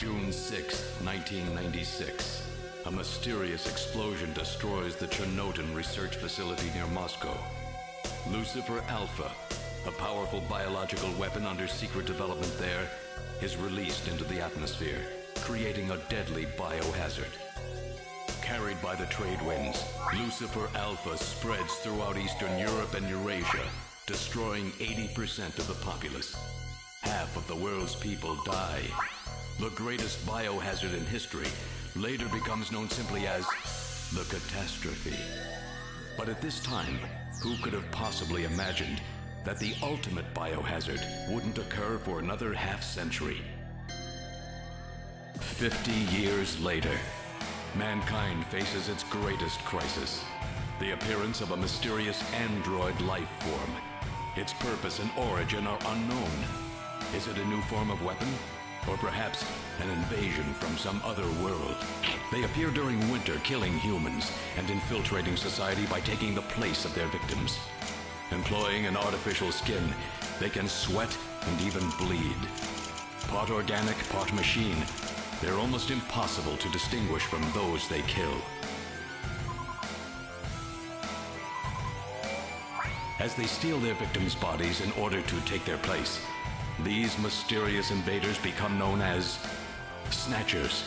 June 6, 1996. A mysterious explosion destroys the Chernobyl research facility near Moscow. Lucifer-alpha, a powerful biological weapon under secret development there, is released into the atmosphere, creating a deadly biohazard. Carried by the trade winds, Lucifer-alpha spreads throughout Eastern Europe and Eurasia, destroying 80% of the populace. Half of the world's people die. The greatest biohazard in history later becomes known simply as the catastrophe. But at this time, who could have possibly imagined that the ultimate biohazard wouldn't occur for another half-century? 50 years later, mankind faces its greatest crisis: the appearance of a mysterious android life form. Its purpose and origin are unknown. Is it a new form of weapon? Or perhaps an invasion from some other world? They appear during winter, killing humans and infiltrating society by taking the place of their victims. Employing an artificial skin, they can sweat and even bleed. Part organic, part machine, they're almost impossible to distinguish from those they kill. As they steal their victims' bodies in order to take their place, these mysterious invaders become known as Snatchers.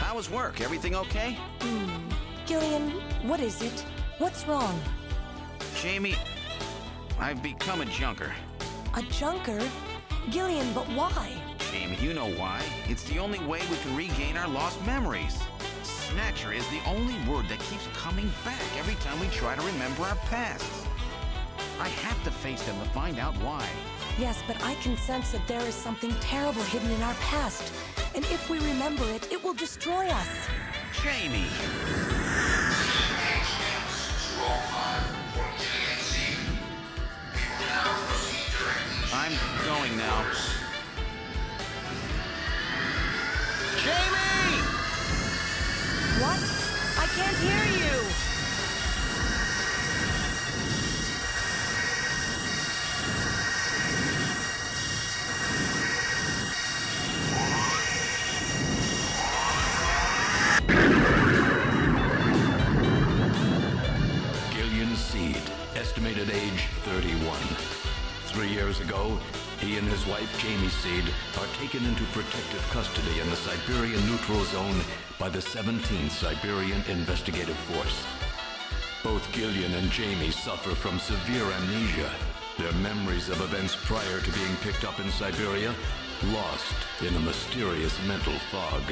How was work? Everything okay? Gillian, what is it? What's wrong? Jamie, I've become a junker. A junker? Gillian, but why? Jamie, you know why. It's the only way we can regain our lost memories. Snatcher is the only word that keeps coming back every time we try to remember our pasts. I have to face them to find out why. Yes, but I can sense that there is something terrible hidden in our past. And if we remember it, it will destroy us. Jamie! I'm going now. Jamie! What? I can't hear you! Estimated age 31. 3 years ago, he and his wife, Jamie Seed, are taken into protective custody in the Siberian Neutral Zone by the 17th Siberian Investigative Force. Both Gillian and Jamie suffer from severe amnesia. Their memories of events prior to being picked up in Siberia lost in a mysterious mental fog.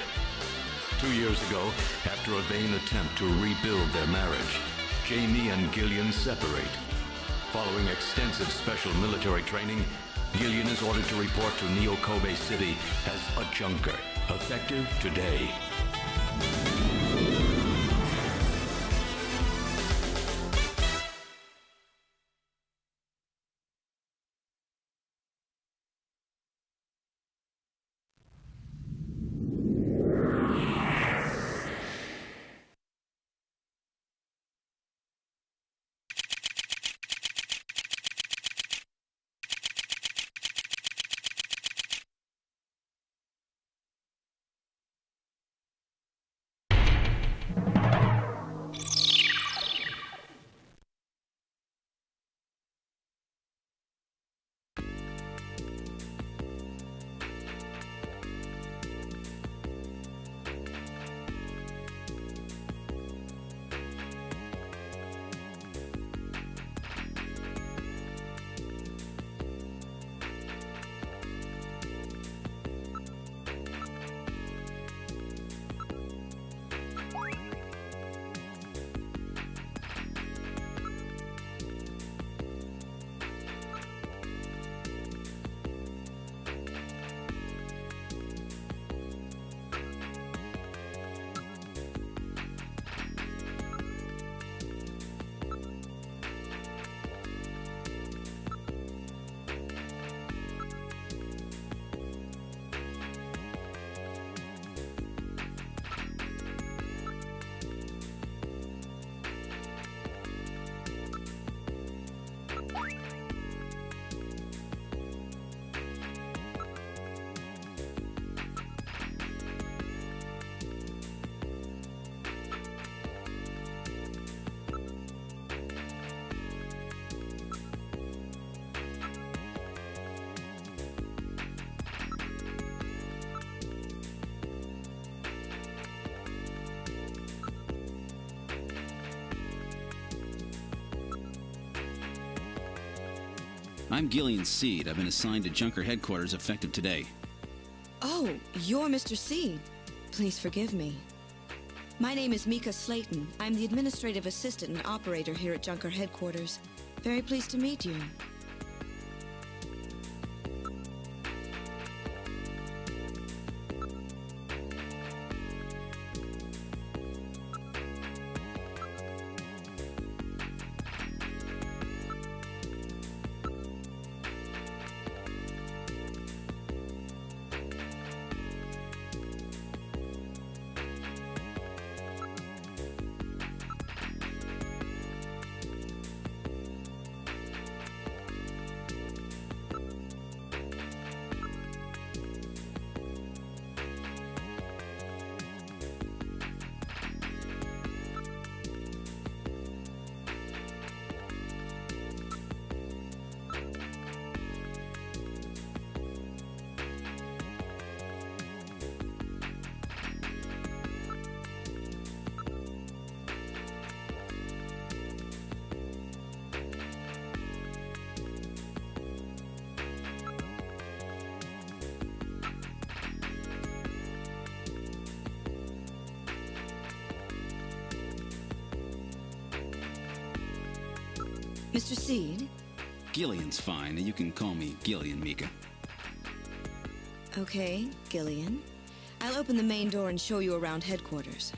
2 years ago, after a vain attempt to rebuild their marriage, Jamie and Gillian separate. Following extensive special military training, Gillian is ordered to report to Neo-Kobe City as a junker, effective today. I'm Gillian Seed. I've been assigned to Junker headquarters effective today. Oh, you're Mr. Seed. Please forgive me. My name is Mika Slayton. I'm the administrative assistant and operator here at Junker headquarters. Very pleased to meet you. Mr. Seed, Gillian's fine. You can call me Gillian, Mika. Okay, Gillian. I'll open the main door and show you around headquarters.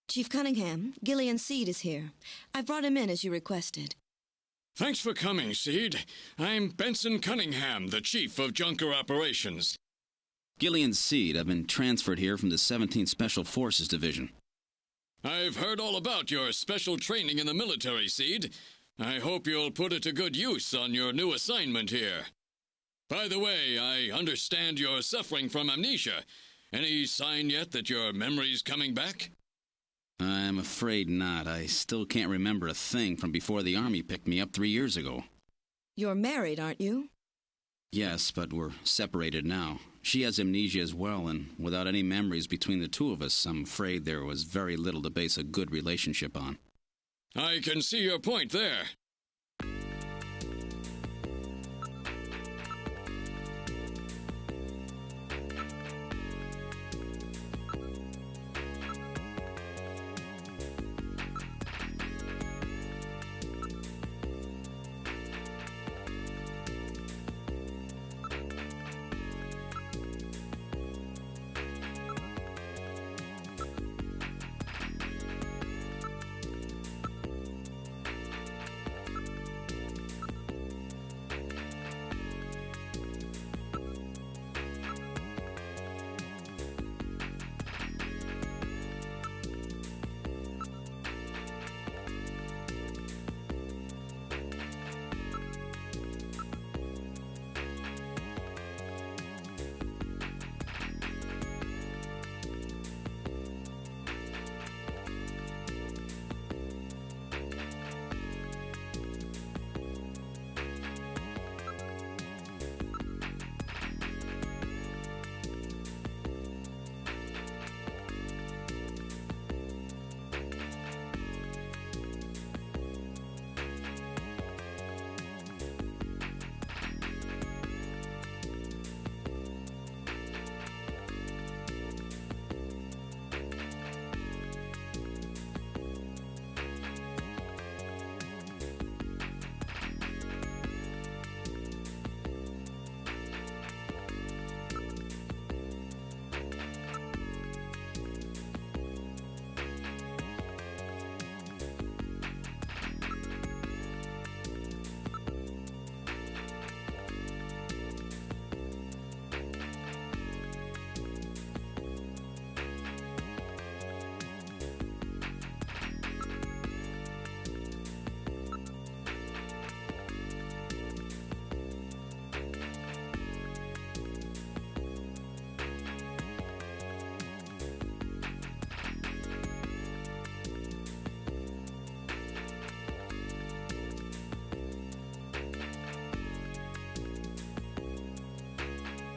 Chief Cunningham, Gillian Seed is here. I brought him in as you requested. Thanks for coming, Seed. I'm Benson Cunningham, the Chief of Junker Operations. Gillian Seed. I've been transferred here from the 17th Special Forces Division. I've heard all about your special training in the military, Seed. I hope you'll put it to good use on your new assignment here. By the way, I understand you're suffering from amnesia. Any sign yet that your memory's coming back? I'm afraid not. I still can't remember a thing from before the Army picked me up 3 years ago. You're married, aren't you? Yes, but we're separated now. She has amnesia as well, and without any memories between the two of us, I'm afraid there was very little to base a good relationship on. I can see your point there.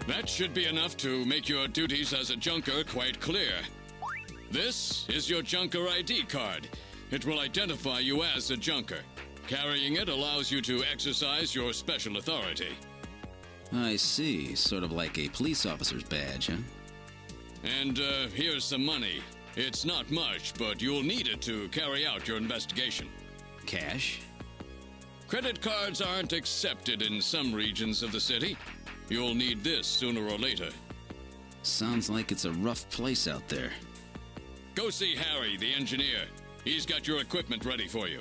That should be enough to make your duties as a junker quite clear. This is your junker ID card. It will identify you as a junker. Carrying it allows you to exercise your special authority. I see. Sort of like a police officer's badge, huh? And here's some money. It's not much, but you'll need it to carry out your investigation. Cash? Credit cards aren't accepted in some regions of the city. You'll need this sooner or later. Sounds like it's a rough place out there. Go see Harry, the engineer. He's got your equipment ready for you.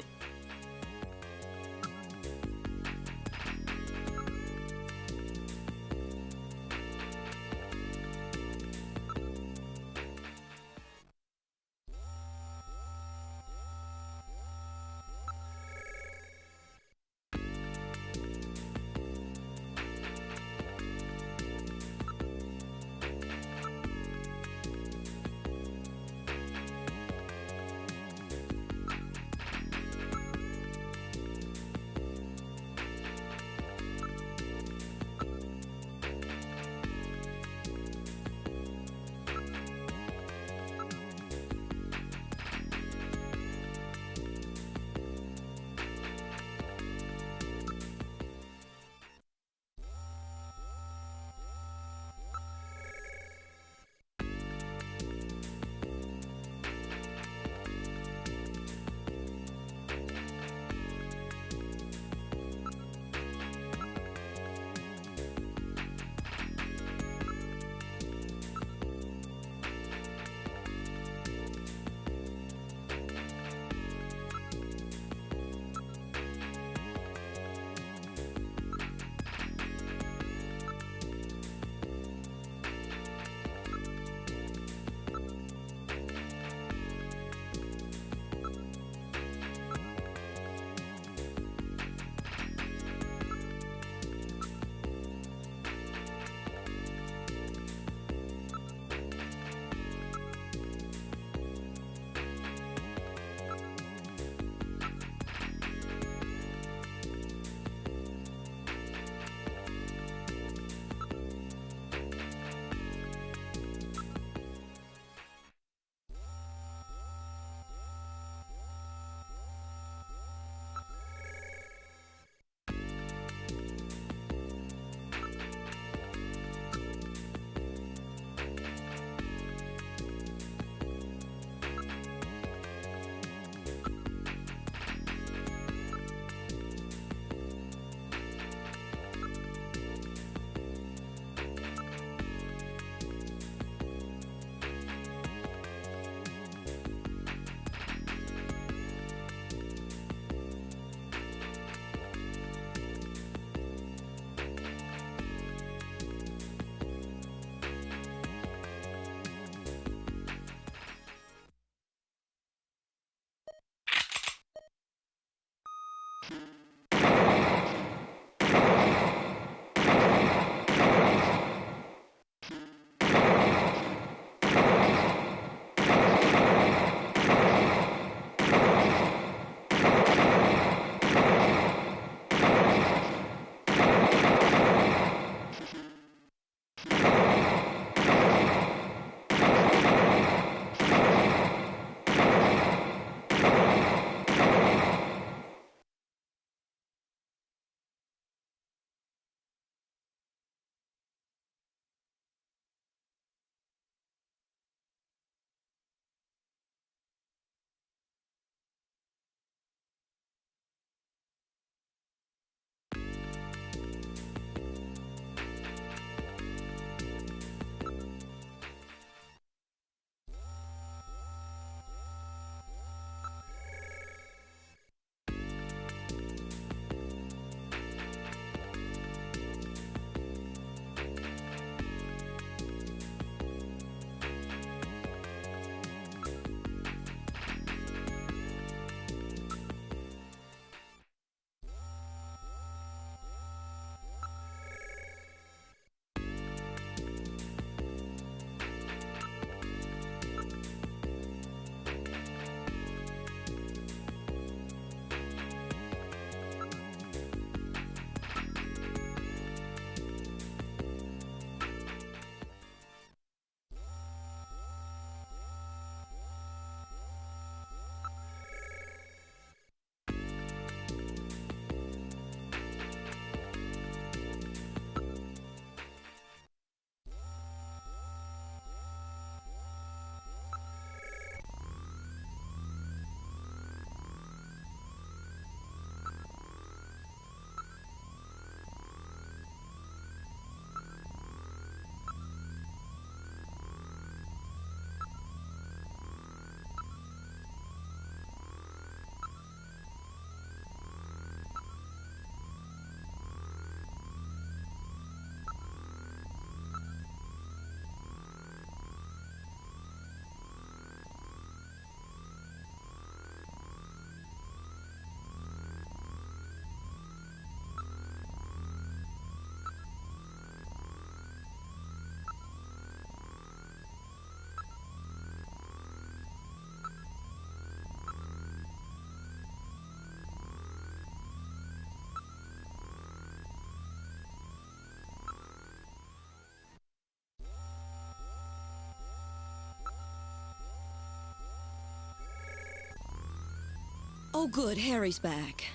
Oh, good. Harry's back.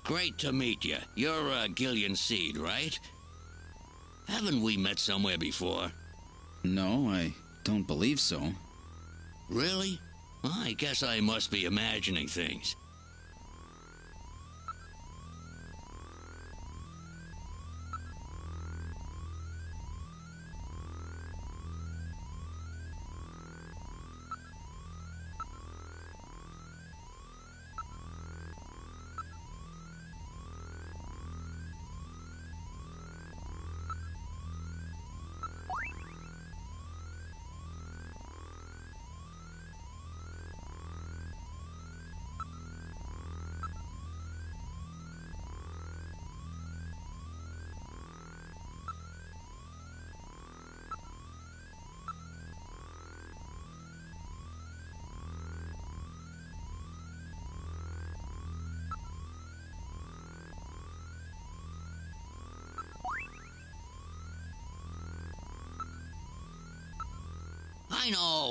Great to meet you. You're Gillian Seed, right? Haven't we met somewhere before? No, I don't believe so. Really? Well, I guess I must be imagining things.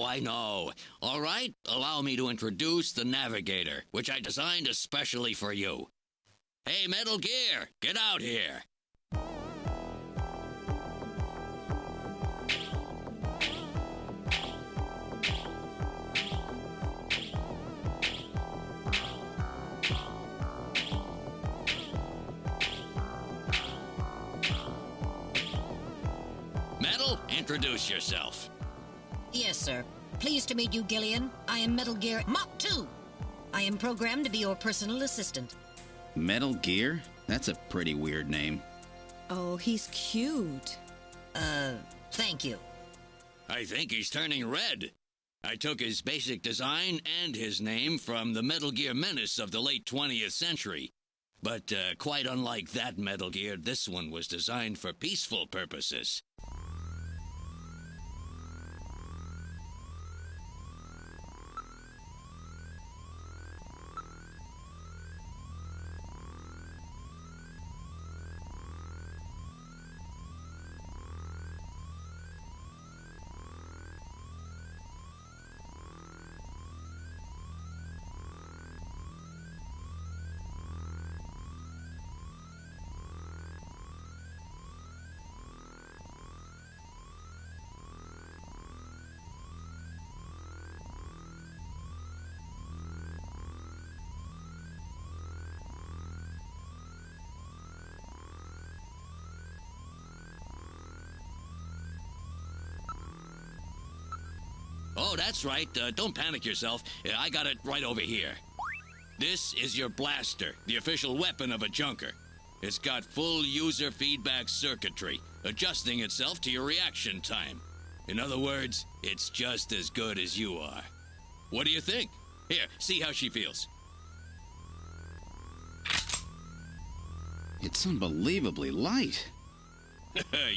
I know. All right, allow me to introduce the Navigator, which I designed especially for you. Hey, Metal Gear, get out here. Metal, introduce yourself. Yes, sir. Pleased to meet you, Gillian. I am Metal Gear Mach 2. I am programmed to be your personal assistant. Metal Gear? That's a pretty weird name. Oh, he's cute. Thank you. I think he's turning red. I took his basic design and his name from the Metal Gear menace of the late 20th century. But quite unlike that Metal Gear, this one was designed for peaceful purposes. Oh, that's right. Don't panic yourself. I got it right over here. This is your blaster, the official weapon of a junker. It's got full user feedback circuitry, adjusting itself to your reaction time. In other words, it's just as good as you are. What do you think? Here, see how she feels. It's unbelievably light.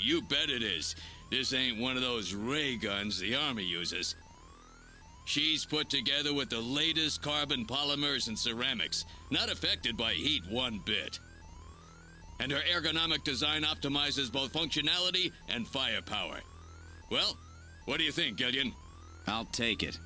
You bet it is. This ain't one of those ray guns the Army uses. She's put together with the latest carbon polymers and ceramics, not affected by heat one bit. And her ergonomic design optimizes both functionality and firepower. Well, what do you think, Gillian? I'll take it.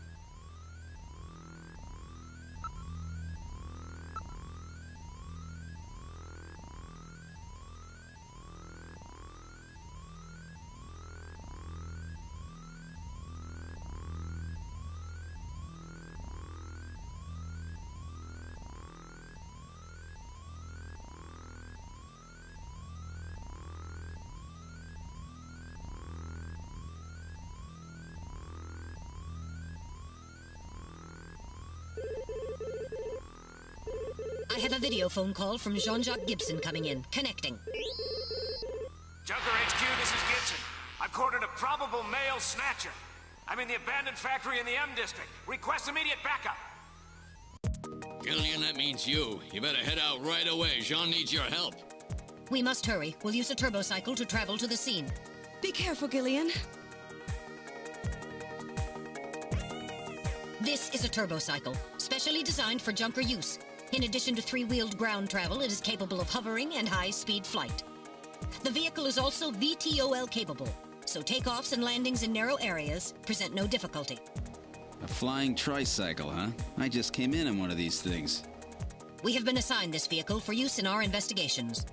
I have a video phone call from Jean-Jacques Gibson coming in. Connecting. Junker HQ, this is Gibson. I've cornered a probable male Snatcher. I'm in the abandoned factory in the M District. Request immediate backup. Gillian, that means you. You better head out right away. Jean needs your help. We must hurry. We'll use a turbocycle to travel to the scene. Be careful, Gillian. This is a turbocycle, specially designed for junker use. In addition to three-wheeled ground travel, it is capable of hovering and high-speed flight. The vehicle is also VTOL capable, so takeoffs and landings in narrow areas present no difficulty. A flying tricycle, huh? I just came in one of these things. We have been assigned this vehicle for use in our investigations.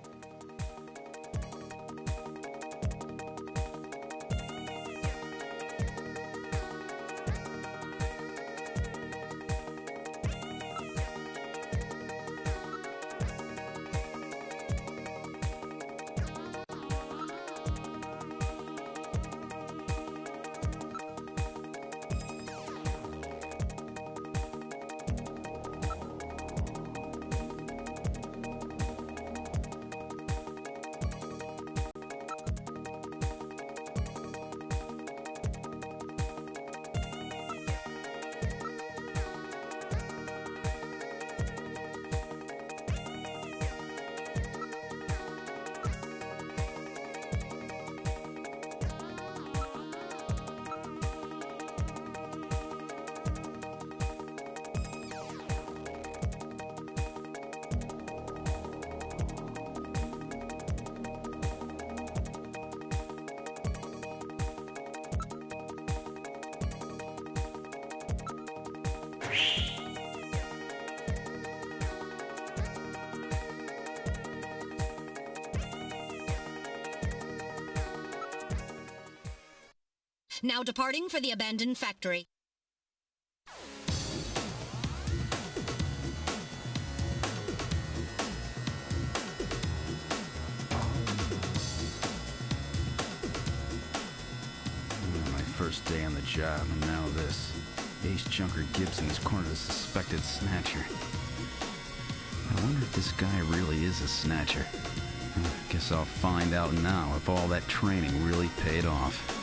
Now departing for the abandoned factory. My first day on the job, and now this. Ace Junker Gibson has cornered a suspected Snatcher. I wonder if this guy really is a Snatcher. Guess I'll find out now if all that training really paid off.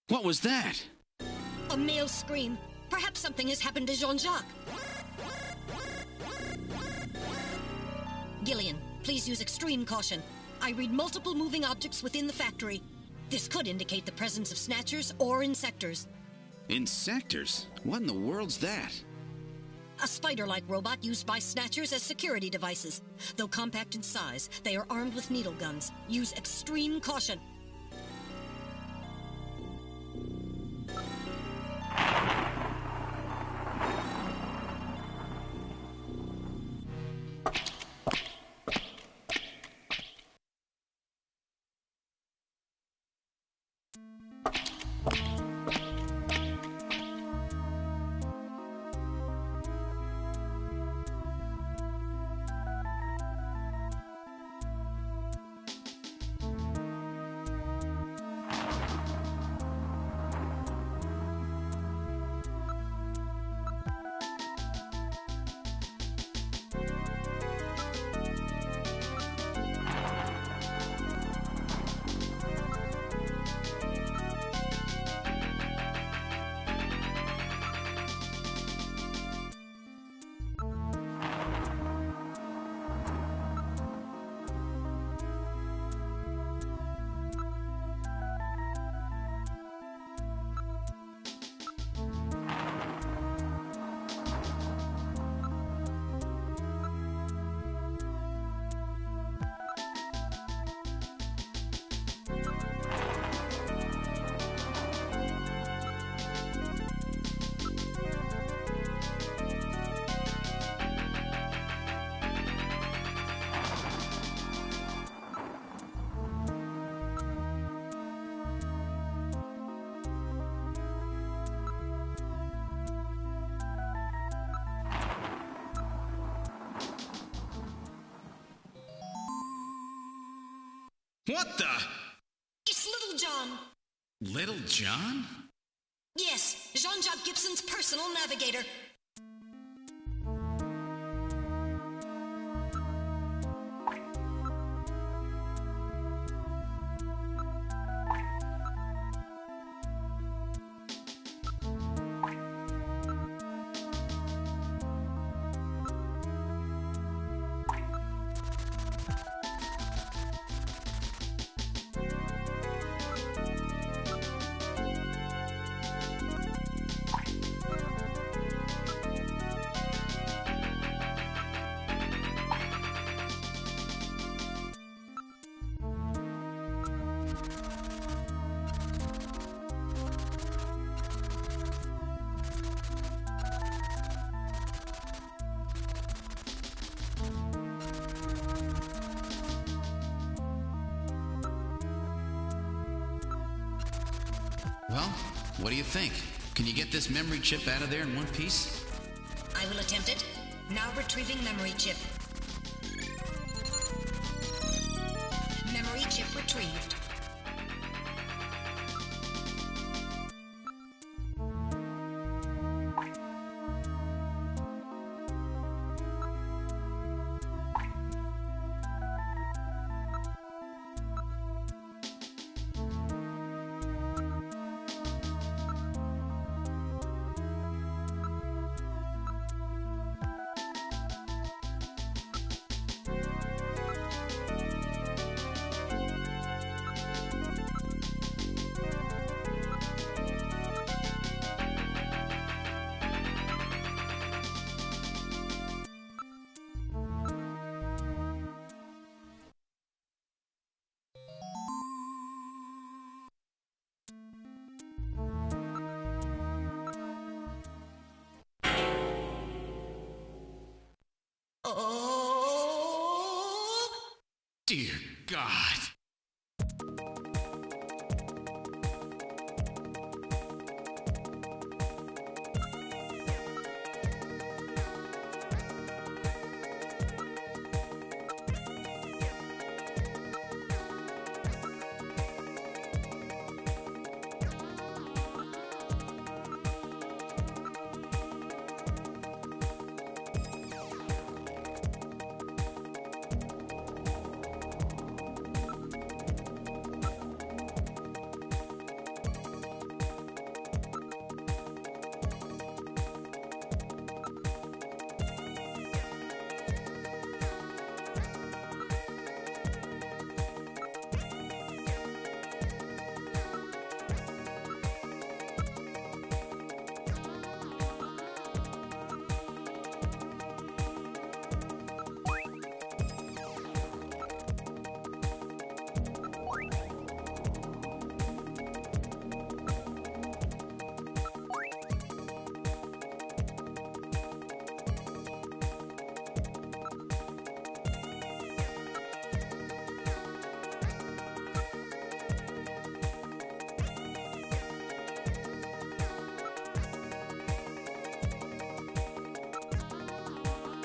What was that? A male scream. Perhaps something has happened to Jean-Jacques. Gillian, please use extreme caution. I read multiple moving objects within the factory. This could indicate the presence of Snatchers or Insectors. Insectors? What in the world's that? A spider-like robot used by Snatchers as security devices. Though compact in size, they are armed with needle guns. Use extreme caution. What the? It's Little John. Little John? Yes, Jean-Jacques Gibson's personal navigator. Well, what do you think? Can you get this memory chip out of there in one piece? I will attempt it. Now retrieving memory chip. Memory chip retrieved. Dear God.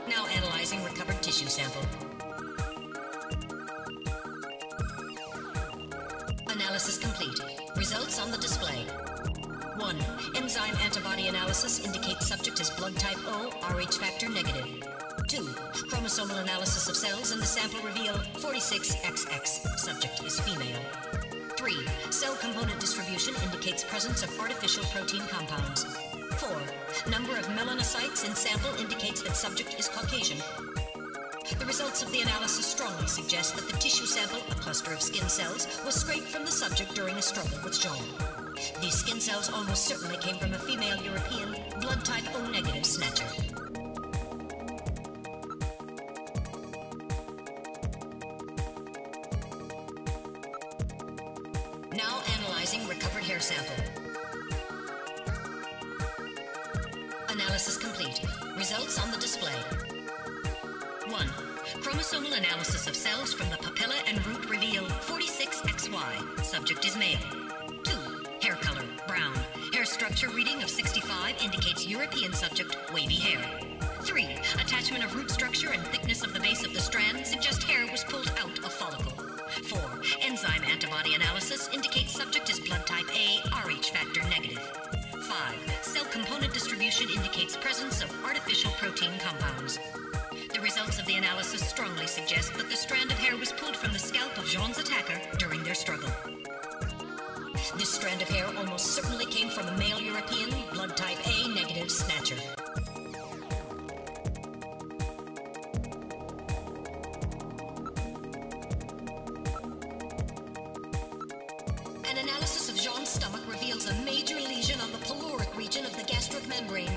Now analyzing recovered tissue sample. Analysis complete. Results on the display. 1. Enzyme antibody analysis indicates subject is blood type O, Rh factor negative. 2. Chromosomal analysis of cells in the sample reveal 46XX. Subject is female. 3. Cell component distribution indicates presence of artificial protein compounds. 4. Number of melanocytes in sample indicates that subject is Caucasian. The results of the analysis strongly suggest that the tissue sample, a cluster of skin cells, was scraped from the subject during a struggle with Jean. These skin cells almost certainly came from a female European, blood type O-negative Snatcher. Now analyzing recovered hair sample. Analysis complete. Results on the display. 1. Chromosomal analysis of cells from the papilla and root reveal 46XY. Subject is male. 2. Hair color, brown. Hair structure reading of 65 indicates European subject, wavy hair. 3. Attachment of root structure and thickness of the base of the strand suggest hair was pulled out of follicle. 4. Enzyme analysis indicates subject is blood type A, Rh factor negative. 5. Cell component distribution indicates presence of artificial protein compounds. The results of the analysis strongly suggest that the strand of hair was pulled from the scalp of Jean's attacker during their struggle. This strand of hair almost certainly came from a male European, blood type A negative Snatcher. An analysis of Jean's stomach reveals a major lesion on the caloric region of the gastric membrane.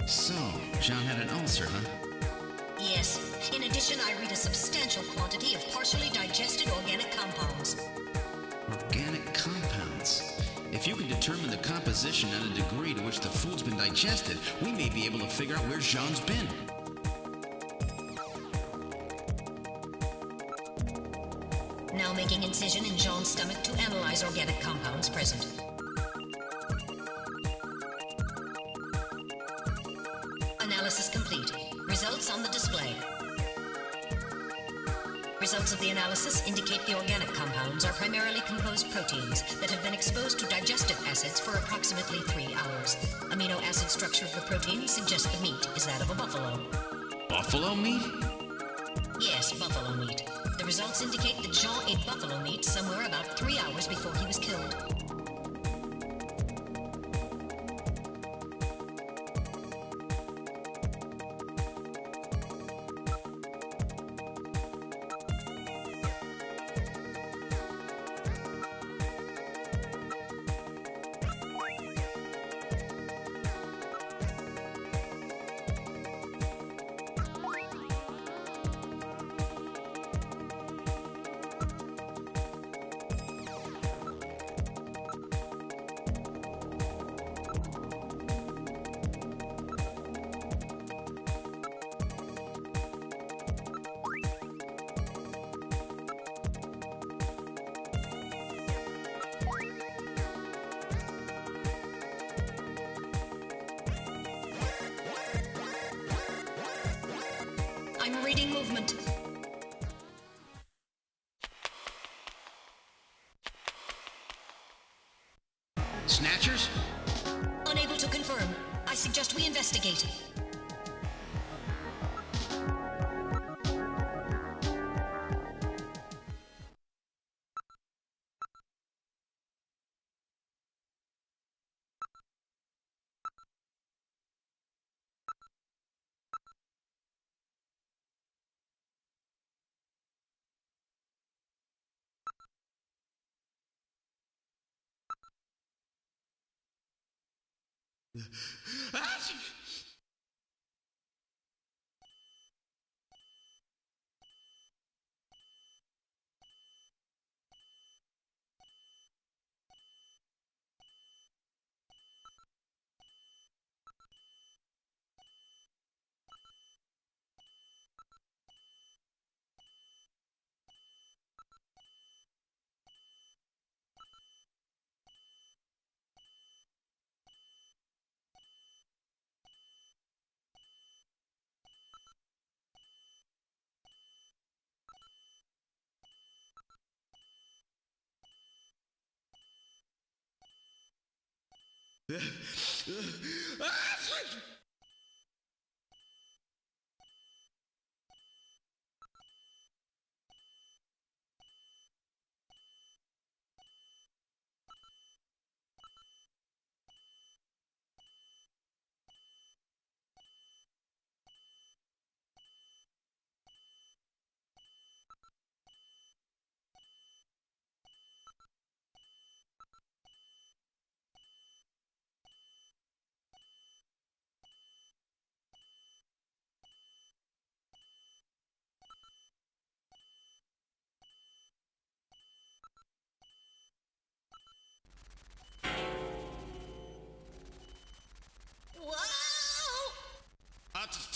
So, Jean had an ulcer, huh? Yes. In addition, I read a substantial quantity of partially digested organic compounds. Organic compounds. If you can determine the composition and the degree to which the food's been digested, we may be able to figure out where Jean's been. Now making incision in Jean's stomach to analyze organic compounds present. Analysis complete. Results on the display. Results of the analysis indicate the organic compounds are primarily composed proteins that have been exposed to digestive acids for approximately 3 hours. Amino acid structure of the protein suggests the meat is that of a buffalo. Buffalo meat? Yes, buffalo meat. The results indicate that Jean ate buffalo meat somewhere about 3 hours before he was killed. I'm reading movement. Snatchers? Unable to confirm. I suggest we investigate.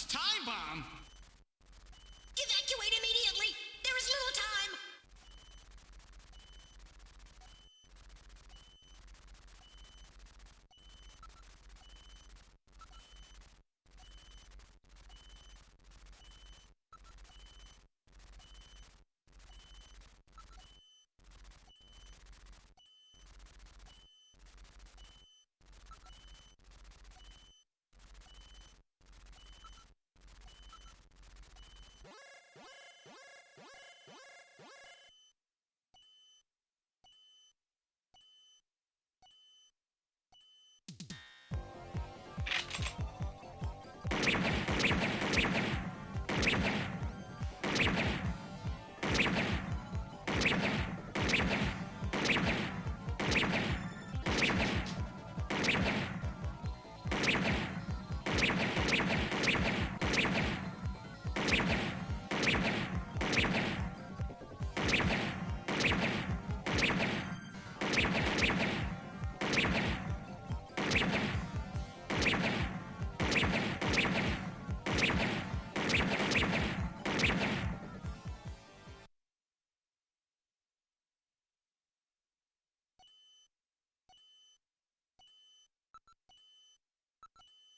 Time bomb? Evacuate immediately! There is little time!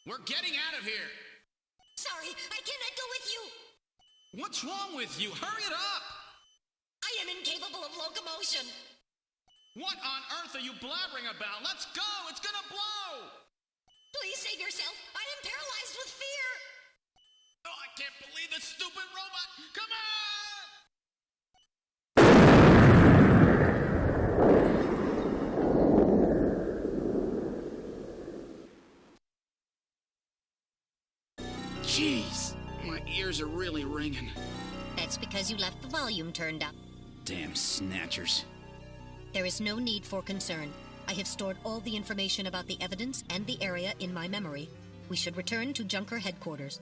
We're getting out of here! Sorry, I cannot go with you. What's wrong with you? Hurry it up! I am incapable of locomotion. What on earth are you blabbering about? Let's go! It's gonna blow! Please save yourself. I am paralyzed with fear. Oh, I can't believe this stupid robot! Come on! Jeez, my ears are really ringing. That's because you left the volume turned up. Damn snatchers. There is no need for concern. I have stored all the information about the evidence and the area in my memory. We should return to Junker headquarters.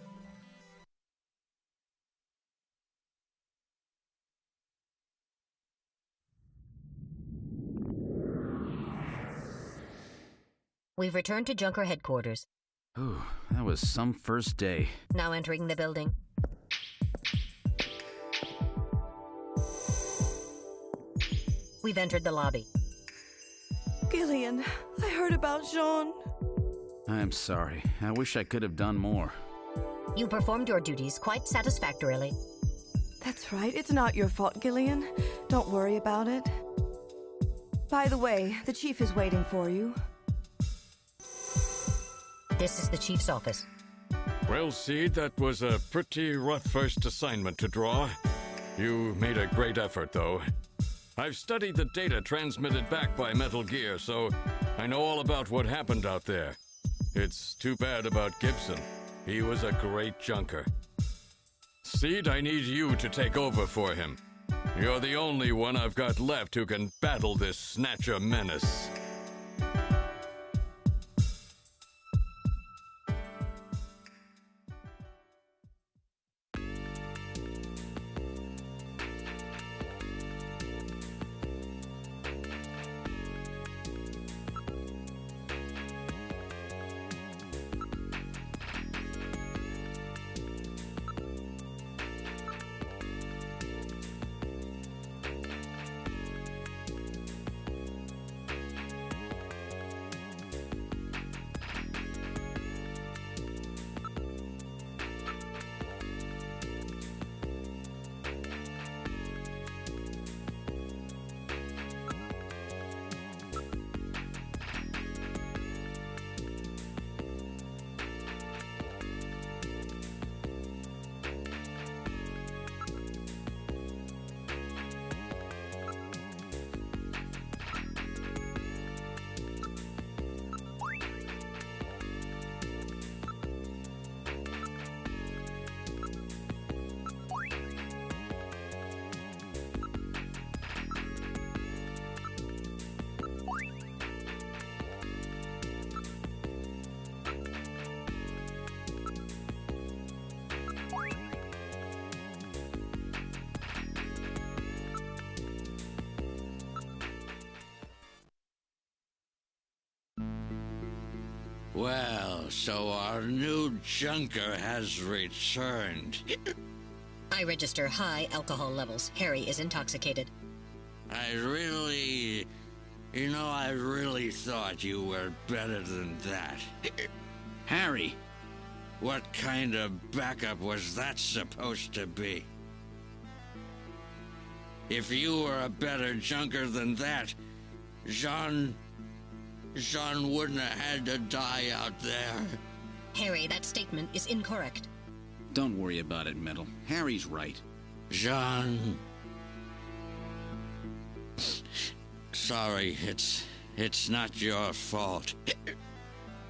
We've returned to Junker headquarters. Ooh, that was some first day. Now entering the building. We've entered the lobby. Gillian, I heard about Jean. I'm sorry. I wish I could have done more. You performed your duties quite satisfactorily. That's right. It's not your fault, Gillian. Don't worry about it. By the way, the chief is waiting for you. This is the chief's office. Well, Seed, that was a pretty rough first assignment to draw. You made a great effort, though. I've studied the data transmitted back by Metal Gear, so I know all about what happened out there. It's too bad about Gibson. He was a great junker. Seed, I need you to take over for him. You're the only one I've got left who can battle this Snatcher menace. Well, so our new junker has returned. I register high alcohol levels. Harry is intoxicated. I really thought you were better than that. Harry! What kind of backup was that supposed to be? If you were a better junker than that, Jean wouldn't have had to die out there. Harry, that statement is incorrect. Don't worry about it, Metal. Harry's right. Jean. Sorry, it's not your fault.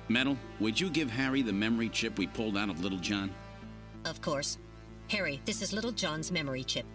Metal, would you give Harry the memory chip we pulled out of Little John? Of course. Harry, this is Little John's memory chip.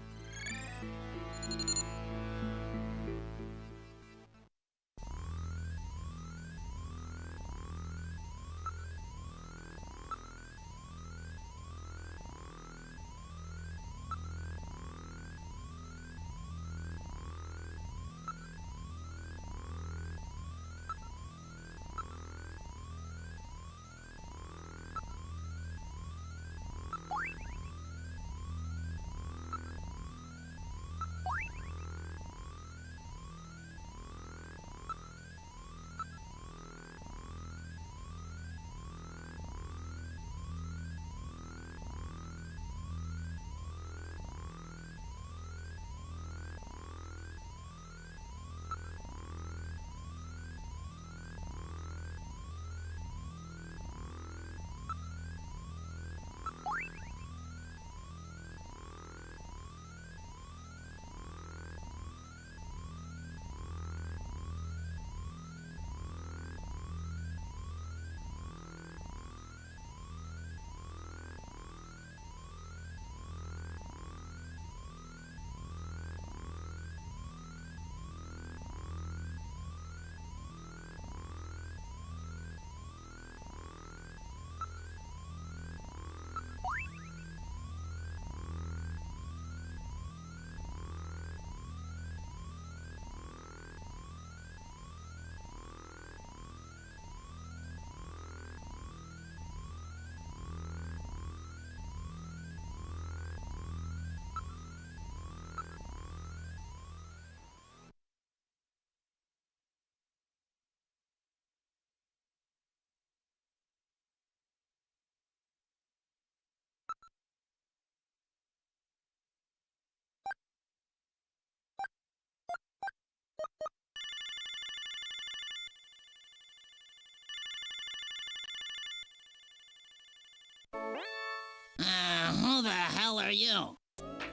are you?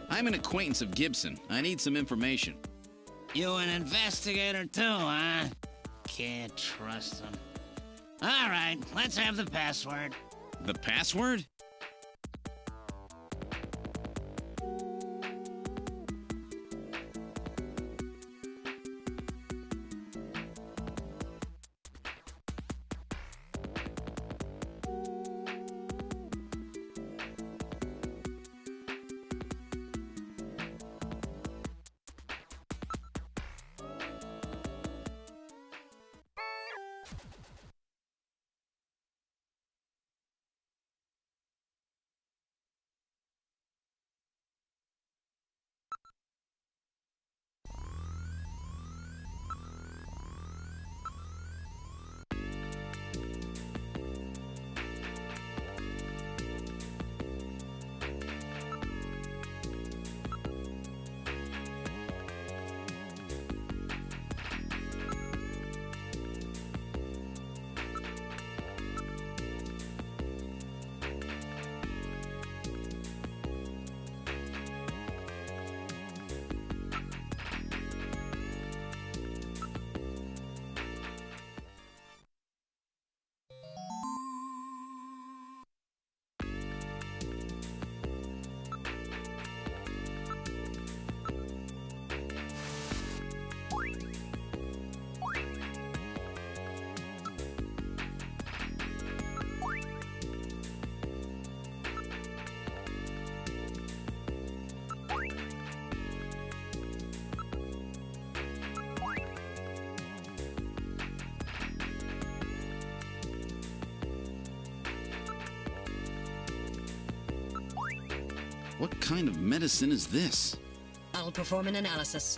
I'm an acquaintance of Gibson. I need some information. You an investigator too, huh? Can't trust him. All right, let's have the password. The password? What kind of medicine is this? I'll perform an analysis.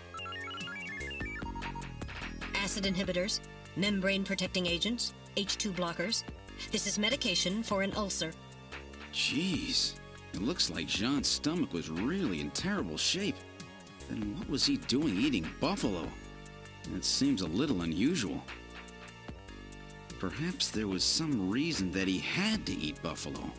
Acid inhibitors, membrane-protecting agents, H2 blockers. This is medication for an ulcer. Jeez. It looks like Jean's stomach was really in terrible shape. Then what was he doing eating buffalo? That seems a little unusual. Perhaps there was some reason that he had to eat buffalo.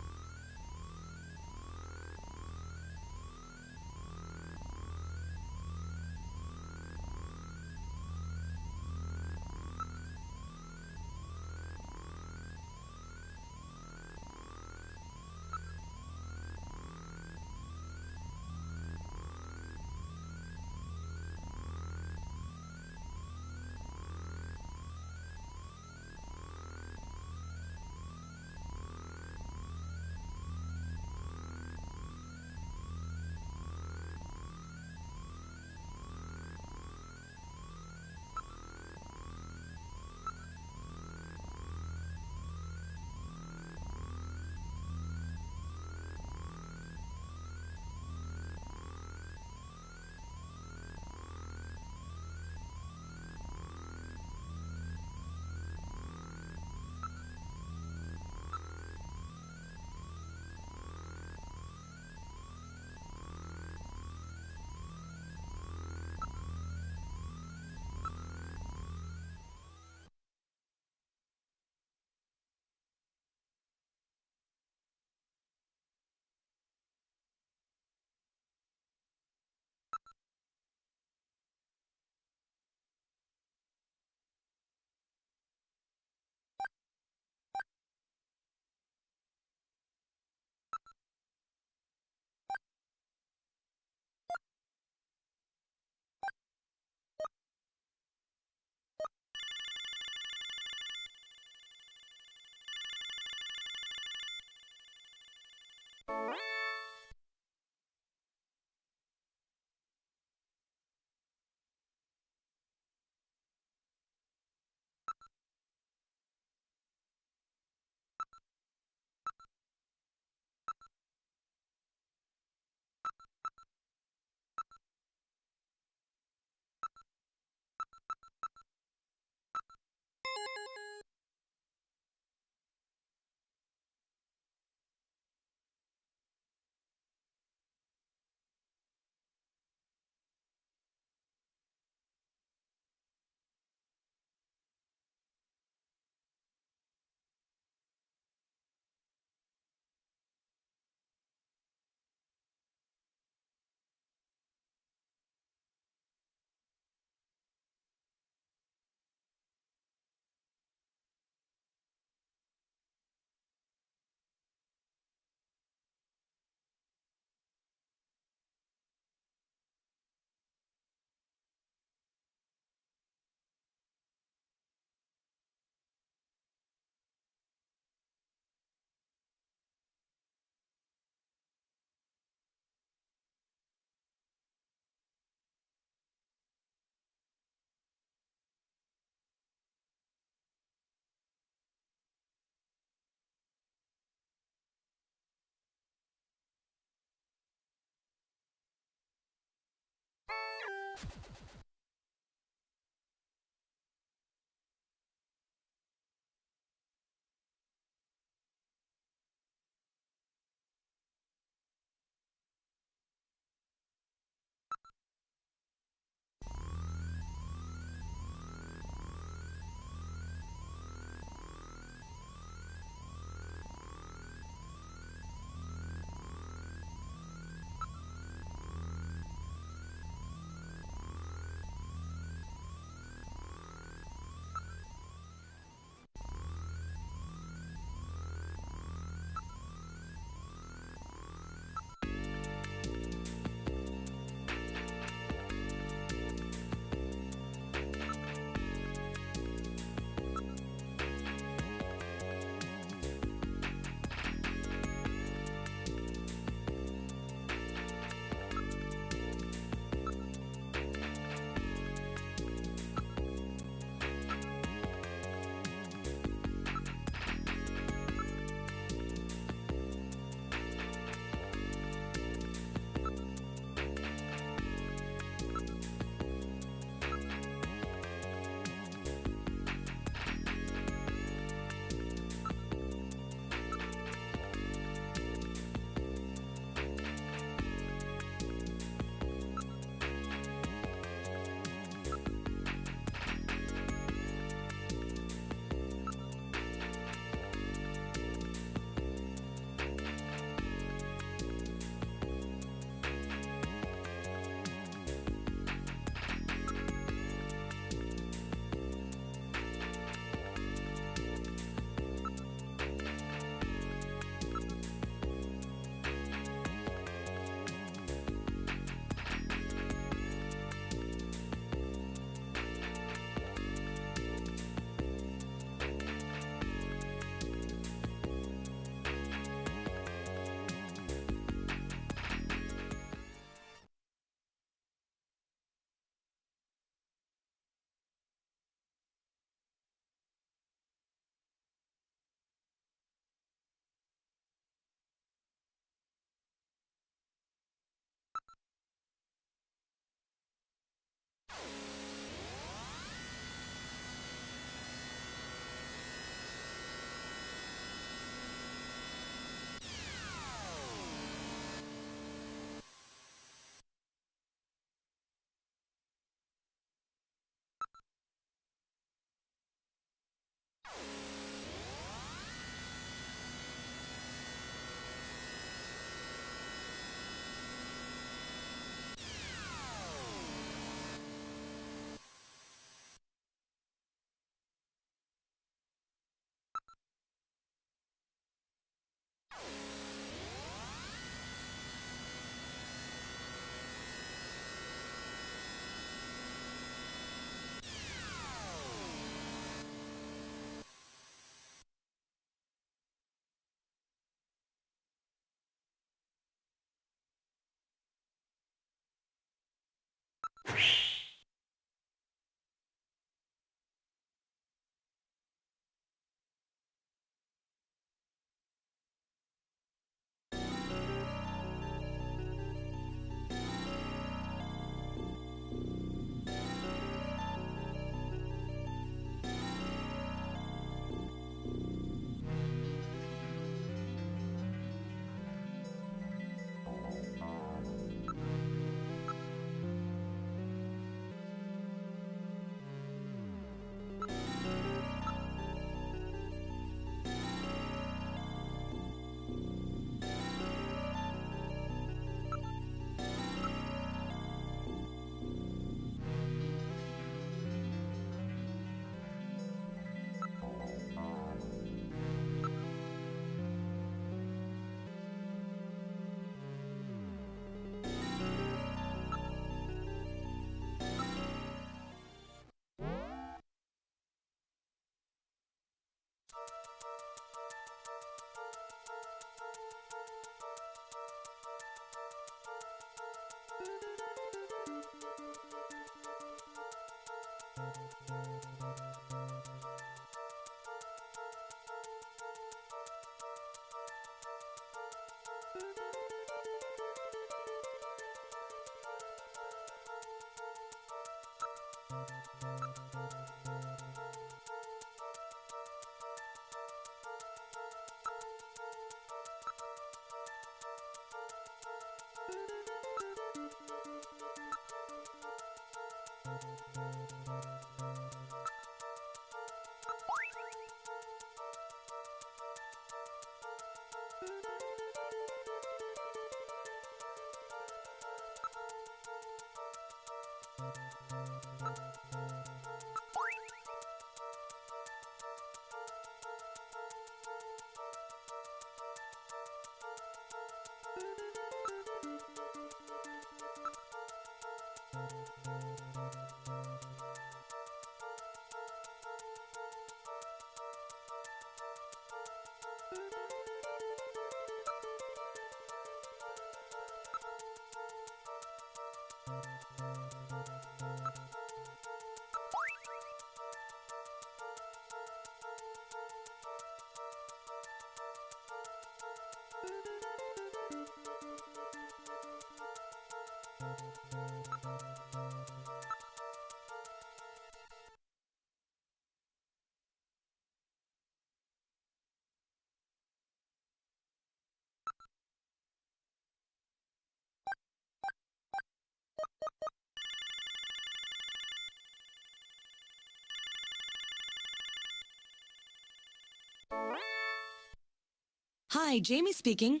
Hi, Jamie speaking.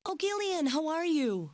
Oh, Gillian, how are you?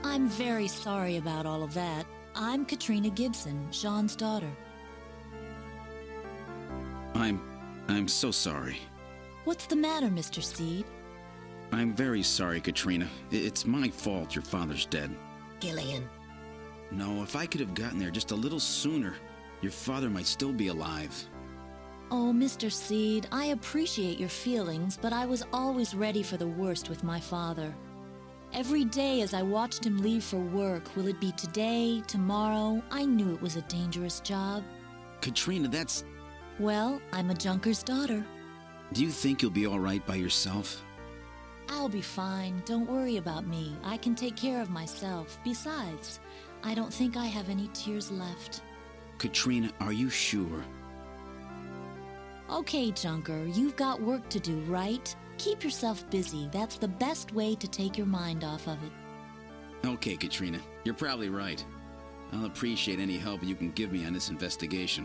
I'm very sorry about all of that. I'm Katrina Gibson, Sean's daughter. I'm so sorry. What's the matter, Mr. Seed? I'm very sorry, Katrina. It's my fault your father's dead. Gillian. No, if I could have gotten there just a little sooner, your father might still be alive. Oh, Mr. Seed, I appreciate your feelings, but I was always ready for the worst with my father. Every day as I watched him leave for work, will it be today, tomorrow? I knew it was a dangerous job. Katrina, that's... Well, I'm a junker's daughter. Do you think you'll be all right by yourself? I'll be fine. Don't worry about me. I can take care of myself. Besides, I don't think I have any tears left. Katrina, are you sure? Okay, Junker, you've got work to do, right? Keep yourself busy. That's the best way to take your mind off of it. Okay, Katrina, you're probably right. I'll appreciate any help you can give me on this investigation.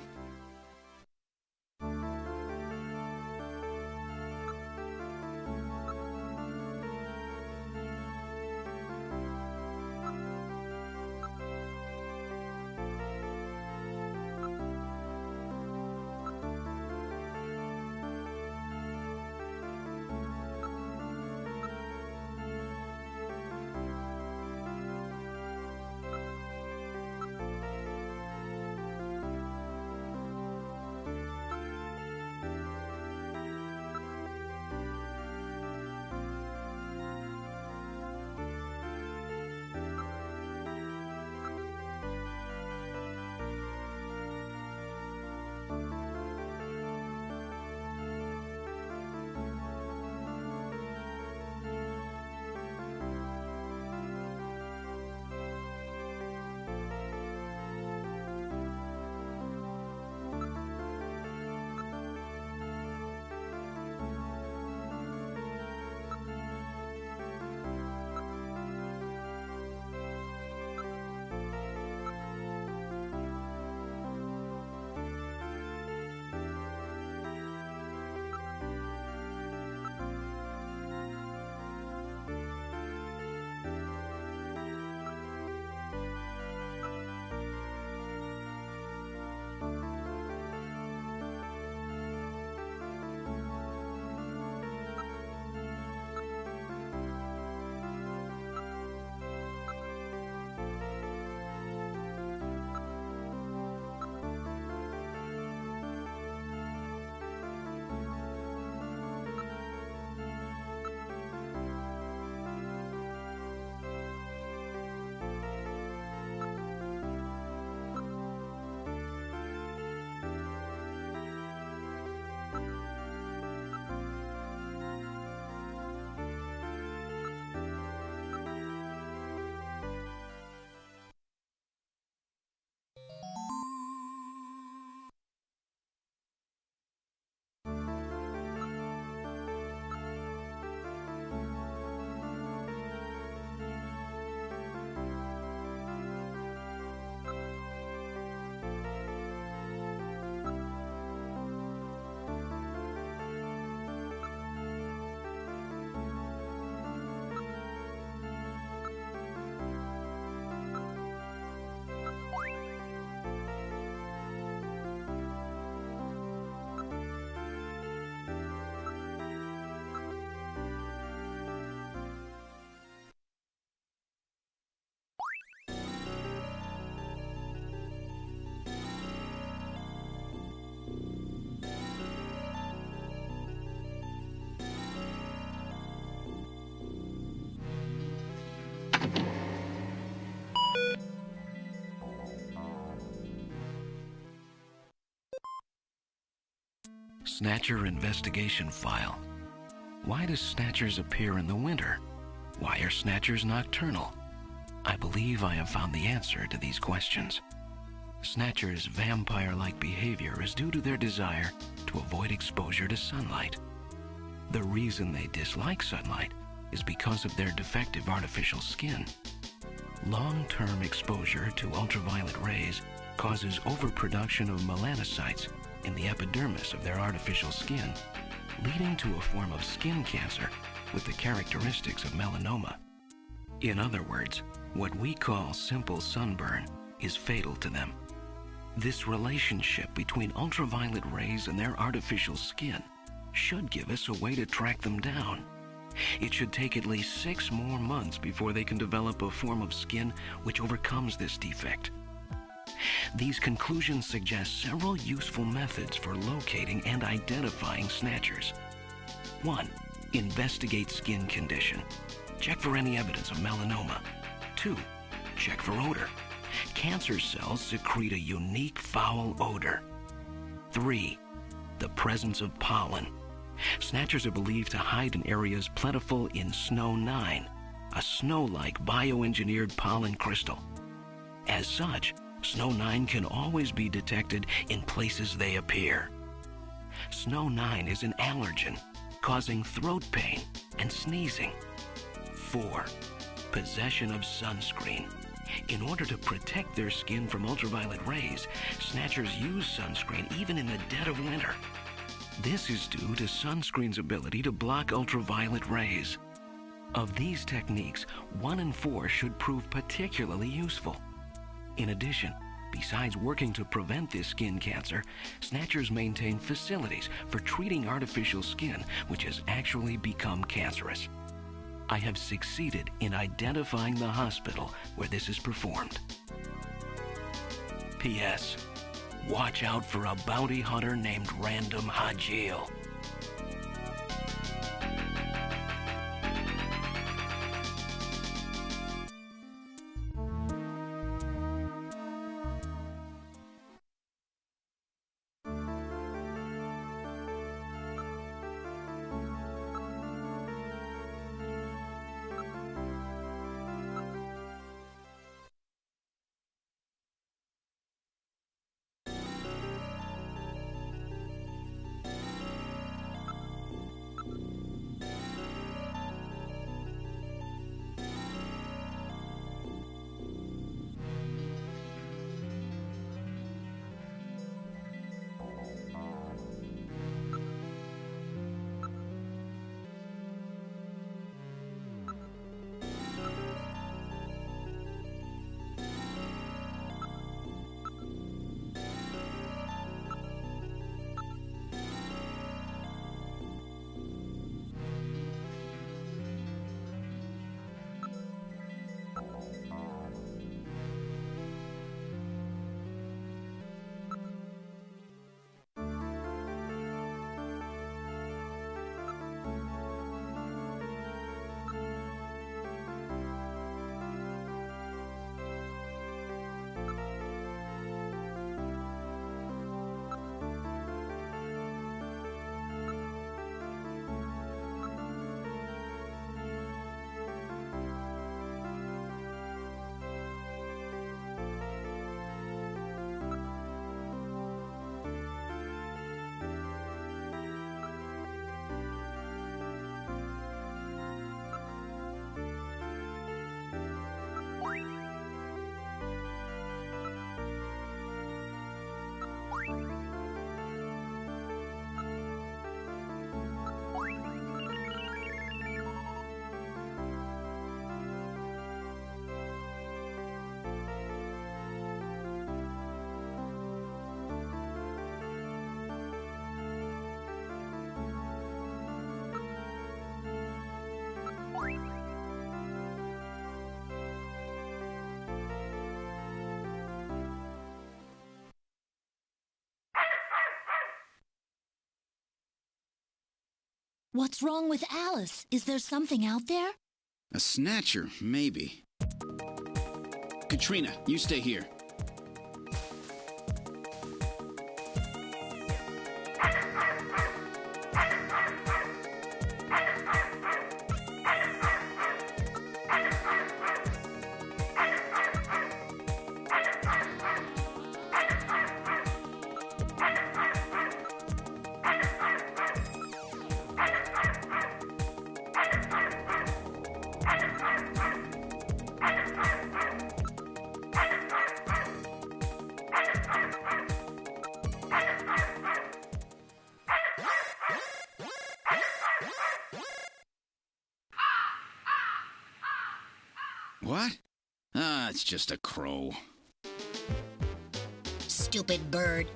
Snatcher investigation file. Why do Snatchers appear in the winter? Why are Snatchers nocturnal? I believe I have found the answer to these questions. Snatchers' vampire-like behavior is due to their desire to avoid exposure to sunlight. The reason they dislike sunlight is because of their defective artificial skin. Long-term exposure to ultraviolet rays causes overproduction of melanocytes in the epidermis of their artificial skin, leading to a form of skin cancer with the characteristics of melanoma. In other words, what we call simple sunburn is fatal to them. This relationship between ultraviolet rays and their artificial skin should give us a way to track them down. It should take at least 6 more months before they can develop a form of skin which overcomes this defect. These conclusions suggest several useful methods for locating and identifying Snatchers. 1. Investigate skin condition. Check for any evidence of melanoma. 2. Check for odor. Cancer cells secrete a unique foul odor. 3. The presence of pollen. Snatchers are believed to hide in areas plentiful in Snow 9, a snow-like bioengineered pollen crystal. As such, Snow 9 can always be detected in places they appear. Snow 9 is an allergen, causing throat pain and sneezing. 4. Possession of sunscreen. In order to protect their skin from ultraviolet rays, Snatchers use sunscreen even in the dead of winter. This is due to sunscreen's ability to block ultraviolet rays. Of these techniques, 1 and 4 should prove particularly useful. In addition, besides working to prevent this skin cancer, Snatchers maintain facilities for treating artificial skin which has actually become cancerous. I have succeeded in identifying the hospital where this is performed. P.S. Watch out for a bounty hunter named Random Hajil. What's wrong with Alice? Is there something out there? A snatcher, maybe. Katrina, you stay here. What? Ah, it's just a crow. Stupid bird.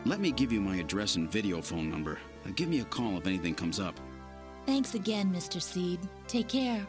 Let me give you my address and video phone number. Give me a call if anything comes up. Thanks again, Mr. Seed. Take care.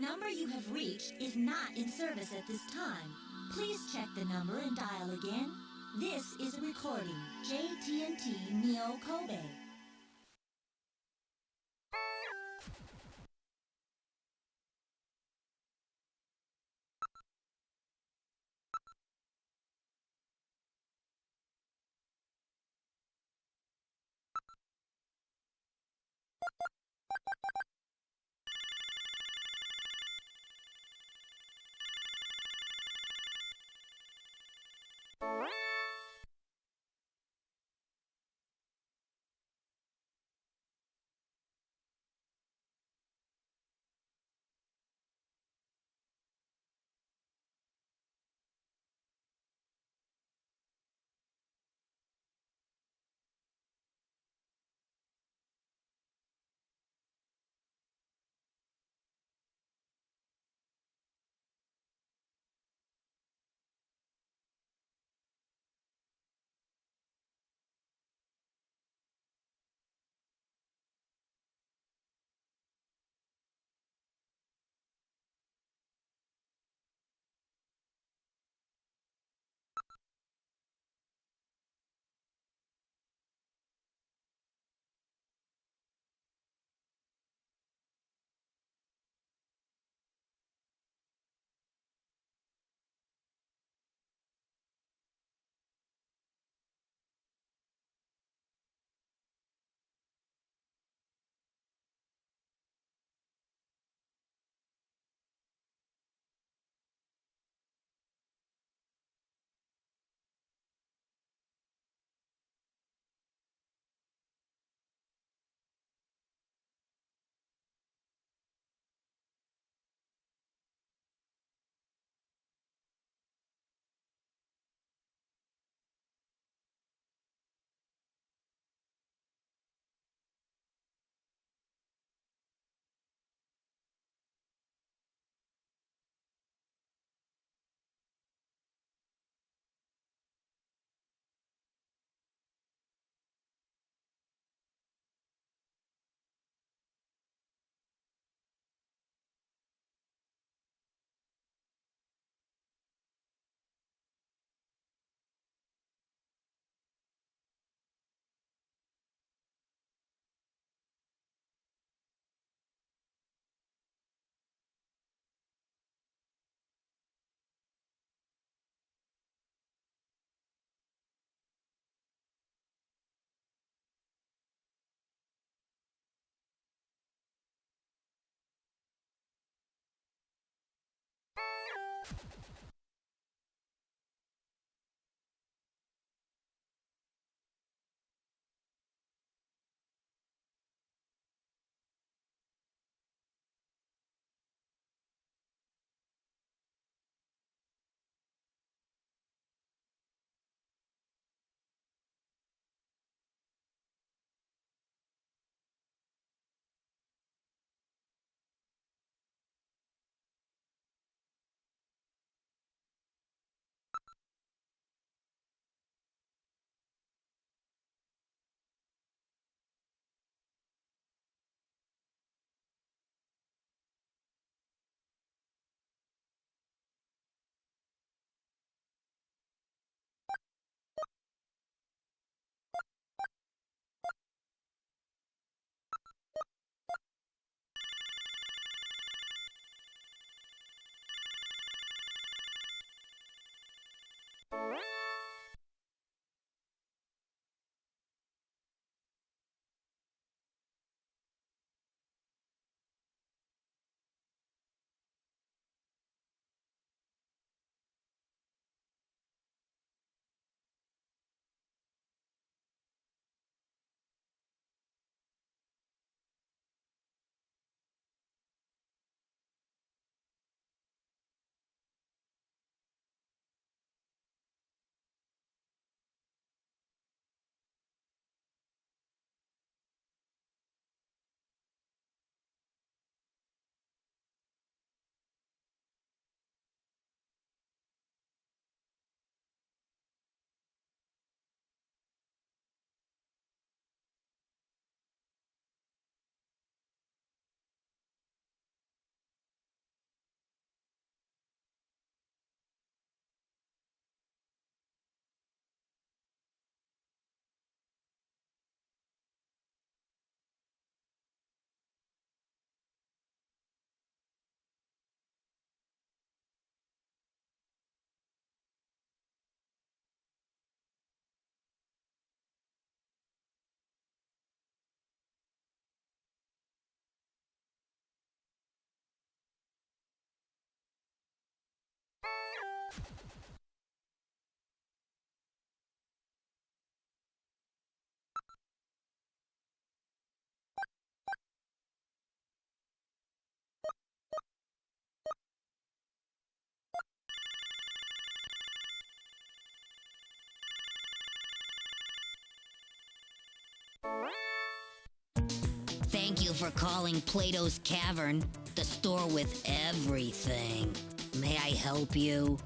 number you have reached is not in service at this time. Please check the number and dial again. This is a recording. JT&T Neo Kobe. Thank you for calling Plato's Cavern, the store with everything. May I help you?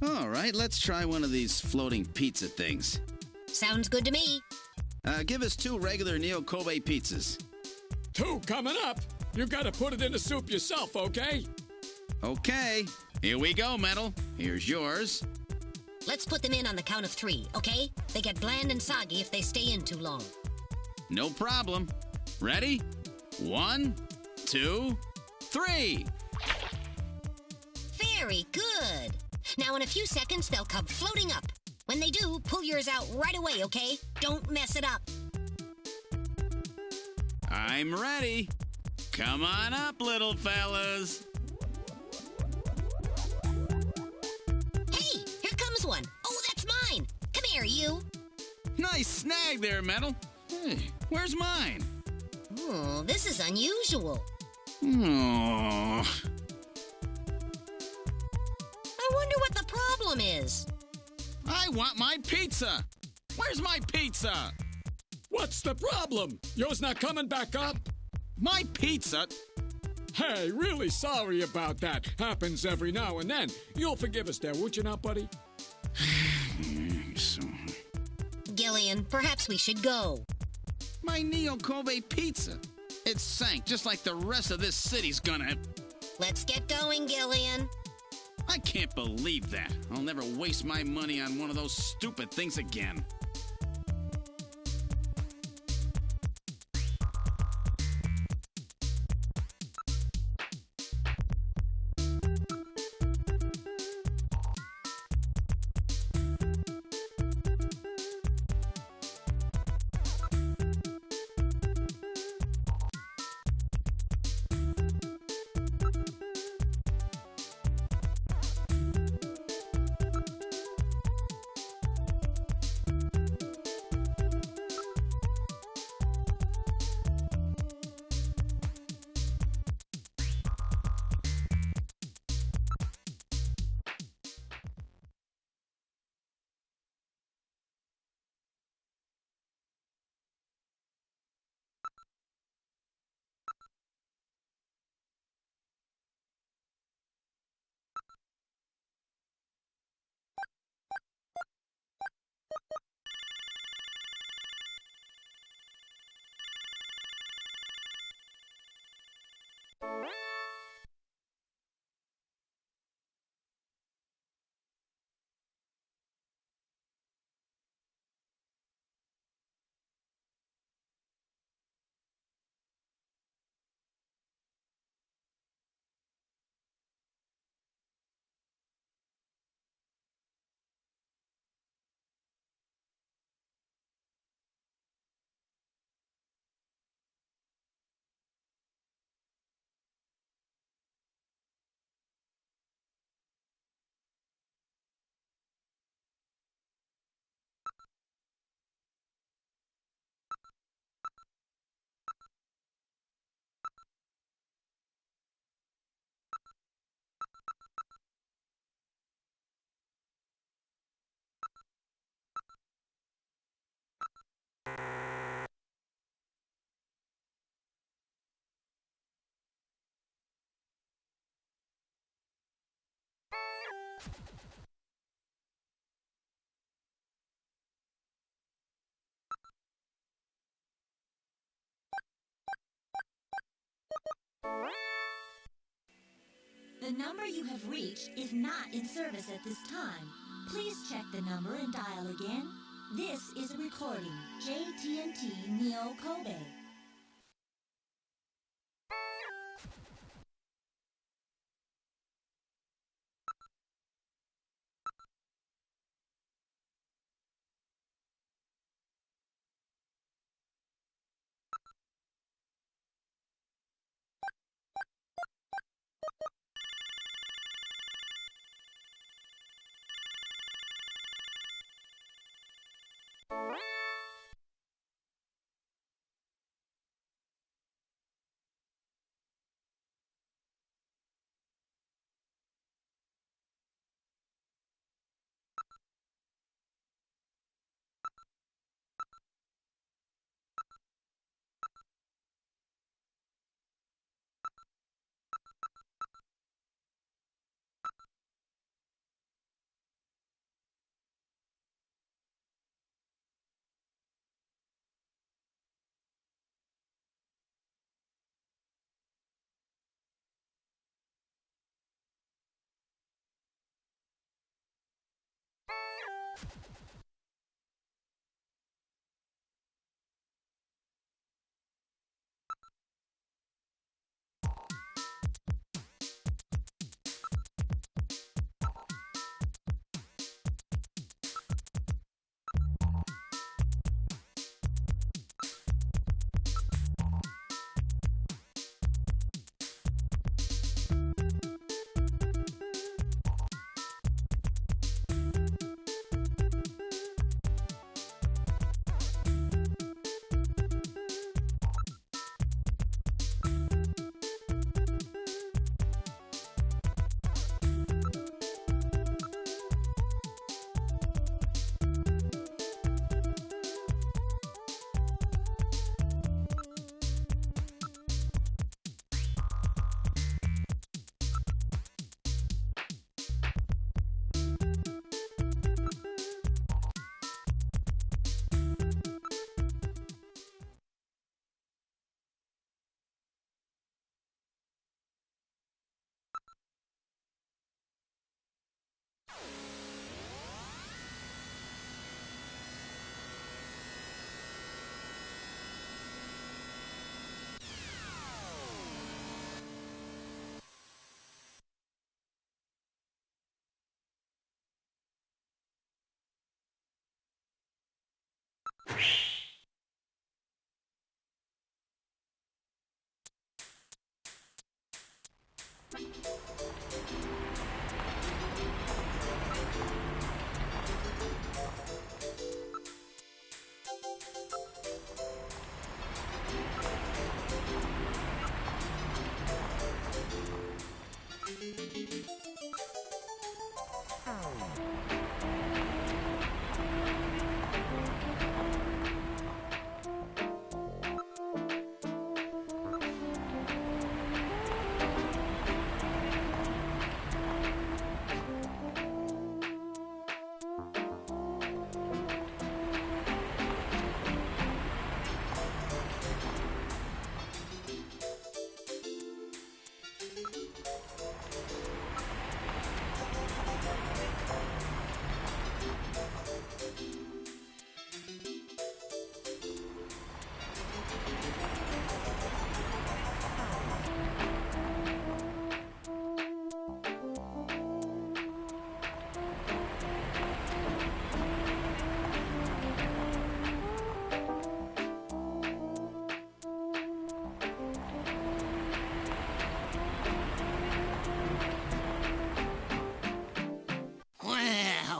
All right, let's try one of these floating pizza things. Sounds good to me. Give us 2 regular Neo Kobe pizzas. 2 coming up. You gotta put it in the soup yourself, okay? Okay, here we go, Metal. Here's yours. Let's put them in on the count of 3, okay? They get bland and soggy if they stay in too long. No problem. Ready? 1, 2, 3. Very good. Now in a few seconds, they'll come floating up. When they do, pull yours out right away, okay? Don't mess it up. I'm ready. Come on up, little fellas. Hey, here comes one. Oh, that's mine. Come here, you. Nice snag there, Metal. Hey, where's mine? Oh, this is unusual. Oh. I wonder what the problem is. I want my pizza. Where's my pizza? What's the problem? Yours not coming back up? My pizza? Hey, really sorry about that. Happens every now and then. You'll forgive us there, won't you now, buddy? Gillian, perhaps we should go. My Neo Kobe pizza. It sank just like the rest of this city's gonna. Let's get going, Gillian. I can't believe that. I'll never waste my money on one of those stupid things again. The number you have reached is not in service at this time. Please check the number and dial again. This is a recording. JT&T Neo Kobe.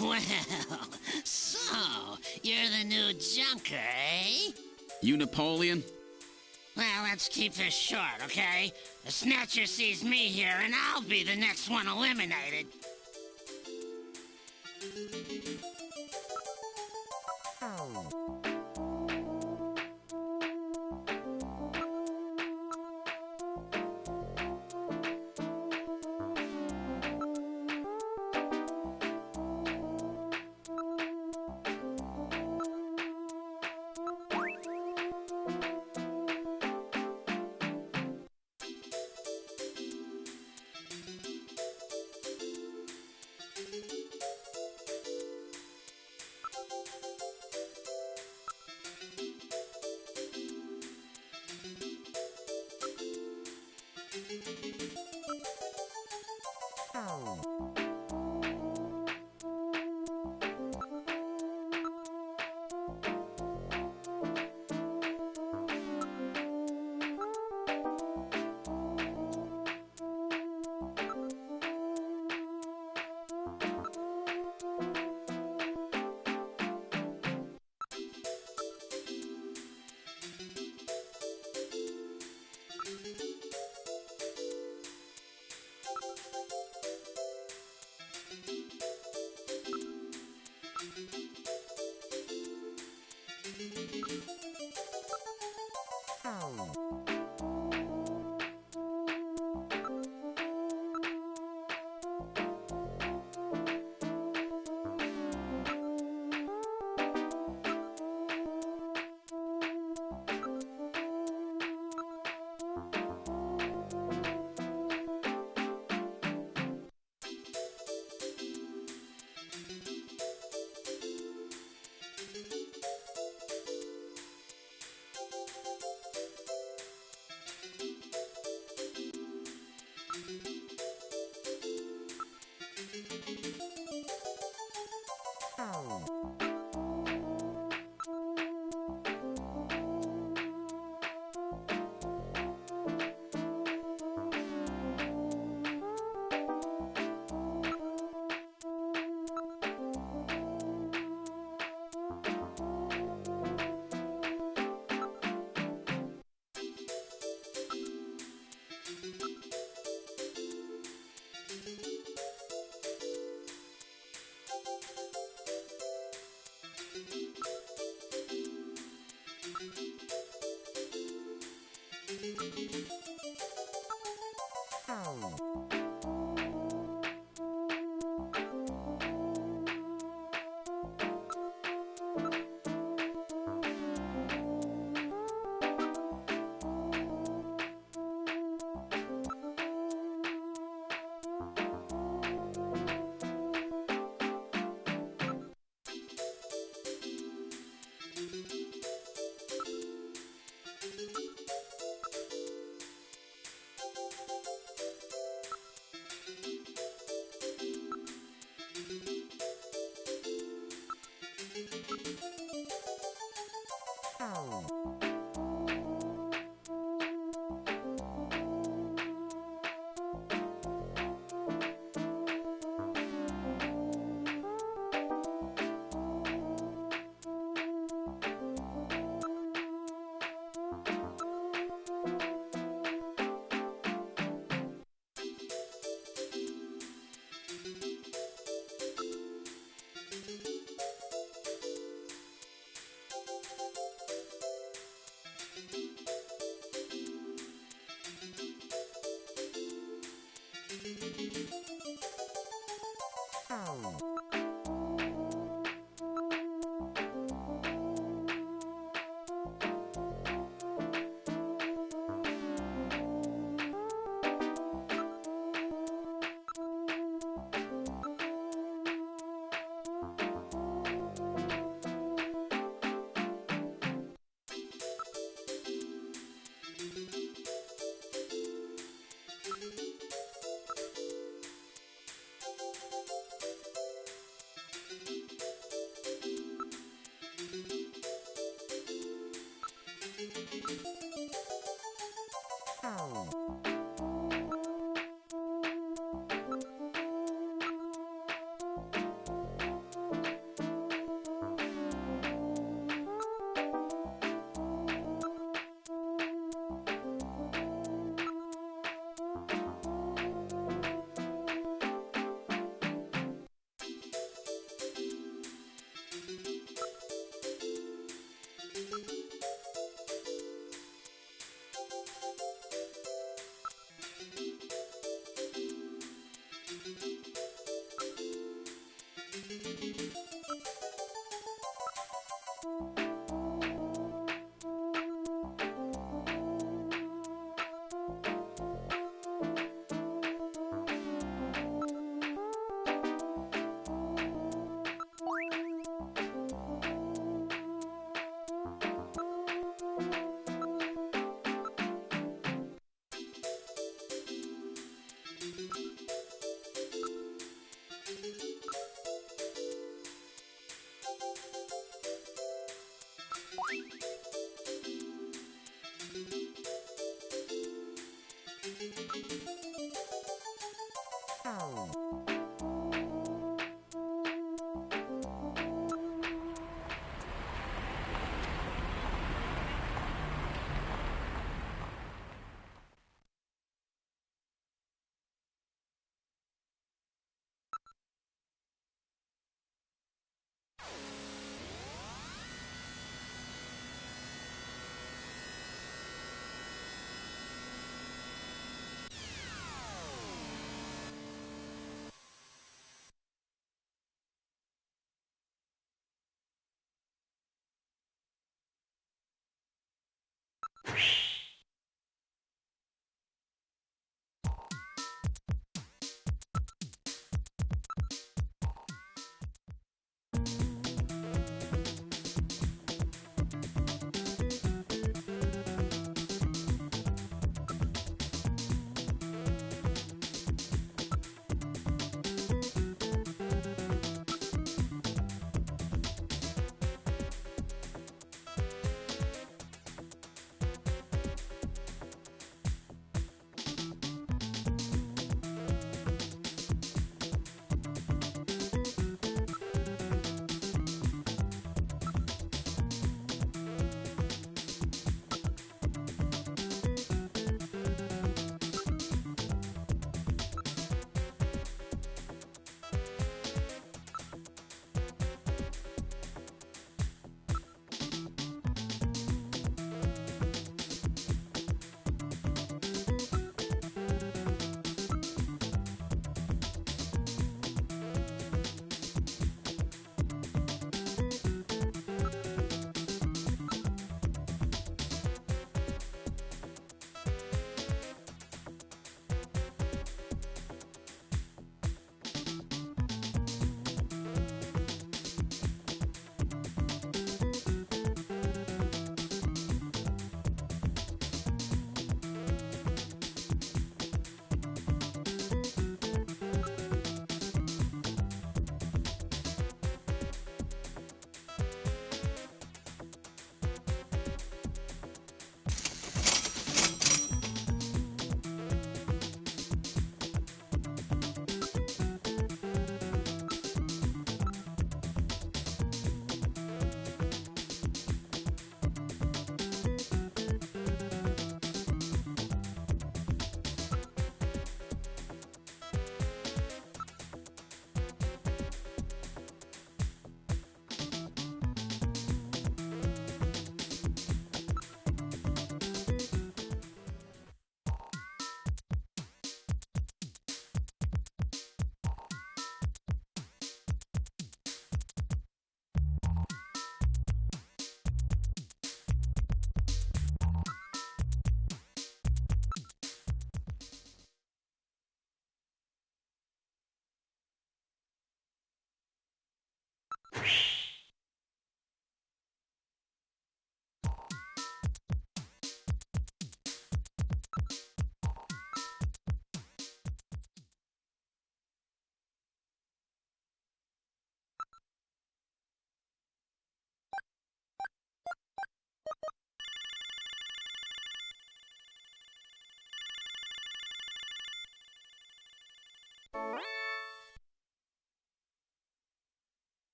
Well, so, you're the new junker, eh? You Napoleon? Well, let's keep this short, okay? The Snatcher sees me here, and I'll be the next one eliminated.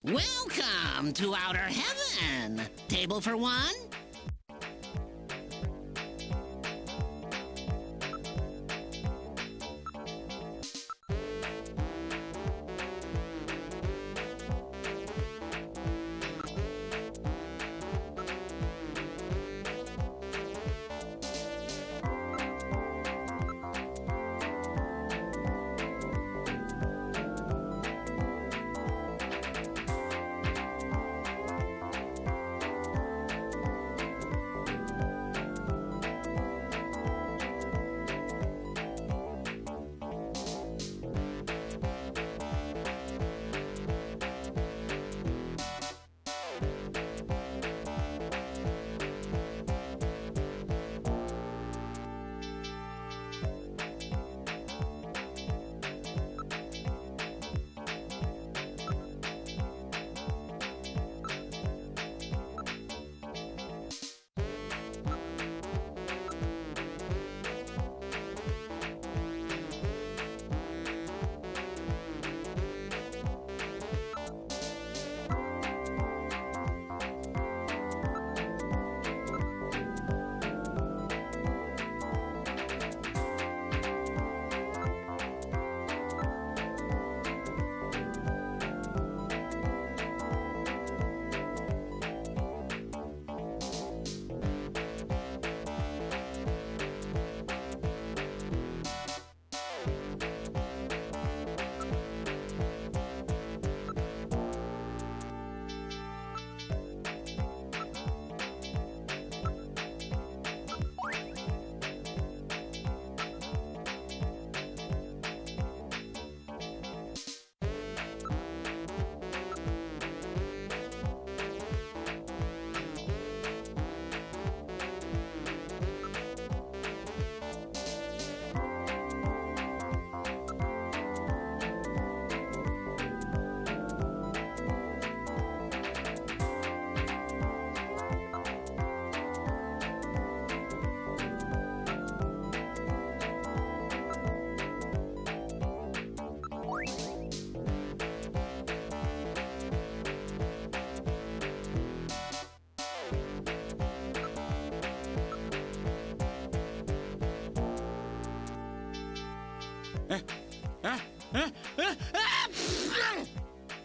Welcome to Outer Heaven. Table for one?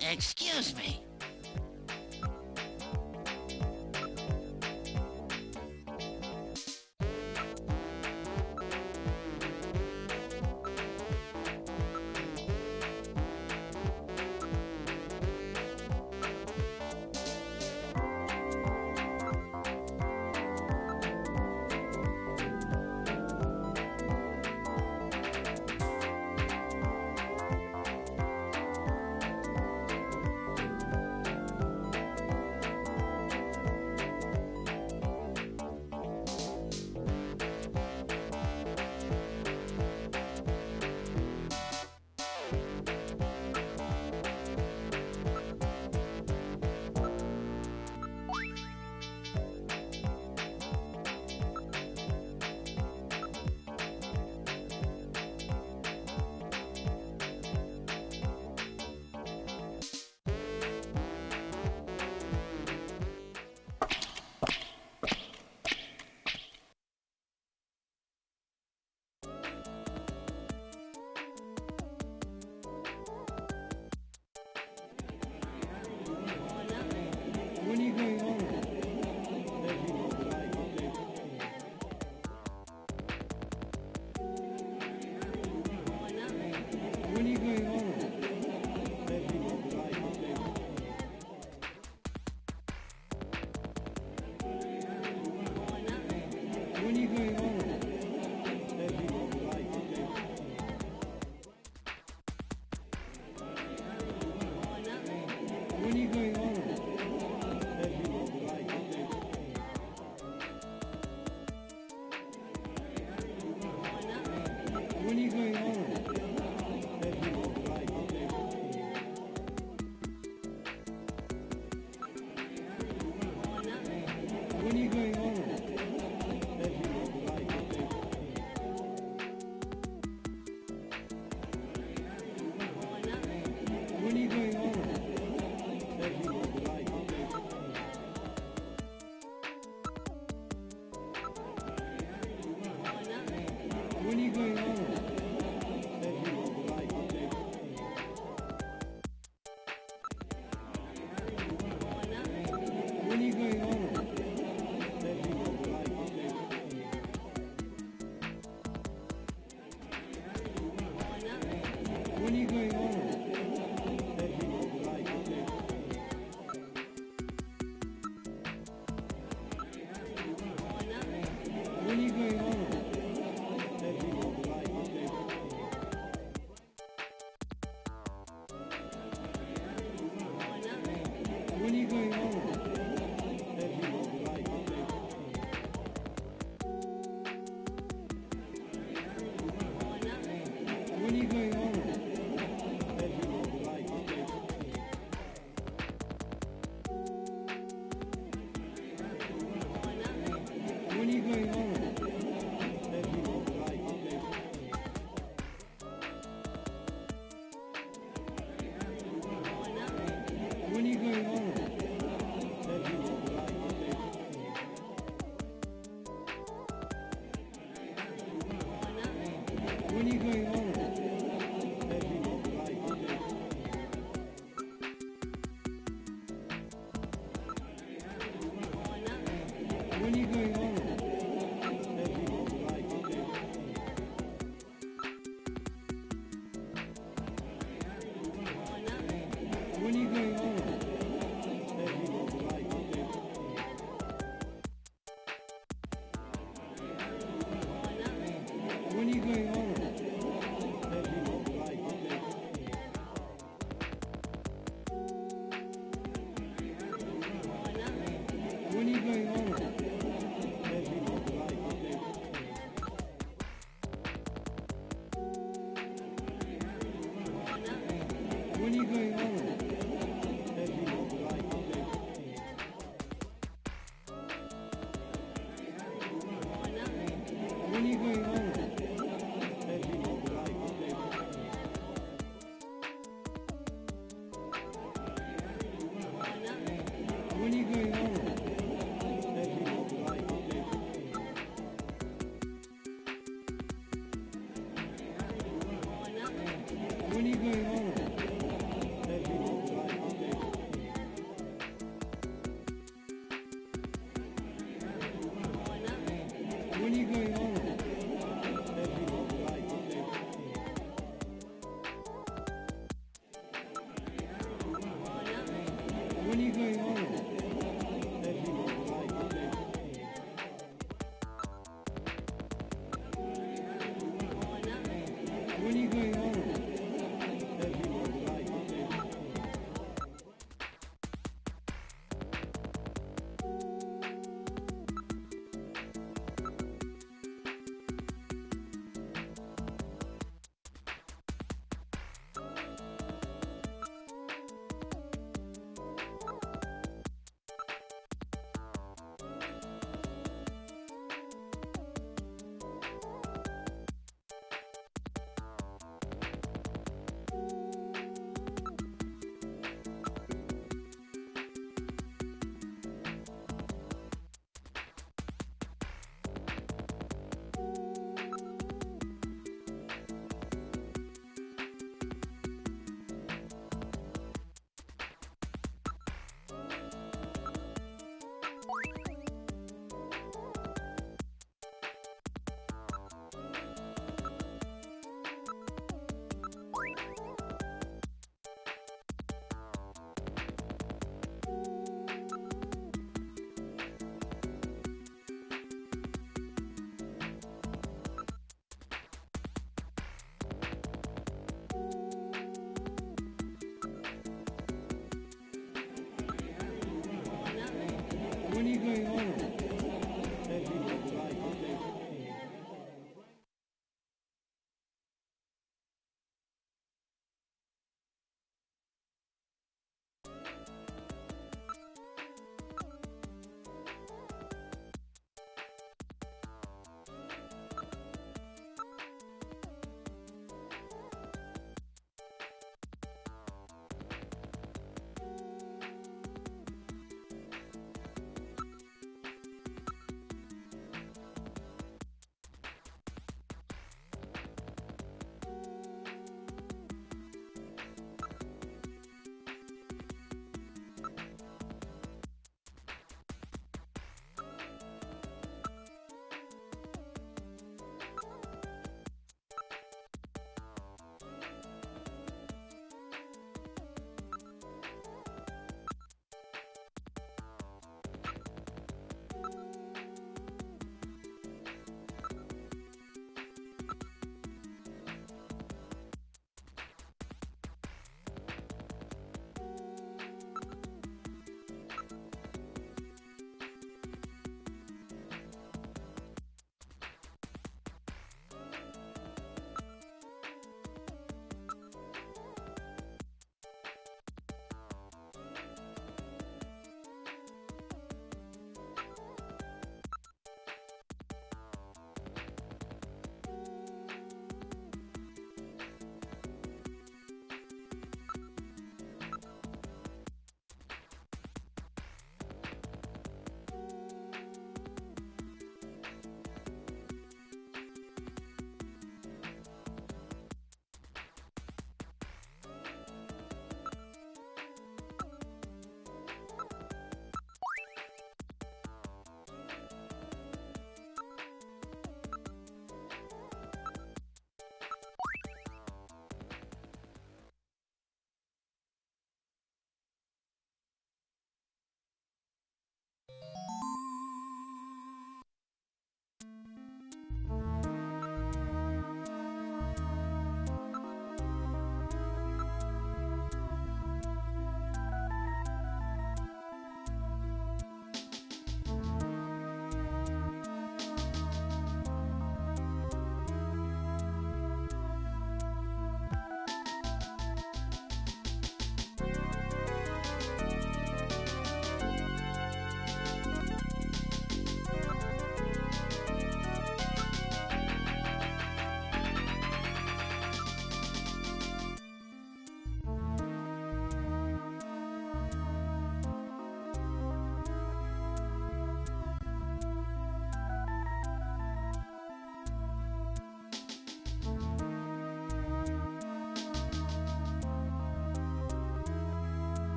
Excuse me.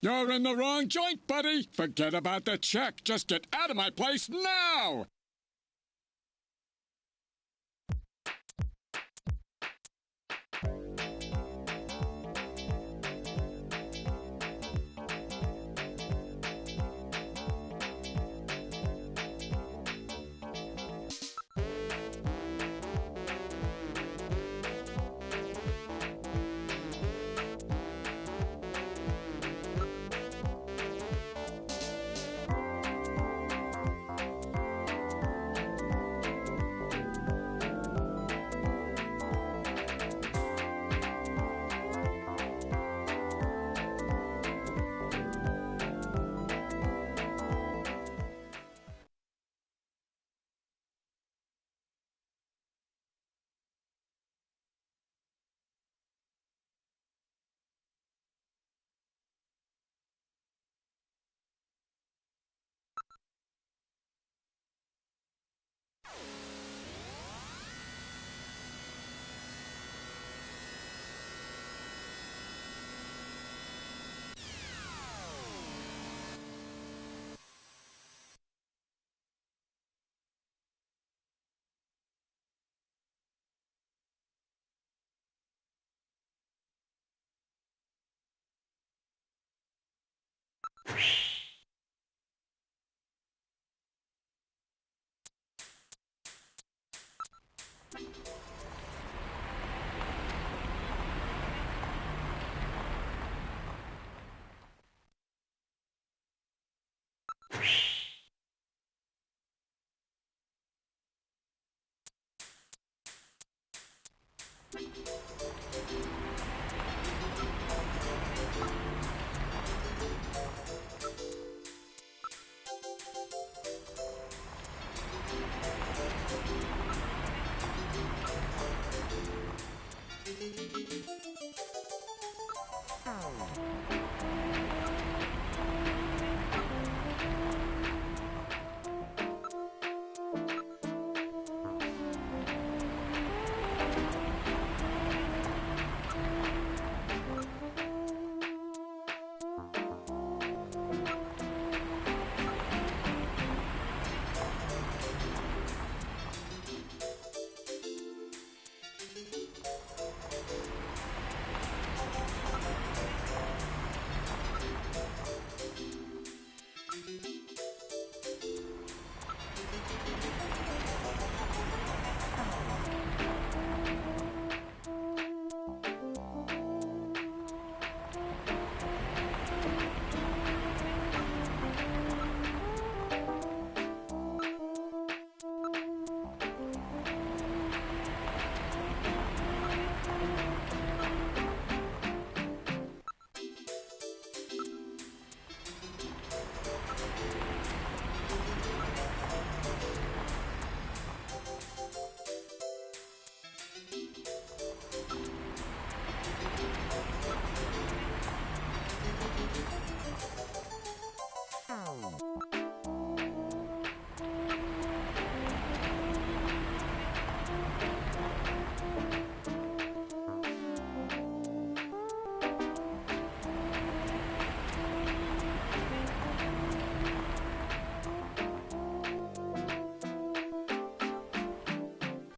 You're in the wrong joint, buddy. Forget about the check. Just get out of my place now!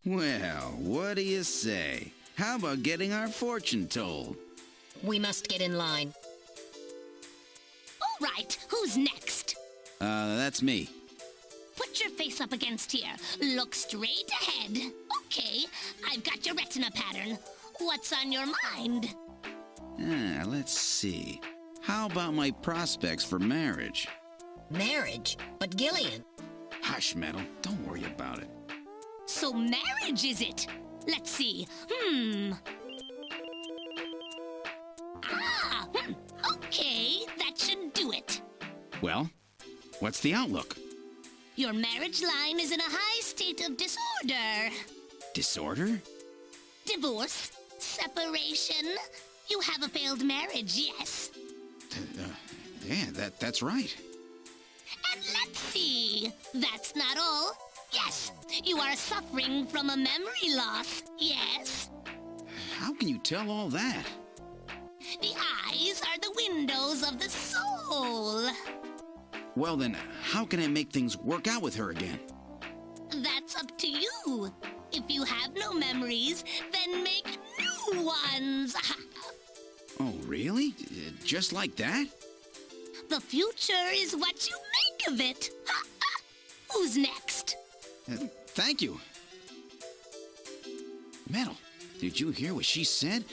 Well, what do you say? How about getting our fortune told? We must get in line. All right, who's next? That's me. Put your face up against here. Look straight ahead. Okay, I've got your retina pattern. What's on your mind? Let's see. How about my prospects for marriage? Marriage? But Gillian. Hush, Metal. Don't worry about it. So marriage, is it? Let's see. Okay, that should do it. Well, what's the outlook? Your marriage line is in a high state of disorder. Disorder? Divorce, separation. You have a failed marriage, yes. Yeah, that's right. And let's see. That's not all. Yes, you are suffering from a memory loss, yes. How can you tell all that? The eyes are the windows of the soul. Well then, how can I make things work out with her again? That's up to you. If you have no memories, then make new ones. Oh, really? Just like that? The future is what you make of it. Who's next? Thank you. Metal, did you hear what she said?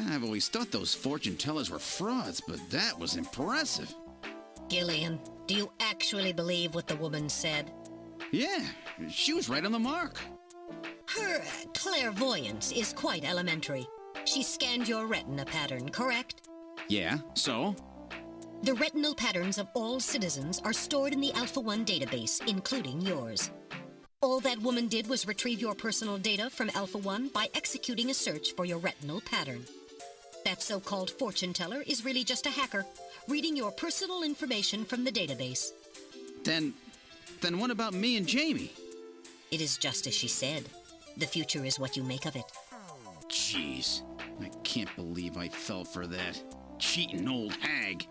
I've always thought those fortune tellers were frauds, but that was impressive. Gillian, do you actually believe what the woman said? Yeah, she was right on the mark. Her clairvoyance is quite elementary. She scanned your retina pattern, correct? Yeah, so? The retinal patterns of all citizens are stored in the Alpha 1 database, including yours. All that woman did was retrieve your personal data from Alpha 1 by executing a search for your retinal pattern. That so-called fortune teller is really just a hacker, reading your personal information from the database. Then what about me and Jamie? It is just as she said. The future is what you make of it. Jeez, I can't believe I fell for that. Cheating old hag.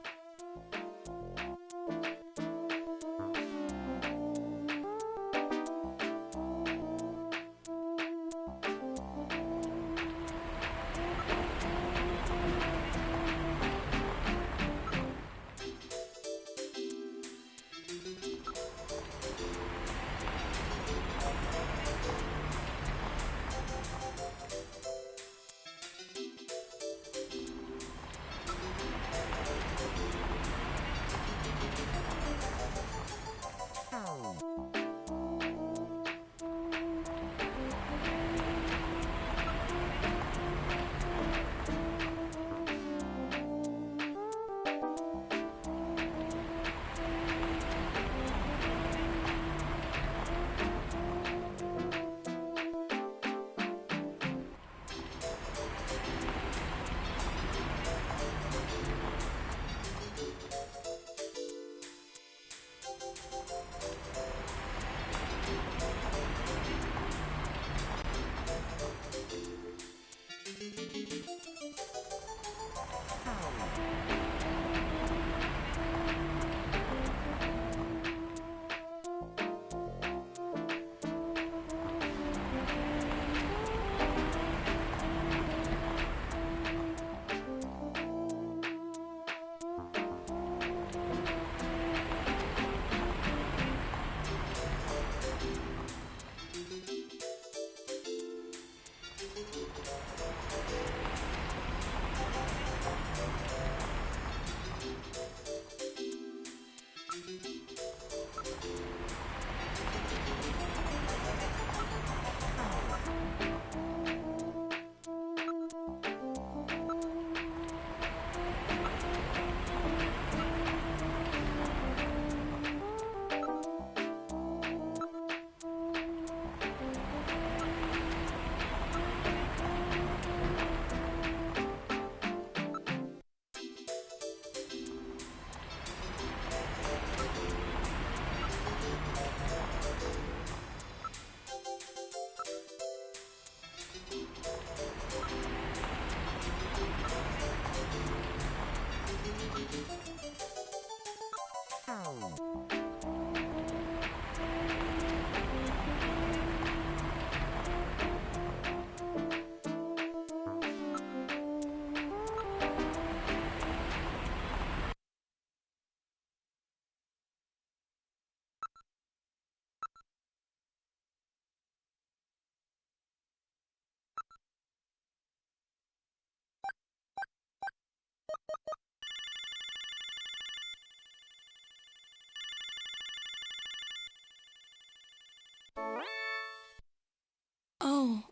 Oh,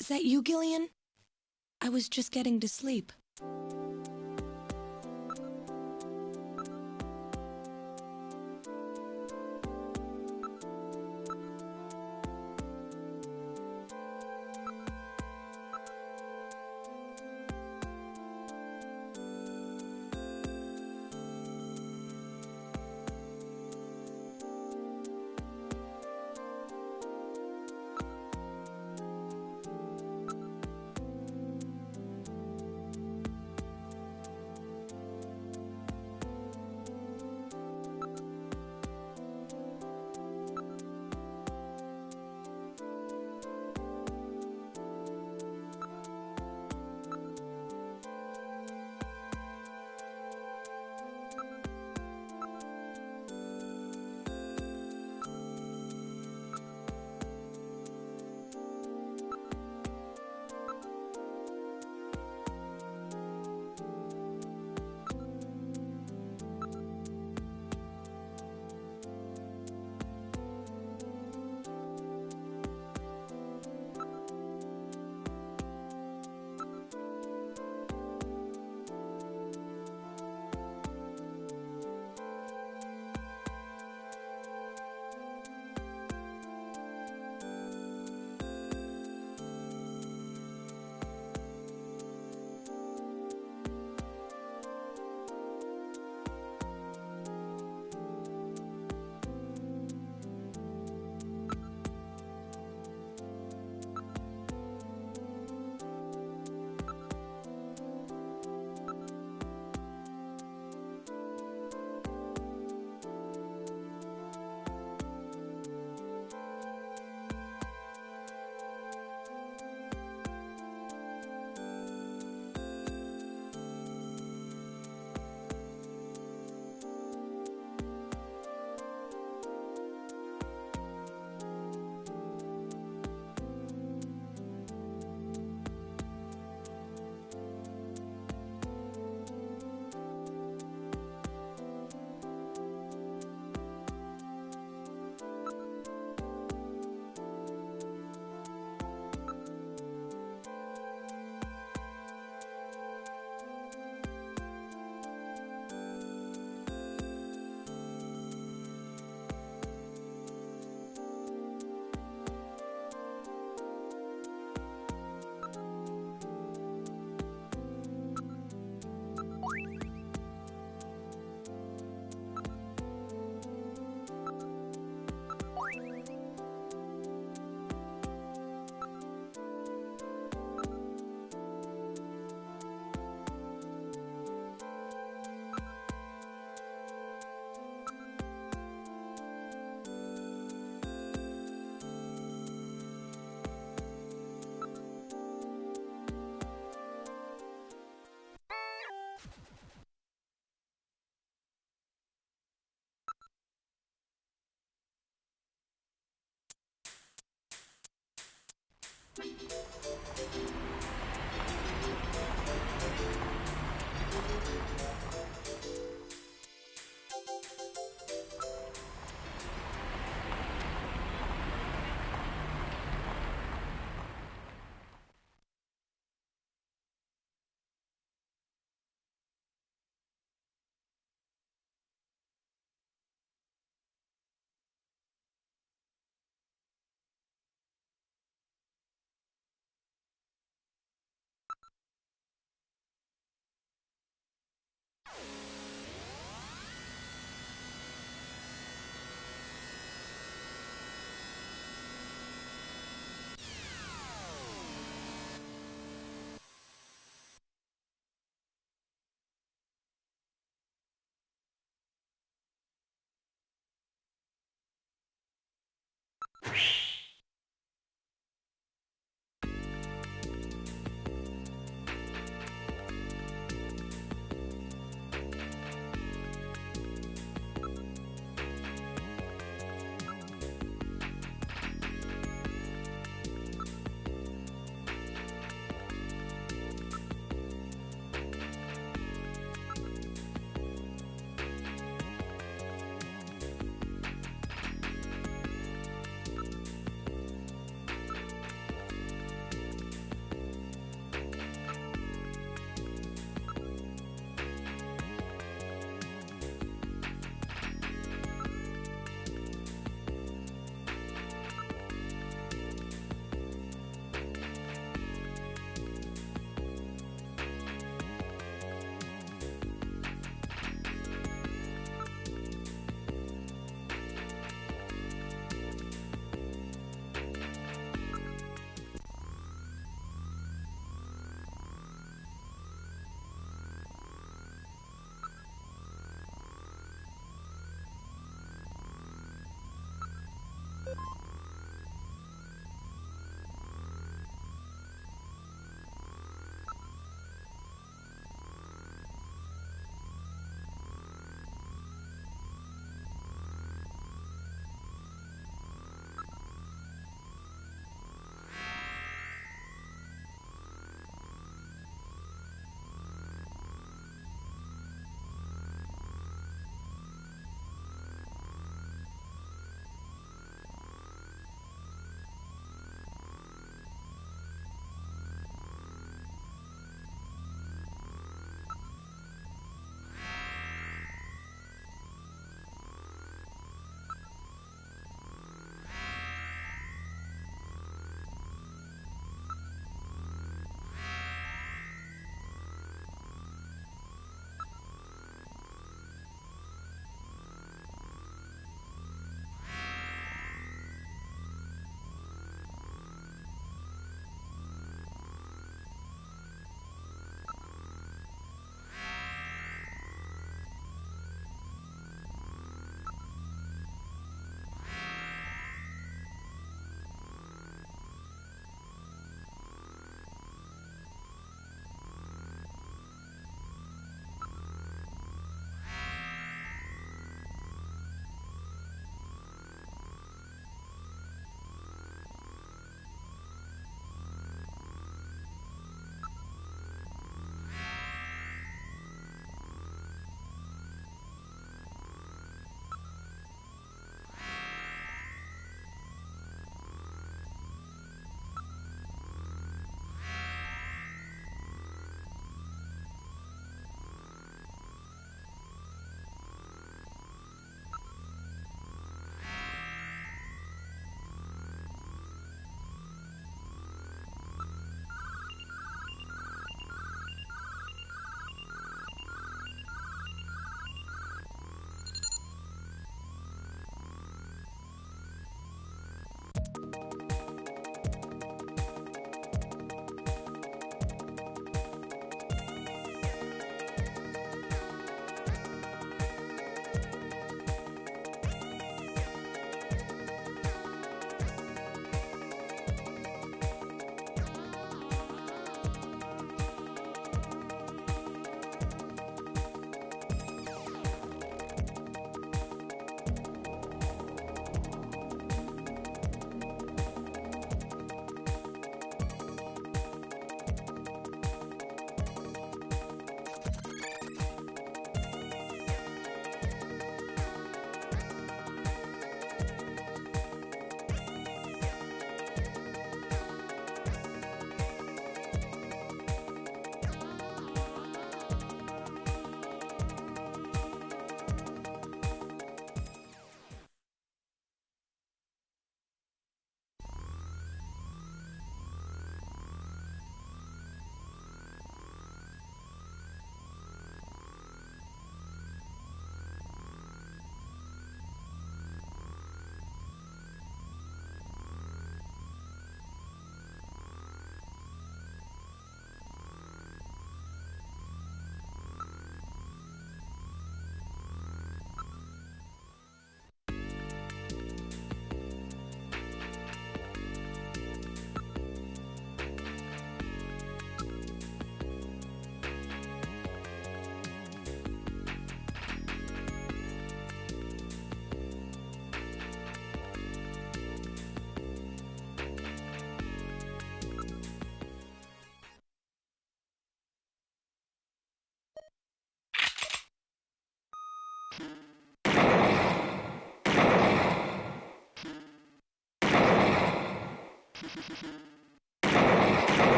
is that you, Gillian? I was just getting to sleep.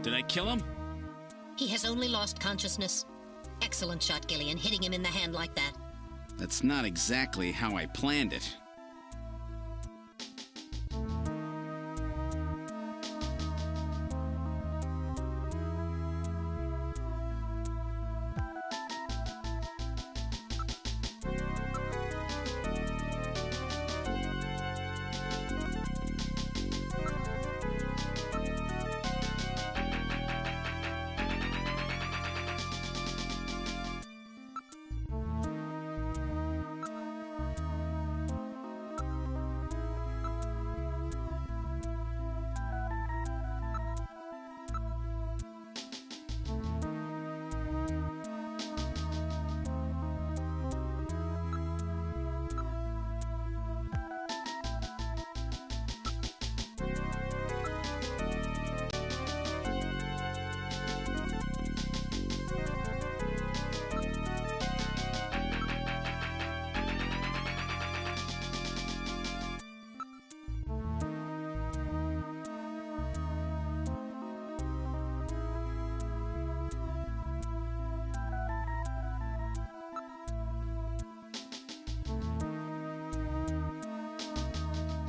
Did I kill him? He has only lost consciousness. Excellent shot, Gillian, hitting him in the hand like that. That's not exactly how I planned it.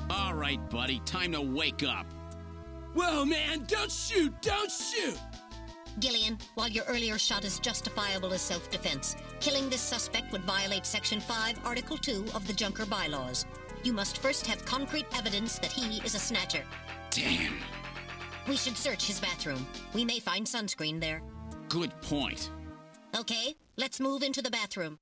All right, buddy, time to wake up. Whoa, man, don't shoot! Don't shoot! Gillian, while your earlier shot is justifiable as self-defense, killing this suspect would violate Section 5, Article 2 of the Junker Bylaws. You must first have concrete evidence that he is a snatcher. Damn. We should search his bathroom. We may find sunscreen there. Good point. Okay, let's move into the bathroom.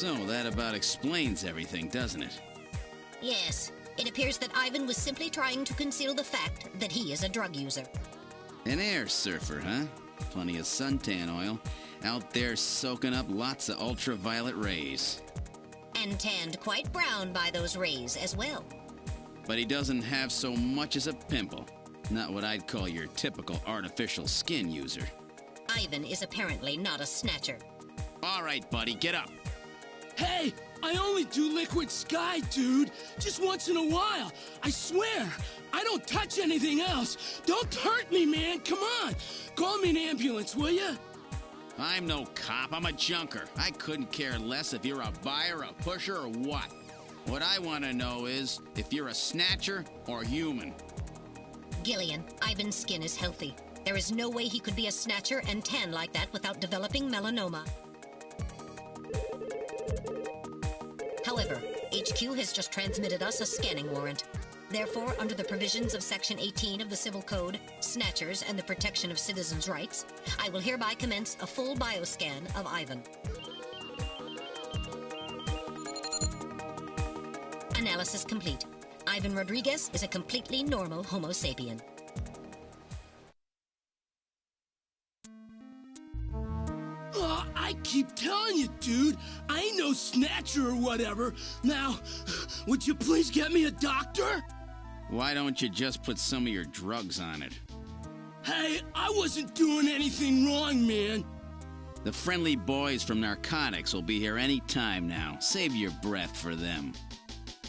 So that about explains everything, doesn't it? Yes, it appears that Ivan was simply trying to conceal the fact that he is a drug user. An air surfer, huh? Plenty of suntan oil. Out there soaking up lots of ultraviolet rays. And tanned quite brown by those rays as well. But he doesn't have so much as a pimple. Not what I'd call your typical artificial skin user. Ivan is apparently not a snatcher. All right, buddy, get up. Hey, I only do liquid sky, dude. Just once in a while. I swear. I don't touch anything else. Don't hurt me, man. Come on. Call me an ambulance, will ya? I'm no cop. I'm a junker. I couldn't care less if you're a buyer, a pusher, or what. What I want to know is if you're a snatcher or human. Gillian, Ivan's skin is healthy. There is no way he could be a snatcher and tan like that without developing melanoma. However, HQ has just transmitted us a scanning warrant. Therefore, under the provisions of Section 18 of the Civil Code, Snatchers and the Protection of Citizens' Rights, I will hereby commence a full bioscan of Ivan. Analysis complete. Ivan Rodriguez is a completely normal Homo sapien. I keep telling you, dude, I ain't no snatcher or whatever. Now, would you please get me a doctor? Why don't you just put some of your drugs on it? Hey, I wasn't doing anything wrong, man. The friendly boys from narcotics will be here any time now. Save your breath for them.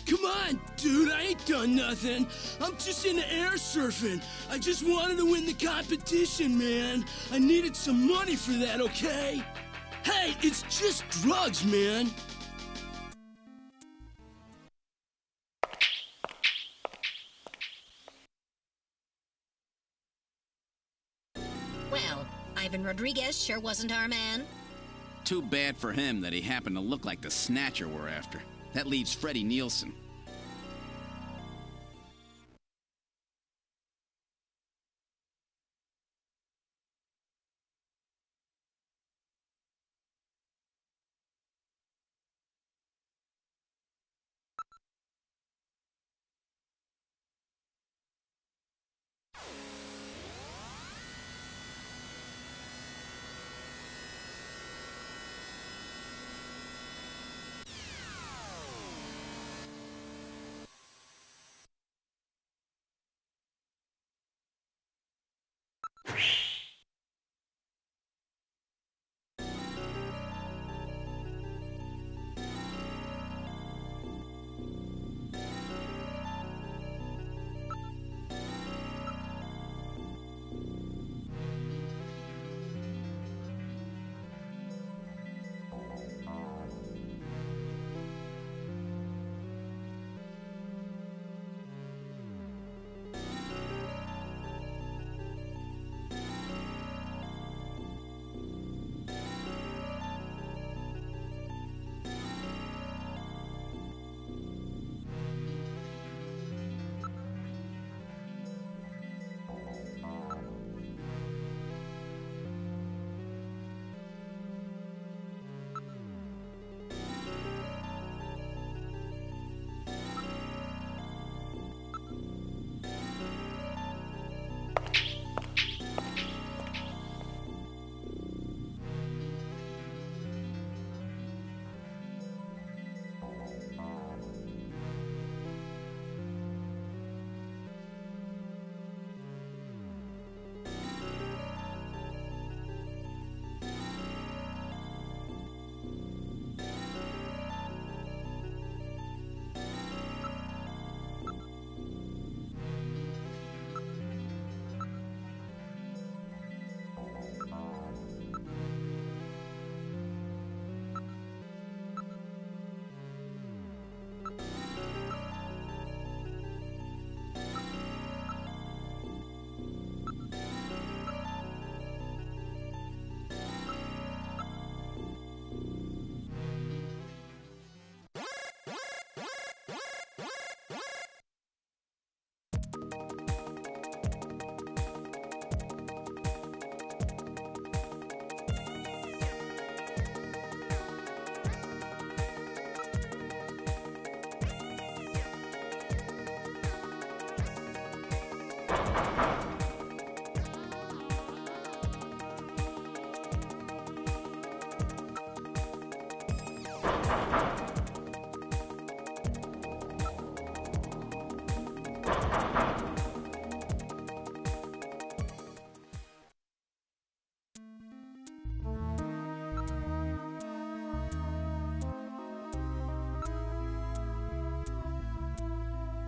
Come on, dude, I ain't done nothing. I'm just into air surfing. I just wanted to win the competition, man. I needed some money for that, okay? Hey, it's just drugs, man. Well, Ivan Rodriguez sure wasn't our man. Too bad for him that he happened to look like the Snatcher we're after. That leaves Freddie Nielsen.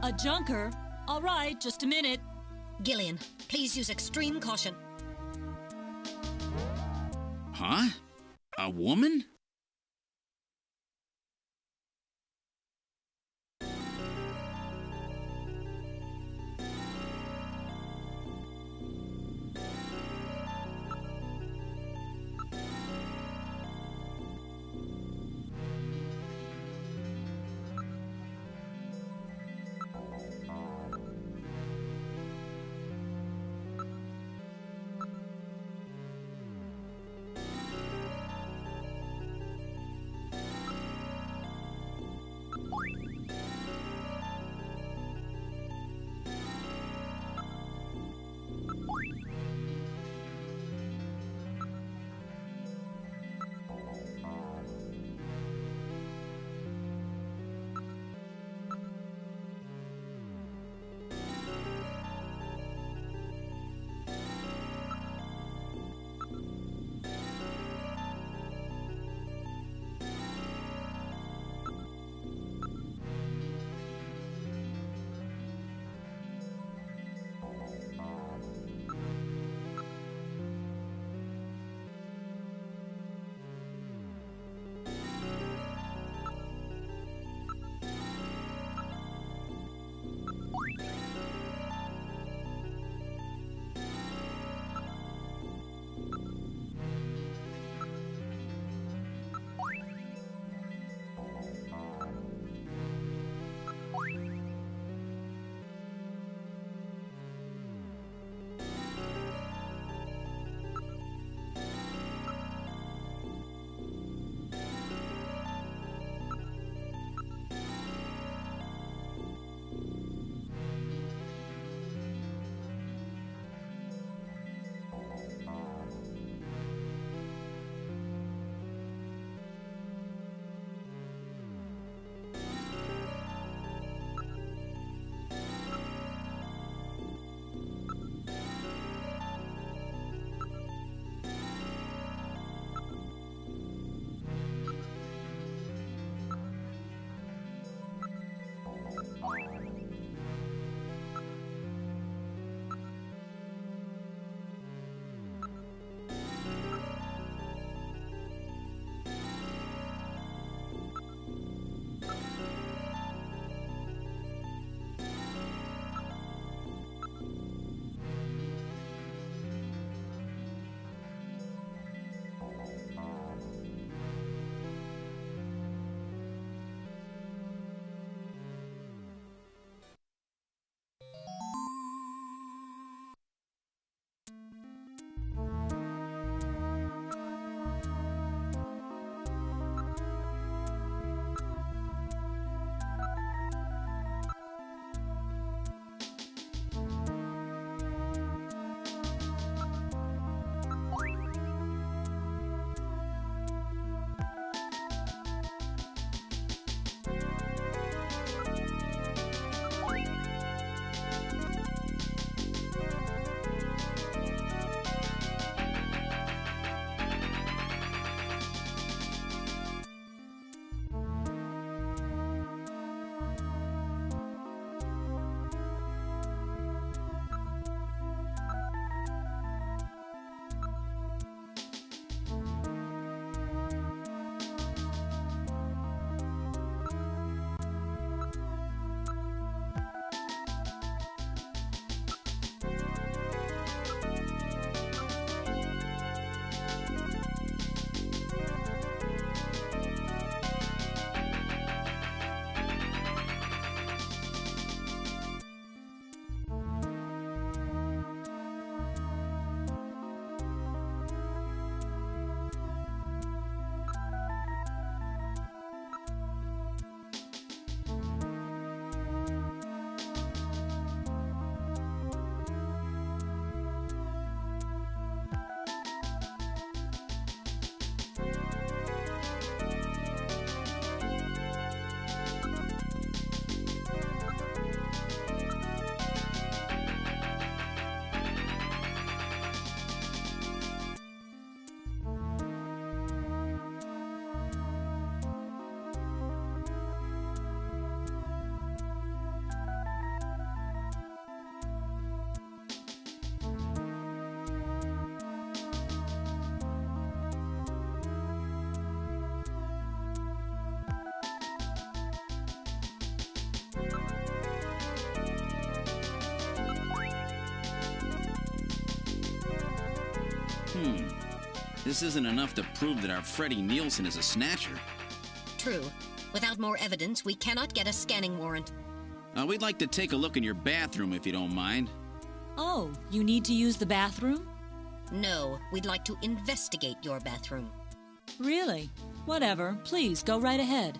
A junker? All right, just a minute. Gillian, please use extreme caution. Huh? A woman? This isn't enough to prove that our Freddie Nielsen is a snatcher. True. Without more evidence, we cannot get a scanning warrant. We'd like to take a look in your bathroom, if you don't mind. Oh, you need to use the bathroom? No, we'd like to investigate your bathroom. Really? Whatever. Please, go right ahead.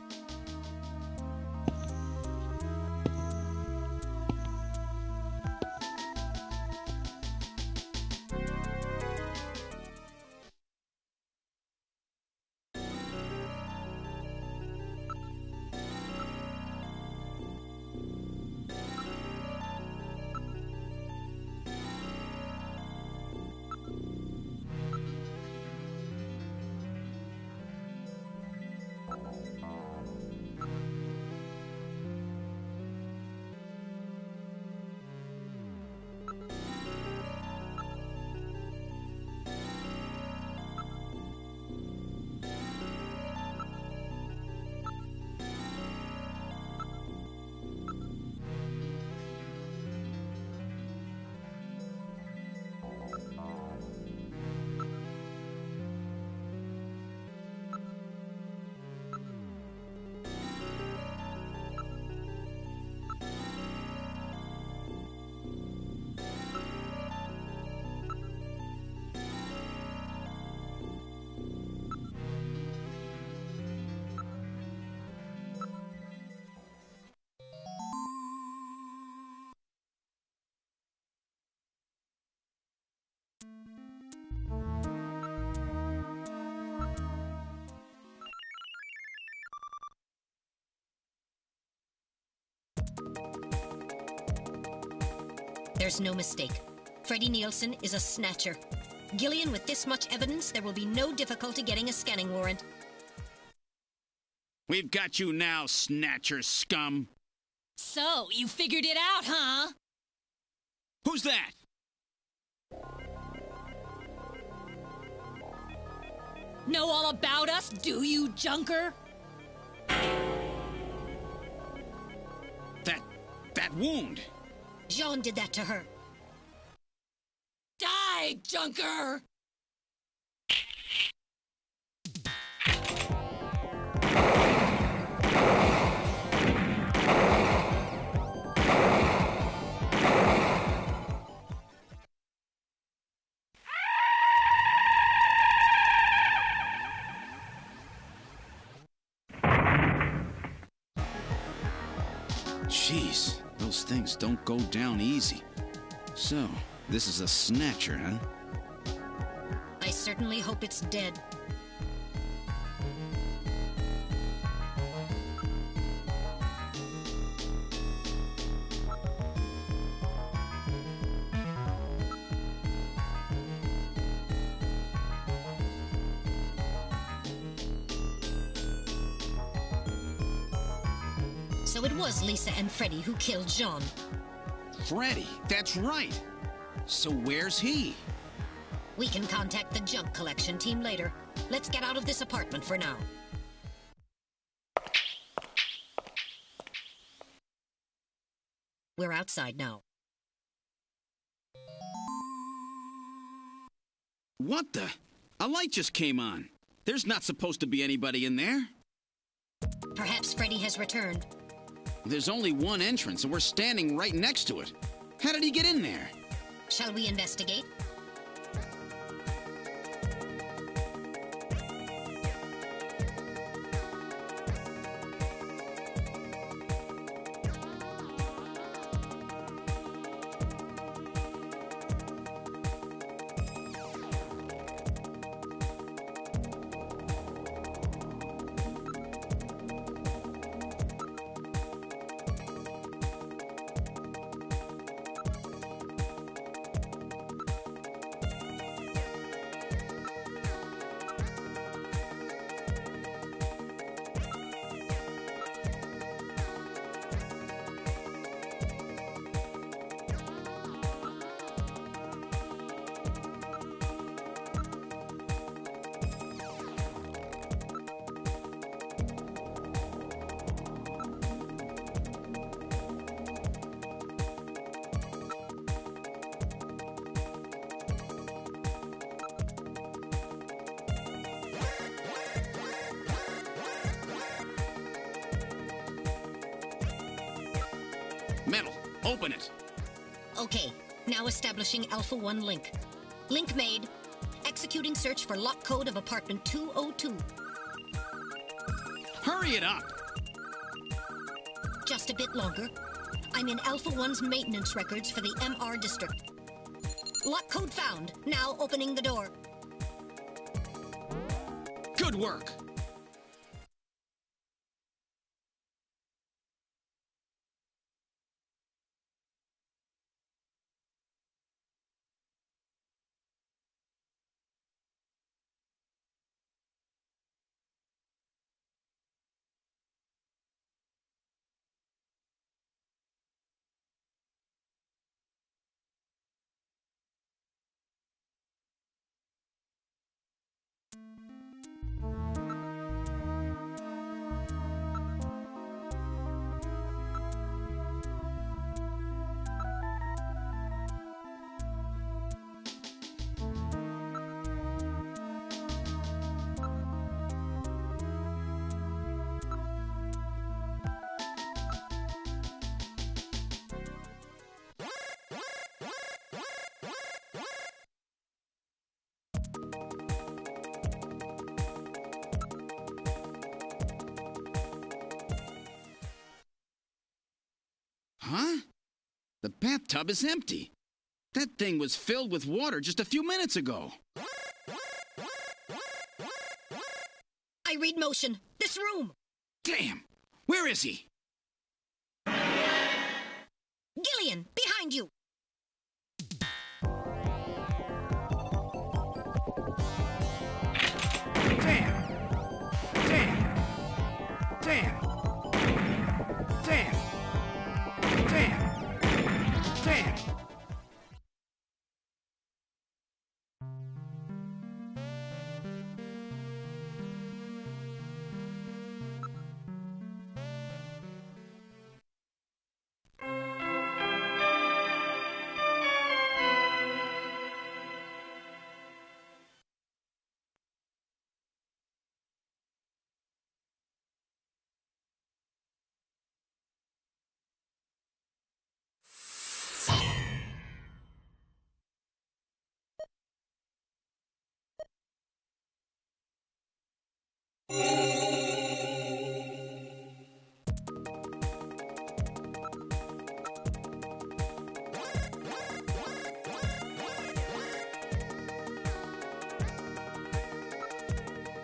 There's no mistake. Freddie Nielsen is a snatcher. Gillian, with this much evidence, there will be no difficulty getting a scanning warrant. We've got you now, Snatcher scum. So, you figured it out, huh? Who's that? Know all about us, do you, Junker? That wound. Jean did that to her. Die, Junker! Jeez, those things don't go down easy. So, this is a snatcher, huh? I certainly hope it's dead. So it was Lisa and Freddie who killed Jean. Freddie, that's right. So where's he? We can contact the junk collection team later. Let's get out of this apartment for now. We're outside now. What the? A light just came on. There's not supposed to be anybody in there. Perhaps Freddie has returned. There's only one entrance, and we're standing right next to it. How did he get in there? Shall we investigate? Metal, open it. Okay, now establishing Alpha 1 link. Link made. Executing search for lock code of apartment 202. Hurry it up. Just a bit longer. I'm in Alpha 1's maintenance records for the MR district. Lock code found. Now opening the door. Good work. Huh? The bathtub is empty. That thing was filled with water just a few minutes ago. I read motion. This room. Damn! Where is he? Gillian, behind you.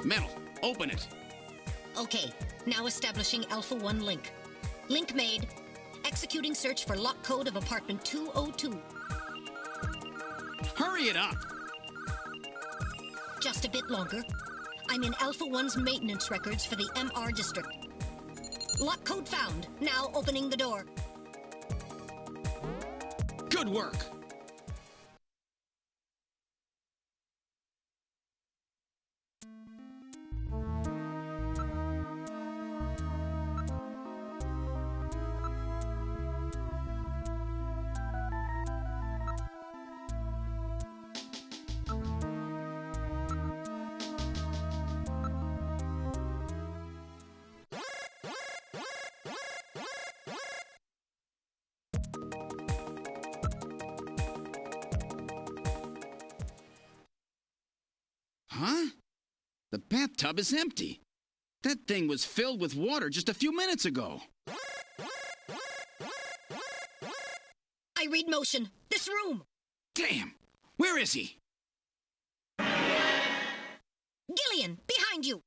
Metal, open it. Okay, now establishing Alpha 1 link. Link made. Executing search for lock code of apartment 202. Hurry it up. Just a bit longer. I'm in Alpha 1's maintenance records for the MR district. Lock code found. Now opening the door. Good work. Huh? The bathtub is empty. That thing was filled with water just a few minutes ago. I read motion. This room. Damn! Where is he? Gillian, behind you.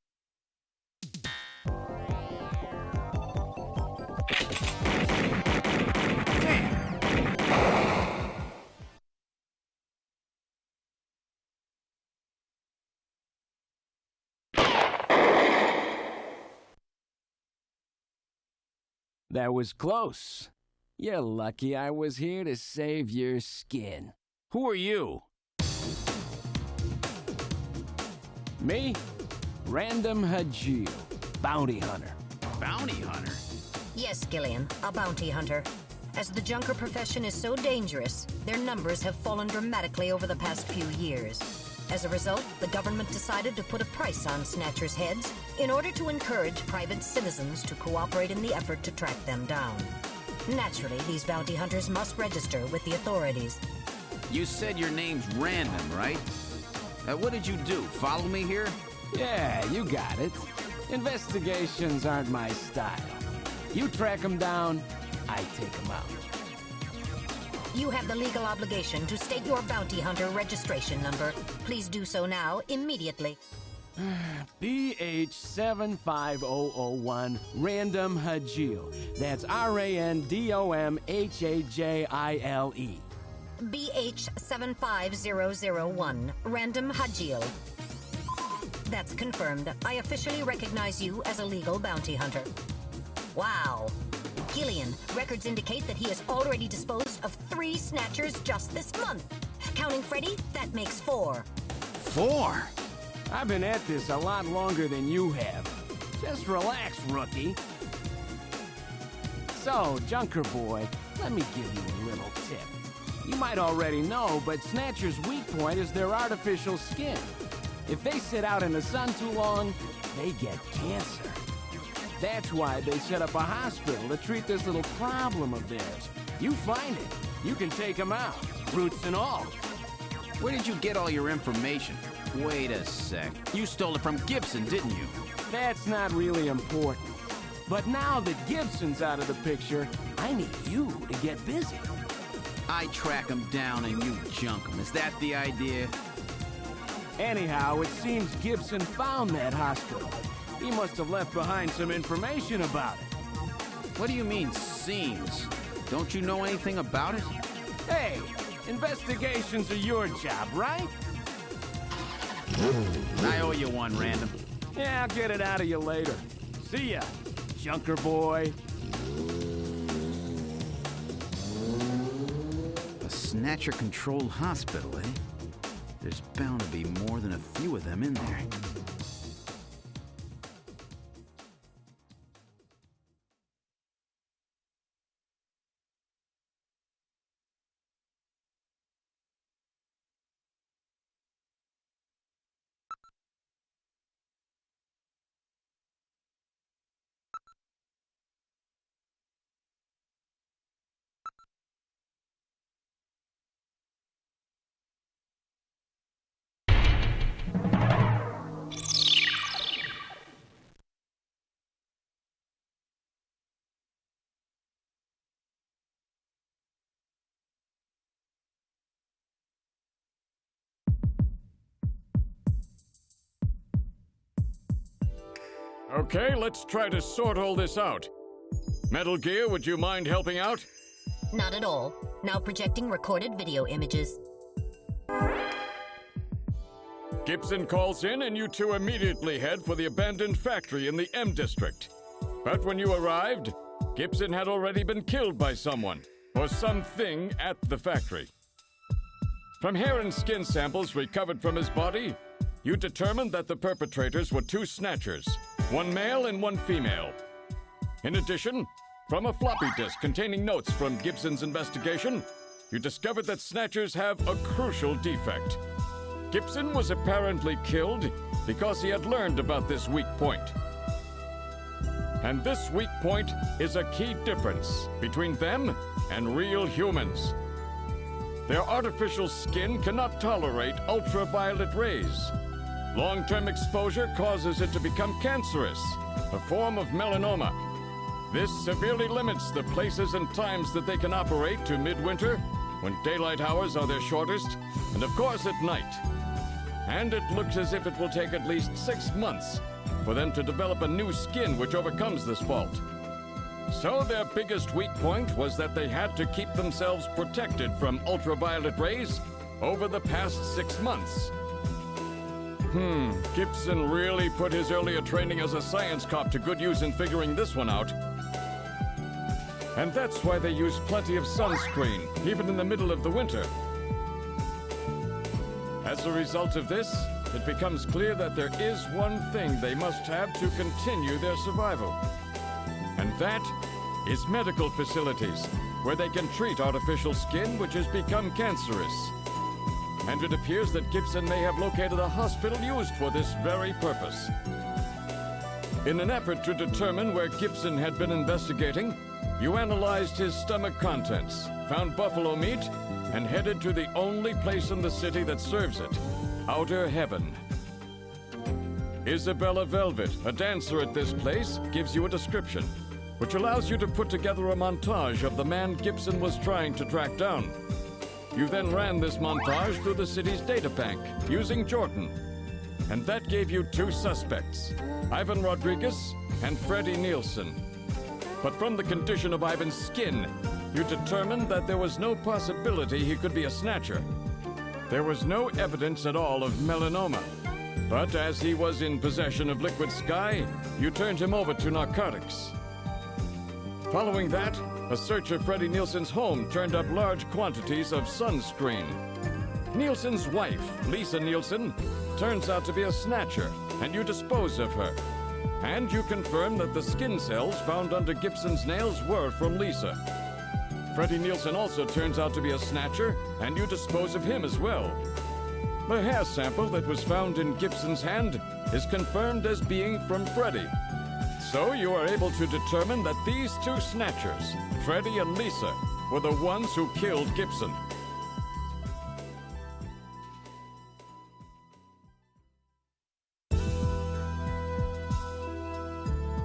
That was close. You're lucky I was here to save your skin. Who are you? Me? Random Hajil, bounty hunter. Bounty hunter? Yes, Gillian, a bounty hunter. As the junker profession is so dangerous, their numbers have fallen dramatically over the past few years. As a result, the government decided to put a price on Snatcher's heads in order to encourage private citizens to cooperate in the effort to track them down. Naturally, these bounty hunters must register with the authorities. You said your name's Random, right? What did you do? Follow me here? Yeah, you got it. Investigations aren't my style. You track them down, I take them out. You have the legal obligation to state your bounty hunter registration number. Please do so now, immediately. BH75001, Random Hajil. That's RANDOMHAJILE. BH75001, Random Hajil. That's confirmed. I officially recognize you as a legal bounty hunter. Wow. Gillian, records indicate that he has already disposed of 3 Snatchers just this month. Counting Freddy, that makes 4. 4? I've been at this a lot longer than you have. Just relax, rookie. So, Junker Boy, let me give you a little tip. You might already know, but Snatcher's weak point is their artificial skin. If they sit out in the sun too long, they get cancer. That's why they set up a hospital to treat this little problem of theirs. You find it, you can take them out, roots and all. Where did you get all your information? Wait a sec. You stole it from Gibson, didn't you? That's not really important. But now that Gibson's out of the picture, I need you to get busy. I track him down and you junk him. Is that the idea? Anyhow, it seems Gibson found that hospital. He must have left behind some information about it. What do you mean, seems? Don't you know anything about it? Hey, investigations are your job, right? I owe you one, Random. Yeah, I'll get it out of you later. See ya, Junker Boy. A Snatcher-controlled hospital, eh? There's bound to be more than a few of them in there. Okay, let's try to sort all this out. Metal Gear, would you mind helping out? Not at all. Now projecting recorded video images. Gibson calls in and you two immediately head for the abandoned factory in the M District. But when you arrived, Gibson had already been killed by someone, or something at the factory. From hair and skin samples recovered from his body, you determined that the perpetrators were two Snatchers, one male and one female. In addition, from a floppy disk containing notes from Gibson's investigation, you discovered that Snatchers have a crucial defect. Gibson was apparently killed because he had learned about this weak point. And this weak point is a key difference between them and real humans. Their artificial skin cannot tolerate ultraviolet rays. Long-term exposure causes it to become cancerous, a form of melanoma. This severely limits the places and times that they can operate to midwinter, when daylight hours are their shortest, and of course at night. And it looks as if it will take at least 6 months for them to develop a new skin which overcomes this fault. So their biggest weak point was that they had to keep themselves protected from ultraviolet rays over the past 6 months. Gibson really put his earlier training as a science cop to good use in figuring this one out. And that's why they use plenty of sunscreen, even in the middle of the winter. As a result of this, it becomes clear that there is one thing they must have to continue their survival. And that is medical facilities, where they can treat artificial skin which has become cancerous. And it appears that Gibson may have located a hospital used for this very purpose. In an effort to determine where Gibson had been investigating, you analyzed his stomach contents, found buffalo meat, and headed to the only place in the city that serves it, Outer Heaven. Isabella Velvet, a dancer at this place, gives you a description, which allows you to put together a montage of the man Gibson was trying to track down. You then ran this montage through the city's data bank, using Jordan. And that gave you two suspects, Ivan Rodriguez and Freddie Nielsen. But from the condition of Ivan's skin, you determined that there was no possibility he could be a Snatcher. There was no evidence at all of melanoma. But as he was in possession of liquid sky, you turned him over to narcotics. Following that, a search of Freddie Nielsen's home turned up large quantities of sunscreen. Nielsen's wife, Lisa Nielsen, turns out to be a Snatcher, and you dispose of her. And you confirm that the skin cells found under Gibson's nails were from Lisa. Freddie Nielsen also turns out to be a Snatcher, and you dispose of him as well. The hair sample that was found in Gibson's hand is confirmed as being from Freddie. So you are able to determine that these two Snatchers, Freddie and Lisa, were the ones who killed Gibson.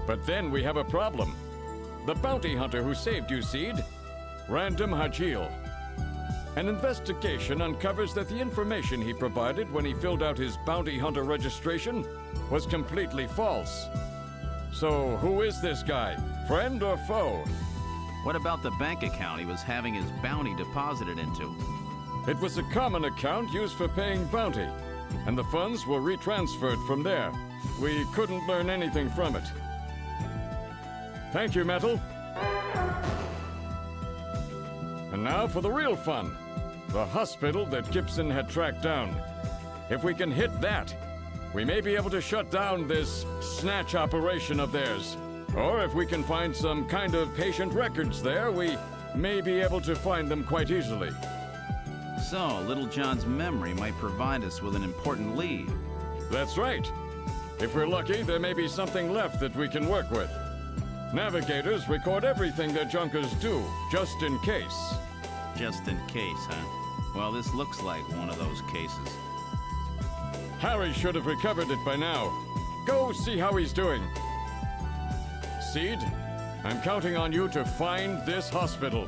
But then we have a problem. The bounty hunter who saved you, Seed, Random Hajil. An investigation uncovers that the information he provided when he filled out his bounty hunter registration was completely false. So who is this guy? Friend or foe? What about the bank account he was having his bounty deposited into? It was a common account used for paying bounty, and the funds were retransferred from there. We couldn't learn anything from it. Thank you, Metal. And now for the real fun. The hospital that Gibson had tracked down. If we can hit that, we may be able to shut down this snatch operation of theirs. Or if we can find some kind of patient records there, we may be able to find them quite easily. So, Little John's memory might provide us with an important lead. That's right. If we're lucky, there may be something left that we can work with. Navigators record everything their junkers do, just in case. Just in case, huh? Well, this looks like one of those cases. Harry should have recovered it by now. Go see how he's doing. Seed, I'm counting on you to find this hospital.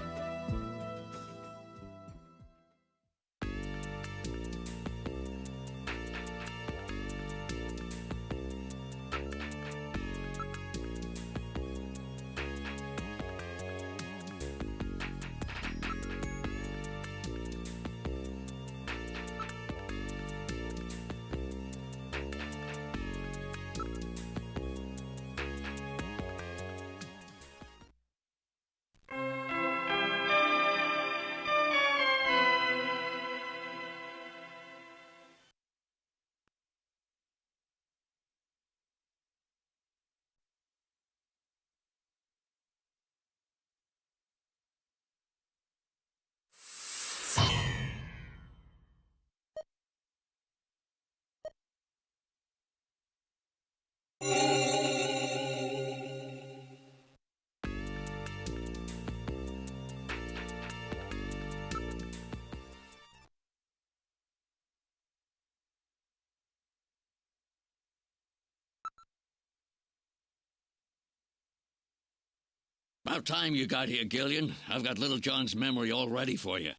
About time you got here, Gillian. I've got Little John's memory all ready for you.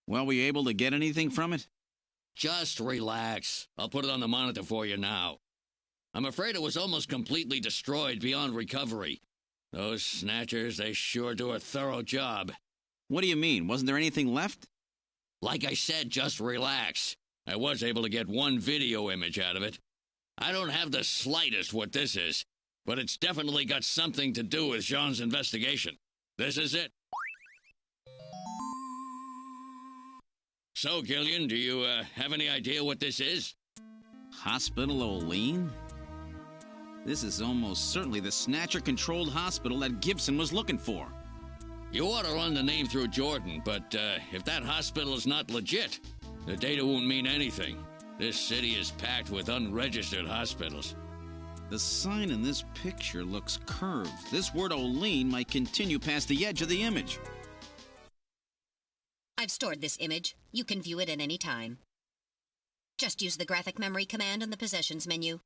Well, were you able to get anything from it? Just relax. I'll put it on the monitor for you now. I'm afraid it was almost completely destroyed beyond recovery. Those Snatchers, they sure do a thorough job. What do you mean? Wasn't there anything left? Like I said, just relax. I was able to get one video image out of it. I don't have the slightest what this is, but it's definitely got something to do with Jean's investigation. This is it. So, Gillian, do you have any idea what this is? Hospital O'Lean? This is almost certainly the Snatcher-controlled hospital that Gibson was looking for. You ought to run the name through Jordan, but if that hospital is not legit, the data won't mean anything. This city is packed with unregistered hospitals. The sign in this picture looks curved. This word O'Lean might continue past the edge of the image. I've stored this image. You can view it at any time. Just use the graphic memory command on the Possessions menu.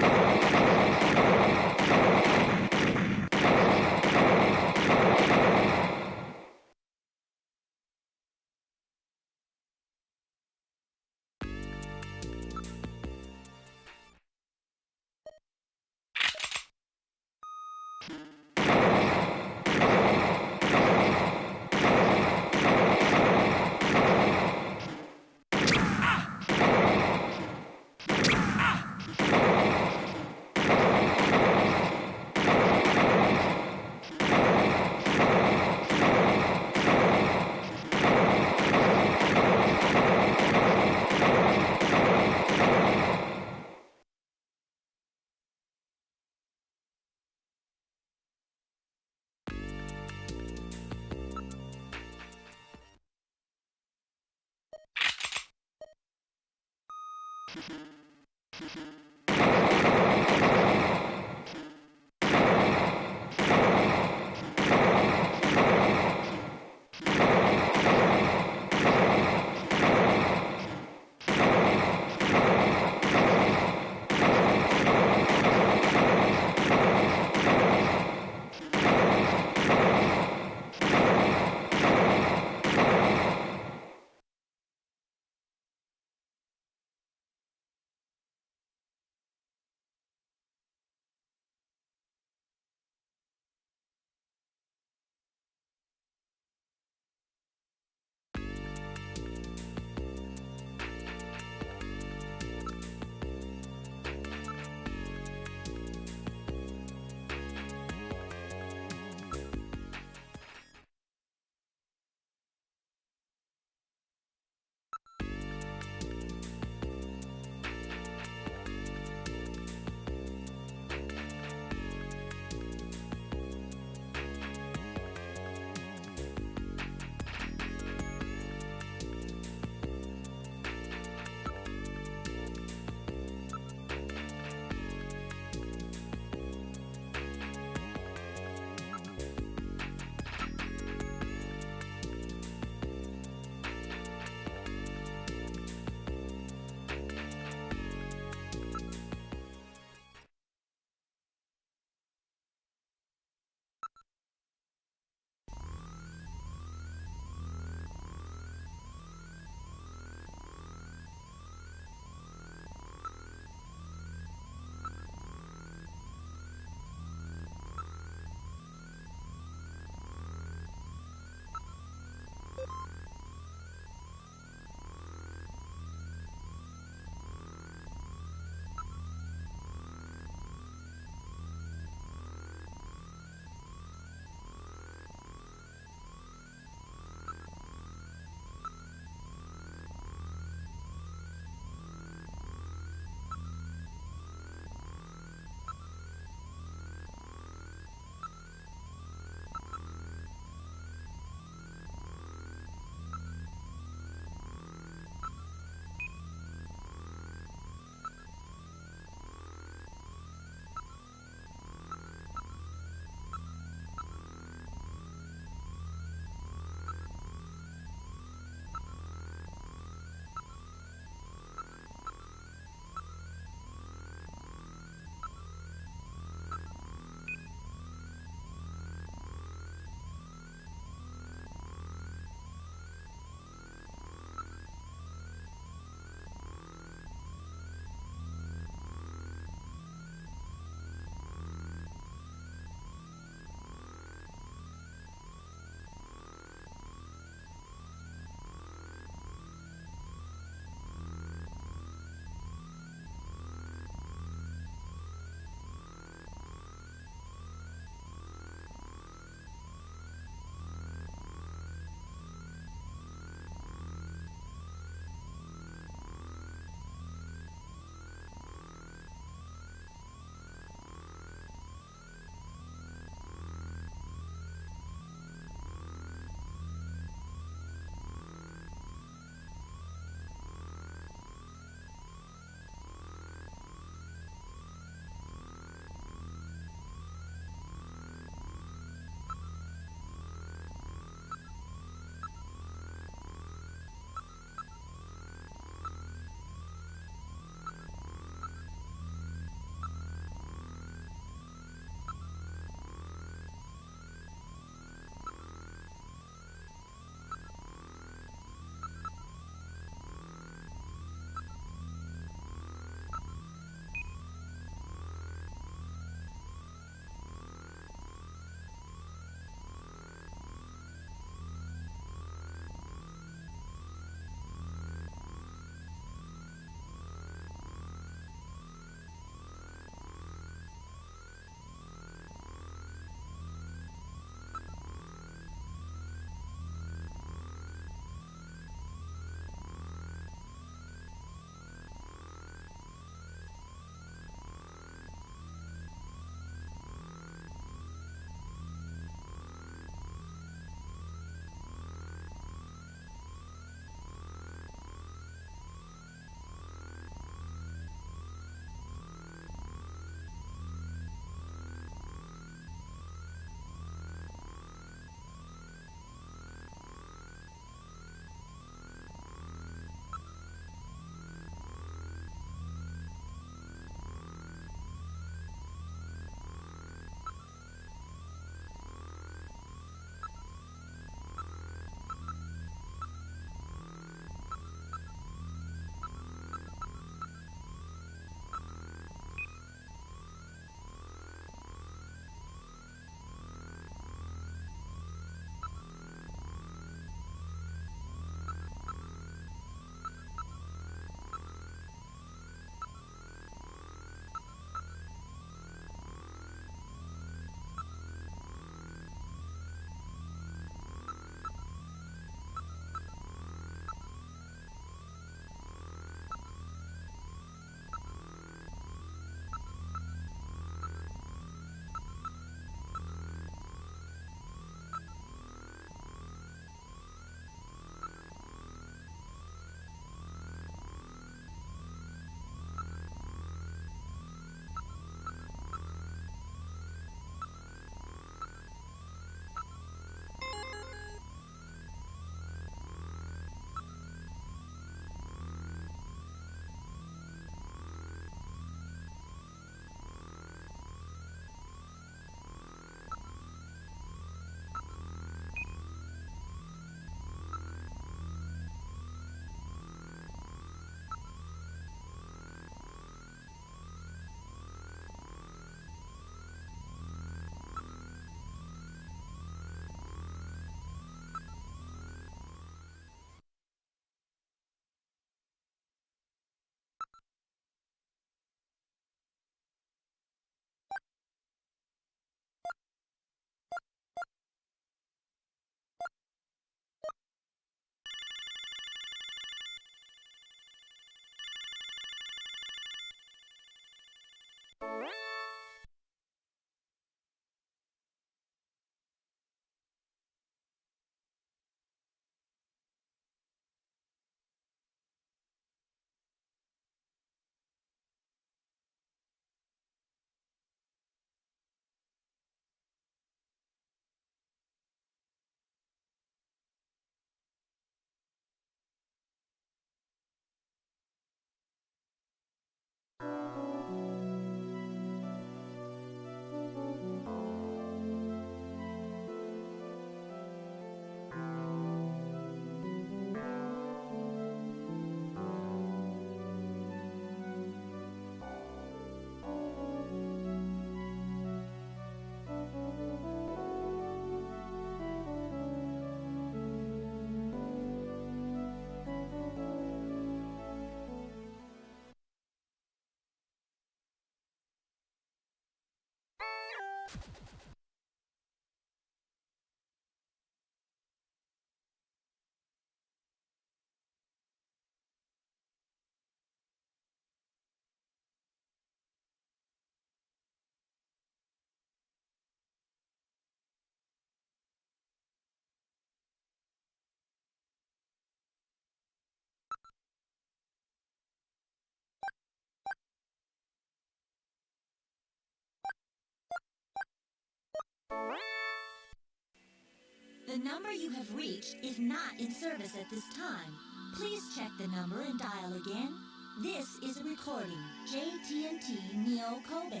The number you have reached is not in service at this time. Please check the number and dial again. This is a recording. JT&T Neo Kobe.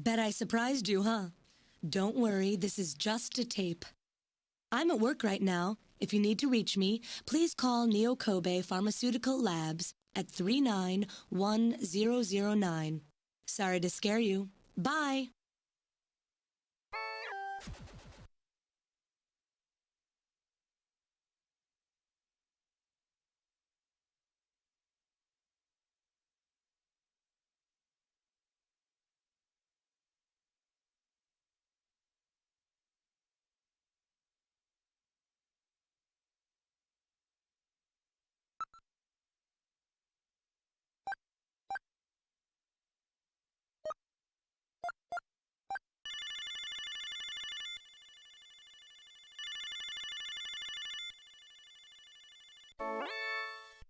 Bet I surprised you, huh? Don't worry, this is just a tape. I'm at work right now. If you need to reach me, please call Neo Kobe Pharmaceutical Labs at 391009. Sorry to scare you. Bye!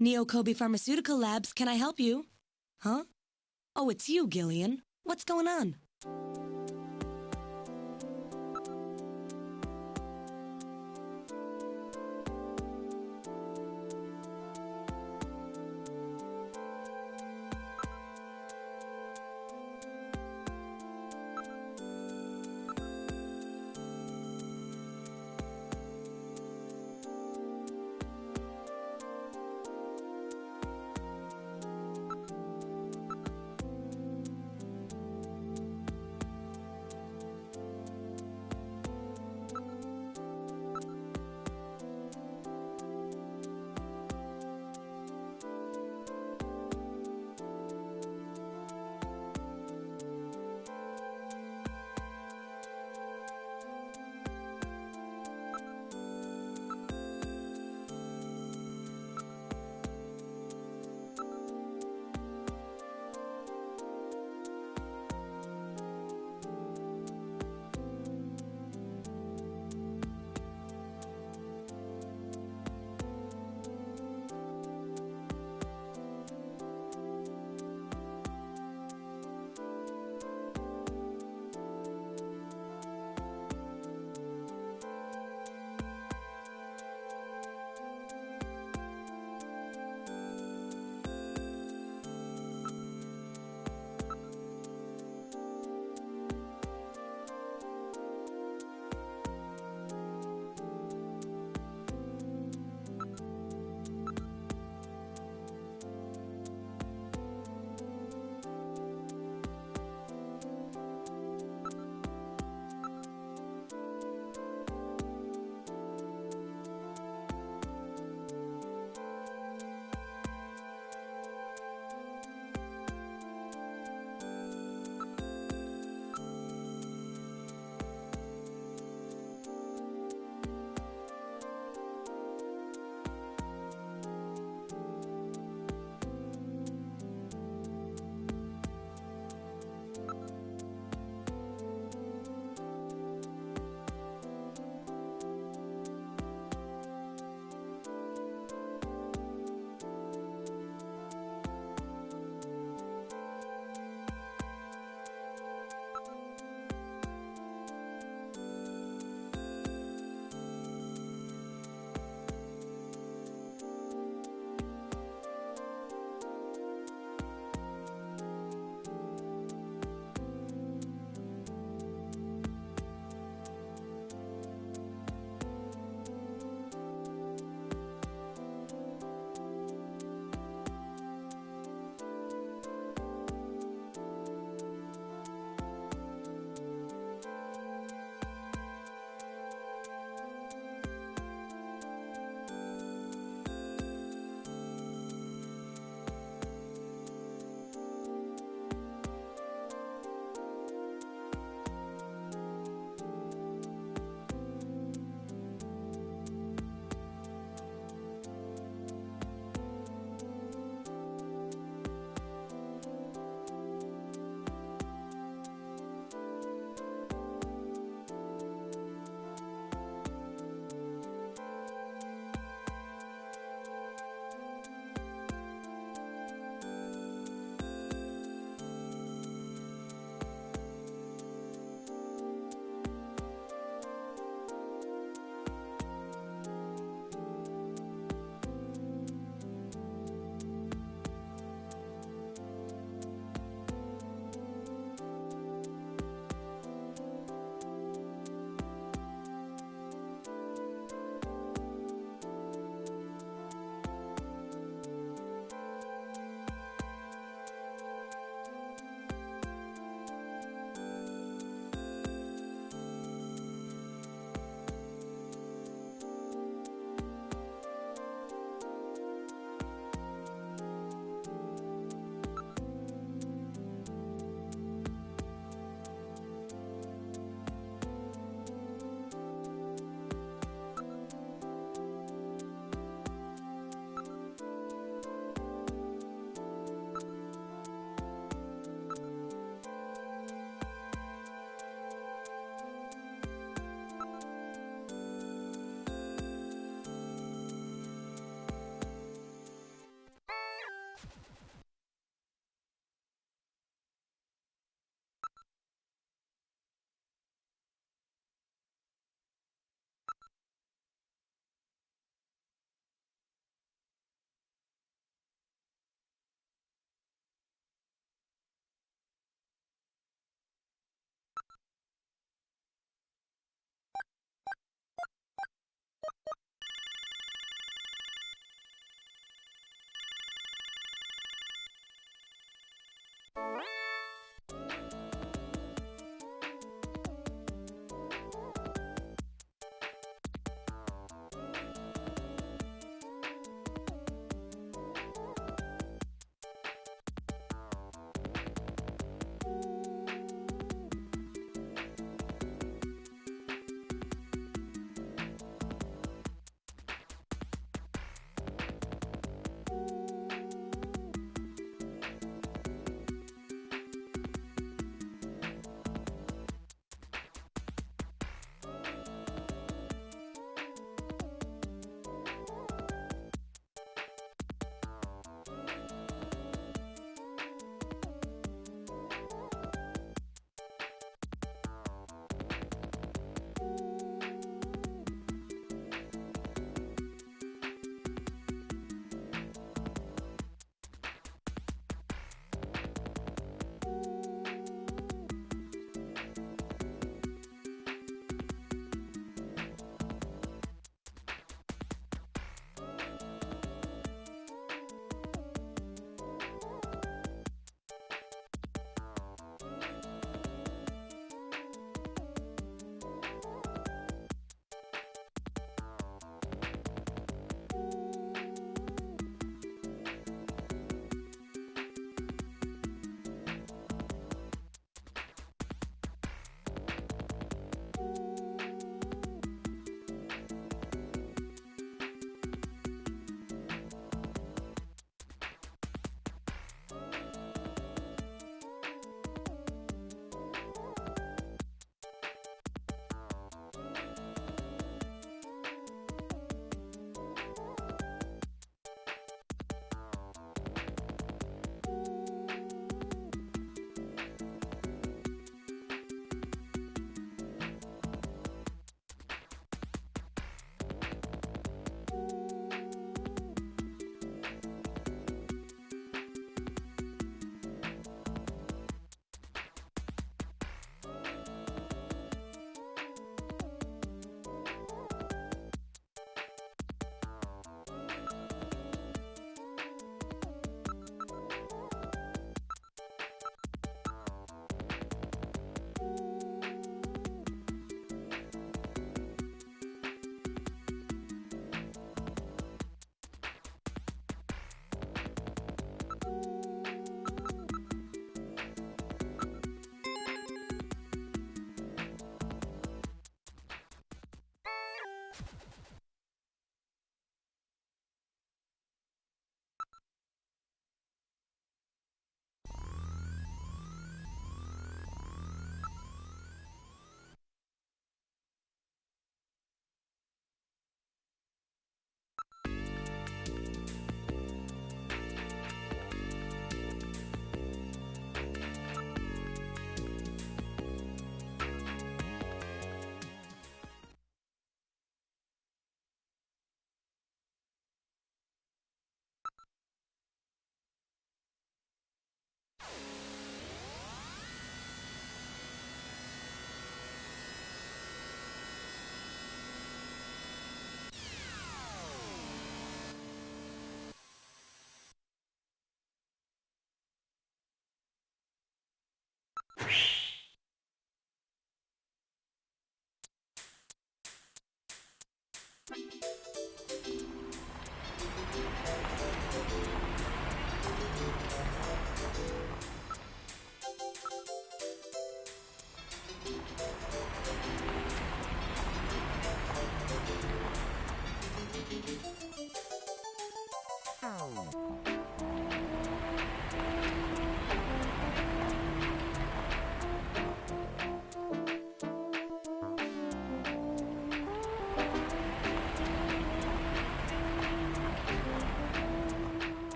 Neo Kobe Pharmaceutical Labs, can I help you? Huh? Oh, it's you, Gillian. What's going on?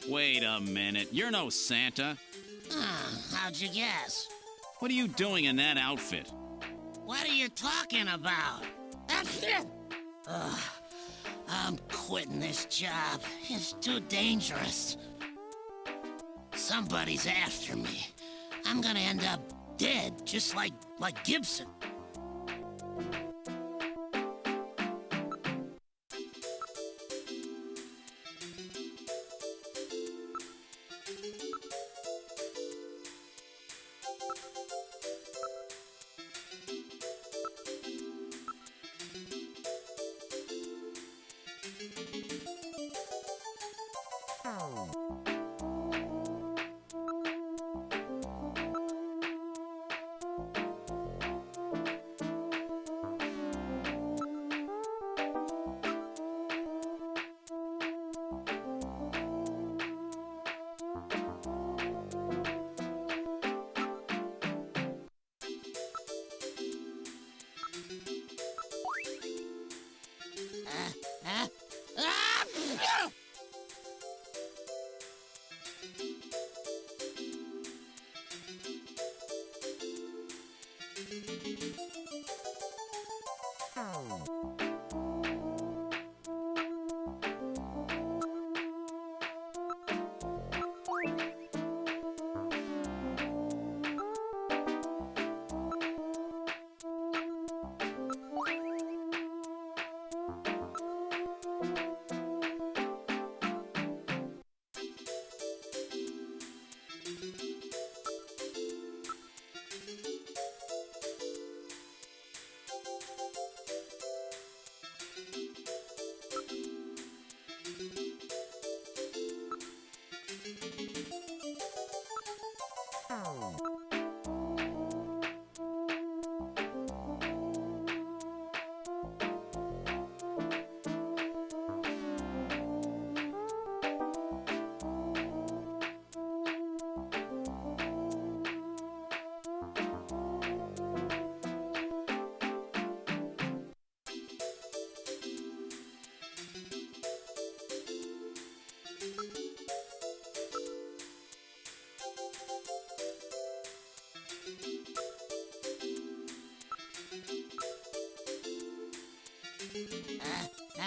Wait a minute. You're no Santa. How'd you guess? What are you doing in that outfit? What are you talking about? Ugh, I'm quitting this job. It's too dangerous. Somebody's after me. I'm gonna end up dead, just like Gibson.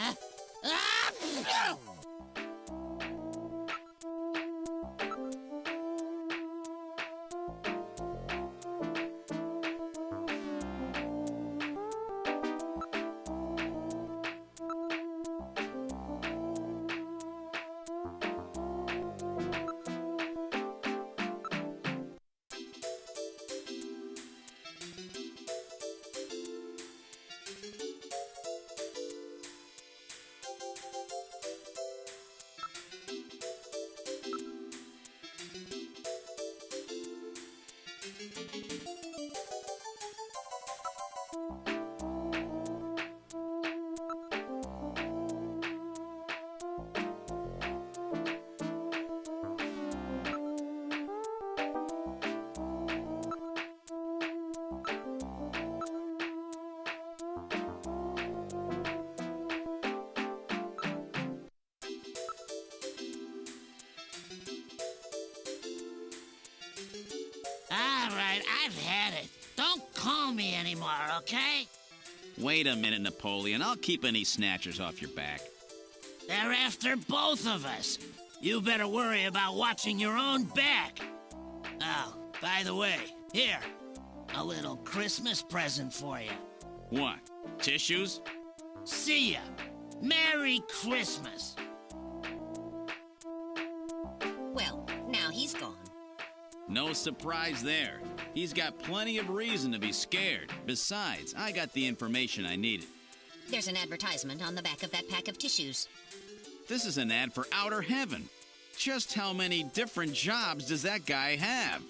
Huh? Ah! All right, I've had it. Don't call me anymore, okay? Wait a minute, Napoleon. I'll keep any snatchers off your back. They're after both of us. You better worry about watching your own back. Oh, by the way, here, a little Christmas present for you. What? Tissues? See ya. Merry Christmas. Well, now he's gone. No surprise there. He's got plenty of reason to be scared. Besides, I got the information I needed. There's an advertisement on the back of that pack of tissues. This is an ad for outer heaven. Just how many different jobs does that guy have?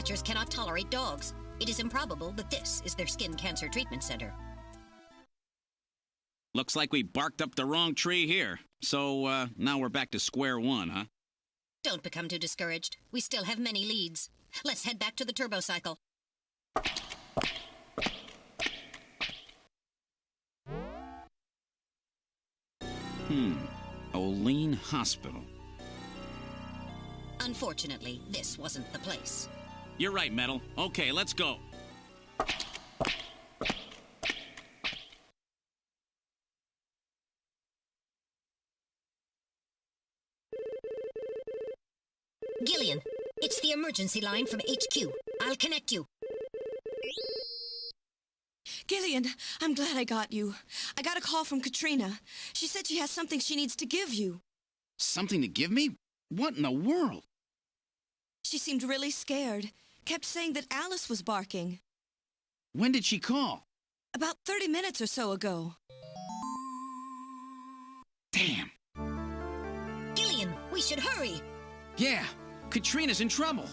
Snatchers cannot tolerate dogs. It is improbable that this is their skin cancer treatment center. Looks like we barked up the wrong tree here. So, now we're back to square one, huh? Don't become too discouraged. We still have many leads. Let's head back to the turbocycle. Olean Hospital. Unfortunately, this wasn't the place. You're right, Metal. Okay, let's go. Gillian, it's the emergency line from HQ. I'll connect you. Gillian, I'm glad I got you. I got a call from Katrina. She said she has something she needs to give you. Something to give me? What in the world? She seemed really scared. Kept saying that Alice was barking. When did she call? About 30 minutes or so ago. Damn. Gillian, we should hurry. Yeah, Katrina's in trouble.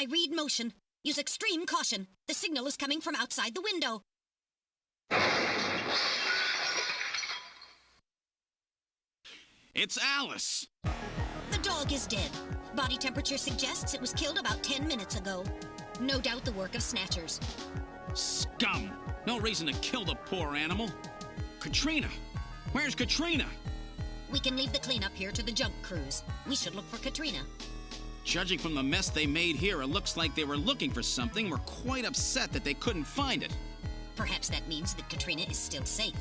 I read motion. Use extreme caution. The signal is coming from outside the window. It's Alice! The dog is dead. Body temperature suggests it was killed about 10 minutes ago. No doubt the work of Snatchers. Scum! No reason to kill the poor animal. Katrina! Where's Katrina? We can leave the cleanup here to the junk crews. We should look for Katrina. Judging from the mess they made here, it looks like they were looking for something and were quite upset that they couldn't find it. Perhaps that means that Katrina is still safe.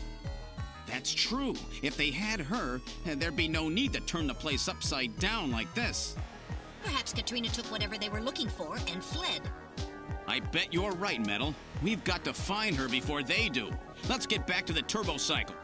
That's true. If they had her, there'd be no need to turn the place upside down like this. Perhaps Katrina took whatever they were looking for and fled. I bet you're right, Metal. We've got to find her before they do. Let's get back to the turbo cycle.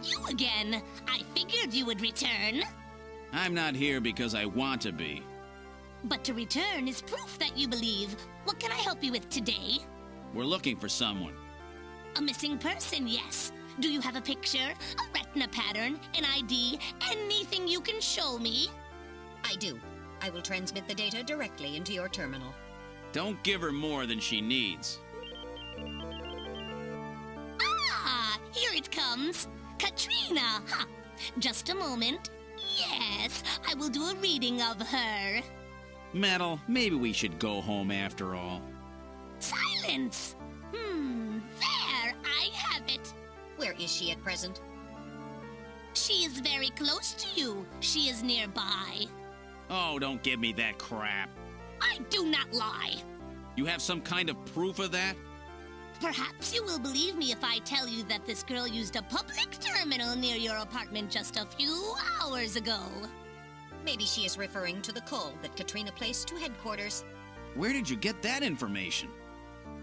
you again. I figured you would return. I'm not here because I want to be. But to return is proof that you believe. What can I help you with today? We're looking for someone. A missing person, yes. Do you have a picture, a retina pattern, an ID, anything you can show me? I do. I will transmit the data directly into your terminal. Don't give her more than she needs. Ah, here it comes. Katrina, ha! Just a moment. Yes, I will do a reading of her. Metal, maybe we should go home after all. Silence! There, I have it. Where is she at present? She is very close to you. She is nearby. Oh, don't give me that crap. I do not lie. You have some kind of proof of that? Perhaps you will believe me if I tell you that this girl used a public terminal near your apartment just a few hours ago. Maybe she is referring to the call that Katrina placed to headquarters. Where did you get that information?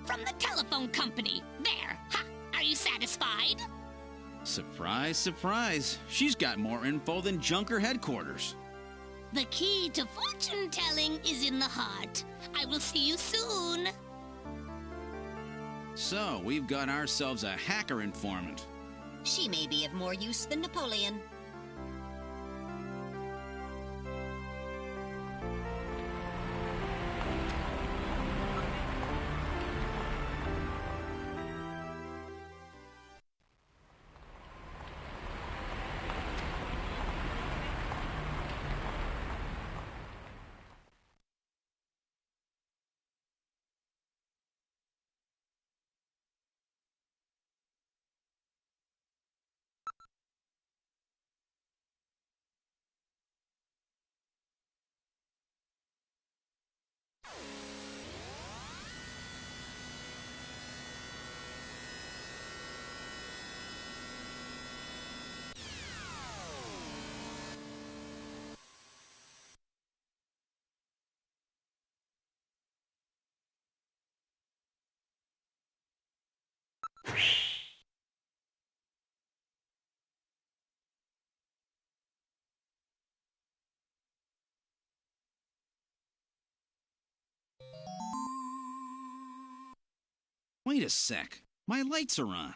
From the telephone company. There. Ha! Are you satisfied? Surprise, surprise. She's got more info than Junker headquarters. The key to fortune-telling is in the heart. I will see you soon. So, we've got ourselves a hacker informant. She may be of more use than Napoleon. Wait a sec. My lights are on.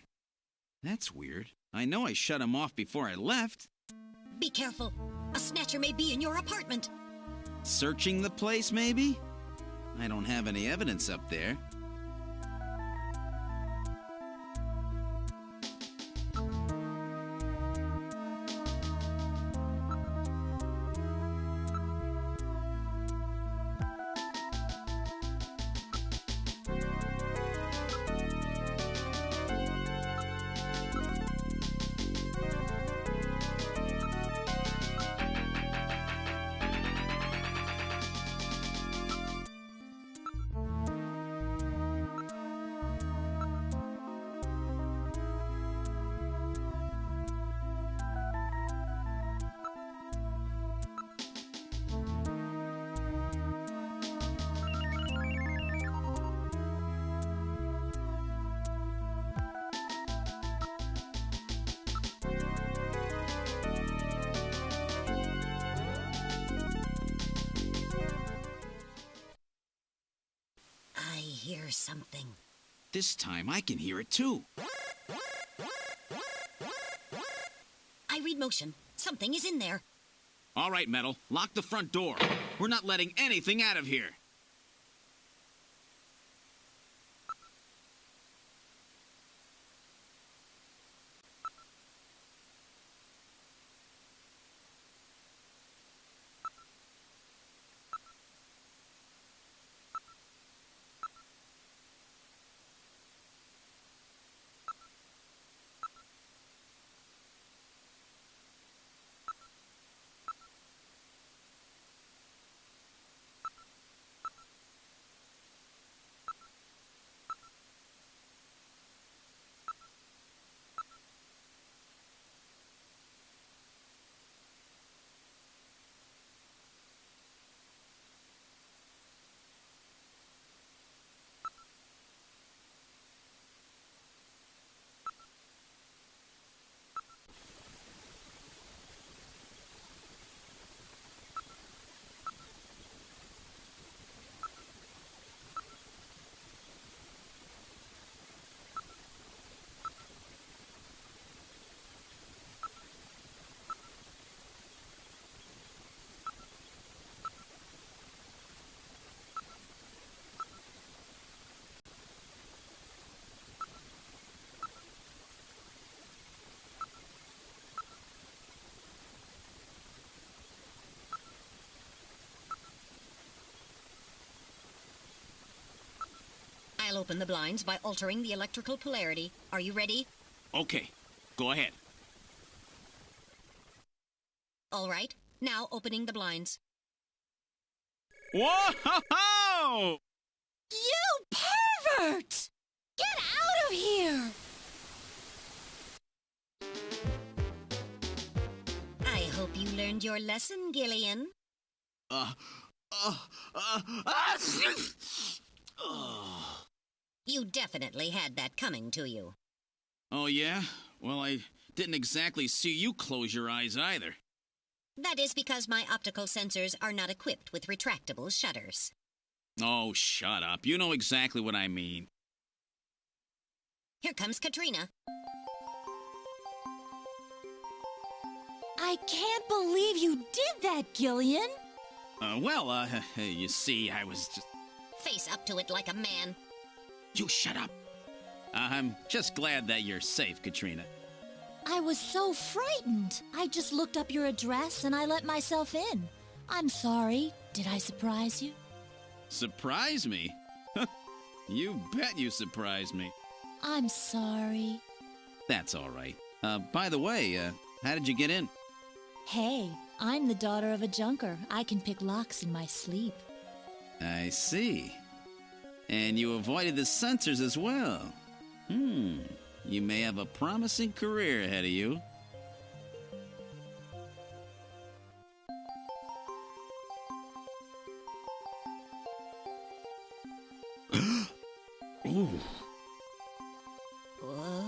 That's weird. I know I shut them off before I left. Be careful. A snatcher may be in your apartment. Searching the place, maybe? I don't have any evidence up there. I hear something. This time I can hear it too. I read motion. Something is in there. All right, Metal. Lock the front door. We're not letting anything out of here. I'll open the blinds by altering the electrical polarity. Are you ready? Okay, go ahead. All right. Now opening the blinds. Whoa! You pervert! Get out of here! I hope you learned your lesson, Gillian. You definitely had that coming to you. Oh, yeah? Well, I didn't exactly see you close your eyes either. That is because my optical sensors are not equipped with retractable shutters. Oh, shut up. You know exactly what I mean. Here comes Katrina. I can't believe you did that, Gillian. You see, I was just... Face up to it like a man. You shut up. I'm just glad that you're safe, Katrina. I was so frightened. I just looked up your address and I let myself in. I'm sorry. Did I surprise you? Surprise me? You bet you surprised me. I'm sorry. That's all right. By the way, how did you get in? Hey, I'm the daughter of a junker. I can pick locks in my sleep. I see. And you avoided the sensors as well. You may have a promising career ahead of you. Ooh. Whoa.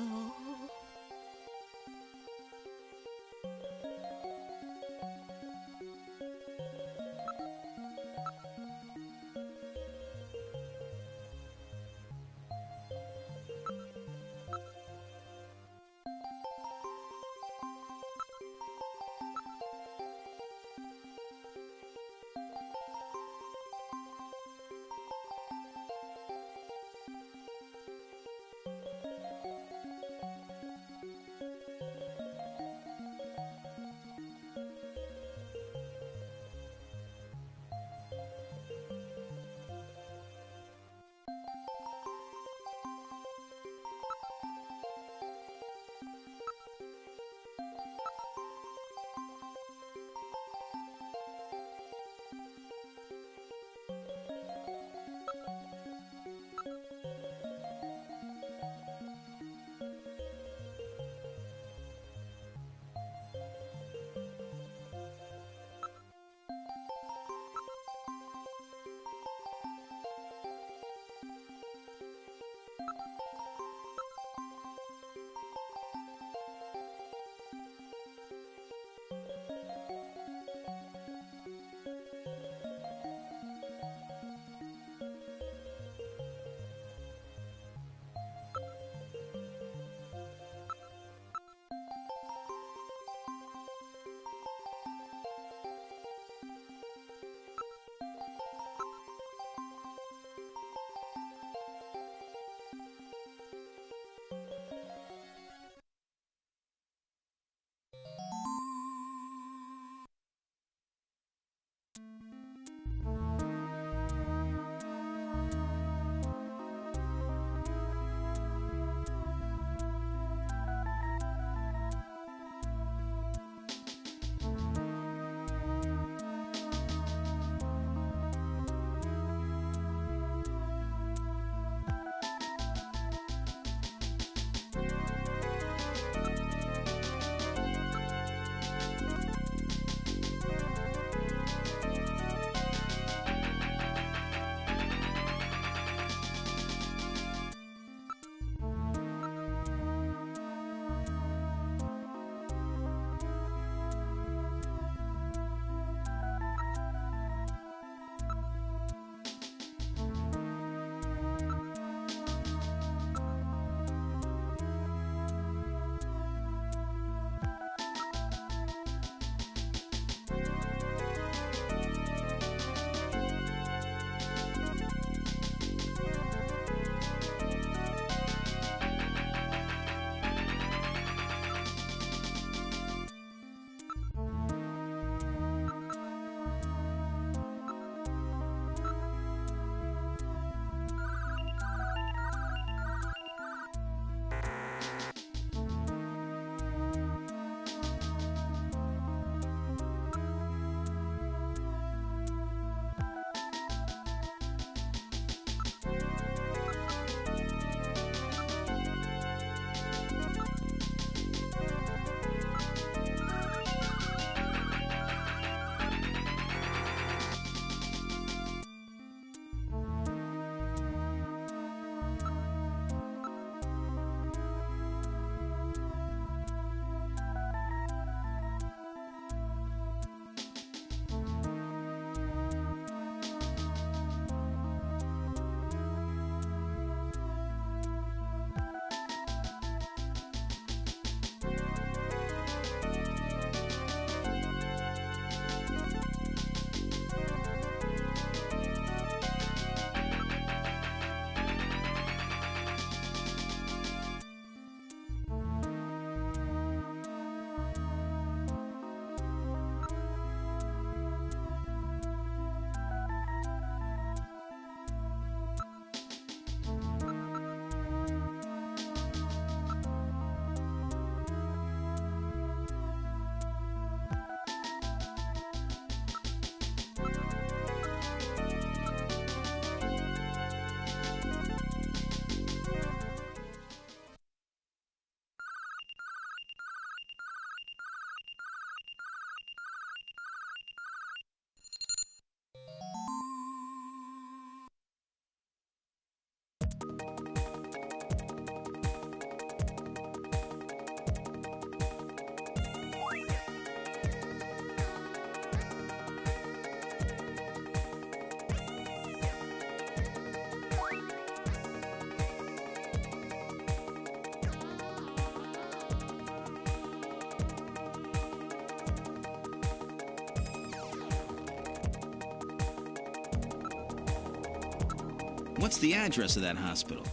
What's the address of that hospital?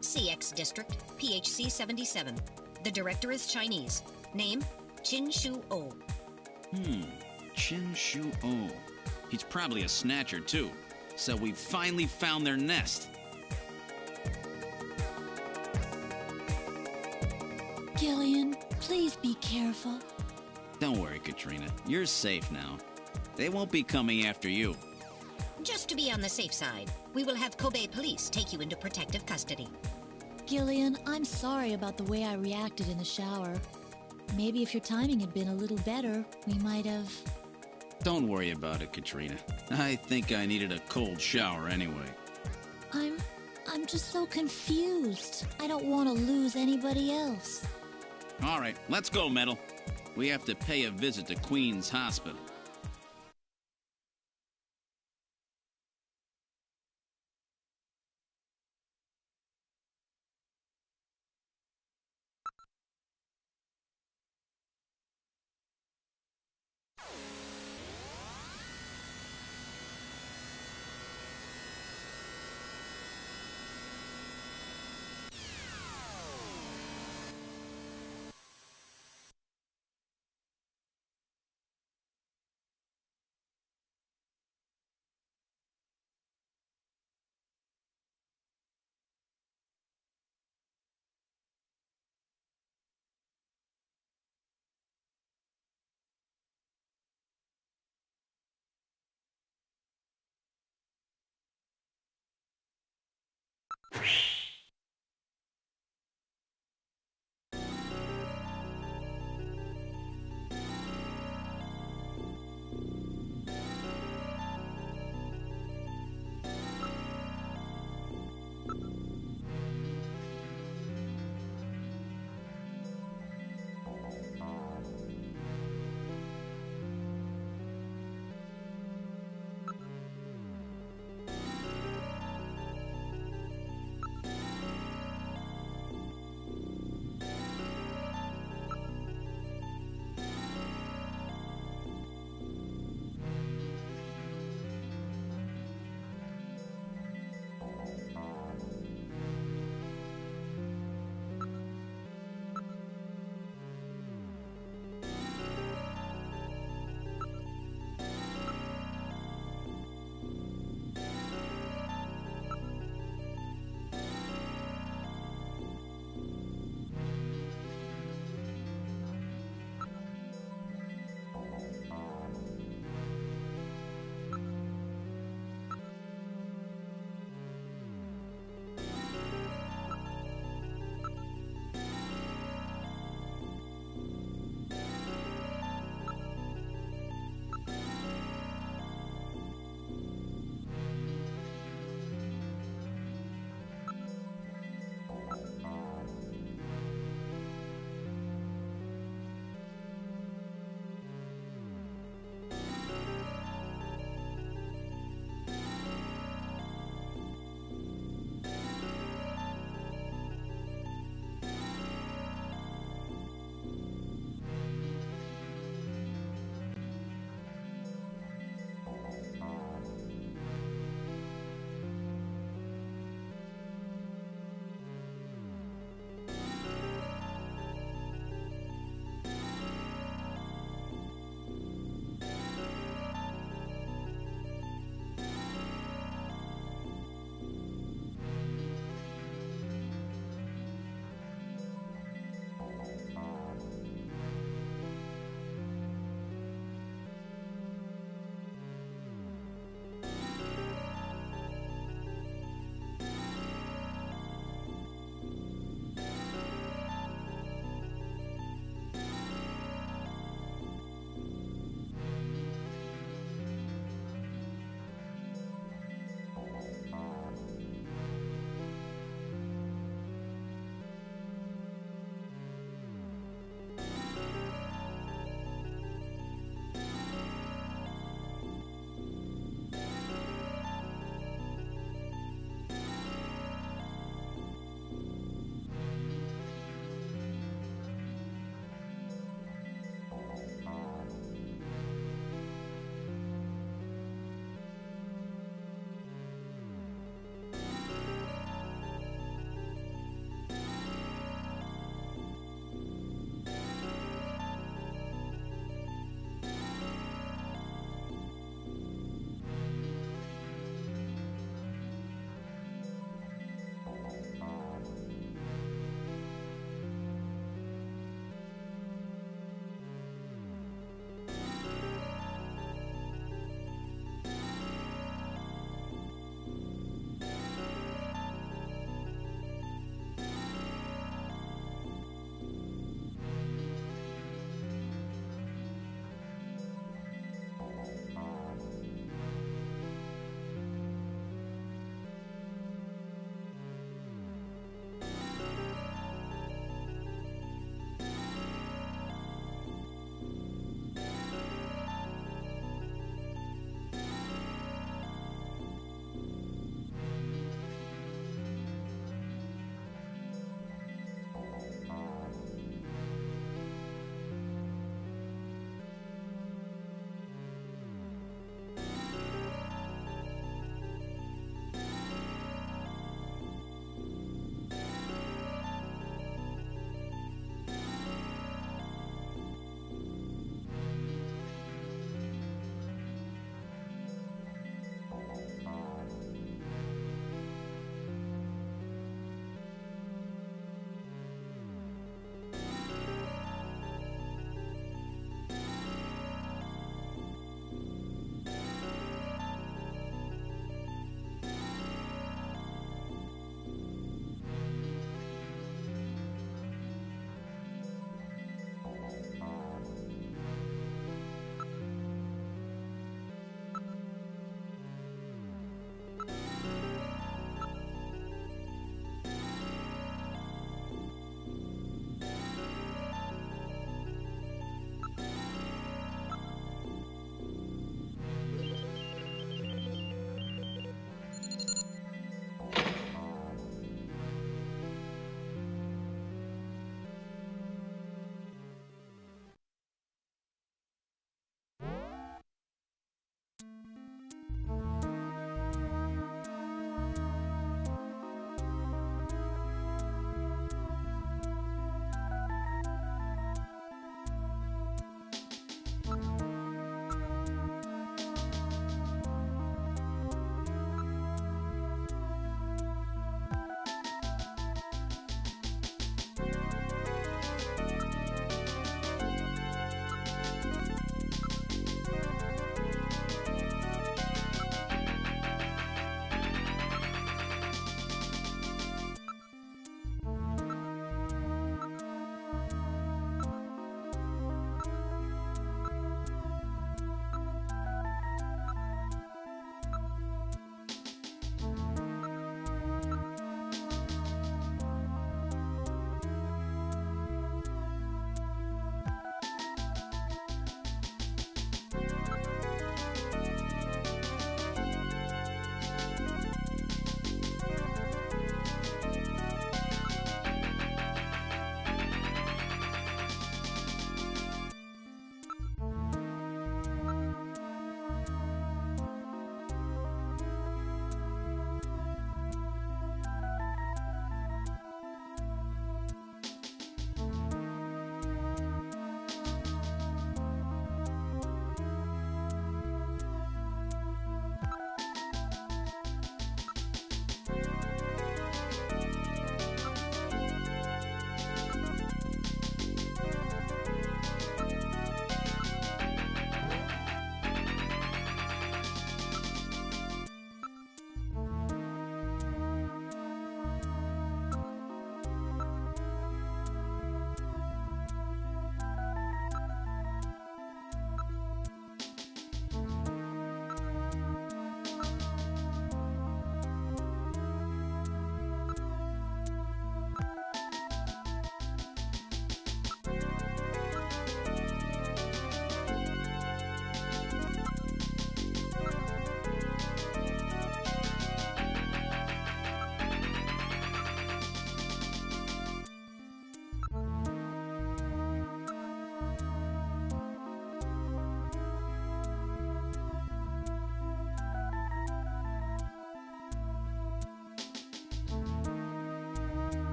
CX District, PHC 77. The director is Chinese. Name, Chin Shu Oh. Chin Shu Oh. He's probably a snatcher, too. So we finally found their nest. Gillian, please be careful. Don't worry, Katrina. You're safe now. They won't be coming after you. Just to be on the safe side, we will have Kobe police take you into protective custody. Gillian, I'm sorry about the way I reacted in the shower. Maybe if your timing had been a little better, we might have... Don't worry about it, Katrina. I think I needed a cold shower anyway. I'm just so confused. I don't want to lose anybody else. All right, let's go, Metal. We have to pay a visit to Queen's Hospital.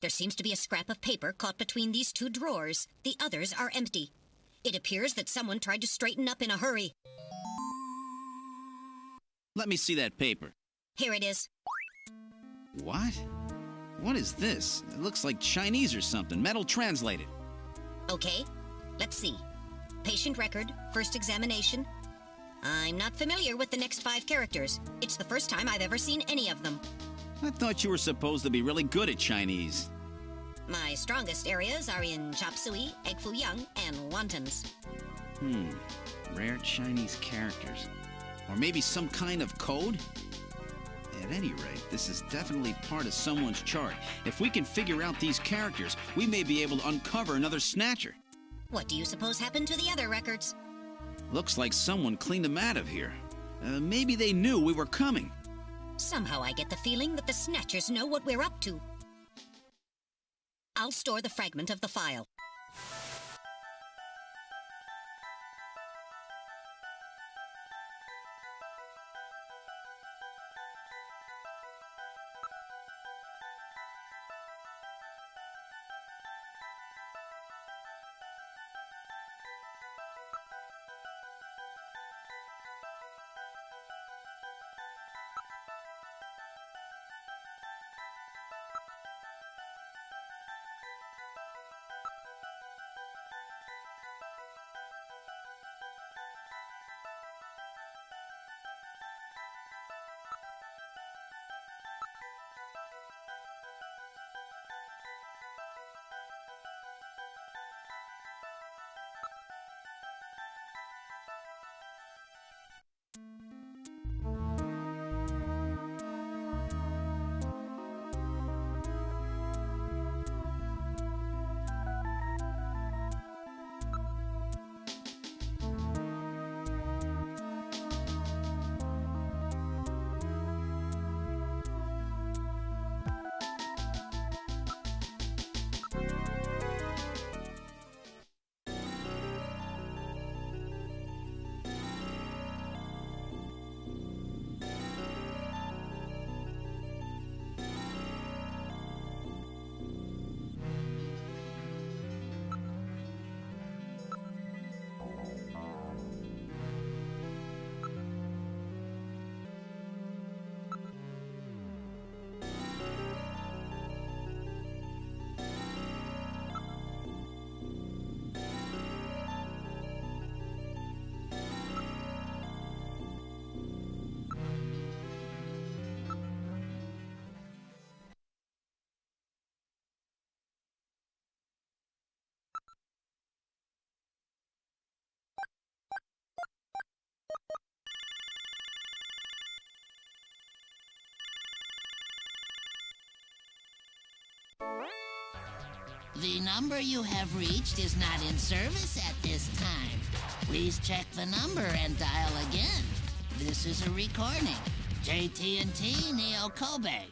There seems to be a scrap of paper caught between these two drawers. The others are empty. It appears that someone tried to straighten up in a hurry. Let me see that paper. Here it is. What? What is this? It looks like Chinese or something. Metal translated. Okay, let's see. Patient record, first examination. I'm not familiar with the next 5 characters. It's the first time I've ever seen any of them. I thought you were supposed to be really good at Chinese. My strongest areas are in chop suey, egg foo young, and wontons. Rare Chinese characters. Or maybe some kind of code? At any rate, this is definitely part of someone's chart. If we can figure out these characters, we may be able to uncover another Snatcher. What do you suppose happened to the other records? Looks like someone cleaned them out of here. Maybe they knew we were coming. Somehow I get the feeling that the Snatchers know what we're up to. I'll store the fragment of the file. The number you have reached is not in service at this time. Please check the number and dial again. This is a recording. JT&T Neo Kobe.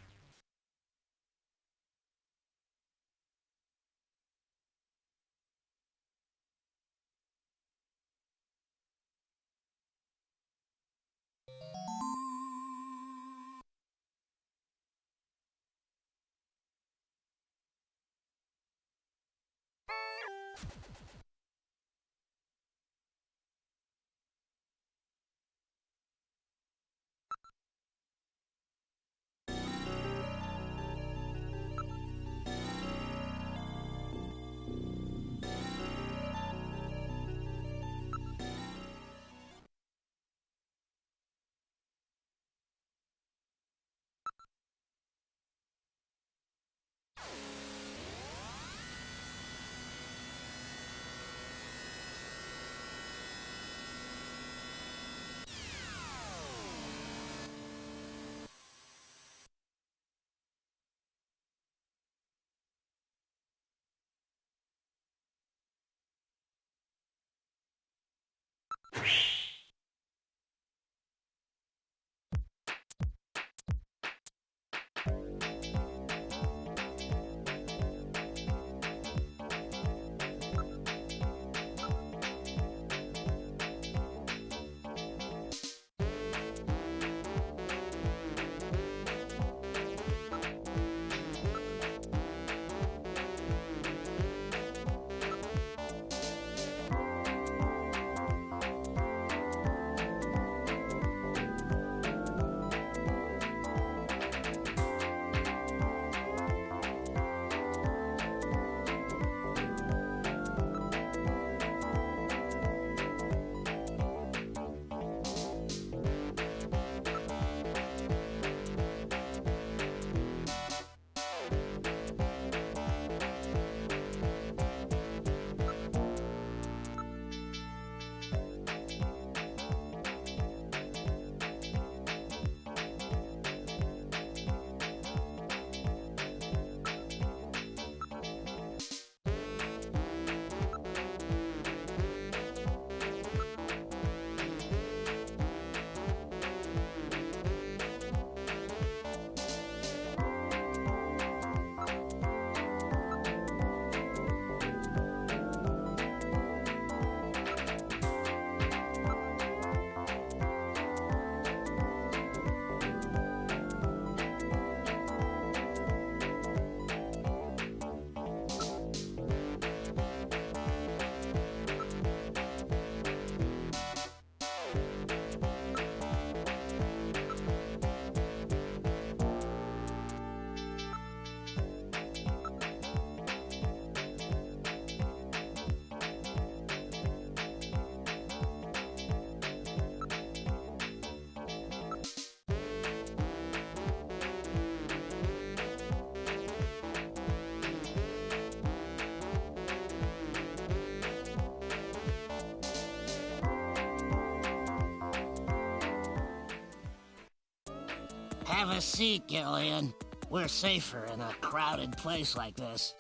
Have a seat, Gillian. We're safer in a crowded place like this.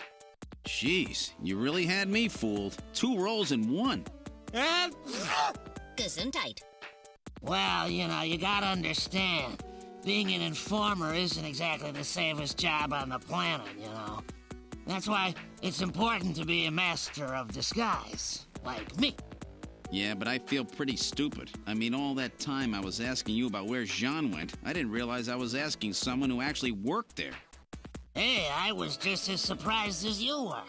Jeez, you really had me fooled. 2 roles in 1. Gesundheit. Well, you gotta understand. Being an informer isn't exactly the safest job on the planet, That's why it's important to be a master of disguise, like me. Yeah, but I feel pretty stupid. I mean, all that time I was asking you about where Jean went, I didn't realize I was asking someone who actually worked there. Hey, I was just as surprised as you were.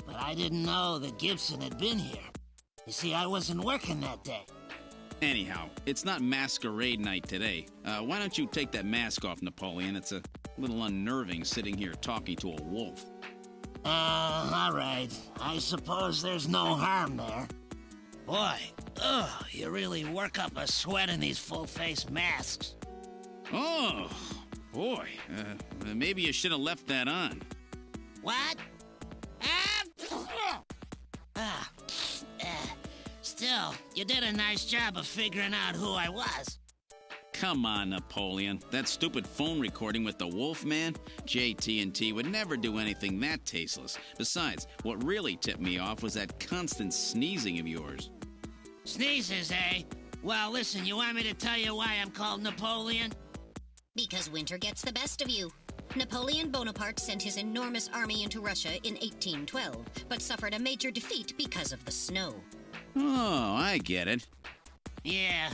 But I didn't know that Gibson had been here. You see, I wasn't working that day. Anyhow, it's not masquerade night today. Why don't you take that mask off, Napoleon? It's a little unnerving sitting here talking to a wolf. All right. I suppose there's no harm there. Boy, you really work up a sweat in these full-face masks. Oh, boy. Maybe you should have left that on. What? Still, you did a nice job of figuring out who I was. Come on, Napoleon. That stupid phone recording with the Wolfman? JT&T would never do anything that tasteless. Besides, what really tipped me off was that constant sneezing of yours. Sneezes, eh? Well, listen, you want me to tell you why I'm called Napoleon? Because winter gets the best of you. Napoleon Bonaparte sent his enormous army into Russia in 1812, but suffered a major defeat because of the snow. Oh, I get it. Yeah,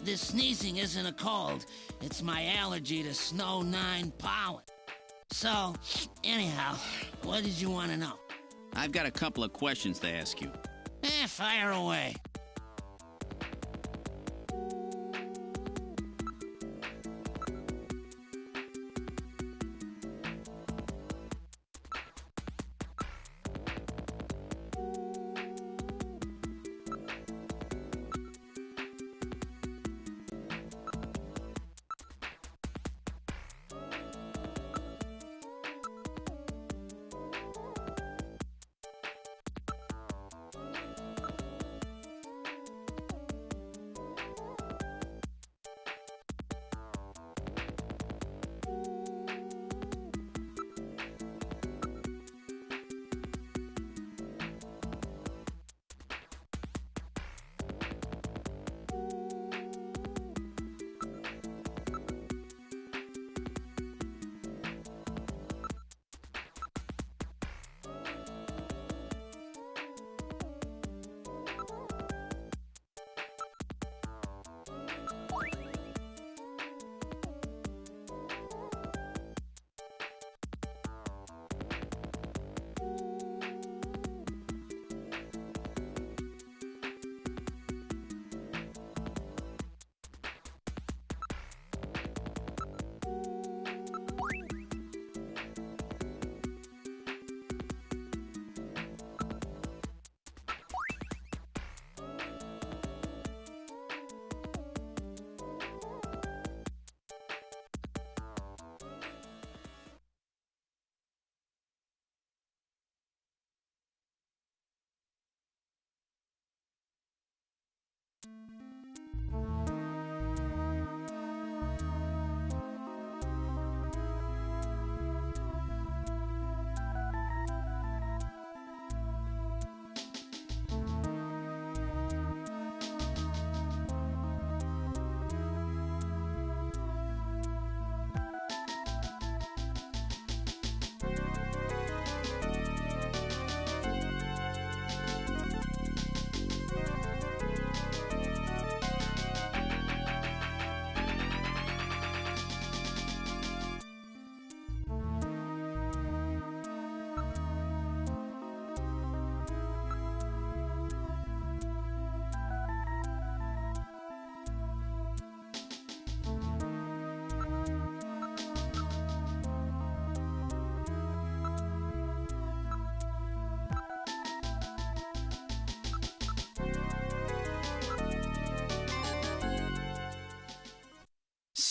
the sneezing isn't a cold. It's my allergy to Snow 9 pollen. So, anyhow, what did you want to know? I've got a couple of questions to ask you. Fire away.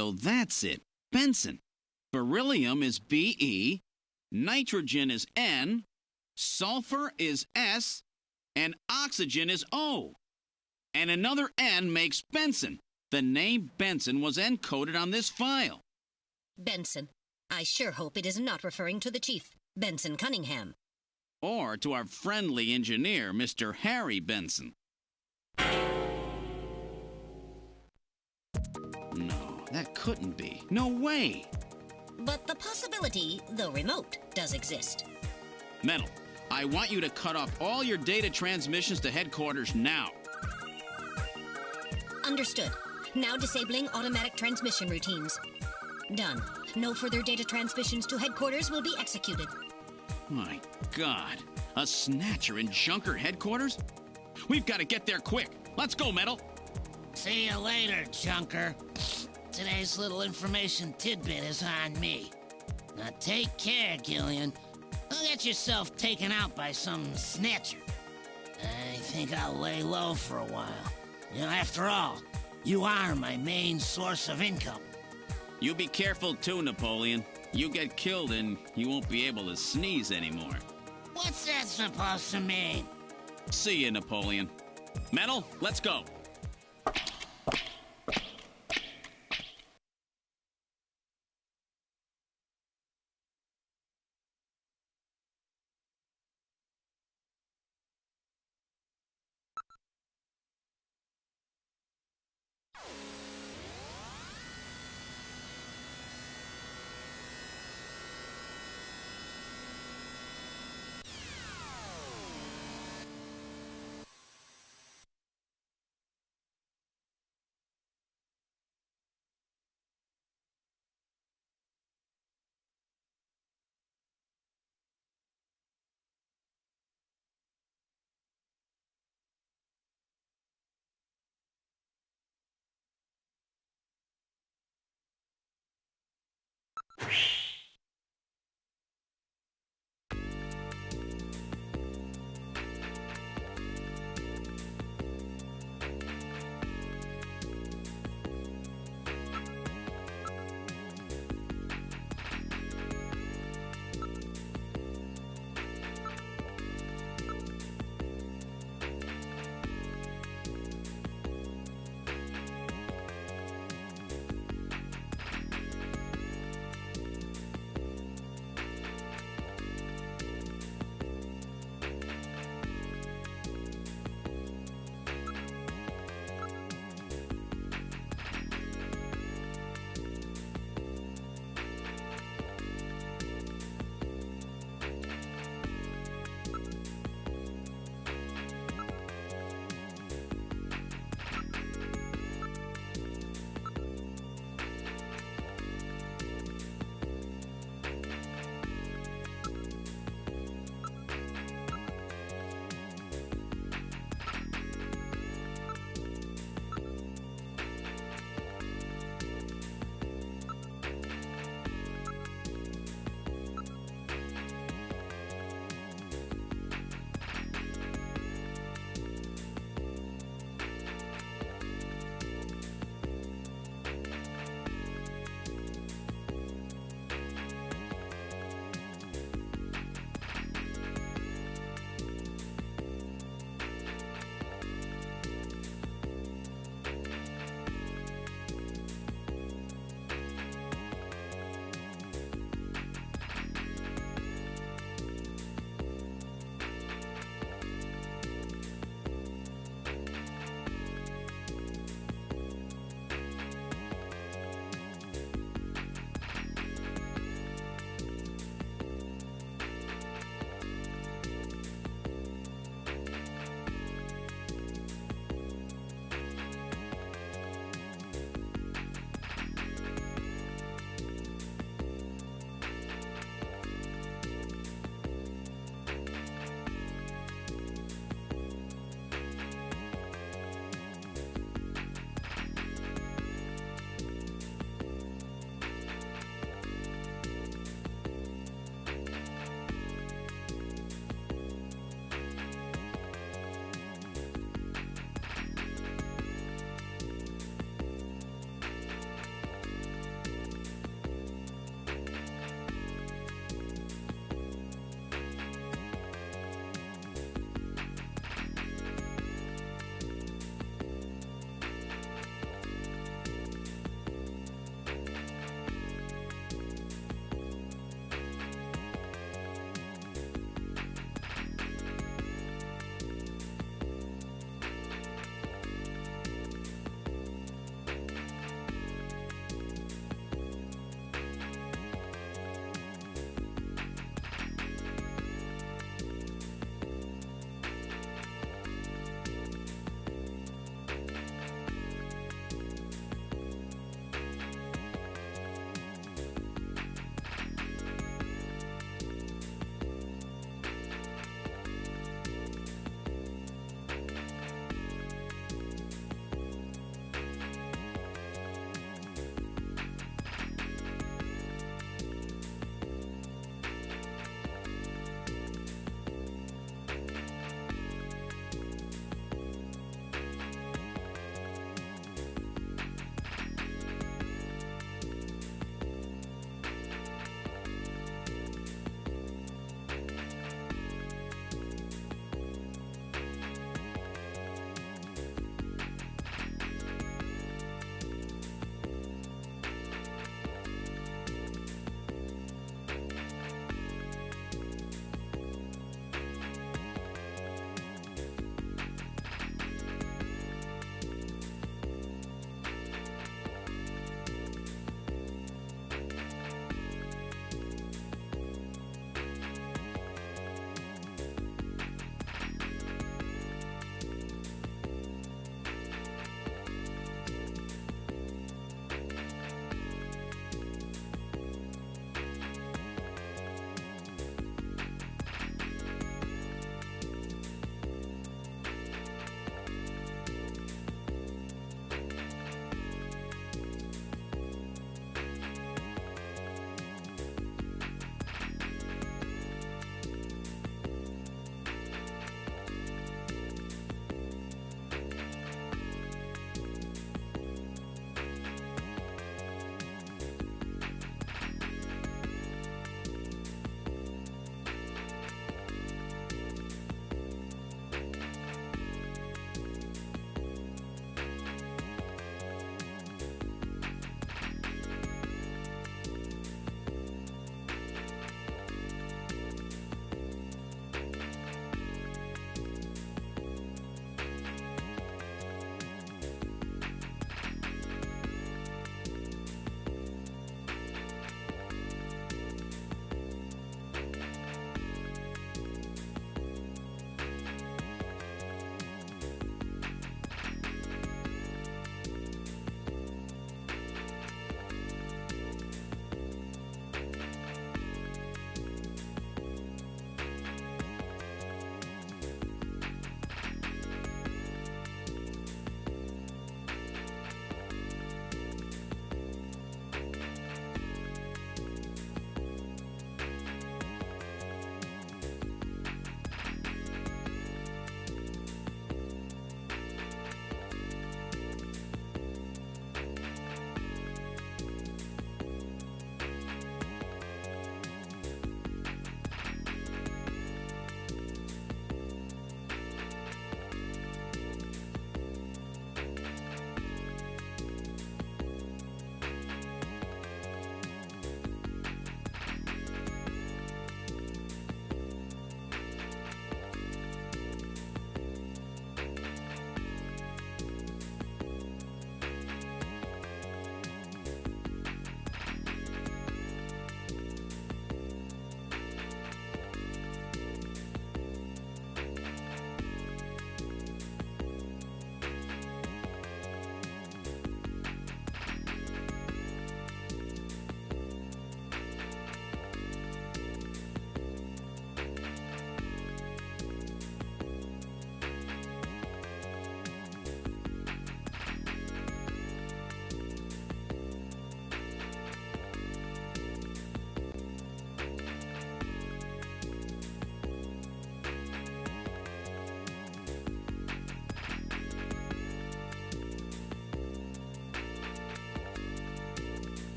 So that's it. Benson. Beryllium is Be, nitrogen is N, sulfur is S, and oxygen is O. And another N makes Benson. The name Benson was encoded on this file. Benson. I sure hope it is not referring to the chief, Benson Cunningham. Or to our friendly engineer, Mr. Harry Benson. No, that couldn't be. No way! But the possibility, though remote, does exist. Metal, I want you to cut off all your data transmissions to headquarters now. Understood. Now disabling automatic transmission routines. Done. No further data transmissions to headquarters will be executed. My God. A Snatcher in Junker headquarters? We've got to get there quick. Let's go, Metal. See you later, Junker. Today's little information tidbit is on me. Now take care, Gillian. Don't get yourself taken out by some Snatcher. I think I'll lay low for a while. You know, after all, you are my main source of income. You be careful too, Napoleon. You get killed and you won't be able to sneeze anymore. What's that supposed to mean? See you, Napoleon. Metal, let's go.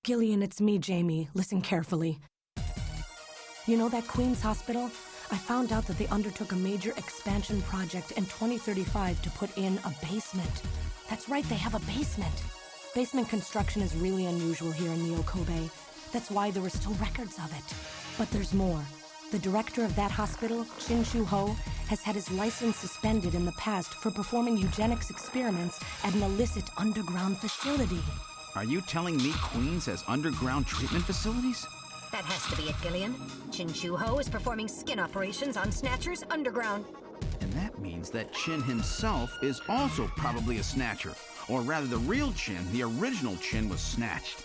Gillian, it's me, Jamie. Listen carefully. You know that Queen's Hospital? I found out that they undertook a major expansion project in 2035 to put in a basement. That's right, they have a basement. Basement construction is really unusual here in Neo Kobe. That's why there were still records of it. But there's more. The director of that hospital, Shin Shu-ho, has had his license suspended in the past for performing eugenics experiments at an illicit underground facility. Are you telling me Queens has underground treatment facilities? That has to be it, Gillian. Chin Shu-ho is performing skin operations on Snatchers underground. And that means that Chin himself is also probably a Snatcher. Or rather, the real Chin, the original Chin, was snatched.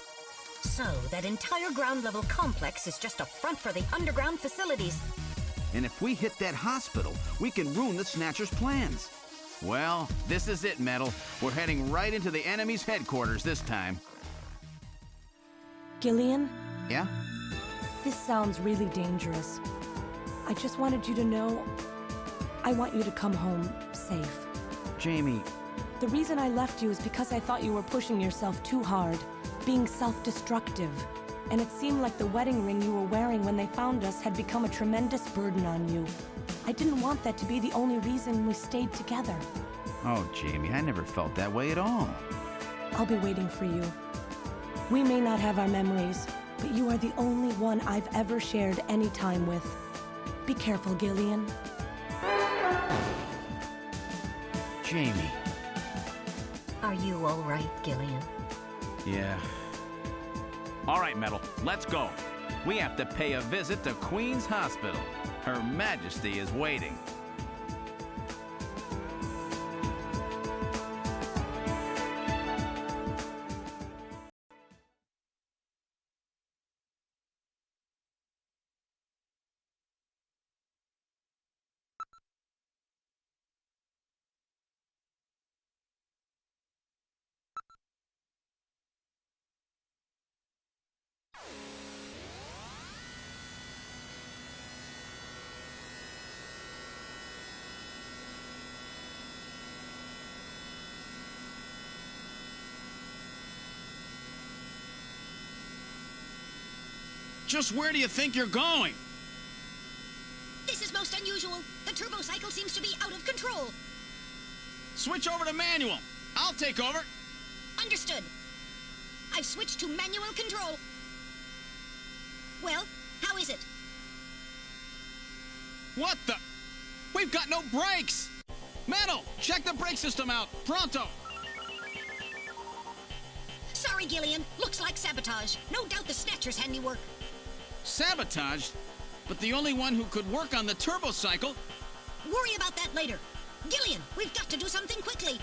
So, that entire ground-level complex is just a front for the underground facilities. And if we hit that hospital, we can ruin the Snatcher's plans. Well, this is it, Metal. We're heading right into the enemy's headquarters this time. Gillian? Yeah? This sounds really dangerous. I just wanted you to know I want you to come home safe. Jamie. The reason I left you is because I thought you were pushing yourself too hard, being self-destructive. And it seemed like the wedding ring you were wearing when they found us had become a tremendous burden on you. I didn't want that to be the only reason we stayed together. Oh, Jamie, I never felt that way at all. I'll be waiting for you. We may not have our memories, but you are the only one I've ever shared any time with. Be careful, Gillian. Jamie. Are you all right, Gillian? Yeah. All right, Metal, let's go. We have to pay a visit to Queen's Hospital. Her Majesty is waiting. Just where do you think you're going? This is most unusual. The turbo cycle seems to be out of control. Switch over to manual. I'll take over. Understood. I've switched to manual control. Well, how is it? What the? We've got no brakes! Metal, check the brake system out. Pronto! Sorry, Gillian. Looks like sabotage. No doubt the Snatcher's handiwork. Sabotaged? But the only one who could work on the turbo cycle? Worry about that later. Gillian, we've got to do something quickly.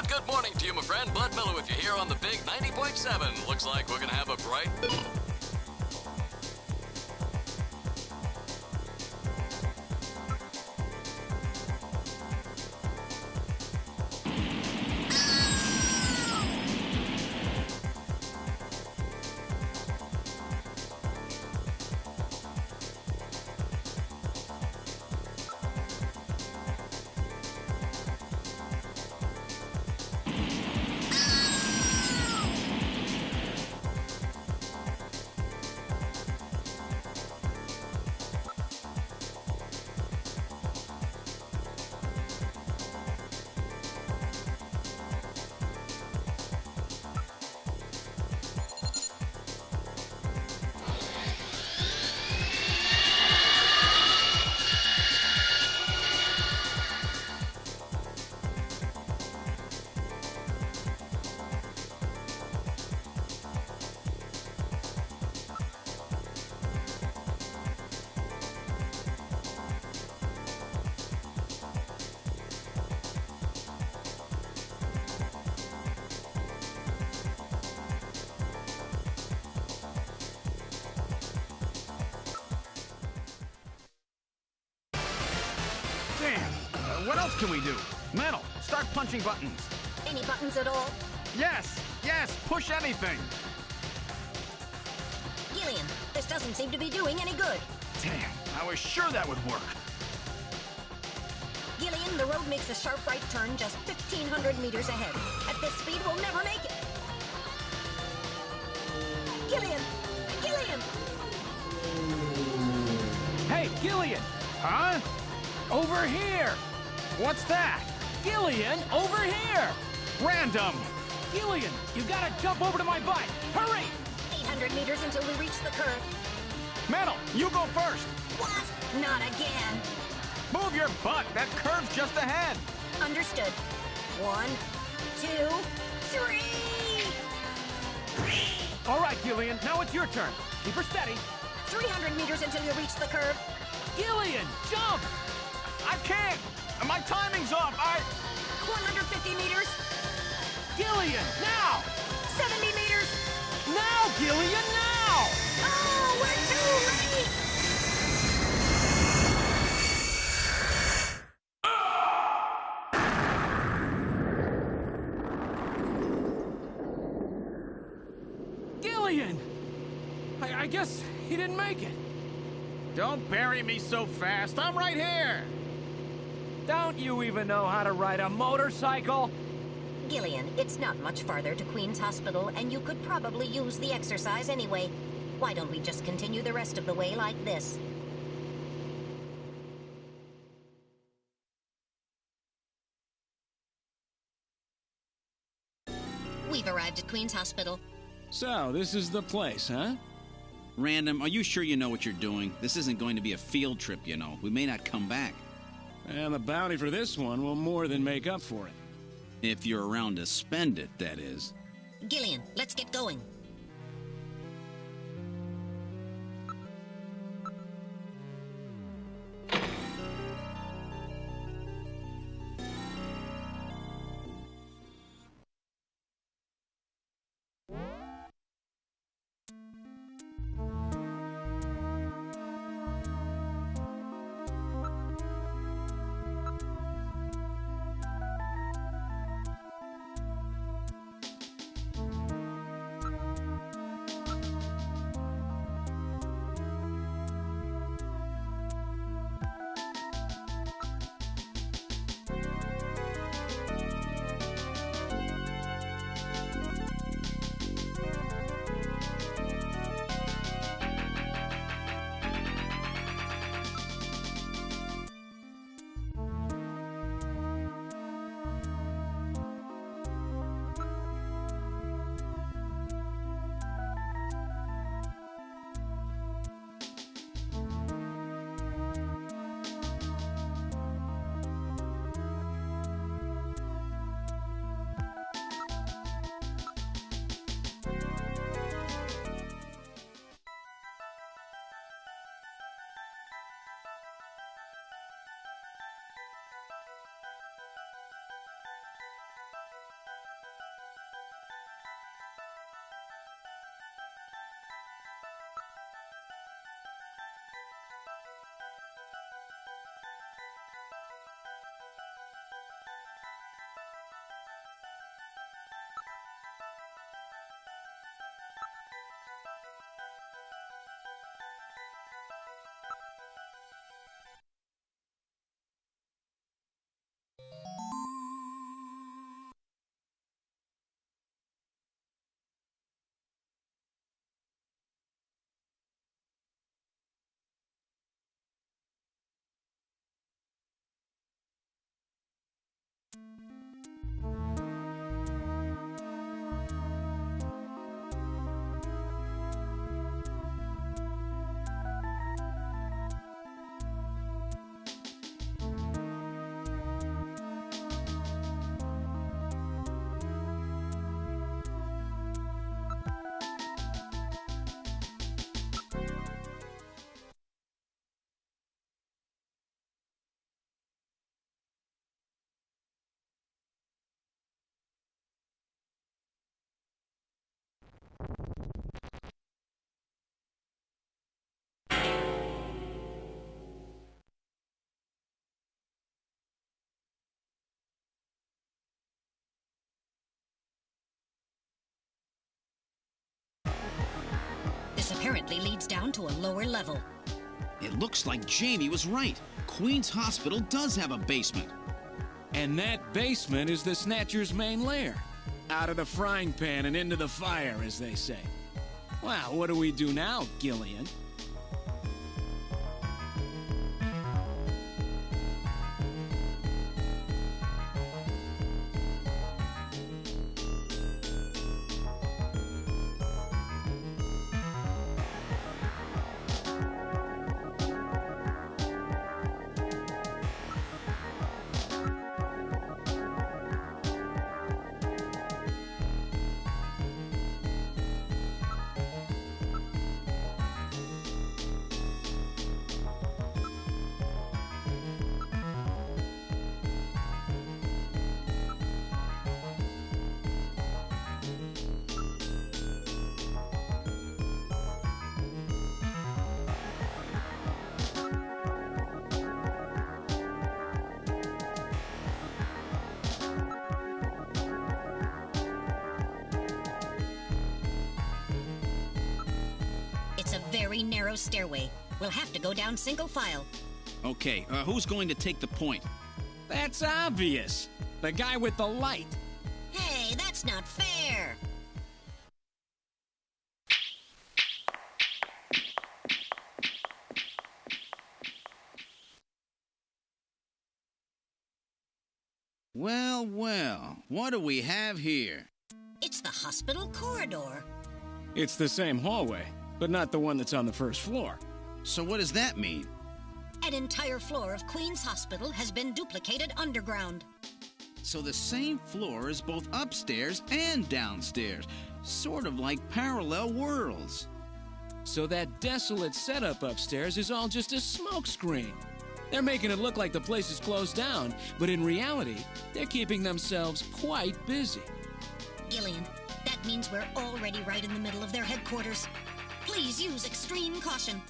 Good morning to you, my friend. Bud Miller with you here on the big 90.7. Looks like we're gonna have a bright... What else can we do? Metal, start punching buttons. Any buttons at all? Yes, push anything. Gillian, this doesn't seem to be doing any good. Damn, I was sure that would work. Gillian, the road makes a sharp right turn just 1,500 meters ahead. At this speed, we'll never make it. Gillian! Gillian! Hey, Gillian! Huh? Over here! What's that? Gillian, over here! Random! Gillian, you gotta jump over to my bike! Hurry! 800 meters until we reach the curve. Metal, you go first! What? Not again. Move your butt! That curve's just ahead! Understood. 1, 2, 3! All right, Gillian, now it's your turn. Keep her steady. 300 meters until you reach the curve. Gillian, jump! I can't! My timing's off! 150 meters. Gillian, now! 70 meters. Now, Gillian, now! Oh, we're too late! Gillian! I guess he didn't make it. Don't bury me so fast. I'm right here. Don't you even know how to ride a motorcycle? Gillian, it's not much farther to Queen's Hospital, and you could probably use the exercise anyway. Why don't we just continue the rest of the way like this? We've arrived at Queen's Hospital. So, this is the place, huh? Random, are you sure you know what you're doing? This isn't going to be a field trip, you know. We may not come back. And the bounty for this one will more than make up for it. If you're around to spend it, that is. Gillian, let's get going. apparently leads down to a lower level. It looks like Jamie was right. Queen's Hospital does have a basement. And that basement is the Snatcher's main lair. Out of the frying pan and into the fire, as they say. Well, what do we do now, Gillian? It's a very narrow stairway. We'll have to go down single file. Okay, who's going to take the point? That's obvious. The guy with the light. Hey, that's not fair! Well, well, what do we have here? It's the hospital corridor. It's the same hallway, but not the one that's on the first floor. So what does that mean? An entire floor of Queen's Hospital has been duplicated underground. So the same floor is both upstairs and downstairs, sort of like parallel worlds. So that desolate setup upstairs is all just a smokescreen. They're making it look like the place is closed down, but in reality, they're keeping themselves quite busy. Gillian, that means we're already right in the middle of their headquarters. Please use extreme caution.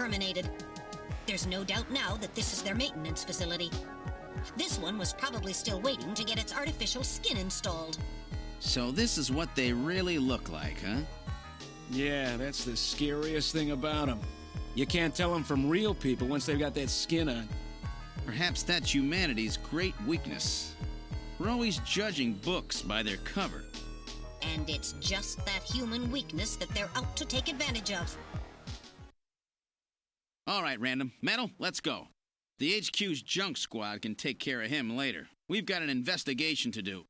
terminated. There's no doubt now that this is their maintenance facility. This one was probably still waiting to get its artificial skin installed. So this is what they really look like, huh? Yeah, that's the scariest thing about them. You can't tell them from real people once they've got that skin on. Perhaps that's humanity's great weakness. We're always judging books by their cover. And it's just that human weakness that they're out to take advantage of. All right, Random. Metal, let's go. The HQ's junk squad can take care of him later. We've got an investigation to do.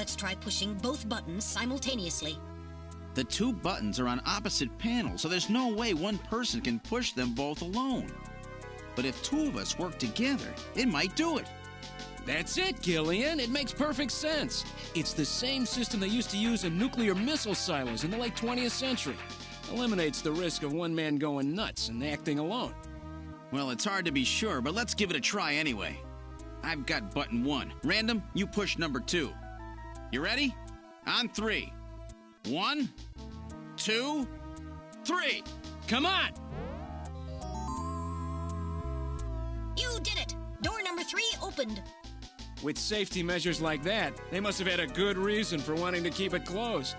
Let's try pushing both buttons simultaneously. The two buttons are on opposite panels, so there's no way one person can push them both alone. But if two of us work together, it might do it. That's it, Gillian. It makes perfect sense. It's the same system they used to use in nuclear missile silos in the late 20th century. Eliminates the risk of one man going nuts and acting alone. Well, it's hard to be sure, but let's give it a try anyway. I've got button 1. Random, you push number 2. You ready? On 3. 1, 2, 3. Come on! You did it! Door number 3 opened. With safety measures like that, they must have had a good reason for wanting to keep it closed.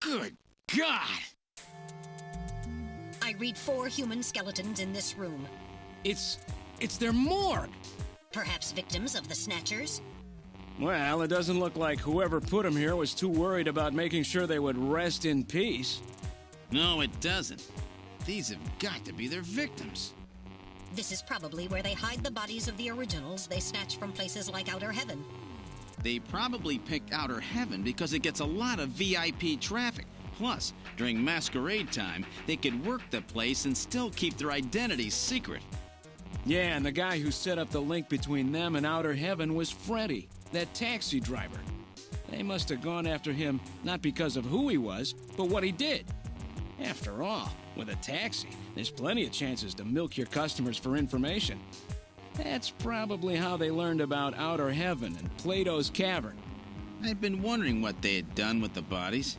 Good God! I read 4 human skeletons in this room. It's their morgue. Perhaps victims of the Snatchers? Well, it doesn't look like whoever put them here was too worried about making sure they would rest in peace. No, it doesn't. These have got to be their victims. This is probably where they hide the bodies of the originals they snatch from places like Outer Heaven. They probably picked Outer Heaven because it gets a lot of VIP traffic. Plus, during masquerade time, they could work the place and still keep their identities secret. Yeah, and the guy who set up the link between them and Outer Heaven was Freddy, that taxi driver. They must have gone after him not because of who he was, but what he did. After all, with a taxi, there's plenty of chances to milk your customers for information. That's probably how they learned about Outer Heaven and Plato's Cavern. I've been wondering what they had done with the bodies.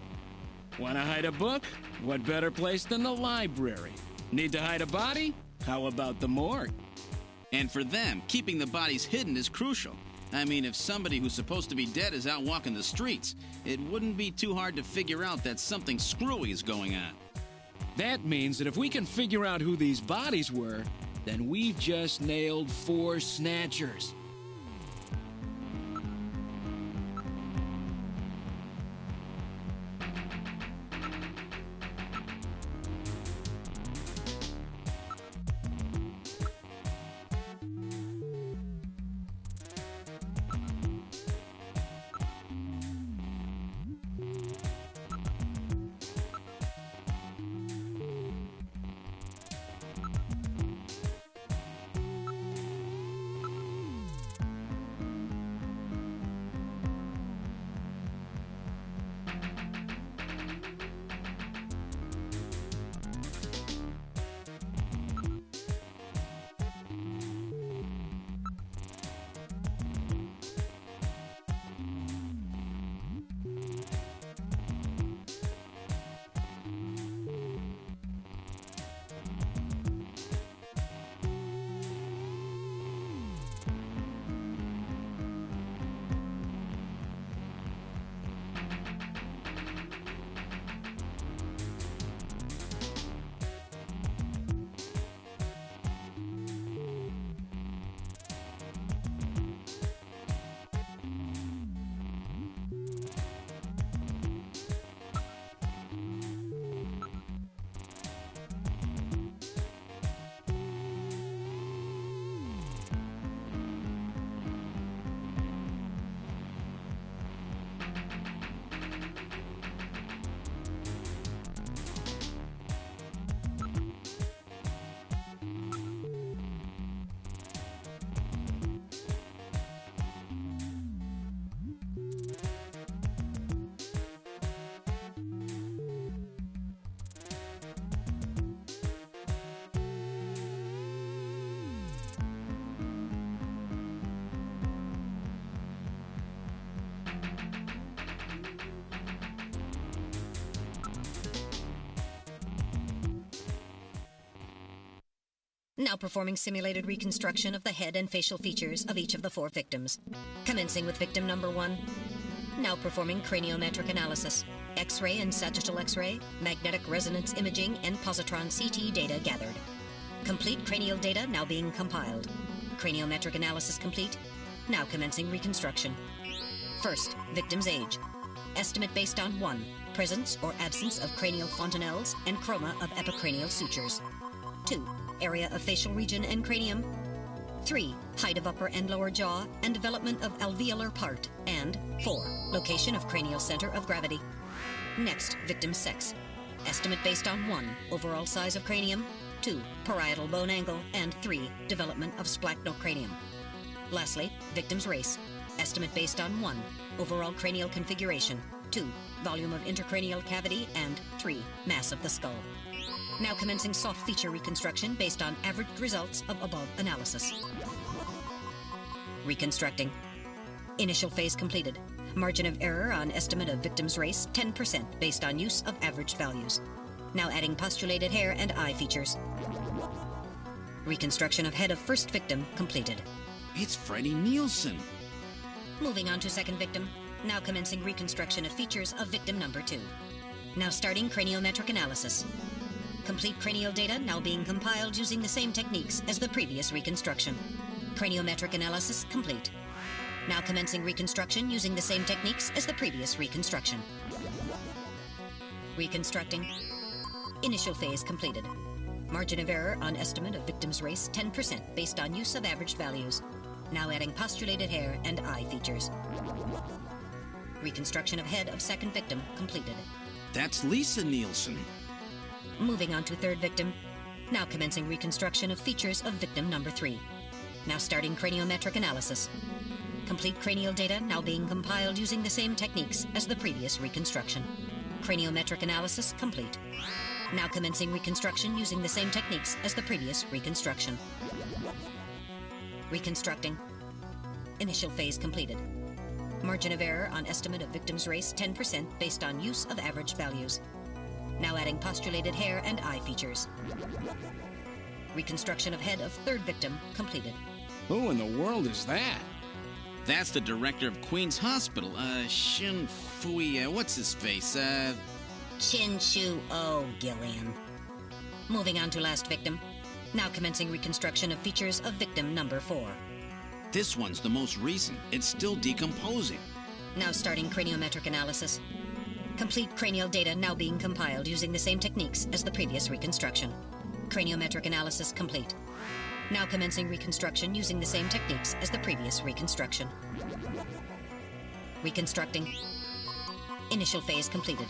Want to hide a book? What better place than the library? Need to hide a body? How about the morgue? And for them, keeping the bodies hidden is crucial. I mean, if somebody who's supposed to be dead is out walking the streets, it wouldn't be too hard to figure out that something screwy is going on. That means that if we can figure out who these bodies were, then we've just nailed 4 Snatchers. Now performing simulated reconstruction of the head and facial features of each of the 4 victims. Commencing with victim number 1. Now performing craniometric analysis. X-ray and sagittal X-ray, magnetic resonance imaging, and positron CT data gathered. Complete cranial data now being compiled. Craniometric analysis complete. Now commencing reconstruction. First, victim's age. Estimate based on 1. Presence or absence of cranial fontanelles and chroma of epicranial sutures. 2. Area of facial region and cranium. 3. Height of upper and lower jaw and development of alveolar part. And 4. Location of cranial center of gravity. Next, victim's sex. Estimate based on 1. Overall size of cranium. 2. Parietal bone angle. And 3. Development of splachocranium. Lastly, victim's race. Estimate based on 1. Overall cranial configuration. 2. Volume of intercranial cavity. And 3. Mass of the skull. Now commencing soft feature reconstruction based on averaged results of above analysis. Reconstructing. Initial phase completed. Margin of error on estimate of victim's race 10% based on use of averaged values. Now adding postulated hair and eye features. Reconstruction of head of first victim completed. It's Freddie Nielsen. Moving on to second victim. Now commencing reconstruction of features of victim number 2. Now starting craniometric analysis. Complete cranial data now being compiled using the same techniques as the previous reconstruction. Craniometric analysis complete. Now commencing reconstruction using the same techniques as the previous reconstruction. Reconstructing. Initial phase completed. Margin of error on estimate of victim's race 10% based on use of averaged values. Now adding postulated hair and eye features. Reconstruction of head of second victim completed. That's Lisa Nielsen. Moving on to third victim. Now commencing reconstruction of features of victim number 3. Now starting craniometric analysis. Complete cranial data now being compiled using the same techniques as the previous reconstruction. Craniometric analysis complete. Now commencing reconstruction using the same techniques as the previous reconstruction. Reconstructing. Initial phase completed. Margin of error on estimate of victim's race 10% based on use of averaged values. Now adding postulated hair and eye features. Reconstruction of head of third victim completed. Who in the world is that? That's the director of Queen's Hospital, Shin Fui, what's his face, Chin Chu O, Gillian. Moving on to last victim. Now commencing reconstruction of features of victim number 4. This one's the most recent. It's still decomposing. Now starting craniometric analysis. Complete cranial data now being compiled using the same techniques as the previous reconstruction. Craniometric analysis complete. Now commencing reconstruction using the same techniques as the previous reconstruction. Reconstructing. Initial phase completed.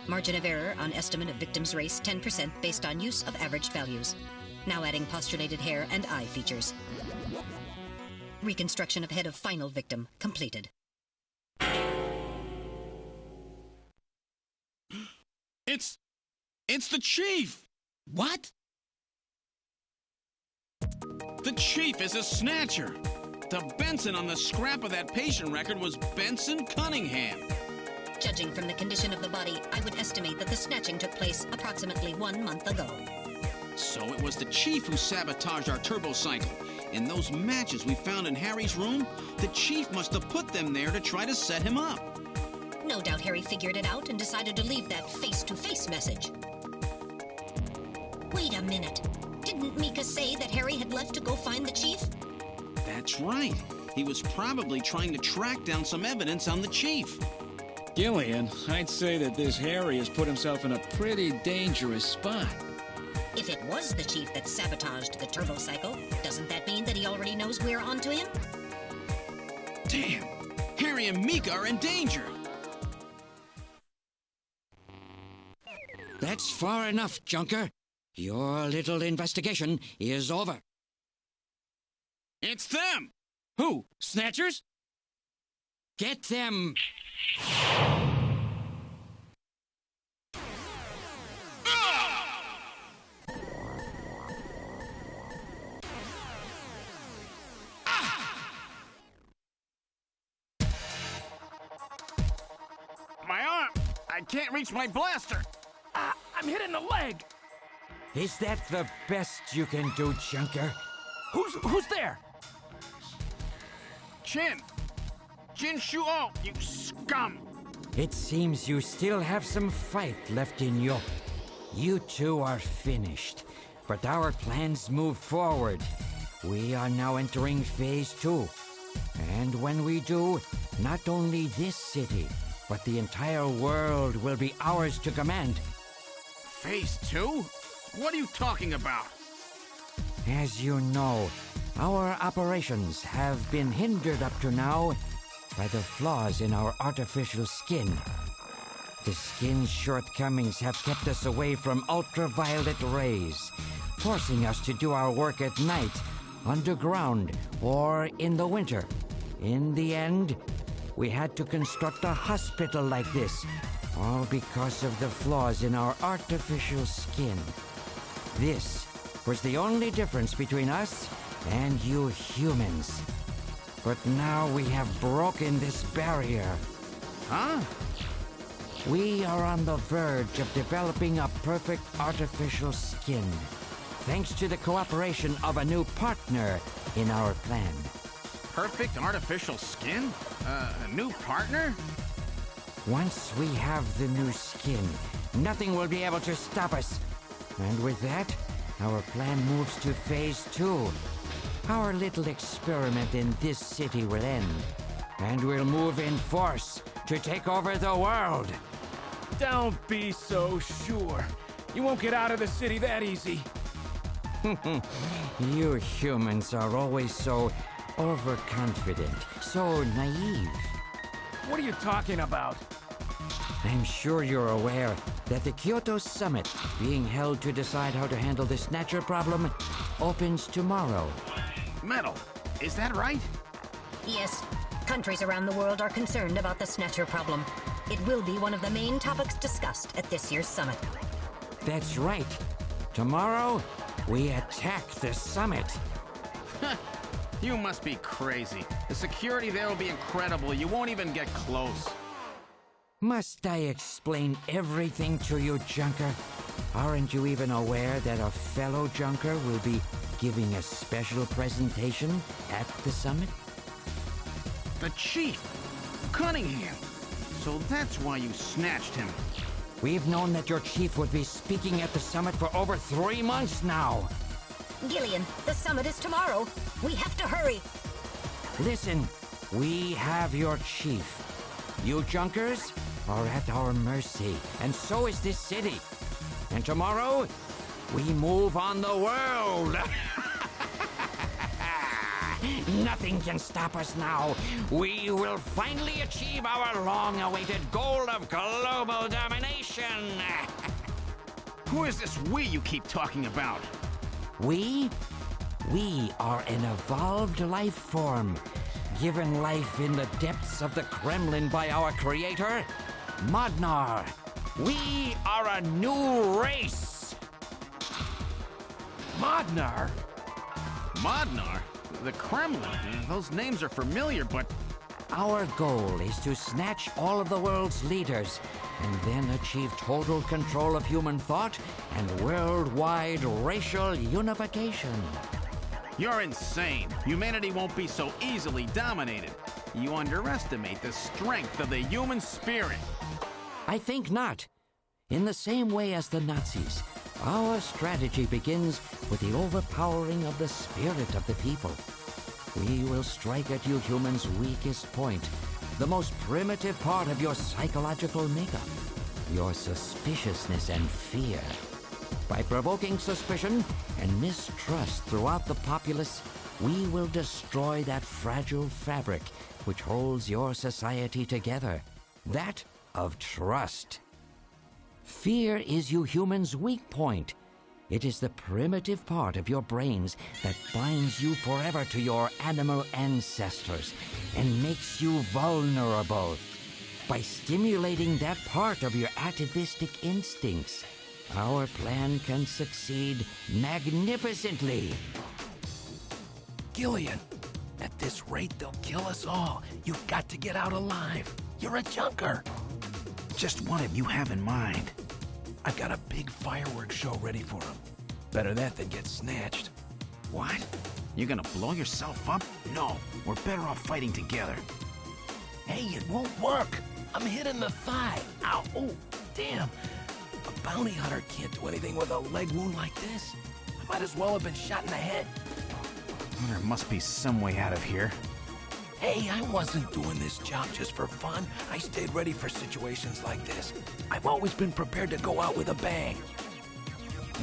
Margin of error on estimate of victim's race 10% based on use of averaged values. Now adding postulated hair and eye features. Reconstruction of head of final victim completed. It's the Chief! What? The Chief is a Snatcher! The Benson on the scrap of that patient record was Benson Cunningham. Judging from the condition of the body, I would estimate that the snatching took place approximately 1 month ago. So it was the Chief who sabotaged our turbo cycle. And those matches we found in Harry's room, the Chief must have put them there to try to set him up. No doubt Harry figured it out and decided to leave that face-to-face message. Wait a minute. Didn't Mika say that Harry had left to go find the Chief? That's right. He was probably trying to track down some evidence on the Chief. Gillian, I'd say that this Harry has put himself in a pretty dangerous spot. If it was the Chief that sabotaged the turbo cycle, doesn't that mean that he already knows we're onto him? Damn! Harry and Mika are in danger! That's far enough, Junker. Your little investigation is over. It's them! Who? Snatchers? Get them! My arm! I can't reach my blaster! I'm hit in the leg! Is that the best you can do, Junker? Who's there? Jin Shuo, you scum! It seems you still have some fight left in you. You two are finished, but our plans move forward. We are now entering phase 2. And when we do, not only this city, but the entire world will be ours to command. Phase 2? What are you talking about? As you know, our operations have been hindered up to now by the flaws in our artificial skin. The skin's shortcomings have kept us away from ultraviolet rays, forcing us to do our work at night, underground, or in the winter. In the end, we had to construct a hospital like this, all because of the flaws in our artificial skin. This was the only difference between us and you humans. But now we have broken this barrier. Huh? We are on the verge of developing a perfect artificial skin, thanks to the cooperation of a new partner in our plan. Perfect artificial skin? A new partner? Once we have the new skin, nothing will be able to stop us. And with that, our plan moves to phase 2. Our little experiment in this city will end, and we'll move in force to take over the world. Don't be so sure. You won't get out of the city that easy. You humans are always so overconfident, so naive. What are you talking about? I'm sure you're aware that the Kyoto Summit, being held to decide how to handle the Snatcher problem, opens tomorrow. Metal, is that right? Yes. Countries around the world are concerned about the Snatcher problem. It will be one of the main topics discussed at this year's summit. That's right. Tomorrow, we attack the summit. You must be crazy. The security there will be incredible. You won't even get close. Must I explain everything to you, Junker? Aren't you even aware that a fellow Junker will be giving a special presentation at the summit? The Chief! Cunningham! So that's why you snatched him. We've known that your chief would be speaking at the summit for over 3 months now. Gillian, the summit is tomorrow. We have to hurry. Listen, we have your chief. You Junkers are at our mercy, and so is this city. And tomorrow, we move on the world. Nothing can stop us now. We will finally achieve our long-awaited goal of global domination. Who is this we you keep talking about? We? We are an evolved life form, given life in the depths of the Kremlin by our creator, Modnar. We are a new race. Modnar? Modnar? The Kremlin? Those names are familiar, but... Our goal is to snatch all of the world's leaders and then achieve total control of human thought and worldwide racial unification. You're insane. Humanity won't be so easily dominated. You underestimate the strength of the human spirit. I think not. In the same way as the Nazis, our strategy begins with the overpowering of the spirit of the people. We will strike at you humans' weakest point, the most primitive part of your psychological makeup, your suspiciousness and fear. By provoking suspicion and mistrust throughout the populace, we will destroy that fragile fabric which holds your society together, that of trust. Fear is you humans' weak point. It is the primitive part of your brains that binds you forever to your animal ancestors and makes you vulnerable. By stimulating that part of your atavistic instincts, our plan can succeed magnificently. Gillian, at this rate, they'll kill us all. You've got to get out alive. You're a junker. Just what have you have in mind? I've got a big fireworks show ready for him. Better that than get snatched. What? You're gonna blow yourself up? No, we're better off fighting together. Hey, it won't work. I'm hit in the thigh. Ow, oh, damn. A bounty hunter can't do anything with a leg wound like this. I might as well have been shot in the head. Well, there must be some way out of here. Hey, I wasn't doing this job just for fun. I stayed ready for situations like this. I've always been prepared to go out with a bang.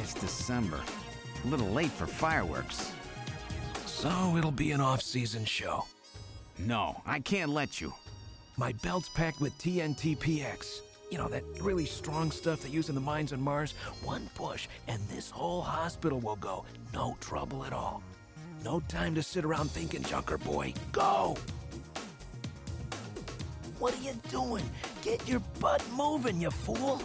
It's December. A little late for fireworks. So it'll be an off-season show. No, I can't let you. My belt's packed with TNT-PX. You know, that really strong stuff they use in the mines on Mars. One push, and this whole hospital will go. No trouble at all. No time to sit around thinking, Junker boy. Go! What are you doing? Get your butt moving, you fool!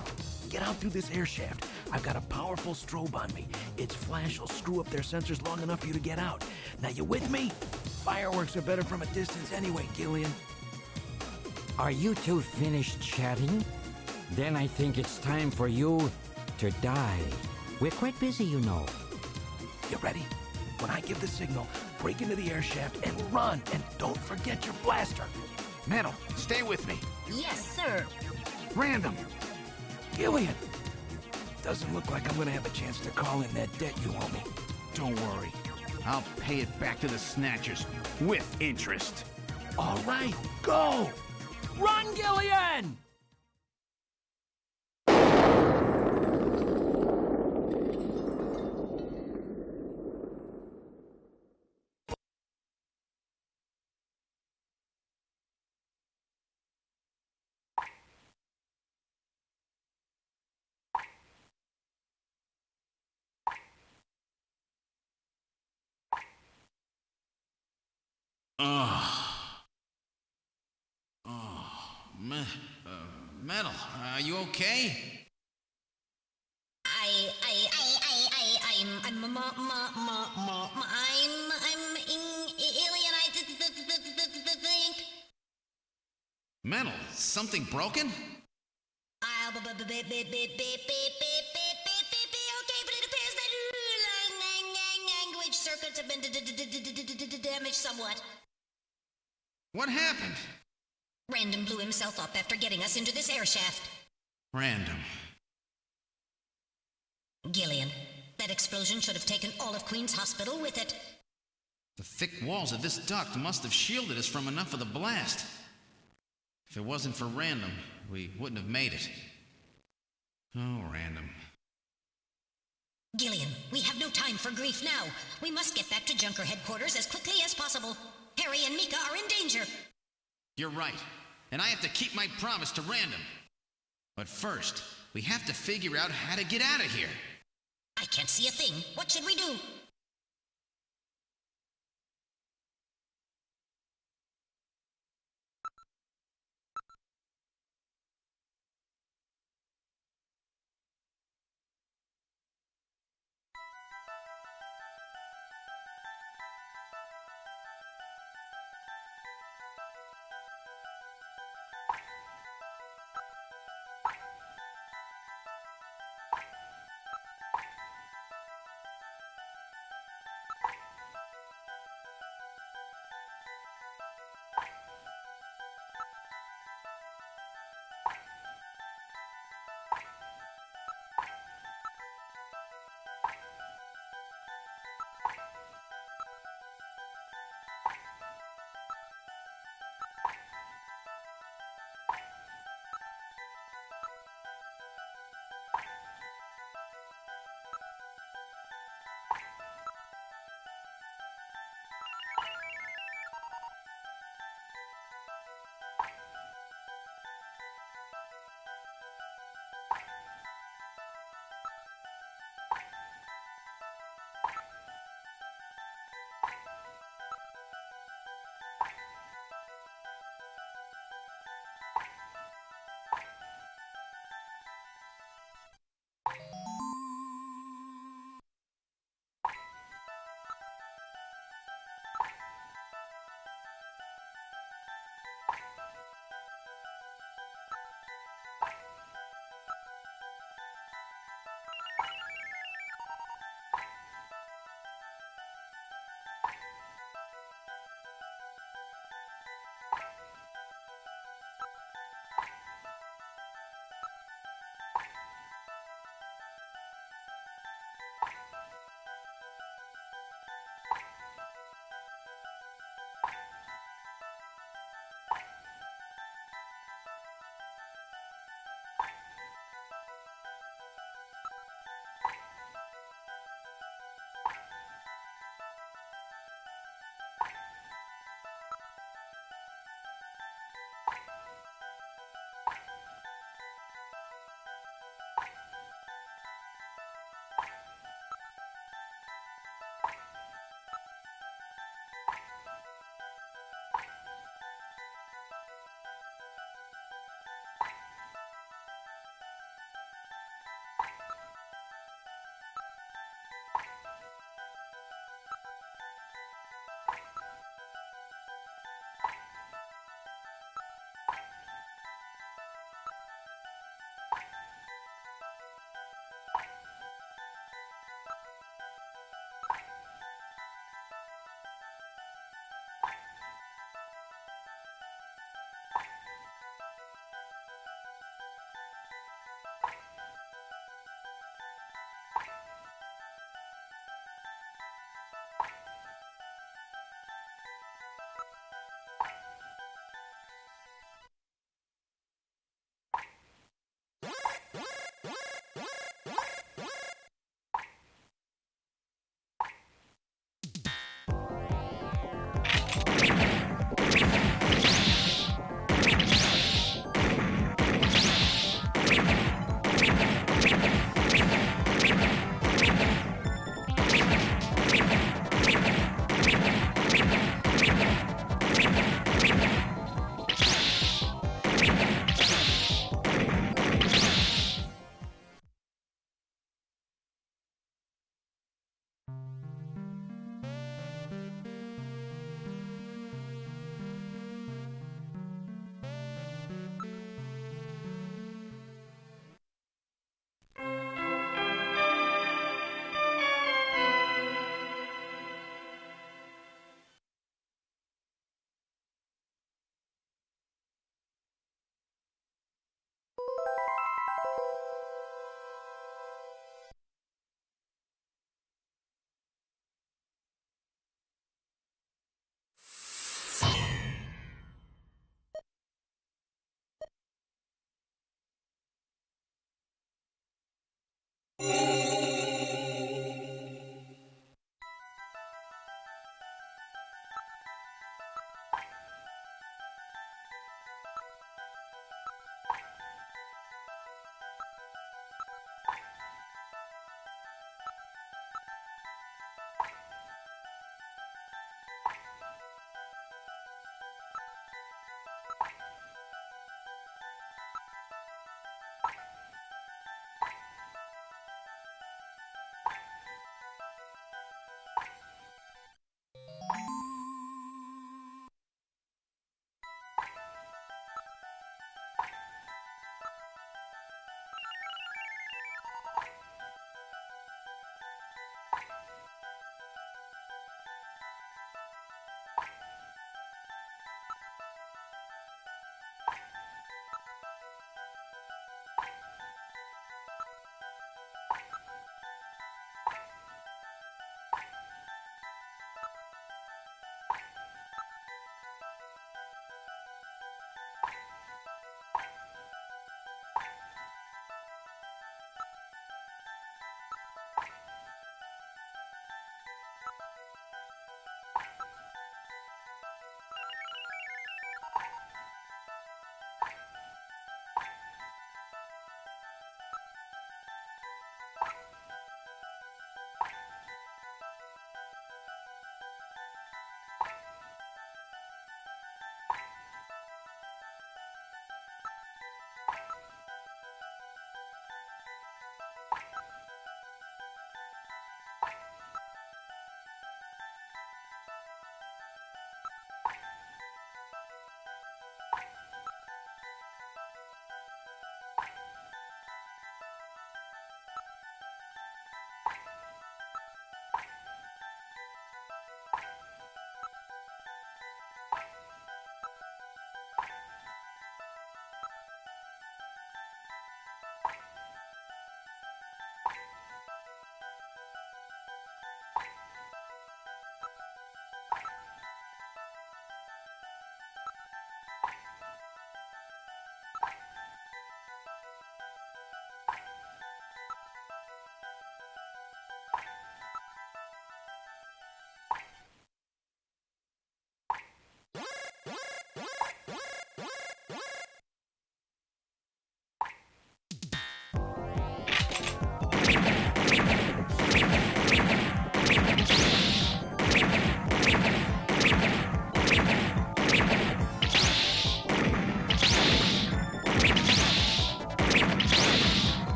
Get out through this air shaft. I've got a powerful strobe on me. Its flash will screw up their sensors long enough for you to get out. Now, you with me? Fireworks are better from a distance anyway, Gillian. Are you two finished chatting? Then I think it's time for you to die. We're quite busy, you know. You ready? When I give the signal, break into the air shaft and run, and don't forget your blaster. Metal, stay with me. Yes, sir. Random. Gillian! Doesn't look like I'm gonna have a chance to call in that debt you owe me. Don't worry. I'll pay it back to the Snatchers with interest. All right, go! Run, Gillian! Metal, are you okay? I'm alien. I think. Metal, something broken? Okay, but it appears that language circuits have been damaged somewhat. What happened? Random blew himself up after getting us into this air shaft. Random. Gillian, that explosion should have taken all of Queen's Hospital with it. The thick walls of this duct must have shielded us from enough of the blast. If it wasn't for Random, we wouldn't have made it. Oh, Random. Gillian, we have no time for grief now. We must get back to Junker headquarters as quickly as possible. Harry and Mika are in danger. You're right. And I have to keep my promise to Random. But first, we have to figure out how to get out of here. I can't see a thing. What should we do?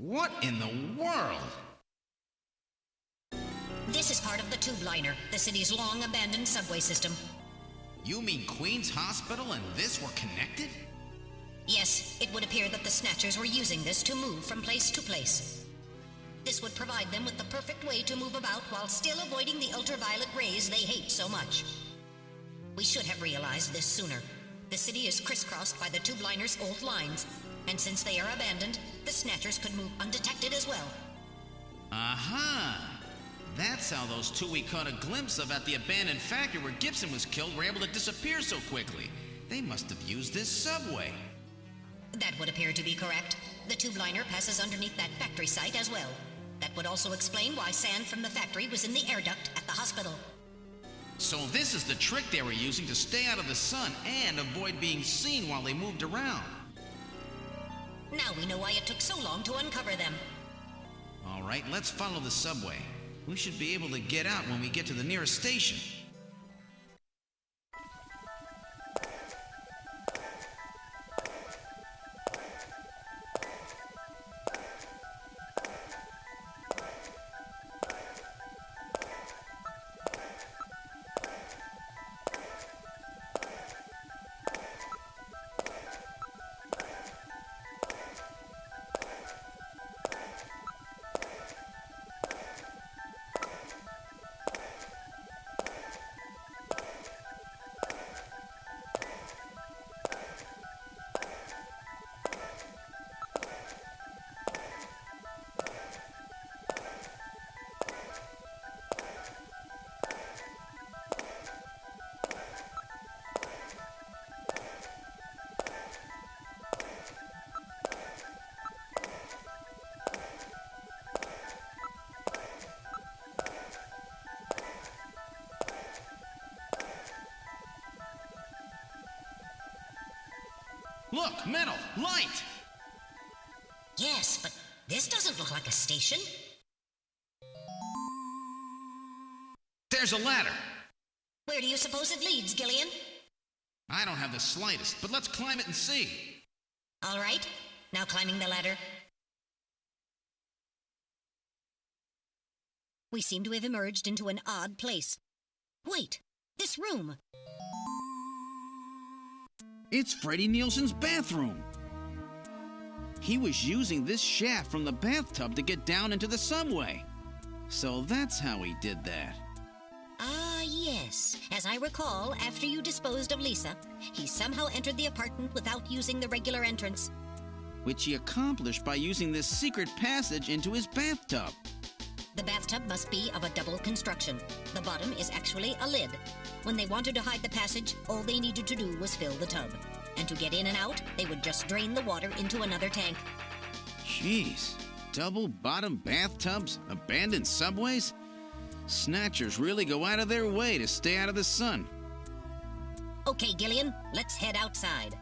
What in the world? This is part of the tube liner, the city's long-abandoned subway system. You mean Queen's Hospital and this were connected? Yes, it would appear that the Snatchers were using this to move from place to place. This would provide them with the perfect way to move about while still avoiding the ultraviolet rays they hate so much. We should have realized this sooner. The city is crisscrossed by the tube liner's old lines, and since they are abandoned, the Snatchers could move undetected as well. Aha! That's how those two we caught a glimpse of at the abandoned factory where Gibson was killed were able to disappear so quickly. They must have used this subway. That would appear to be correct. The tube liner passes underneath that factory site as well. That would also explain why sand from the factory was in the air duct at the hospital. So this is the trick they were using to stay out of the sun and avoid being seen while they moved around. Now we know why it took so long to uncover them. All right, let's follow the subway. We should be able to get out when we get to the nearest station. Look, metal, light! Yes, but this doesn't look like a station. There's a ladder. Where do you suppose it leads, Gillian? I don't have the slightest, but let's climb it and see. All right, now climbing the ladder. We seem to have emerged into an odd place. Wait, this room. It's Freddie Nielsen's bathroom. He was using this shaft from the bathtub to get down into the subway. So that's how he did that. Ah, yes. As I recall, after you disposed of Lisa, he somehow entered the apartment without using the regular entrance. Which he accomplished by using this secret passage into his bathtub. The bathtub must be of a double construction. The bottom is actually a lid. When they wanted to hide the passage, all they needed to do was fill the tub. And to get in and out, they would just drain the water into another tank. Jeez. Double bottom bathtubs? Abandoned subways? Snatchers really go out of their way to stay out of the sun. Okay, Gillian, let's head outside.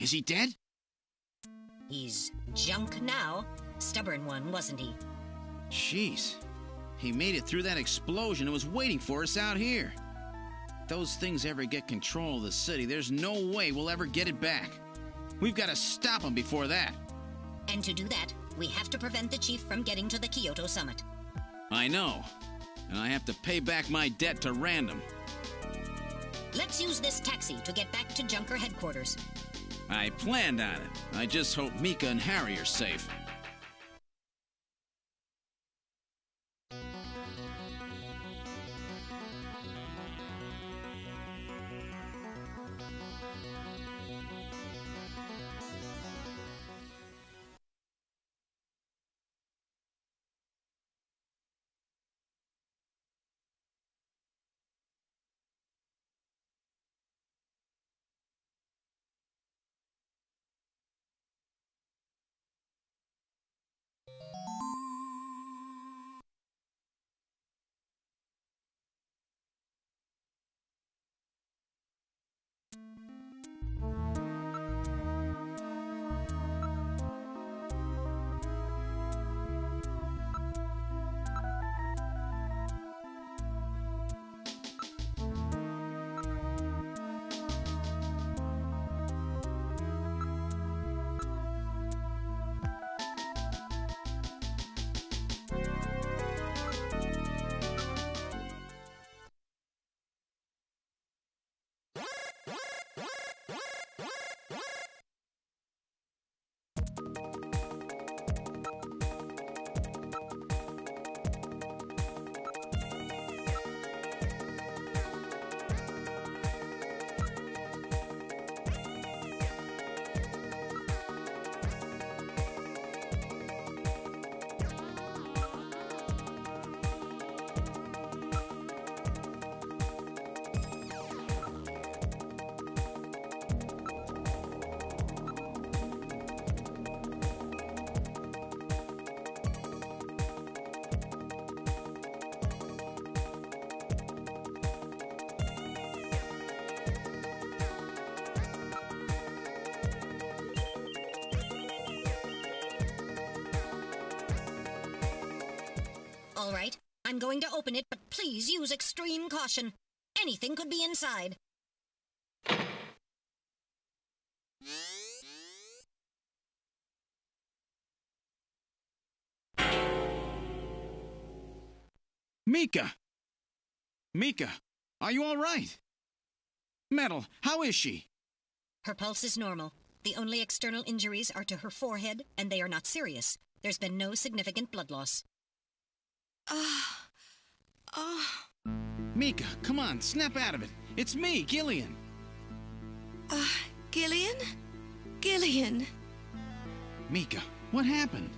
Is he dead? He's junk now. Stubborn one, wasn't he? Jeez. He made it through that explosion and was waiting for us out here. If those things ever get control of the city, there's no way we'll ever get it back. We've got to stop them before that. And to do that, we have to prevent the chief from getting to the Kyoto summit. I know. And I have to pay back my debt to Random. Let's use this taxi to get back to Junker headquarters. I planned on it. I just hope Mika and Harry are safe. All right, I'm going to open it, but please use extreme caution. Anything could be inside. Mika! Mika, are you all right? Metal, how is she? Her pulse is normal. The only external injuries are to her forehead, and they are not serious. There's been no significant blood loss. Mika, come on, snap out of it. It's me, Gillian. Gillian? Gillian. Mika, what happened?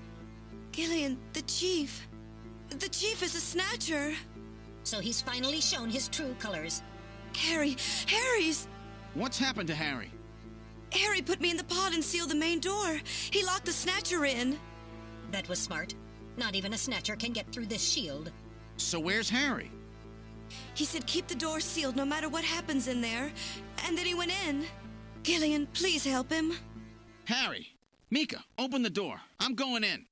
Gillian, the chief. The chief is a Snatcher. So he's finally shown his true colors. Harry's... What's happened to Harry? Harry put me in the pod and sealed the main door. He locked the Snatcher in. That was smart. Not even a Snatcher can get through this shield. So where's Harry? He said keep the door sealed no matter what happens in there. And then he went in. Gillian, please help him. Harry! Mika, open the door. I'm going in.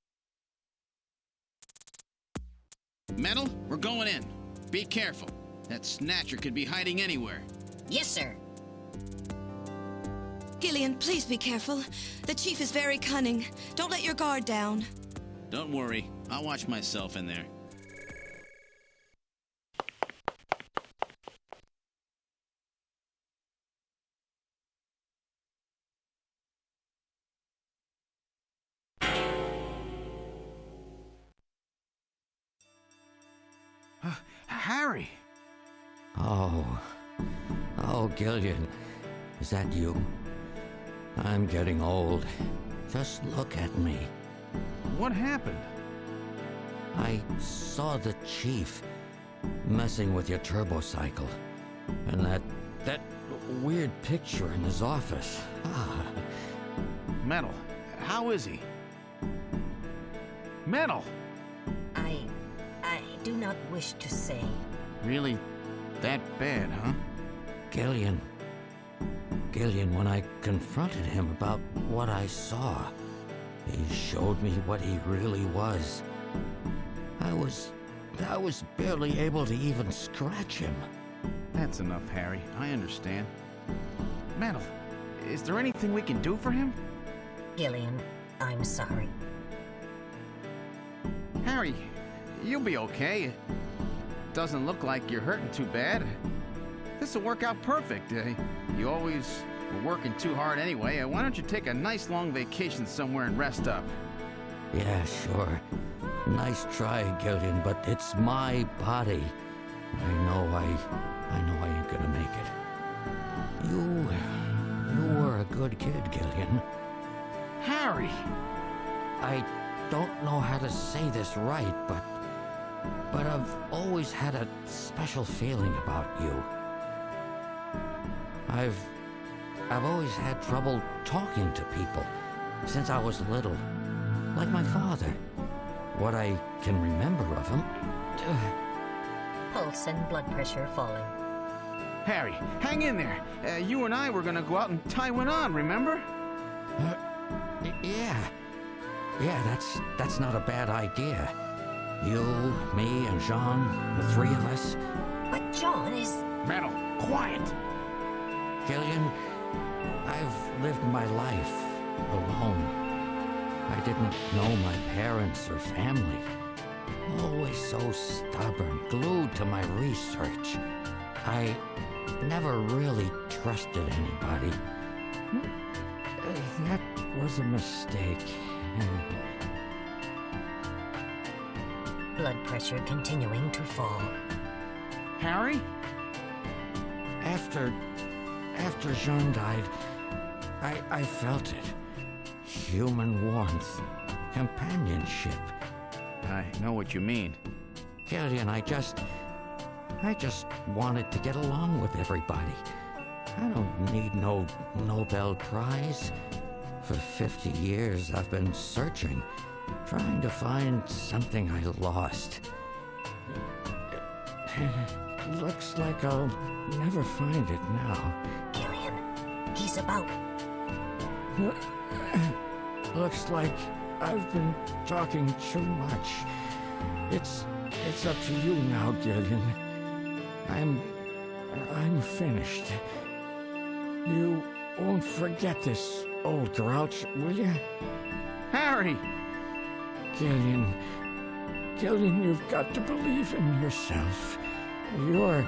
Metal, we're going in. Be careful. That Snatcher could be hiding anywhere. Yes, sir. Gillian, please be careful. The chief is very cunning. Don't let your guard down. Don't worry. I'll watch myself in there. Harry! Oh, Gillian, is that you? I'm getting old. Just look at me. What happened? I saw the chief messing with your turbocycle. And that weird picture in his office. Metal, how is he? Metal! I do not wish to say. Really that bad, huh? Gillian, Gillian, when I confronted him about what I saw, he showed me what he really was. I was barely able to even scratch him. That's enough, Harry. I understand. Metal, is there anything we can do for him? Gillian, I'm sorry. Harry, you'll be okay. It doesn't look like you're hurting too bad. This'll work out perfect. You always were working too hard anyway. Why don't you take a nice long vacation somewhere and rest up? Yeah, sure. Nice try, Gillian, but it's my body. I know I ain't gonna make it. You were a good kid, Gillian. Harry! I don't know how to say this right, but I've always had a special feeling about you. I've always had trouble talking to people since I was little, like my father. What I can remember of him. Pulse and blood pressure falling. Harry, hang in there. You and I were gonna go out and tie one on, remember? Yeah, that's not a bad idea. You, me, and Jean, the three of us. But John is... Metal, quiet! Gillian, I've lived my life alone. I didn't know my parents or family. Always so stubborn, glued to my research. I never really trusted anybody. That was a mistake. Blood pressure continuing to fall. Harry? After Jean died, I felt it. Human warmth, companionship. I know what you mean. Gillian, I just wanted to get along with everybody. I don't need no Nobel Prize. For 50 years, I've been searching, trying to find something I lost. Looks like I'll never find it now. Gillian, he's about... Looks like I've been talking too much. It's up to you now, Gillian. I'm finished. You won't forget this, old grouch, will you? Harry! Gillian, you've got to believe in yourself. You're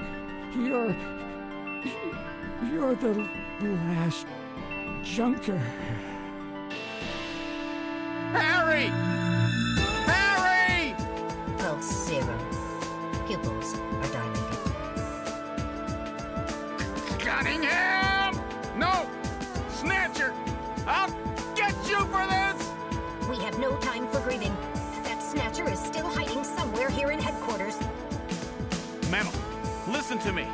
the last junker. Harry! Harry! Pulse 0. Pupils are dilated. Cunningham! No! Snatcher! I'll get you for this! We have no time for grieving. That Snatcher is still hiding somewhere here in headquarters. Metal, listen to me.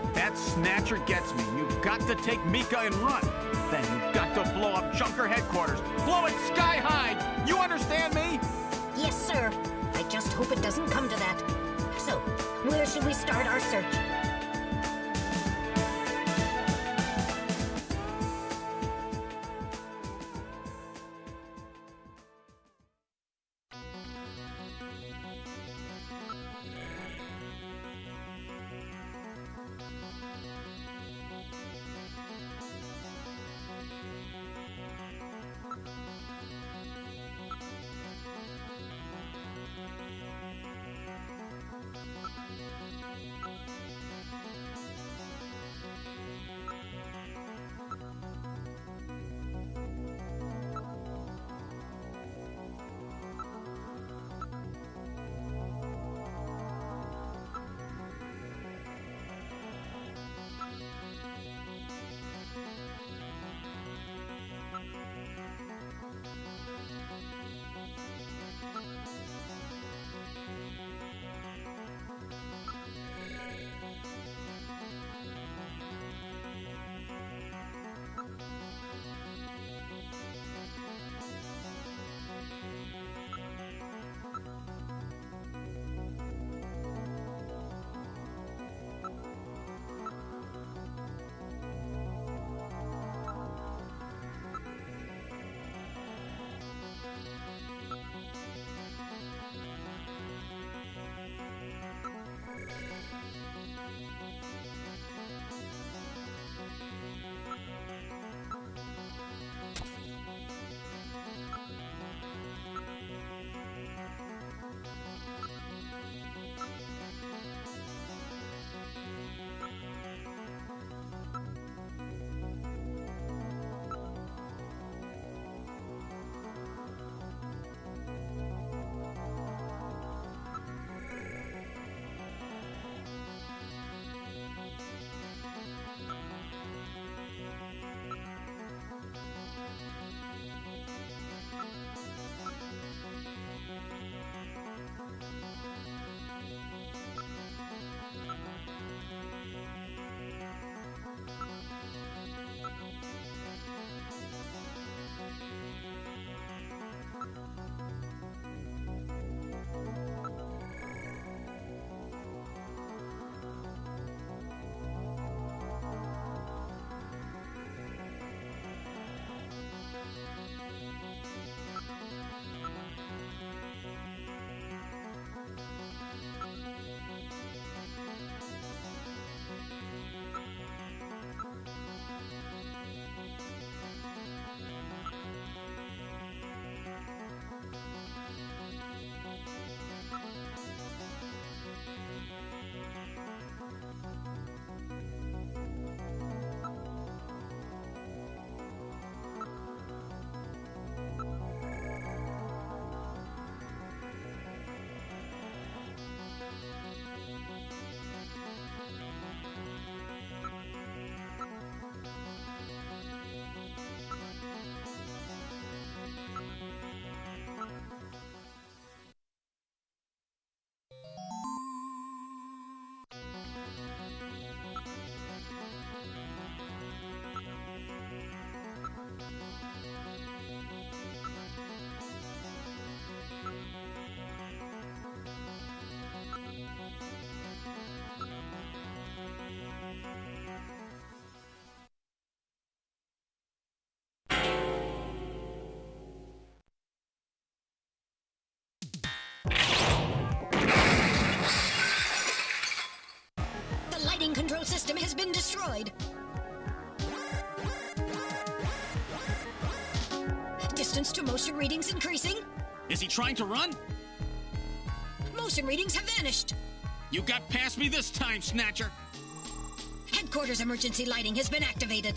If that Snatcher gets me, you've got to take Mika and run. Then you've got to blow up Junker headquarters. Blow it sky high! You understand me? Yes, sir. I just hope it doesn't come to that. So, where should we start our search? has been destroyed. Distance to motion readings increasing. Is he trying to run? Motion readings have vanished. You got past me this time, Snatcher. Headquarters emergency lighting has been activated.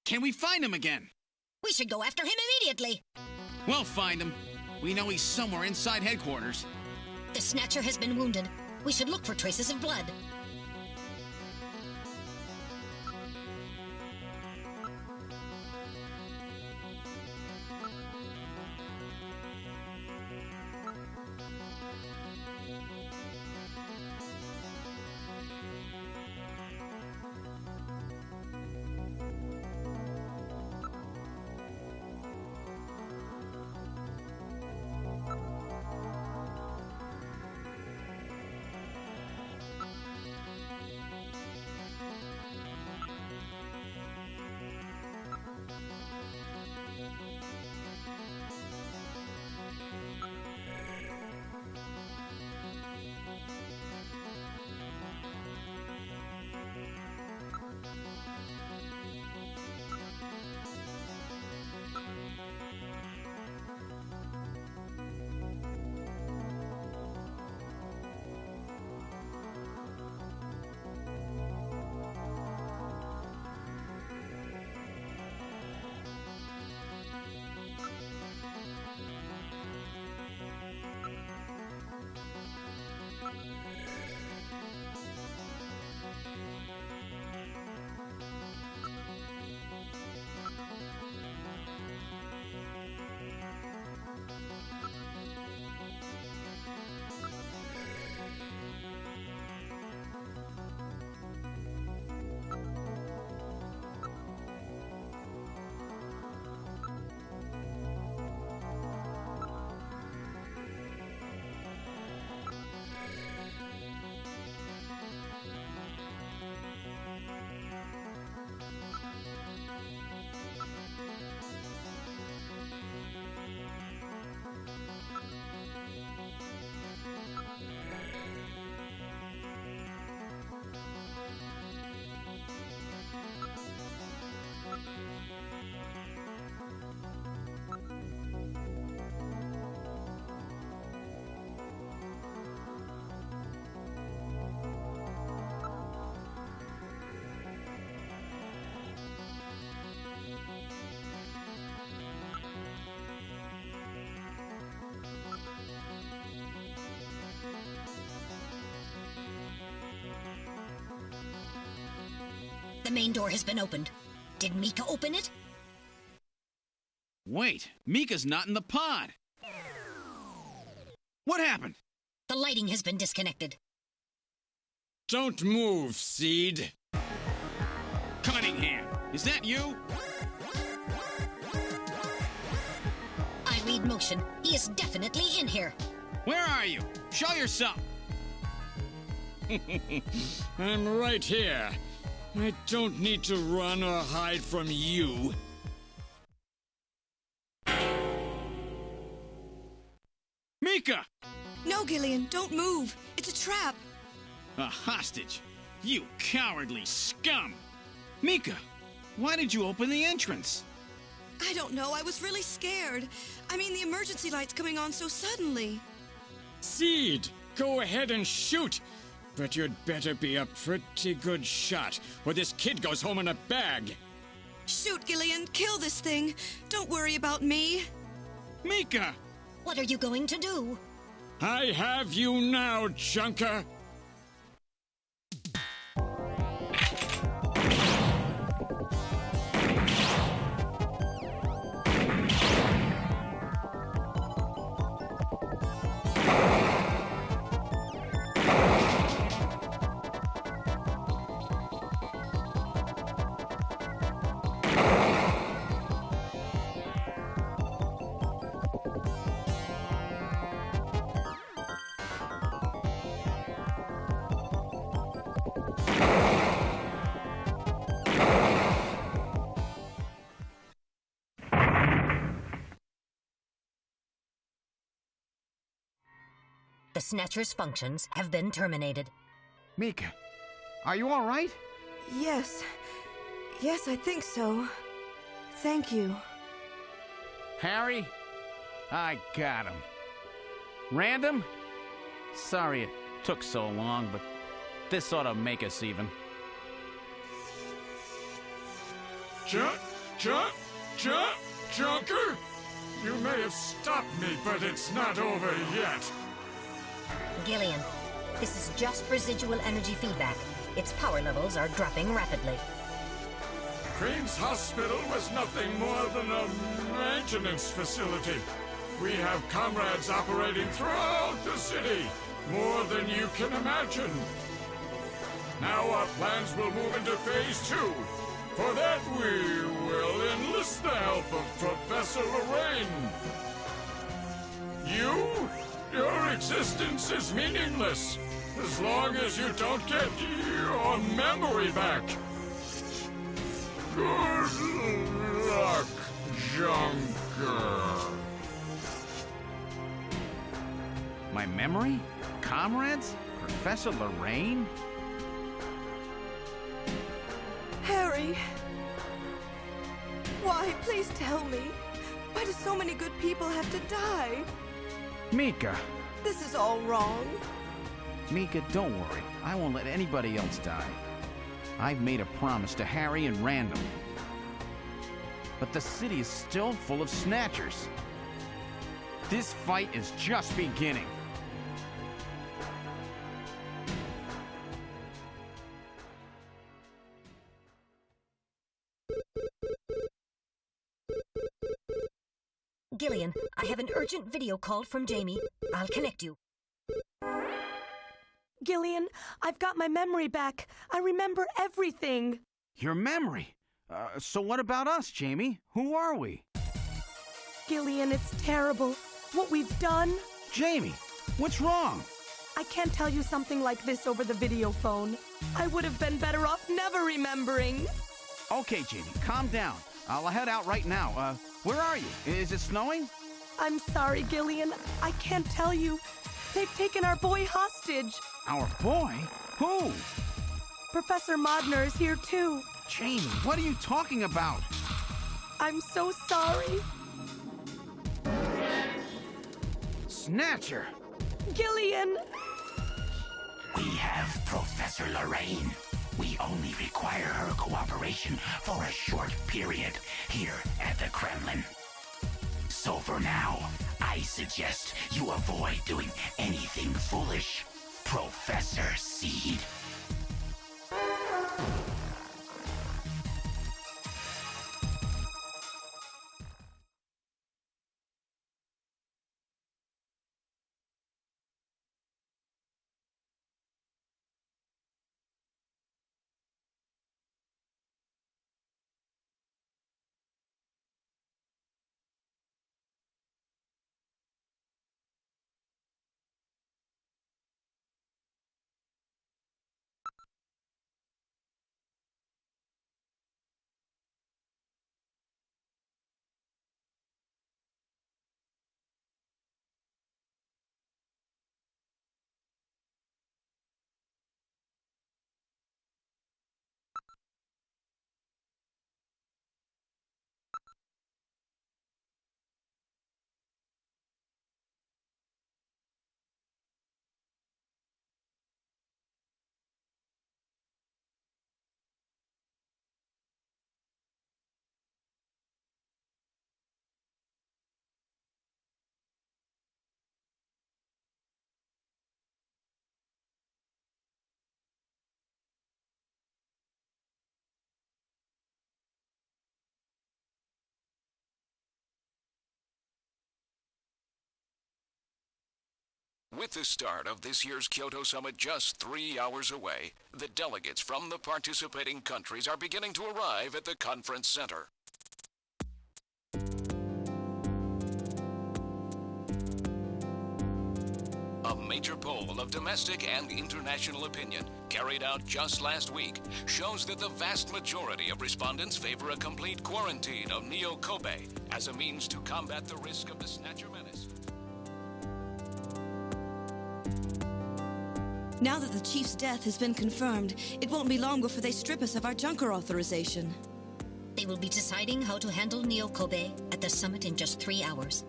Can we find him again? We should go after him immediately. We'll find him. We know he's somewhere inside headquarters. The Snatcher has been wounded. We should look for traces of blood. The main door has been opened. Did Mika open it? Wait, Mika's not in the pod. What happened? The lighting has been disconnected. Don't move, Seed. Cunningham, is that you? I read motion. He is definitely in here. Where are you? Show yourself. I'm right here. I don't need to run or hide from you. Mika! No, Gillian, don't move. It's a trap. A hostage? You cowardly scum! Mika, why did you open the entrance? I don't know. I was really scared. I mean, the emergency light's coming on so suddenly. Seed, go ahead and shoot. But you'd better be a pretty good shot, or this kid goes home in a bag. Shoot, Gillian. Kill this thing. Don't worry about me. Mika! What are you going to do? I have you now, Junker. The Snatcher's functions have been terminated. Mika, Are you all right? Yes. Yes, I think so. Thank you. Harry? I got him. Random? Sorry it took so long, but this ought to make us even. Junker? You may have stopped me, but it's not over yet. Gillian, this is just residual energy feedback. Its power levels are dropping rapidly. Crane's Hospital was nothing more than a maintenance facility. We have comrades operating throughout the city, more than you can imagine. Now our plans will move into Phase 2. For that, we will enlist the help of Professor Lorraine. Your existence is meaningless, as long as you don't get your memory back. Good luck, Junker. My memory? Comrades? Professor Lorraine? Harry! Why? Please tell me. Why do so many good people have to die? Mika! This is all wrong. Mika, don't worry. I won't let anybody else die. I've made a promise to Harry and Random. But the city is still full of Snatchers. This fight is just beginning. Gillian, I have an urgent video call from Jamie. I'll connect you. Gillian, I've got my memory back. I remember everything. Your memory? So what about us, Jamie? Who are we? Gillian, it's terrible. What we've done. Jamie, what's wrong? I can't tell you something like this over the video phone. I would have been better off never remembering. Okay, Jamie, calm down. I'll head out right now. Where are you? Is it snowing? I'm sorry, Gillian. I can't tell you. They've taken our boy hostage. Our boy? Who? Professor Modner is here, too. Jamie, what are you talking about? I'm so sorry. Snatcher! Gillian! We have Professor Lorraine. We only require her cooperation for a short period here at the Kremlin. So for now, I suggest you avoid doing anything foolish, Professor Seed. With the start of this year's Kyoto Summit just 3 hours away, the delegates from the participating countries are beginning to arrive at the conference center. A major poll of domestic and international opinion, carried out just last week, shows that the vast majority of respondents favor a complete quarantine of Neo Kobe as a means to combat the risk of the Snatcher menace. Now that the Chief's death has been confirmed, it won't be long before they strip us of our Junker authorization. They will be deciding how to handle Neo Kobe at the summit in just 3 hours.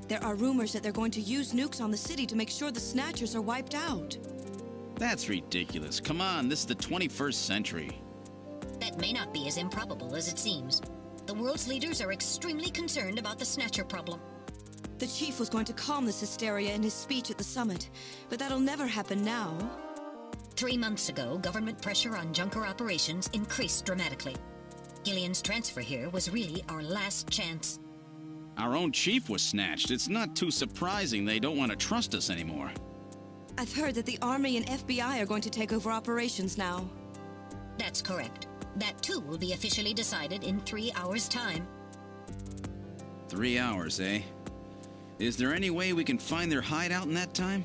There are rumors that they're going to use nukes on the city to make sure the Snatchers are wiped out. That's ridiculous. Come on, this is the 21st century. That may not be as improbable as it seems. The world's leaders are extremely concerned about the Snatcher problem. The Chief was going to calm this hysteria in his speech at the summit, but that'll never happen now. 3 months ago, government pressure on Junker operations increased dramatically. Gillian's transfer here was really our last chance. Our own chief was snatched. It's not too surprising they don't want to trust us anymore. I've heard that the Army and FBI are going to take over operations now. That's correct. That too will be officially decided in 3 hours' time. 3 hours, eh? Is there any way we can find their hideout in that time?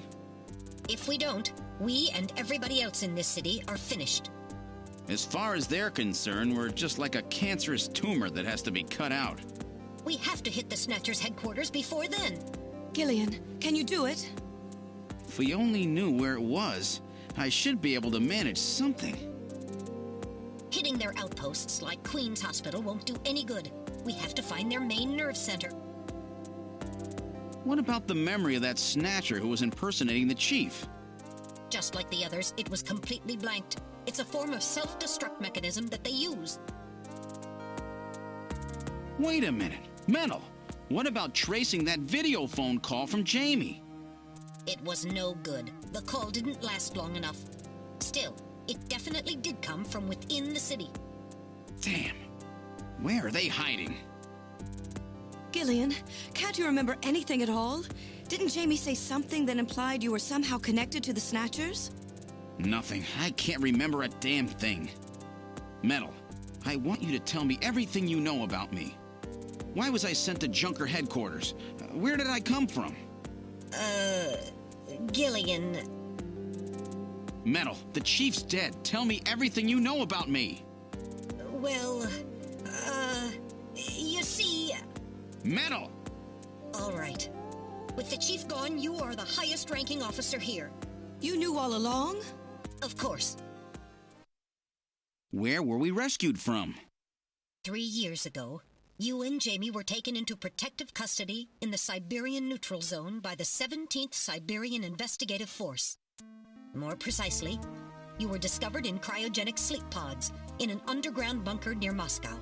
If we don't, we and everybody else in this city are finished. As far as they're concerned, we're just like a cancerous tumor that has to be cut out. We have to hit the Snatcher's headquarters before then. Gillian, can you do it? If we only knew where it was, I should be able to manage something. Hitting their outposts like Queen's Hospital won't do any good. We have to find their main nerve center. What about the memory of that Snatcher who was impersonating the chief? Just like the others, it was completely blanked. It's a form of self-destruct mechanism that they use. Wait a minute. Metal, what about tracing that video phone call from Jamie? It was no good. The call didn't last long enough. Still, it definitely did come from within the city. Damn. Where are they hiding? Gillian, can't you remember anything at all? Didn't Jamie say something that implied you were somehow connected to the Snatchers? Nothing. I can't remember a damn thing. Metal, I want you to tell me everything you know about me. Why was I sent to Junker headquarters? Where did I come from? Gillian. Metal, the chief's dead. Tell me everything you know about me. Well, you see... Metal! All right. With the chief gone, you are the highest-ranking officer here. You knew all along? Of course. Where were we rescued from? 3 years ago, you and Jamie were taken into protective custody in the Siberian Neutral Zone by the 17th Siberian Investigative Force. More precisely, you were discovered in cryogenic sleep pods in an underground bunker near Moscow.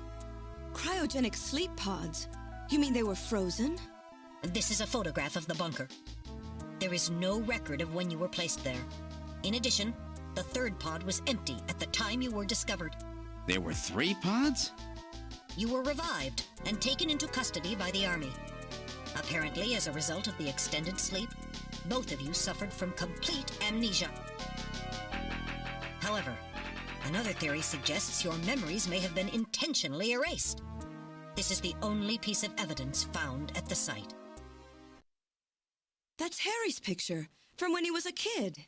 Cryogenic sleep pods? You mean they were frozen? This is a photograph of the bunker. There is no record of when you were placed there. In addition, the third pod was empty at the time you were discovered. There were 3 pods? You were revived and taken into custody by the Army. Apparently, as a result of the extended sleep, both of you suffered from complete amnesia. However, another theory suggests your memories may have been intentionally erased. This is the only piece of evidence found at the site. That's Harry's picture, from when he was a kid.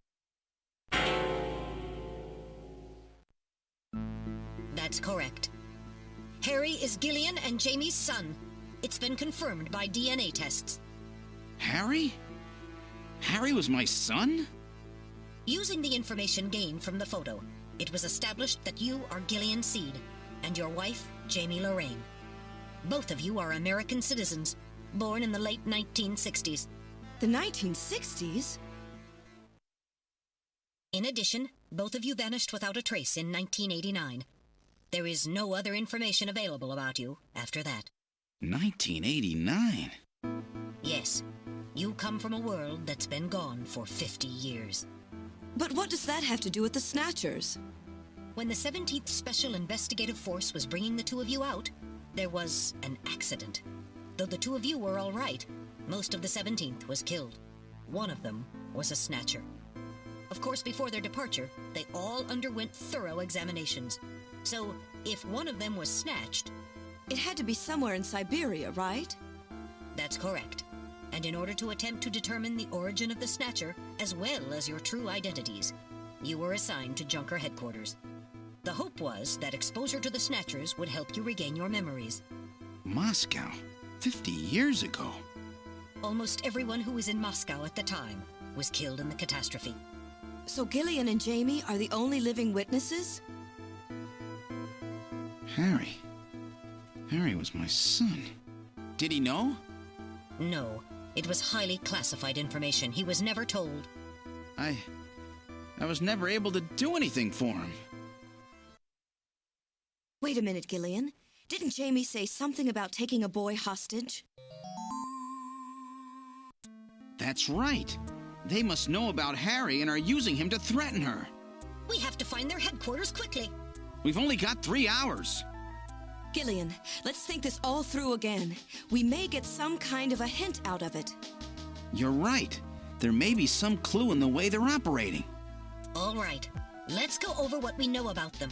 That's correct. Harry is Gillian and Jamie's son. It's been confirmed by DNA tests. Harry? Harry was my son? Using the information gained from the photo, it was established that you are Gillian Seed and your wife, Jamie Lorraine. Both of you are American citizens, born in the late 1960s. The 1960s? In addition, both of you vanished without a trace in 1989. There is no other information available about you after that. 1989? Yes. You come from a world that's been gone for 50 years. But what does that have to do with the Snatchers? When the 17th Special Investigative Force was bringing the two of you out, there was an accident. Though the two of you were all right, most of the 17th was killed. One of them was a Snatcher. Of course, before their departure, they all underwent thorough examinations. So, if one of them was snatched... It had to be somewhere in Siberia, right? That's correct. And in order to attempt to determine the origin of the Snatcher, as well as your true identities, you were assigned to Junker headquarters. The hope was that exposure to the Snatchers would help you regain your memories. Moscow? 50 years ago? Almost everyone who was in Moscow at the time was killed in the catastrophe. So Gillian and Jamie are the only living witnesses? Harry. Harry was my son. Did he know? No. It was highly classified information. He was never told. I was never able to do anything for him. Wait a minute, Gillian. Didn't Jamie say something about taking a boy hostage? That's right. They must know about Harry and are using him to threaten her. We have to find their headquarters quickly. We've only got 3 hours. Gillian, let's think this all through again. We may get some kind of a hint out of it. You're right. There may be some clue in the way they're operating. All right. Let's go over what we know about them.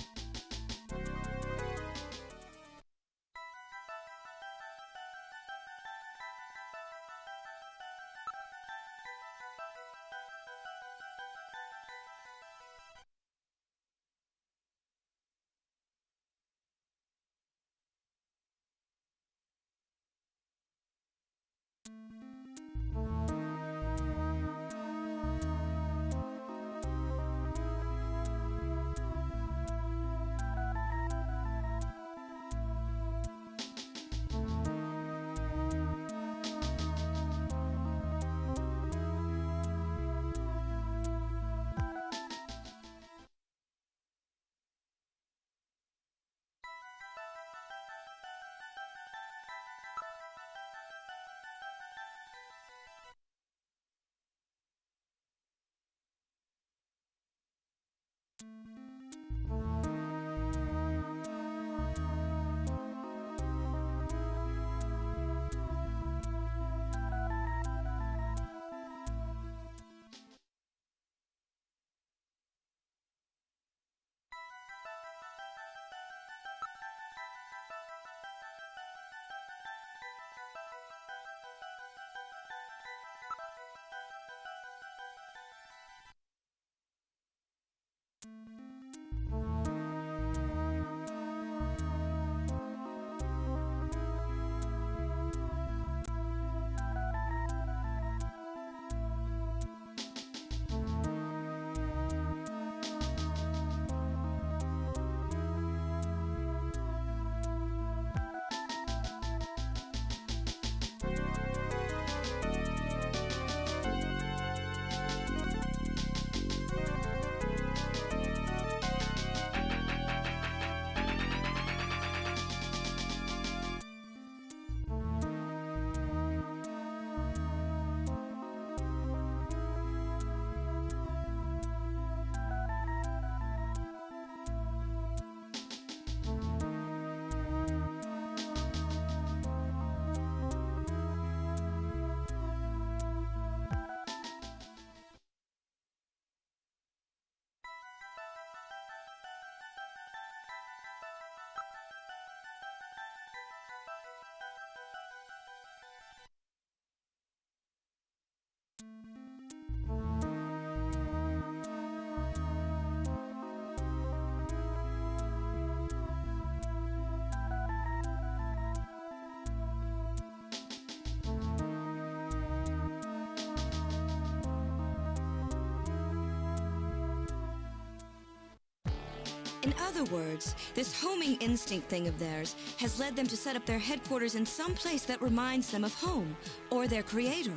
In other words, this homing instinct thing of theirs has led them to set up their headquarters in some place that reminds them of home, or their creator.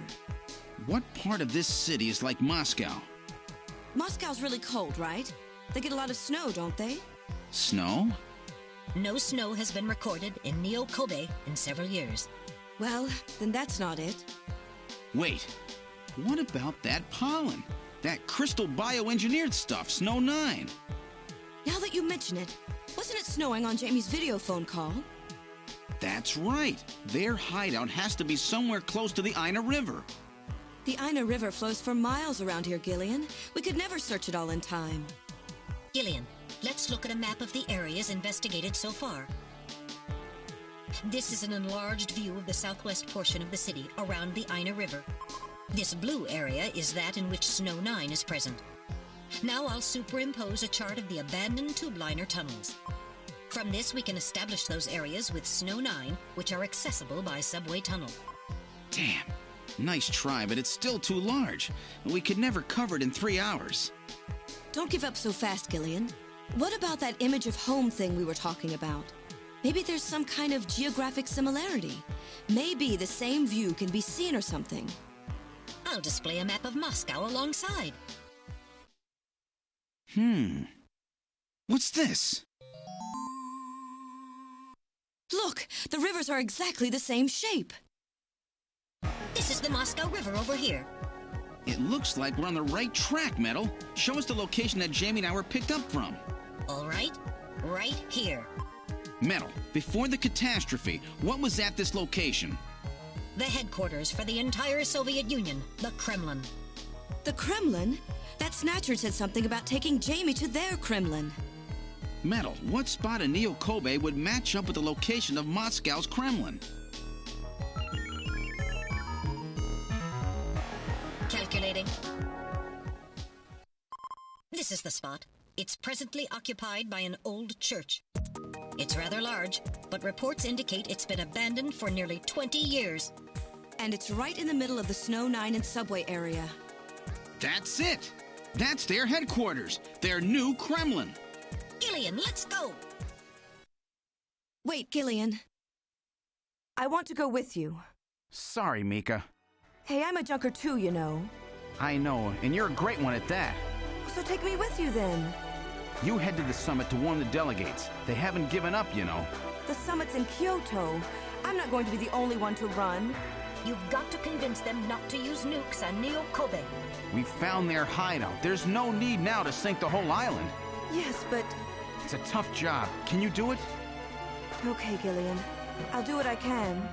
What part of this city is like Moscow? Moscow's really cold, right? They get a lot of snow, don't they? Snow? No snow has been recorded in Neo Kobe in several years. Well, then that's not it. Wait, what about that pollen? That crystal bioengineered stuff, Snow 9? Now that you mention it, wasn't it snowing on Jamie's video phone call? That's right. Their hideout has to be somewhere close to the Ina River. The Ina River flows for miles around here, Gillian. We could never search it all in time. Gillian, let's look at a map of the areas investigated so far. This is an enlarged view of the southwest portion of the city around the Ina River. This blue area is that in which Snow 9 is present. Now I'll superimpose a chart of the abandoned tube liner tunnels. From this, we can establish those areas with Snow 9, which are accessible by subway tunnel. Damn. Nice try, but it's still too large. We could never cover it in 3 hours. Don't give up so fast, Gillian. What about that image of home thing we were talking about? Maybe there's some kind of geographic similarity. Maybe the same view can be seen or something. I'll display a map of Moscow alongside. What's this? Look, the rivers are exactly the same shape. This is the Moscow River over here. It looks like we're on the right track, Metal. Show us the location that Jamie and I were picked up from. All right, right here. Metal, before the catastrophe, what was at this location? The headquarters for the entire Soviet Union, the Kremlin. The Kremlin? That Snatcher said something about taking Jamie to their Kremlin. Metal, what spot in Neo Kobe would match up with the location of Moscow's Kremlin? Calculating. This is the spot. It's presently occupied by an old church. It's rather large, but reports indicate it's been abandoned for nearly 20 years. And it's right in the middle of the Snow 9 and subway area. That's it! That's their headquarters, their new Kremlin. Gillian, let's go! Wait, Gillian. I want to go with you. Sorry, Mika. Hey, I'm a junker too, you know. I know, and you're a great one at that. So take me with you then. You head to the summit to warn the delegates. They haven't given up, you know. The summit's in Kyoto. I'm not going to be the only one to run. You've got to convince them not to use nukes on Neo Kobe. We found their hideout. There's no need now to sink the whole island. Yes, but... It's a tough job. Can you do it? Okay, Gillian. I'll do what I can.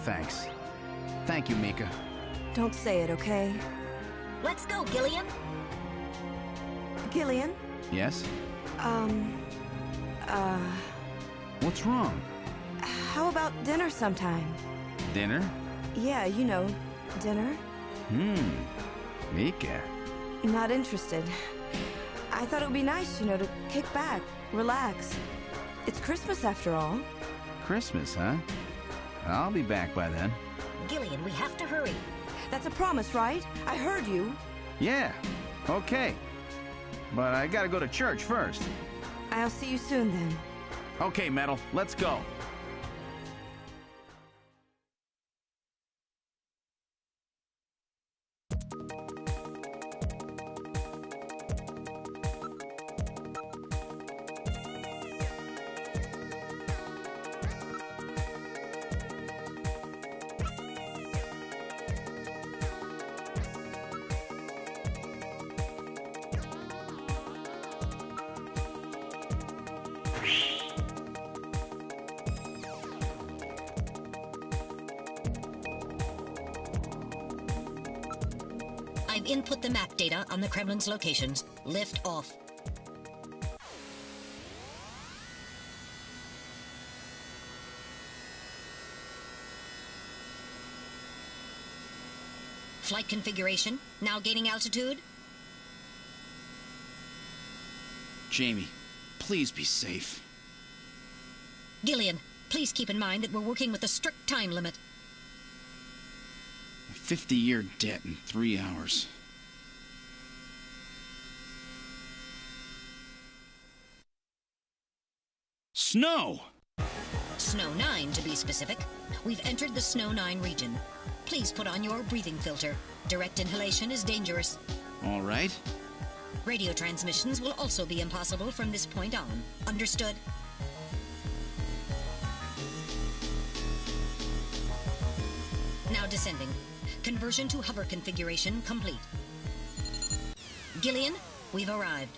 Thanks. Thank you, Mika. Don't say it, okay? Let's go, Gillian. Gillian? Yes? What's wrong? How about dinner sometime? Dinner? Yeah, you know, dinner. Mika. Not interested. I thought it would be nice, you know, to kick back, relax. It's Christmas after all. Christmas, huh? I'll be back by then. Gillian, we have to hurry. That's a promise, right? I heard you. Yeah, okay. But I gotta go to church first. I'll see you soon then. Okay, Metal, let's go. I've input the map data on the Kremlin's locations. Lift off. Flight configuration, now gaining altitude. Jamie, please be safe. Gillian, please keep in mind that we're working with a strict time limit. A 50-year debt in 3 hours. Snow! Snow 9, to be specific. We've entered the Snow 9 region. Please put on your breathing filter. Direct inhalation is dangerous. All right. Radio transmissions will also be impossible from this point on. Understood? Now descending. Conversion to hover configuration complete. Gillian, we've arrived.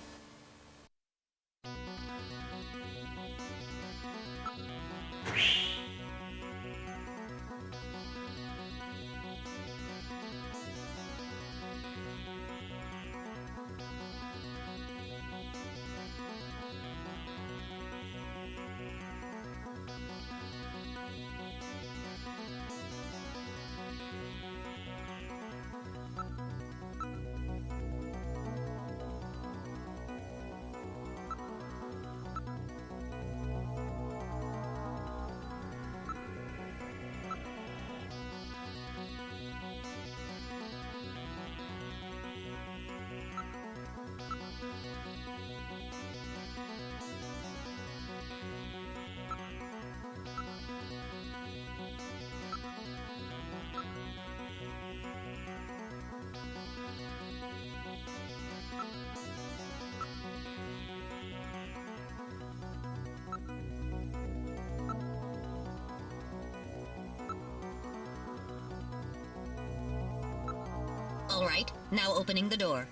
All right, now opening the door.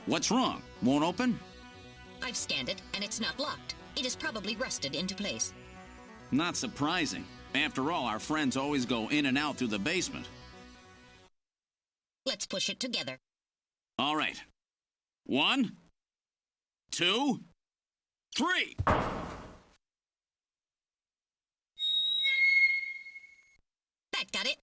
What's wrong? Won't open? I've scanned it, and it's not locked. It is probably rusted into place. Not surprising. After all, our friends always go in and out through the basement. Let's push it together. All right. 1, 2, 3! That got it.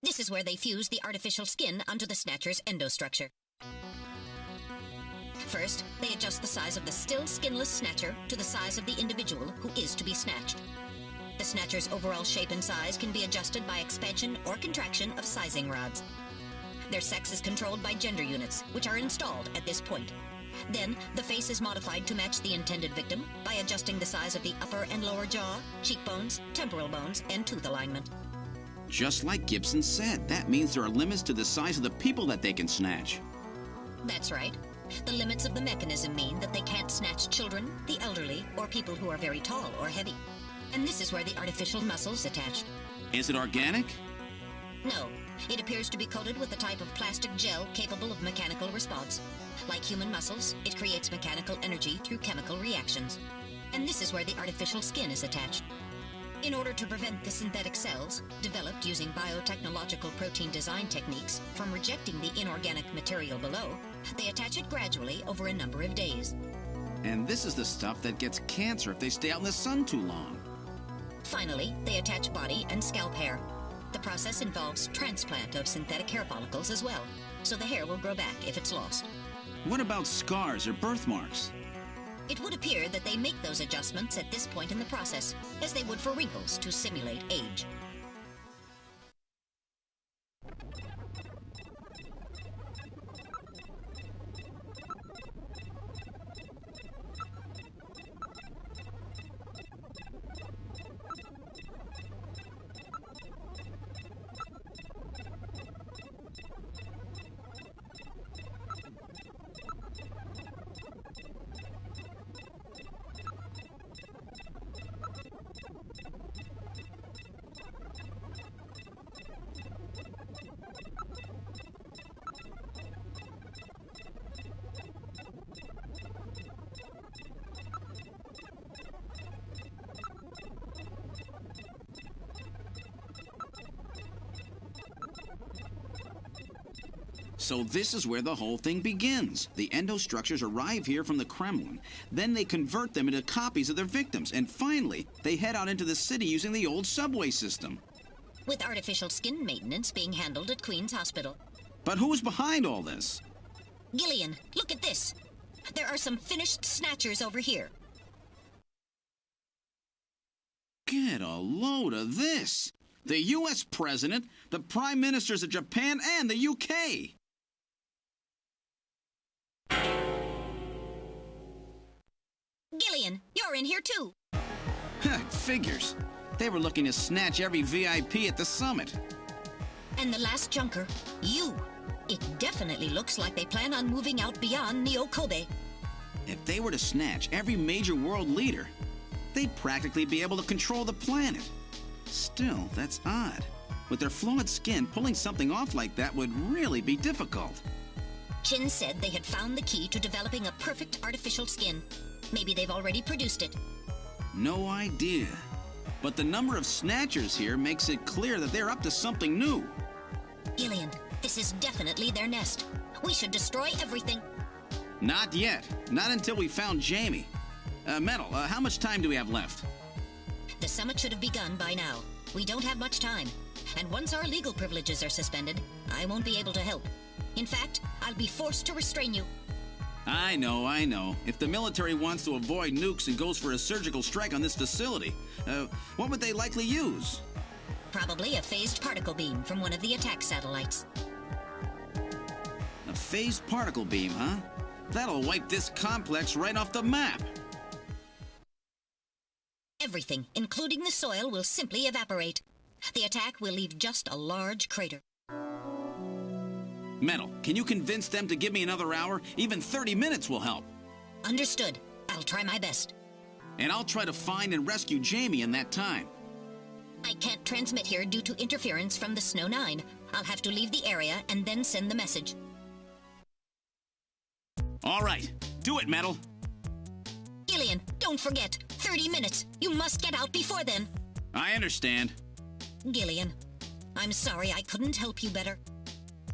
This is where they fuse the artificial skin onto the Snatcher's endostructure. First, they adjust the size of the still skinless Snatcher to the size of the individual who is to be snatched. The Snatcher's overall shape and size can be adjusted by expansion or contraction of sizing rods. Their sex is controlled by gender units, which are installed at this point. Then, the face is modified to match the intended victim by adjusting the size of the upper and lower jaw, cheekbones, temporal bones, and tooth alignment. Just like Gibson said, that means there are limits to the size of the people that they can snatch. That's right. The limits of the mechanism mean that they can't snatch children, the elderly, or people who are very tall or heavy. And this is where the artificial muscles attach. Is it organic? No. It appears to be coated with a type of plastic gel capable of mechanical response. Like human muscles, it creates mechanical energy through chemical reactions. And this is where the artificial skin is attached. In order to prevent the synthetic cells, developed using biotechnological protein design techniques, from rejecting the inorganic material below, they attach it gradually over a number of days. And this is the stuff that gets cancer if they stay out in the sun too long. Finally, they attach body and scalp hair. The process involves transplant of synthetic hair follicles as well, so the hair will grow back if it's lost. What about scars or birthmarks? It would appear that they make those adjustments at this point in the process, as they would for wrinkles to simulate age. So this is where the whole thing begins. The endostructures arrive here from the Kremlin. Then they convert them into copies of their victims. And finally, they head out into the city using the old subway system. With artificial skin maintenance being handled at Queen's Hospital. But who's behind all this? Gillian, look at this. There are some finished snatchers over here. Get a load of this. The U.S. President, the Prime Ministers of Japan, and the U.K. Gillian, you're in here too. Figures. They were looking to snatch every VIP at the summit. And the last junker, you. It definitely looks like they plan on moving out beyond Neo-Kobe. If they were to snatch every major world leader, they'd practically be able to control the planet. Still, that's odd. With their flawed skin, pulling something off like that would really be difficult. Chin said they had found the key to developing a perfect artificial skin. Maybe they've already produced it. No idea. But the number of snatchers here makes it clear that they're up to something new. Gillian, this is definitely their nest. We should destroy everything. Not yet. Not until we found Jamie. Metal, how much time do we have left? The summit should have begun by now. We don't have much time. And once our legal privileges are suspended, I won't be able to help. In fact, I'll be forced to restrain you. I know. If the military wants to avoid nukes and goes for a surgical strike on this facility, what would they likely use? Probably a phased particle beam from one of the attack satellites. A phased particle beam, huh? That'll wipe this complex right off the map. Everything, including the soil, will simply evaporate. The attack will leave just a large crater. Metal, can you convince them to give me another hour? Even 30 minutes will help. Understood. I'll try my best. And I'll try to find and rescue Jamie in that time. I can't transmit here due to interference from the Snow 9. I'll have to leave the area and then send the message. All right. Do it, Metal. Gillian, don't forget. 30 minutes. You must get out before then. I understand. Gillian, I'm sorry I couldn't help you better.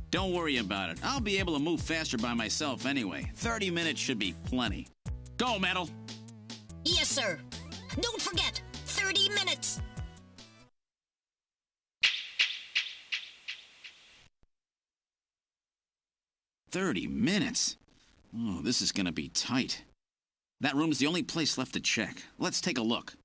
Don't worry about it. I'll be able to move faster by myself anyway. 30 minutes should be plenty. Go, Metal. Yes, sir. Don't forget, 30 minutes. "30 minutes? Oh, this is gonna be tight. That room's the only place left to check. Let's take a look.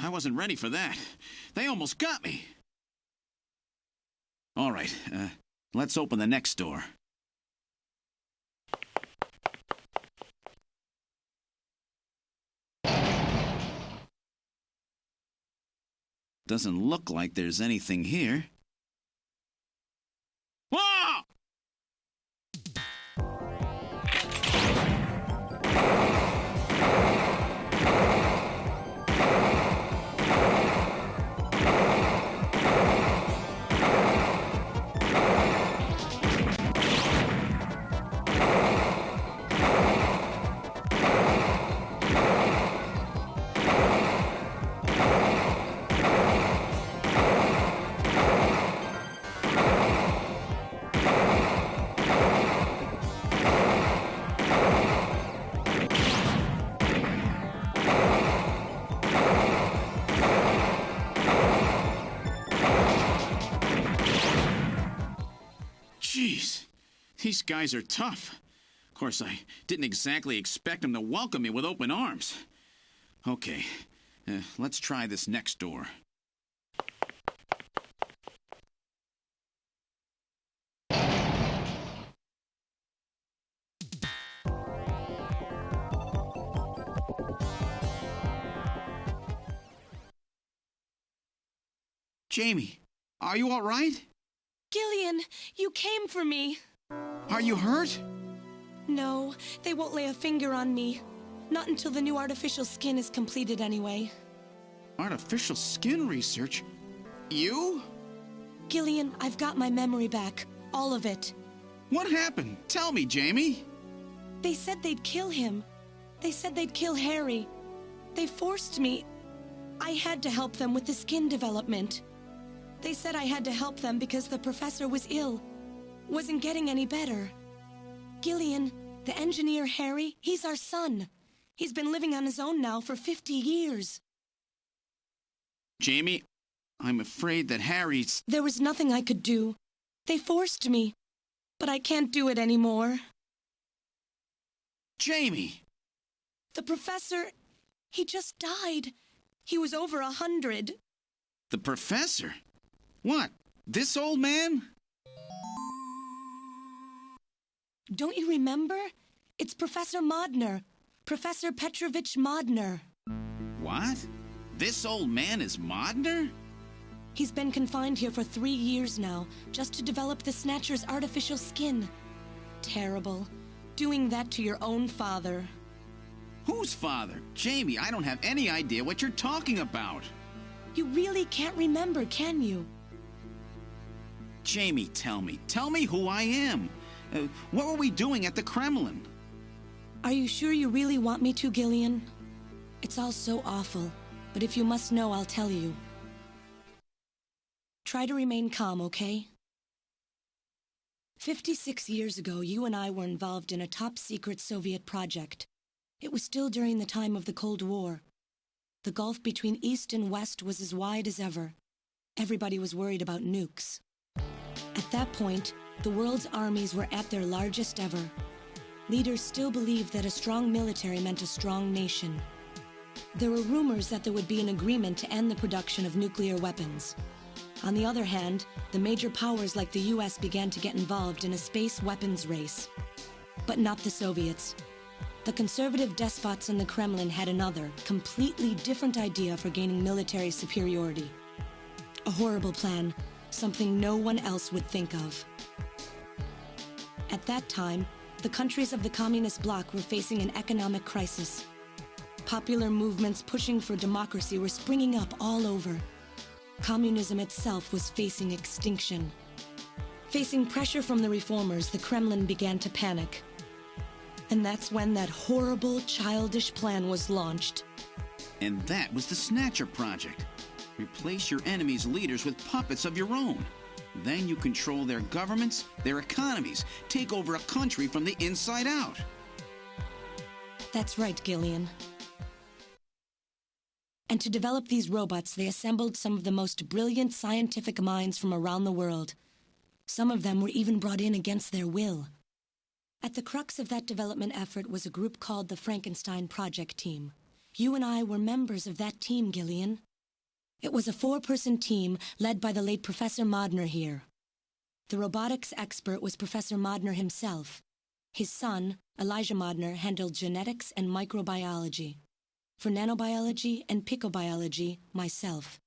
I wasn't ready for that. They almost got me. All right, let's open the next door. Doesn't look like there's anything here. Whoa! Jeez, these guys are tough. Of course, I didn't exactly expect them to welcome me with open arms. Okay, let's try this next door. Jamie, are you all right? Gillian, you came for me. Are you hurt? No, they won't lay a finger on me. Not until the new artificial skin is completed anyway. Artificial skin research? You? Gillian, I've got my memory back. All of it. What happened? Tell me, Jamie. They said they'd kill him. They said they'd kill Harry. They forced me. I had to help them with the skin development. They said I had to help them because the professor was ill. Wasn't getting any better. Gillian, the engineer Harry, he's our son. He's been living on his own now for 50 years. Jamie, I'm afraid that Harry's... There was nothing I could do. They forced me. But I can't do it anymore. Jamie! The professor, he just died. He was over 100. The professor? What? This old man? Don't you remember? It's Professor Modner. Professor Petrovich Modner. What? This old man is Modner? He's been confined here for 3 years now, just to develop the Snatcher's artificial skin. Terrible. Doing that to your own father. Whose father? Jamie, I don't have any idea what you're talking about. You really can't remember, can you? Jamie, tell me. Tell me who I am. What were we doing at the Kremlin? Are you sure you really want me to, Gillian? It's all so awful, but if you must know, I'll tell you. Try to remain calm, okay? 56 years ago, you and I were involved in a top-secret Soviet project. It was still during the time of the Cold War. The gulf between East and West was as wide as ever. Everybody was worried about nukes. At that point, the world's armies were at their largest ever. Leaders still believed that a strong military meant a strong nation. There were rumors that there would be an agreement to end the production of nuclear weapons. On the other hand, the major powers like the US began to get involved in a space weapons race. But not the Soviets. The conservative despots in the Kremlin had another, completely different idea for gaining military superiority. A horrible plan, something no one else would think of. At that time, the countries of the communist bloc were facing an economic crisis. Popular movements pushing for democracy were springing up all over. Communism itself was facing extinction. Facing pressure from the reformers, the Kremlin began to panic. And that's when that horrible, childish plan was launched. And that was the Snatcher project. Replace your enemy's leaders with puppets of your own. Then you control their governments, their economies, take over a country from the inside out. That's right, Gillian. And to develop these robots, they assembled some of the most brilliant scientific minds from around the world. Some of them were even brought in against their will. At the crux of that development effort was a group called the Frankenstein Project Team. You and I were members of that team, Gillian. It was a 4-person team led by the late Professor Modner here. The robotics expert was Professor Modner himself. His son, Elijah Modner, handled genetics and microbiology. For nanobiology and picobiology, myself.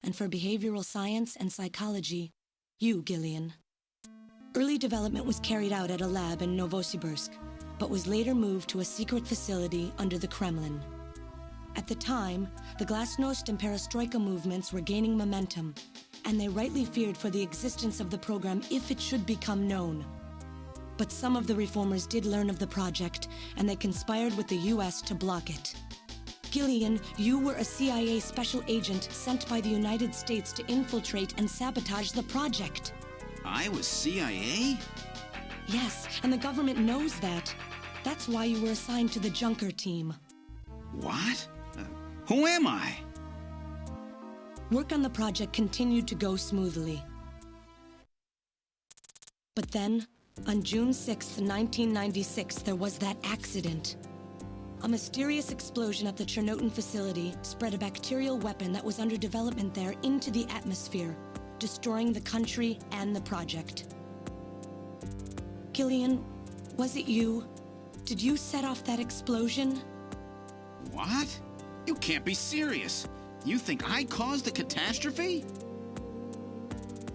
And for behavioral science and psychology, you, Gillian. Early development was carried out at a lab in Novosibirsk, but was later moved to a secret facility under the Kremlin. At the time, the Glasnost and Perestroika movements were gaining momentum, and they rightly feared for the existence of the program if it should become known. But some of the reformers did learn of the project, and they conspired with the US to block it. Gillian, you were a CIA special agent sent by the United States to infiltrate and sabotage the project. I was CIA? Yes, and the government knows that. That's why you were assigned to the Junker team. What? Who am I? Work on the project continued to go smoothly. But then, on June 6, 1996, there was that accident. A mysterious explosion at the Chernobyl facility spread a bacterial weapon that was under development there into the atmosphere, destroying the country and the project. Gillian, was it you? Did you set off that explosion? What? You can't be serious. You think I caused the catastrophe?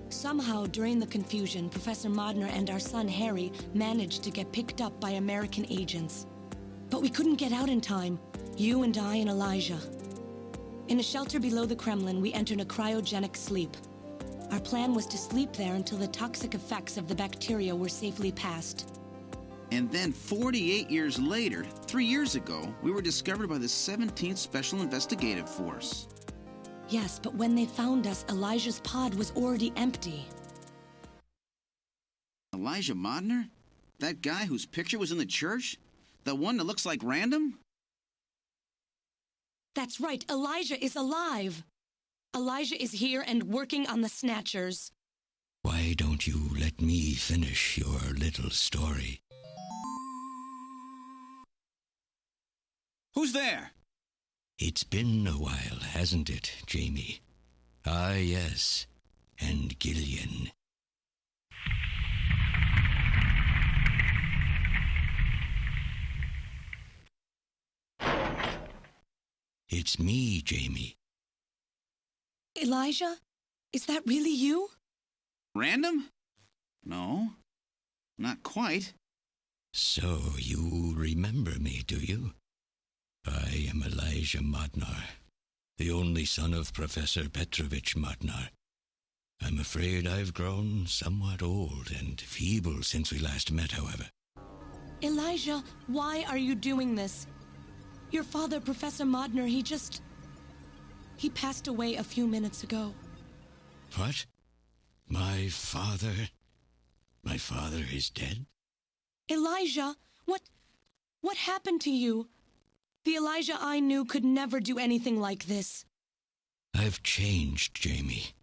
Somehow, during the confusion, Professor Modner and our son Harry managed to get picked up by American agents. But we couldn't get out in time, you and I and Elijah. In a shelter below the Kremlin, we entered a cryogenic sleep. Our plan was to sleep there until the toxic effects of the bacteria were safely passed. And then 48 years later, 3 years ago, we were discovered by the 17th Special Investigative Force. Yes, but when they found us, Elijah's pod was already empty. Elijah Modner? That guy whose picture was in the church? The one that looks like Random? That's right, Elijah is alive! Elijah is here and working on the Snatchers. Why don't you let me finish your little story? Who's there? It's been a while, hasn't it, Jamie? Ah, yes. And Gillian. It's me, Jamie. Elijah? Is that really you? Random? No, not quite. So you remember me, do you? I am Elijah Modnar, the only son of Professor Petrovich Modnar. I'm afraid I've grown somewhat old and feeble since we last met, however. Elijah, why are you doing this? Your father, Professor Modner, he passed away a few minutes ago. What? My father? My father is dead? Elijah, what happened to you? The Elijah I knew could never do anything like this. I've changed, Jamie.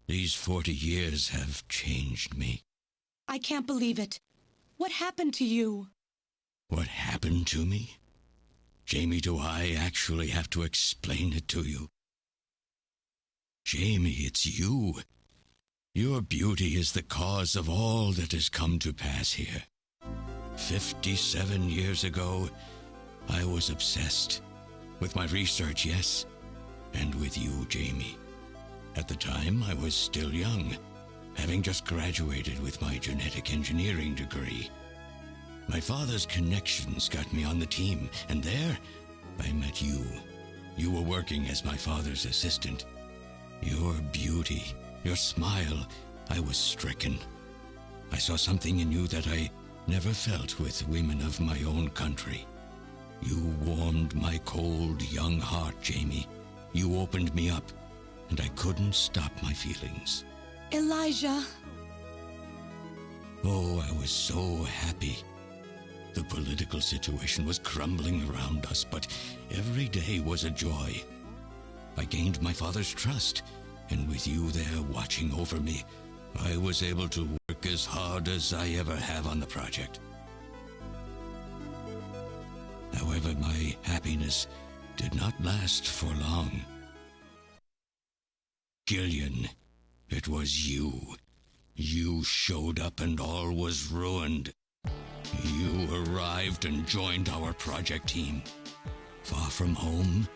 These 40 years have changed me. I can't believe it. What happened to you? What happened to me? Jamie, do I actually have to explain it to you? Jamie, it's you. Your beauty is the cause of all that has come to pass here. 57 years ago, I was obsessed. With my research, yes, and with you, Jamie. At the time, I was still young, having just graduated with my genetic engineering degree. My father's connections got me on the team, and there, I met you. You were working as my father's assistant. Your beauty, your smile, I was stricken. I saw something in you that I never felt with women of my own country. You warmed my cold, young heart, Jamie. You opened me up, and I couldn't stop my feelings. Elijah! Oh, I was so happy. The political situation was crumbling around us, but every day was a joy. I gained my father's trust, and with you there watching over me, I was able to work as hard as I ever have on the project. However, my happiness did not last for long. Gillian, it was you. You showed up and all was ruined. You arrived and joined our project team. Far from home,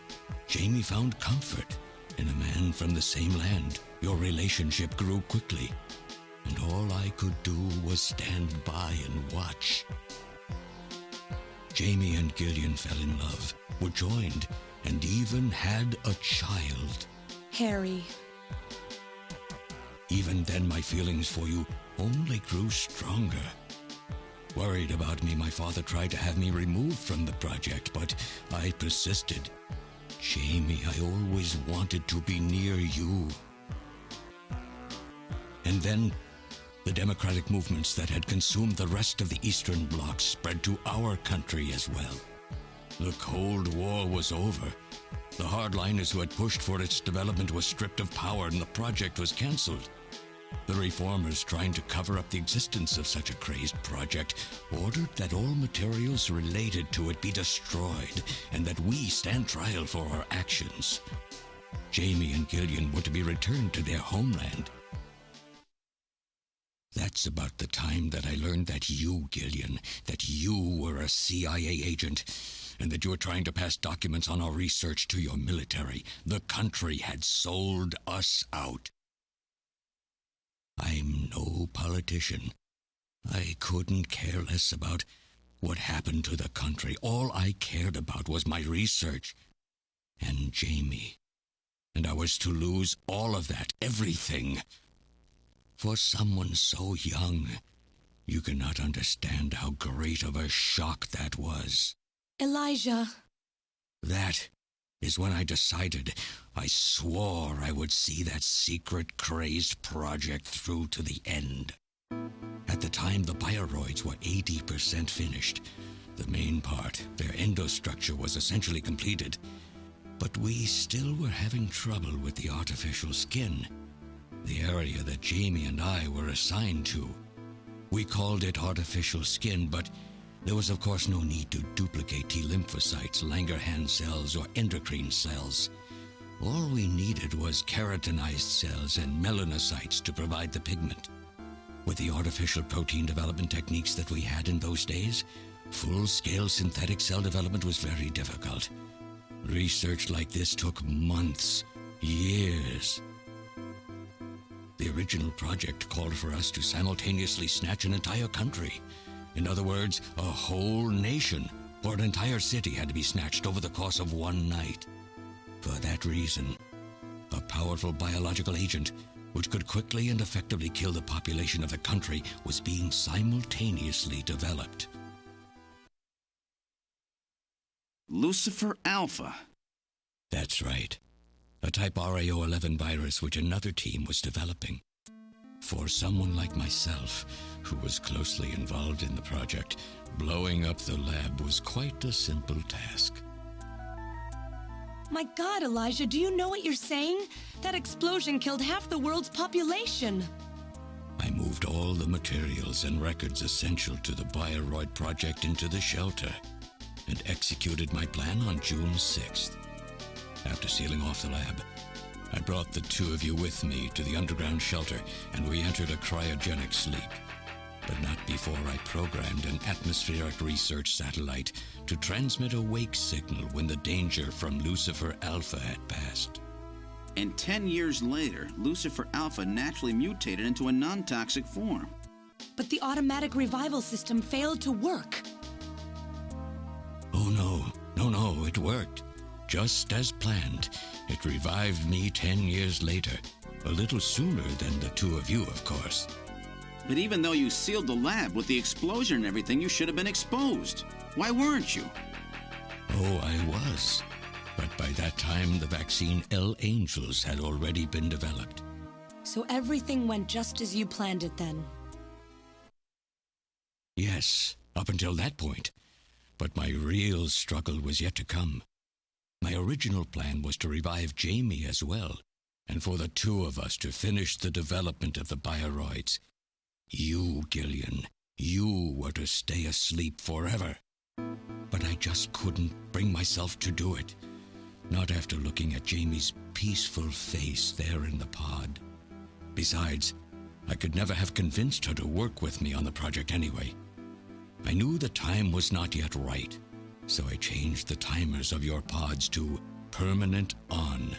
Jamie found comfort in a man from the same land. Your relationship grew quickly, and all I could do was stand by and watch. Jamie and Gillian fell in love, were joined, and even had a child. Harry. Even then, my feelings for you only grew stronger. Worried about me, my father tried to have me removed from the project, but I persisted. Jamie, I always wanted to be near you. And then, the democratic movements that had consumed the rest of the Eastern Bloc spread to our country as well. The Cold War was over. The hardliners who had pushed for its development were stripped of power and the project was cancelled. The reformers, trying to cover up the existence of such a crazed project, ordered that all materials related to it be destroyed and that we stand trial for our actions. Jamie and Gillian were to be returned to their homeland. That's about the time that I learned that you, Gillian, that you were a CIA agent, and that you were trying to pass documents on our research to your military. The country had sold us out. I'm no politician. I couldn't care less about what happened to the country. All I cared about was my research and Jamie. And I was to lose all of that, everything. For someone so young, you cannot understand how great of a shock that was. Elijah. That is when I decided, I swore I would see that secret, crazed project through to the end. At the time, the bioroids were 80% finished. The main part, their endostructure, was essentially completed. But we still were having trouble with the artificial skin, the area that Jamie and I were assigned to. We called it artificial skin, but there was of course no need to duplicate T lymphocytes, Langerhans cells, or endocrine cells. All we needed was keratinized cells and melanocytes to provide the pigment. With the artificial protein development techniques that we had in those days, full-scale synthetic cell development was very difficult. Research like this took months, years. The original project called for us to simultaneously snatch an entire country. In other words, a whole nation, or an entire city, had to be snatched over the course of one night. For that reason, a powerful biological agent, which could quickly and effectively kill the population of the country, was being simultaneously developed. Lucifer-alpha. That's right. A type RAO11 virus which another team was developing. For someone like myself, who was closely involved in the project, blowing up the lab was quite a simple task. My God, Elijah, do you know what you're saying? That explosion killed half the world's population. I moved all the materials and records essential to the Bioroid project into the shelter and executed my plan on June 6th. After sealing off the lab, I brought the two of you with me to the underground shelter, and we entered a cryogenic sleep. But not before I programmed an atmospheric research satellite to transmit a wake signal when the danger from Lucifer-alpha had passed. And 10 years later, Lucifer-alpha naturally mutated into a non-toxic form. But the automatic revival system failed to work. Oh no, it worked. Just as planned, it revived me 10 years later. A little sooner than the two of you, of course. But even though you sealed the lab with the explosion and everything, you should have been exposed. Why weren't you? Oh, I was. But by that time, the vaccine L-Angels had already been developed. So everything went just as you planned it then? Yes, up until that point. But my real struggle was yet to come. My original plan was to revive Jamie as well, and for the two of us to finish the development of the bioroids. You, Gillian, you were to stay asleep forever. But I just couldn't bring myself to do it. Not after looking at Jamie's peaceful face there in the pod. Besides, I could never have convinced her to work with me on the project anyway. I knew the time was not yet right, so I changed the timers of your pods to permanent on.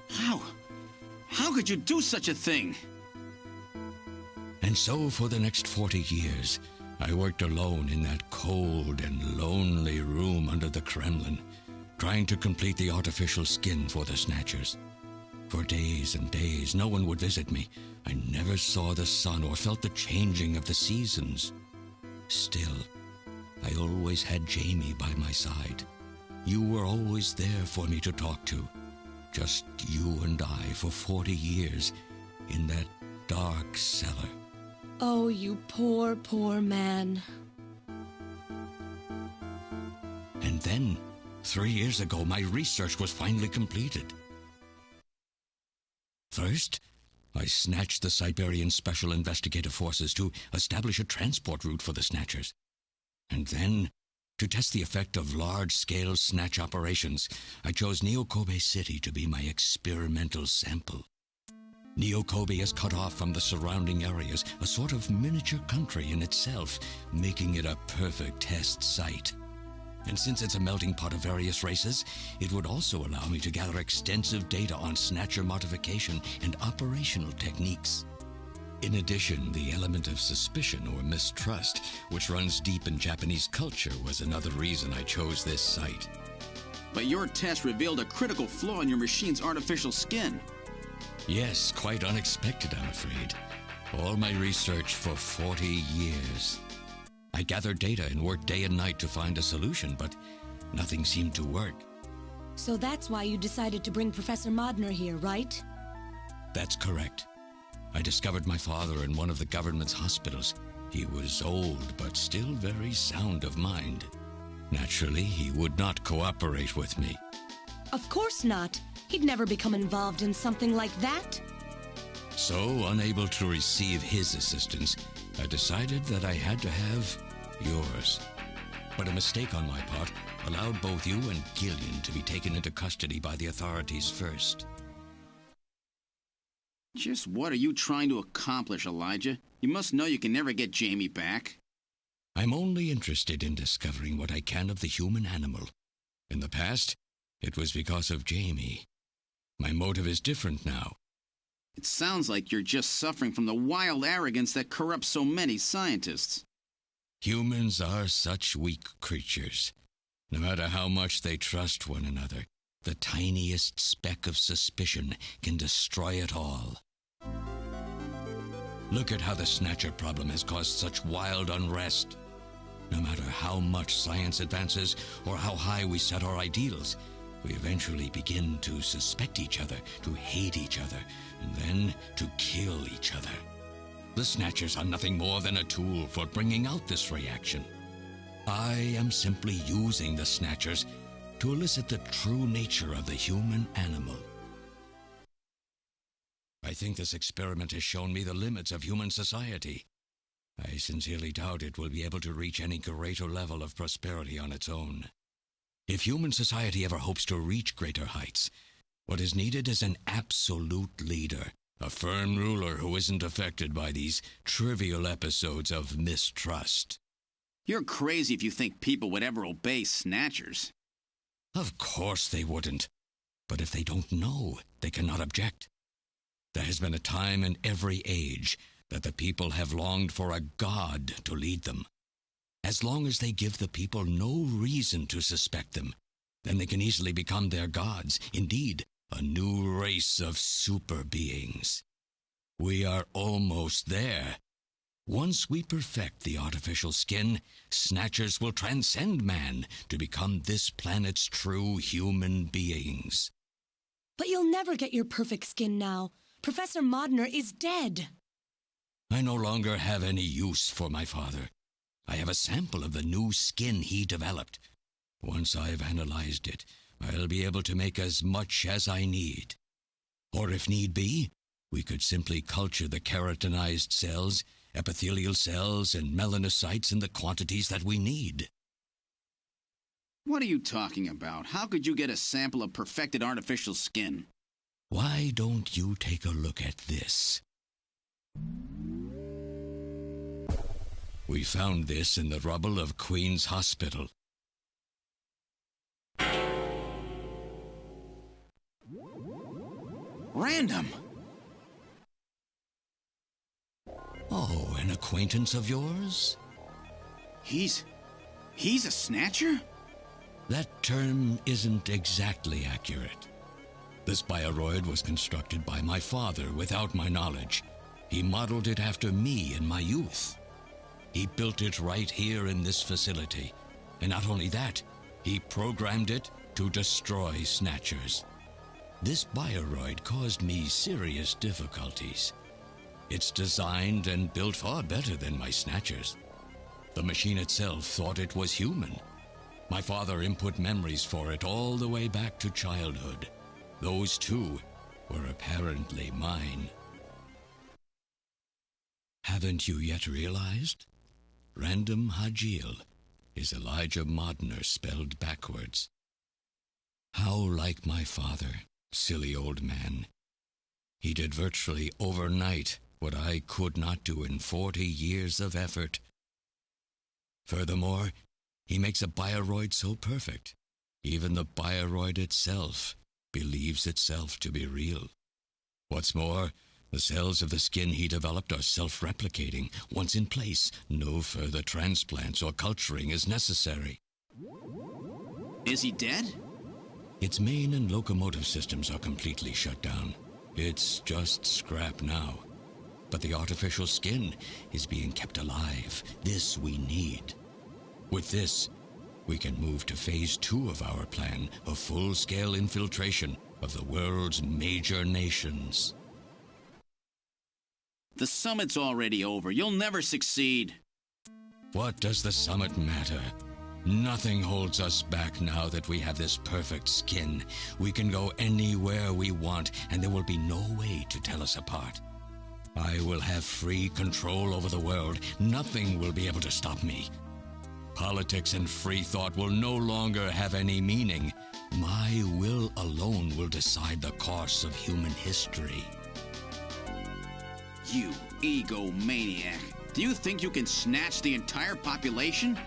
How? How could you do such a thing? And so for the next 40 years, I worked alone in that cold and lonely room under the Kremlin, trying to complete the artificial skin for the Snatchers. For days and days, no one would visit me. I never saw the sun or felt the changing of the seasons. Still, I always had Jamie by my side. You were always there for me to talk to. Just you and I for 40 years in that dark cellar. Oh, you poor, poor man. And then, 3 years ago, my research was finally completed. First, I snatched the Siberian Special Investigative Forces to establish a transport route for the Snatchers. And then, to test the effect of large-scale snatch operations, I chose Neo-Kobe City to be my experimental sample. Neo-Kobe is cut off from the surrounding areas, a sort of miniature country in itself, making it a perfect test site. And since it's a melting pot of various races, it would also allow me to gather extensive data on Snatcher modification and operational techniques. In addition, the element of suspicion or mistrust, which runs deep in Japanese culture, was another reason I chose this site. But your test revealed a critical flaw in your machine's artificial skin. Yes, quite unexpected, I'm afraid. All my research for 40 years. I gathered data and worked day and night to find a solution, but nothing seemed to work. So that's why you decided to bring Professor Modner here, right? That's correct. I discovered my father in one of the government's hospitals. He was old, but still very sound of mind. Naturally, he would not cooperate with me. Of course not. He'd never become involved in something like that. So, unable to receive his assistance, I decided that I had to have yours. But a mistake on my part allowed both you and Gillian to be taken into custody by the authorities first. Just what are you trying to accomplish, Elijah? You must know you can never get Jamie back. I'm only interested in discovering what I can of the human animal. In the past, it was because of Jamie. My motive is different now. It sounds like you're just suffering from the wild arrogance that corrupts so many scientists. Humans are such weak creatures. No matter how much they trust one another, the tiniest speck of suspicion can destroy it all. Look at how the Snatcher problem has caused such wild unrest. No matter how much science advances or how high we set our ideals, we eventually begin to suspect each other, to hate each other, and then to kill each other. The Snatchers are nothing more than a tool for bringing out this reaction. I am simply using the Snatchers to elicit the true nature of the human animal. I think this experiment has shown me the limits of human society. I sincerely doubt it will be able to reach any greater level of prosperity on its own. If human society ever hopes to reach greater heights, what is needed is an absolute leader, a firm ruler who isn't affected by these trivial episodes of mistrust. You're crazy if you think people would ever obey Snatchers. Of course they wouldn't. But if they don't know, they cannot object. There has been a time in every age that the people have longed for a god to lead them. As long as they give the people no reason to suspect them, then they can easily become their gods, indeed, a new race of super beings. We are almost there. Once we perfect the artificial skin, Snatchers will transcend man to become this planet's true human beings. But you'll never get your perfect skin now. Professor Modner is dead. I no longer have any use for my father. I have a sample of the new skin he developed. Once I've analyzed it, I'll be able to make as much as I need. Or if need be, we could simply culture the keratinized cells, epithelial cells, and melanocytes in the quantities that we need. What are you talking about? How could you get a sample of perfected artificial skin? Why don't you take a look at this? We found this in the rubble of Queen's Hospital. Random! Oh, an acquaintance of yours? He's a Snatcher? That term isn't exactly accurate. This bioroid was constructed by my father without my knowledge. He modeled it after me in my youth. He built it right here in this facility. And not only that, he programmed it to destroy Snatchers. This bioroid caused me serious difficulties. It's designed and built far better than my Snatchers. The machine itself thought it was human. My father input memories for it all the way back to childhood. Those too were apparently mine. Haven't you yet realized? Random Hajil is Elijah Modner spelled backwards. How like my father, silly old man. He did virtually overnight what I could not do in 40 years of effort. Furthermore, he makes a bioroid so perfect, even the bioroid itself believes itself to be real. What's more, the cells of the skin he developed are self-replicating. Once in place, no further transplants or culturing is necessary. Is he dead? Its main and locomotive systems are completely shut down. It's just scrap now. But the artificial skin is being kept alive. This we need. With this, we can move to phase 2 of our plan of full-scale infiltration of the world's major nations. The summit's already over. You'll never succeed. What does the summit matter? Nothing holds us back now that we have this perfect skin. We can go anywhere we want, and there will be no way to tell us apart. I will have free control over the world. Nothing will be able to stop me. Politics and free thought will no longer have any meaning. My will alone will decide the course of human history. You egomaniac. Do you think you can snatch the entire population?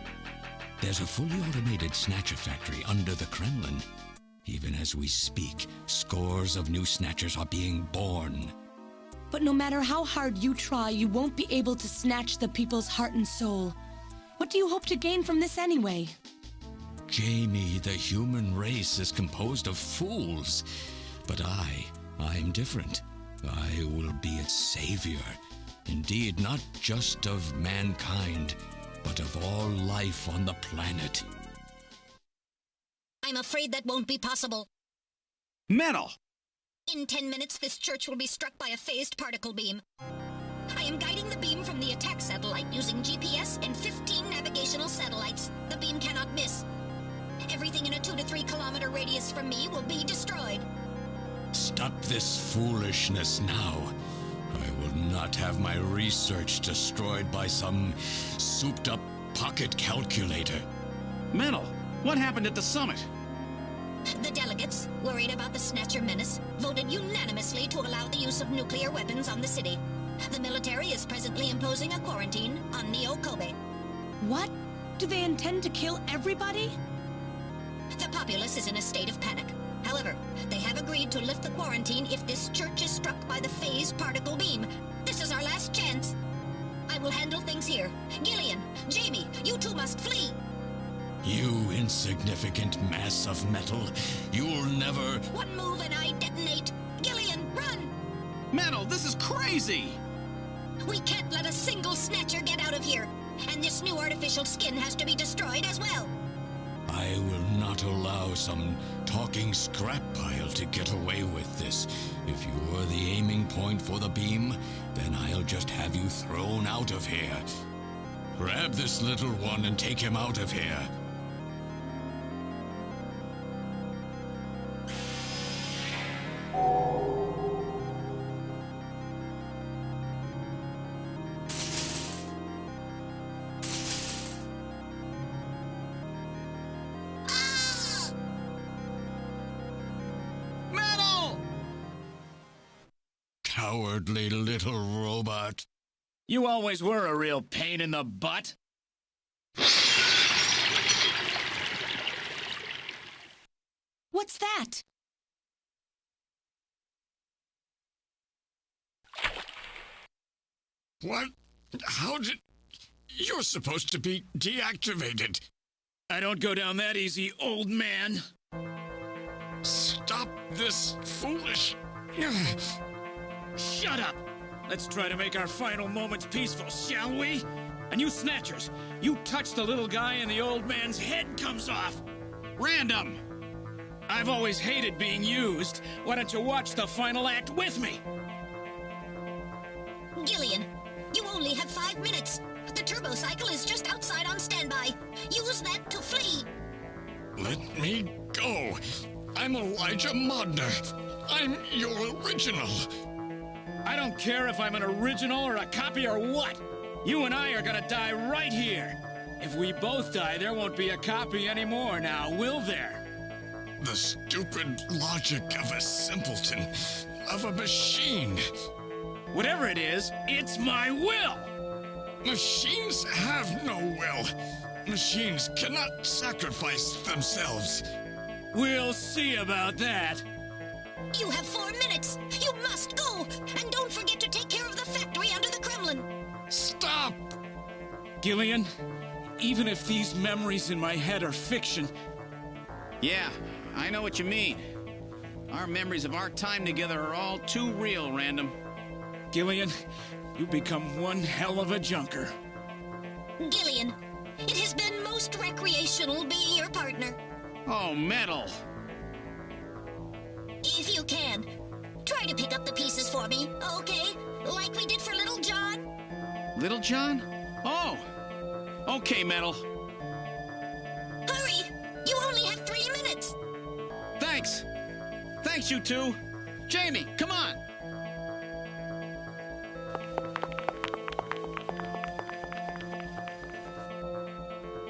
There's a fully automated Snatcher factory under the Kremlin. Even as we speak, scores of new Snatchers are being born. But no matter how hard you try, you won't be able to snatch the people's heart and soul. What do you hope to gain from this anyway? Jamie, the human race is composed of fools. But I'm different. I will be its savior. Indeed, not just of mankind, but of all life on the planet. I'm afraid that won't be possible. Metal! In 10 minutes, this church will be struck by a phased particle beam. I am guiding the beam from the attack satellite using GPS and 15 navigational satellites. The beam cannot miss. Everything in a 2 to 3 kilometer radius from me will be destroyed. Stop this foolishness now. I will not have my research destroyed by some souped-up pocket calculator. Metal, what happened at the summit? The delegates, worried about the Snatcher menace, voted unanimously to allow the use of nuclear weapons on the city. The military is presently imposing a quarantine on Neo Kobe. What? Do they intend to kill everybody? The populace is in a state of panic. However, they have agreed to lift the quarantine if this church is struck by the phased particle beam. This is our last chance. I will handle things here. Gillian, Jamie, you two must flee. You insignificant mass of metal. You'll never... One move and I detonate. Gillian, run! Metal, this is crazy! We can't let a single Snatcher get out of here. And this new artificial skin has to be destroyed as well. I will not allow some talking scrap pile to get away with this. If you're the aiming point for the beam, then I'll just have you thrown out of here. Grab this little one and take him out of here. cowardly little robot. You always were a real pain in the butt. What's that? What? How did... You're supposed to be deactivated. I don't go down that easy, old man. Stop this foolish... Shut up! Let's try to make our final moments peaceful, shall we? And you Snatchers, you touch the little guy and the old man's head comes off. Random! I've always hated being used. Why don't you watch the final act with me? Gillian, you only have 5 minutes. The turbo cycle is just outside on standby. Use that to flee. Let me go. I'm Elijah Modner. I'm your original. I don't care if I'm an original or a copy or what. You and I are gonna die right here. If we both die, there won't be a copy anymore now, will there? The stupid logic of a simpleton, of a machine. Whatever it is, it's my will! Machines have no will. Machines cannot sacrifice themselves. We'll see about that. You have 4 minutes. You must go. And don't forget to take care of the factory under the Kremlin. Stop! Gillian, even if these memories in my head are fiction... Yeah, I know what you mean. Our memories of our time together are all too real, Random. Gillian, you become one hell of a junker. Gillian, it has been most recreational being your partner. Oh, metal. If you can, try to pick up the pieces for me, okay? Like we did for Little John. Little John? Oh. Okay, Metal. Hurry! You only have 3 minutes. Thanks. Thanks, you two. Jamie, come on.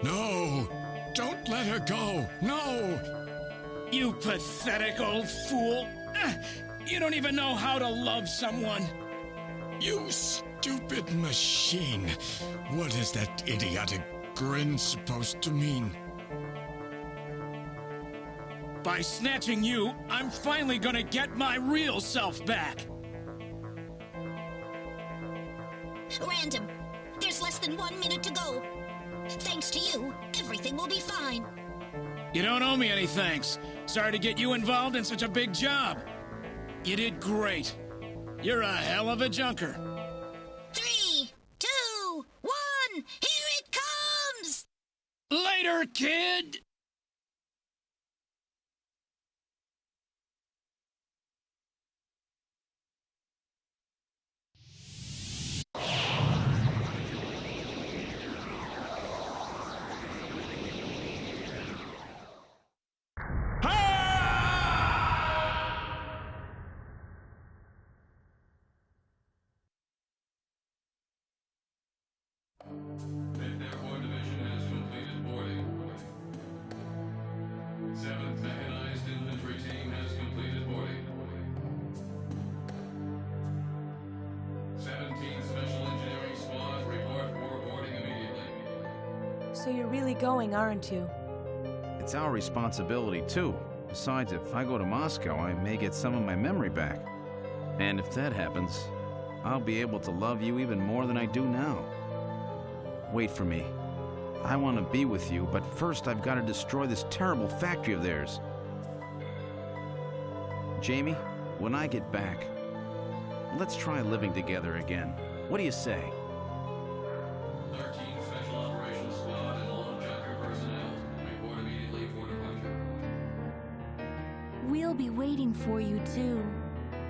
No! Don't let her go! No! You pathetic old fool! You don't even know how to love someone! You stupid machine! What is that idiotic grin supposed to mean? By snatching you, I'm finally gonna get my real self back! Random, there's less than 1 minute to go. Thanks to you, everything will be fine. You don't owe me any thanks. Sorry to get you involved in such a big job. You did great. You're a hell of a junker. 3, 2, 1, here it comes! Later, kid! Airport Division has completed boarding. 7th Mechanized Infantry Team has completed boarding. 17th Special Engineering Squad report for boarding immediately. So you're really going, aren't you? It's our responsibility, too. Besides, if I go to Moscow, I may get some of my memory back. And if that happens, I'll be able to love you even more than I do now. Wait for me. I want to be with you, but first I've got to destroy this terrible factory of theirs. Jamie, when I get back, let's try living together again. What do you say? 13th Special Operations Squad and all junker personnel report immediately for departure. We'll be waiting for you, too.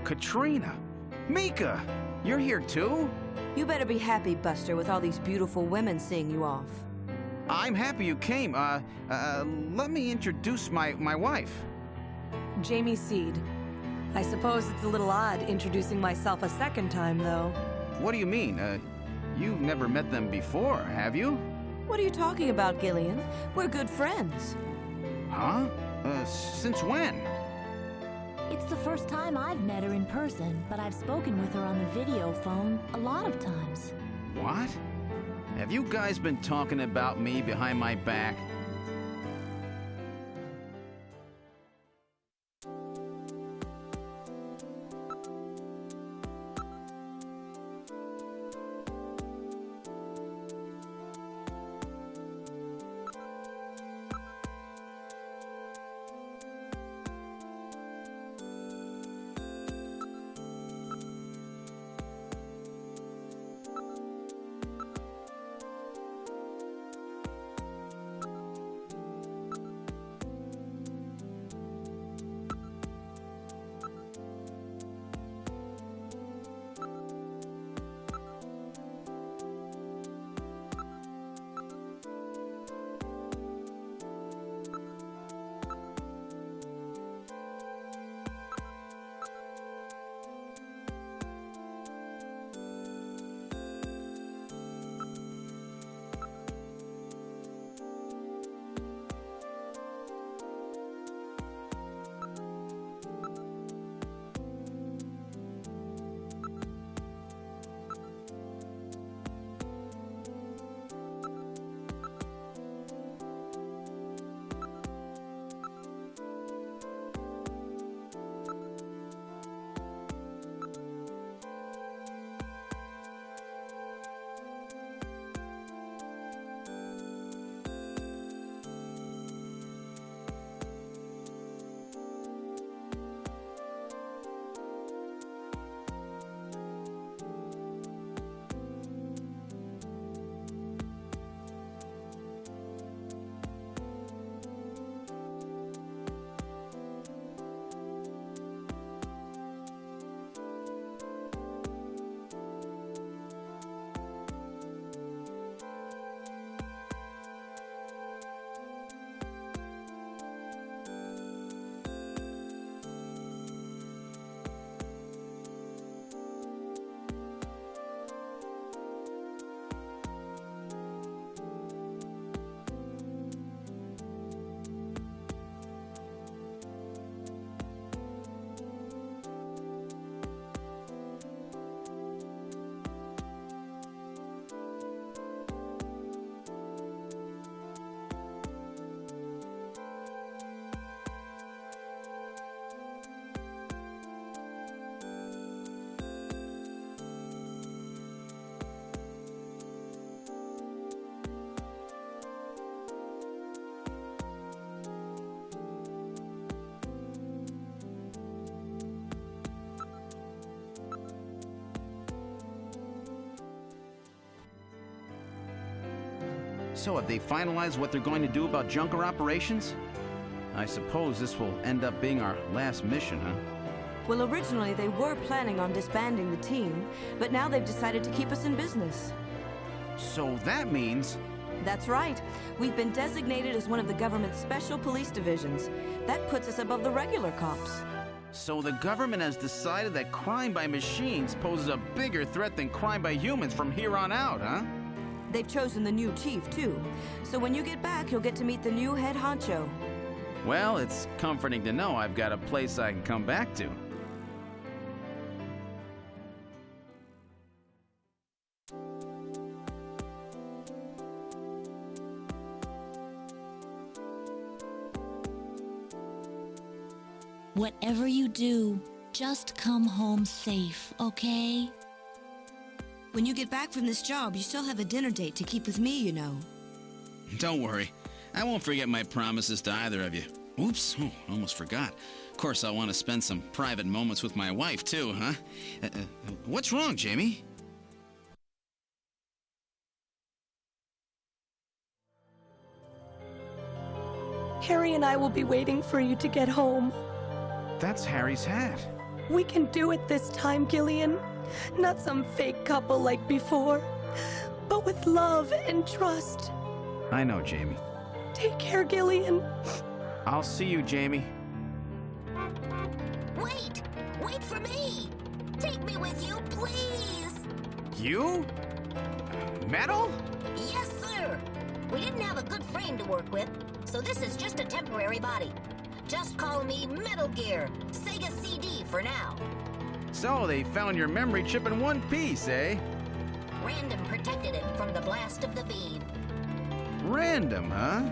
Katrina! Mika! You're here, too? You better be happy, Buster, with all these beautiful women seeing you off. I'm happy you came. Let me introduce my wife. Jamie Seed. I suppose it's a little odd introducing myself a second time, though. What do you mean? You've never met them before, have you? What are you talking about, Gillian? We're good friends. Huh? Since when? It's the first time I've met her in person, but I've spoken with her on the video phone a lot of times. What? Have you guys been talking about me behind my back? So have they finalized what they're going to do about Junker operations? I suppose this will end up being our last mission, huh? Well, originally they were planning on disbanding the team, but now they've decided to keep us in business. So that means... That's right. We've been designated as one of the government's special police divisions. That puts us above the regular cops. So the government has decided that crime by machines poses a bigger threat than crime by humans from here on out, huh? They've chosen the new chief, too. So when you get back, you'll get to meet the new head honcho. Well, it's comforting to know I've got a place I can come back to. Whatever you do, just come home safe, okay? When you get back from this job, you still have a dinner date to keep with me, you know. Don't worry. I won't forget my promises to either of you. Oops, almost forgot. Of course, I'll want to spend some private moments with my wife, too, huh? What's wrong, Jamie? Harry and I will be waiting for you to get home. That's Harry's hat. We can do it this time, Gillian. Not some fake couple like before, but with love and trust. I know, Jamie. Take care, Gillian. I'll see you, Jamie. Wait! Wait for me! Take me with you, please! You? Metal? Yes, sir! We didn't have a good frame to work with, so this is just a temporary body. Just call me Metal Gear, Sega CD for now. So they found your memory chip in one piece, eh? Random protected it from the blast of the beam. Random, huh?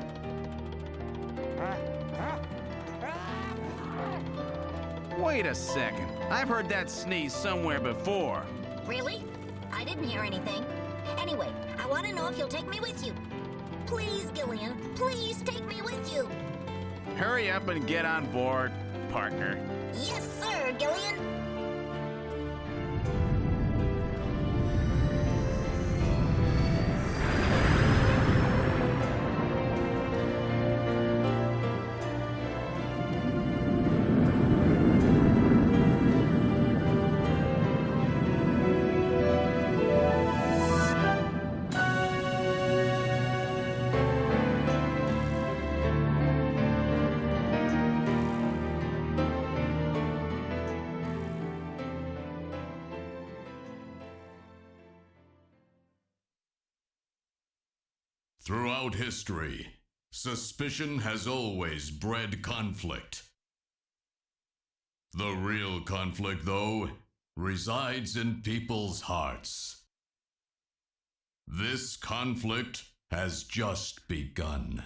Wait a second. I've heard that sneeze somewhere before. Really? I didn't hear anything. Anyway, I want to know if you'll take me with you. Please, Gillian, please take me with you. Hurry up and get on board, partner. Yes, sir, Gillian. Throughout history, suspicion has always bred conflict. The real conflict, though, resides in people's hearts. This conflict has just begun.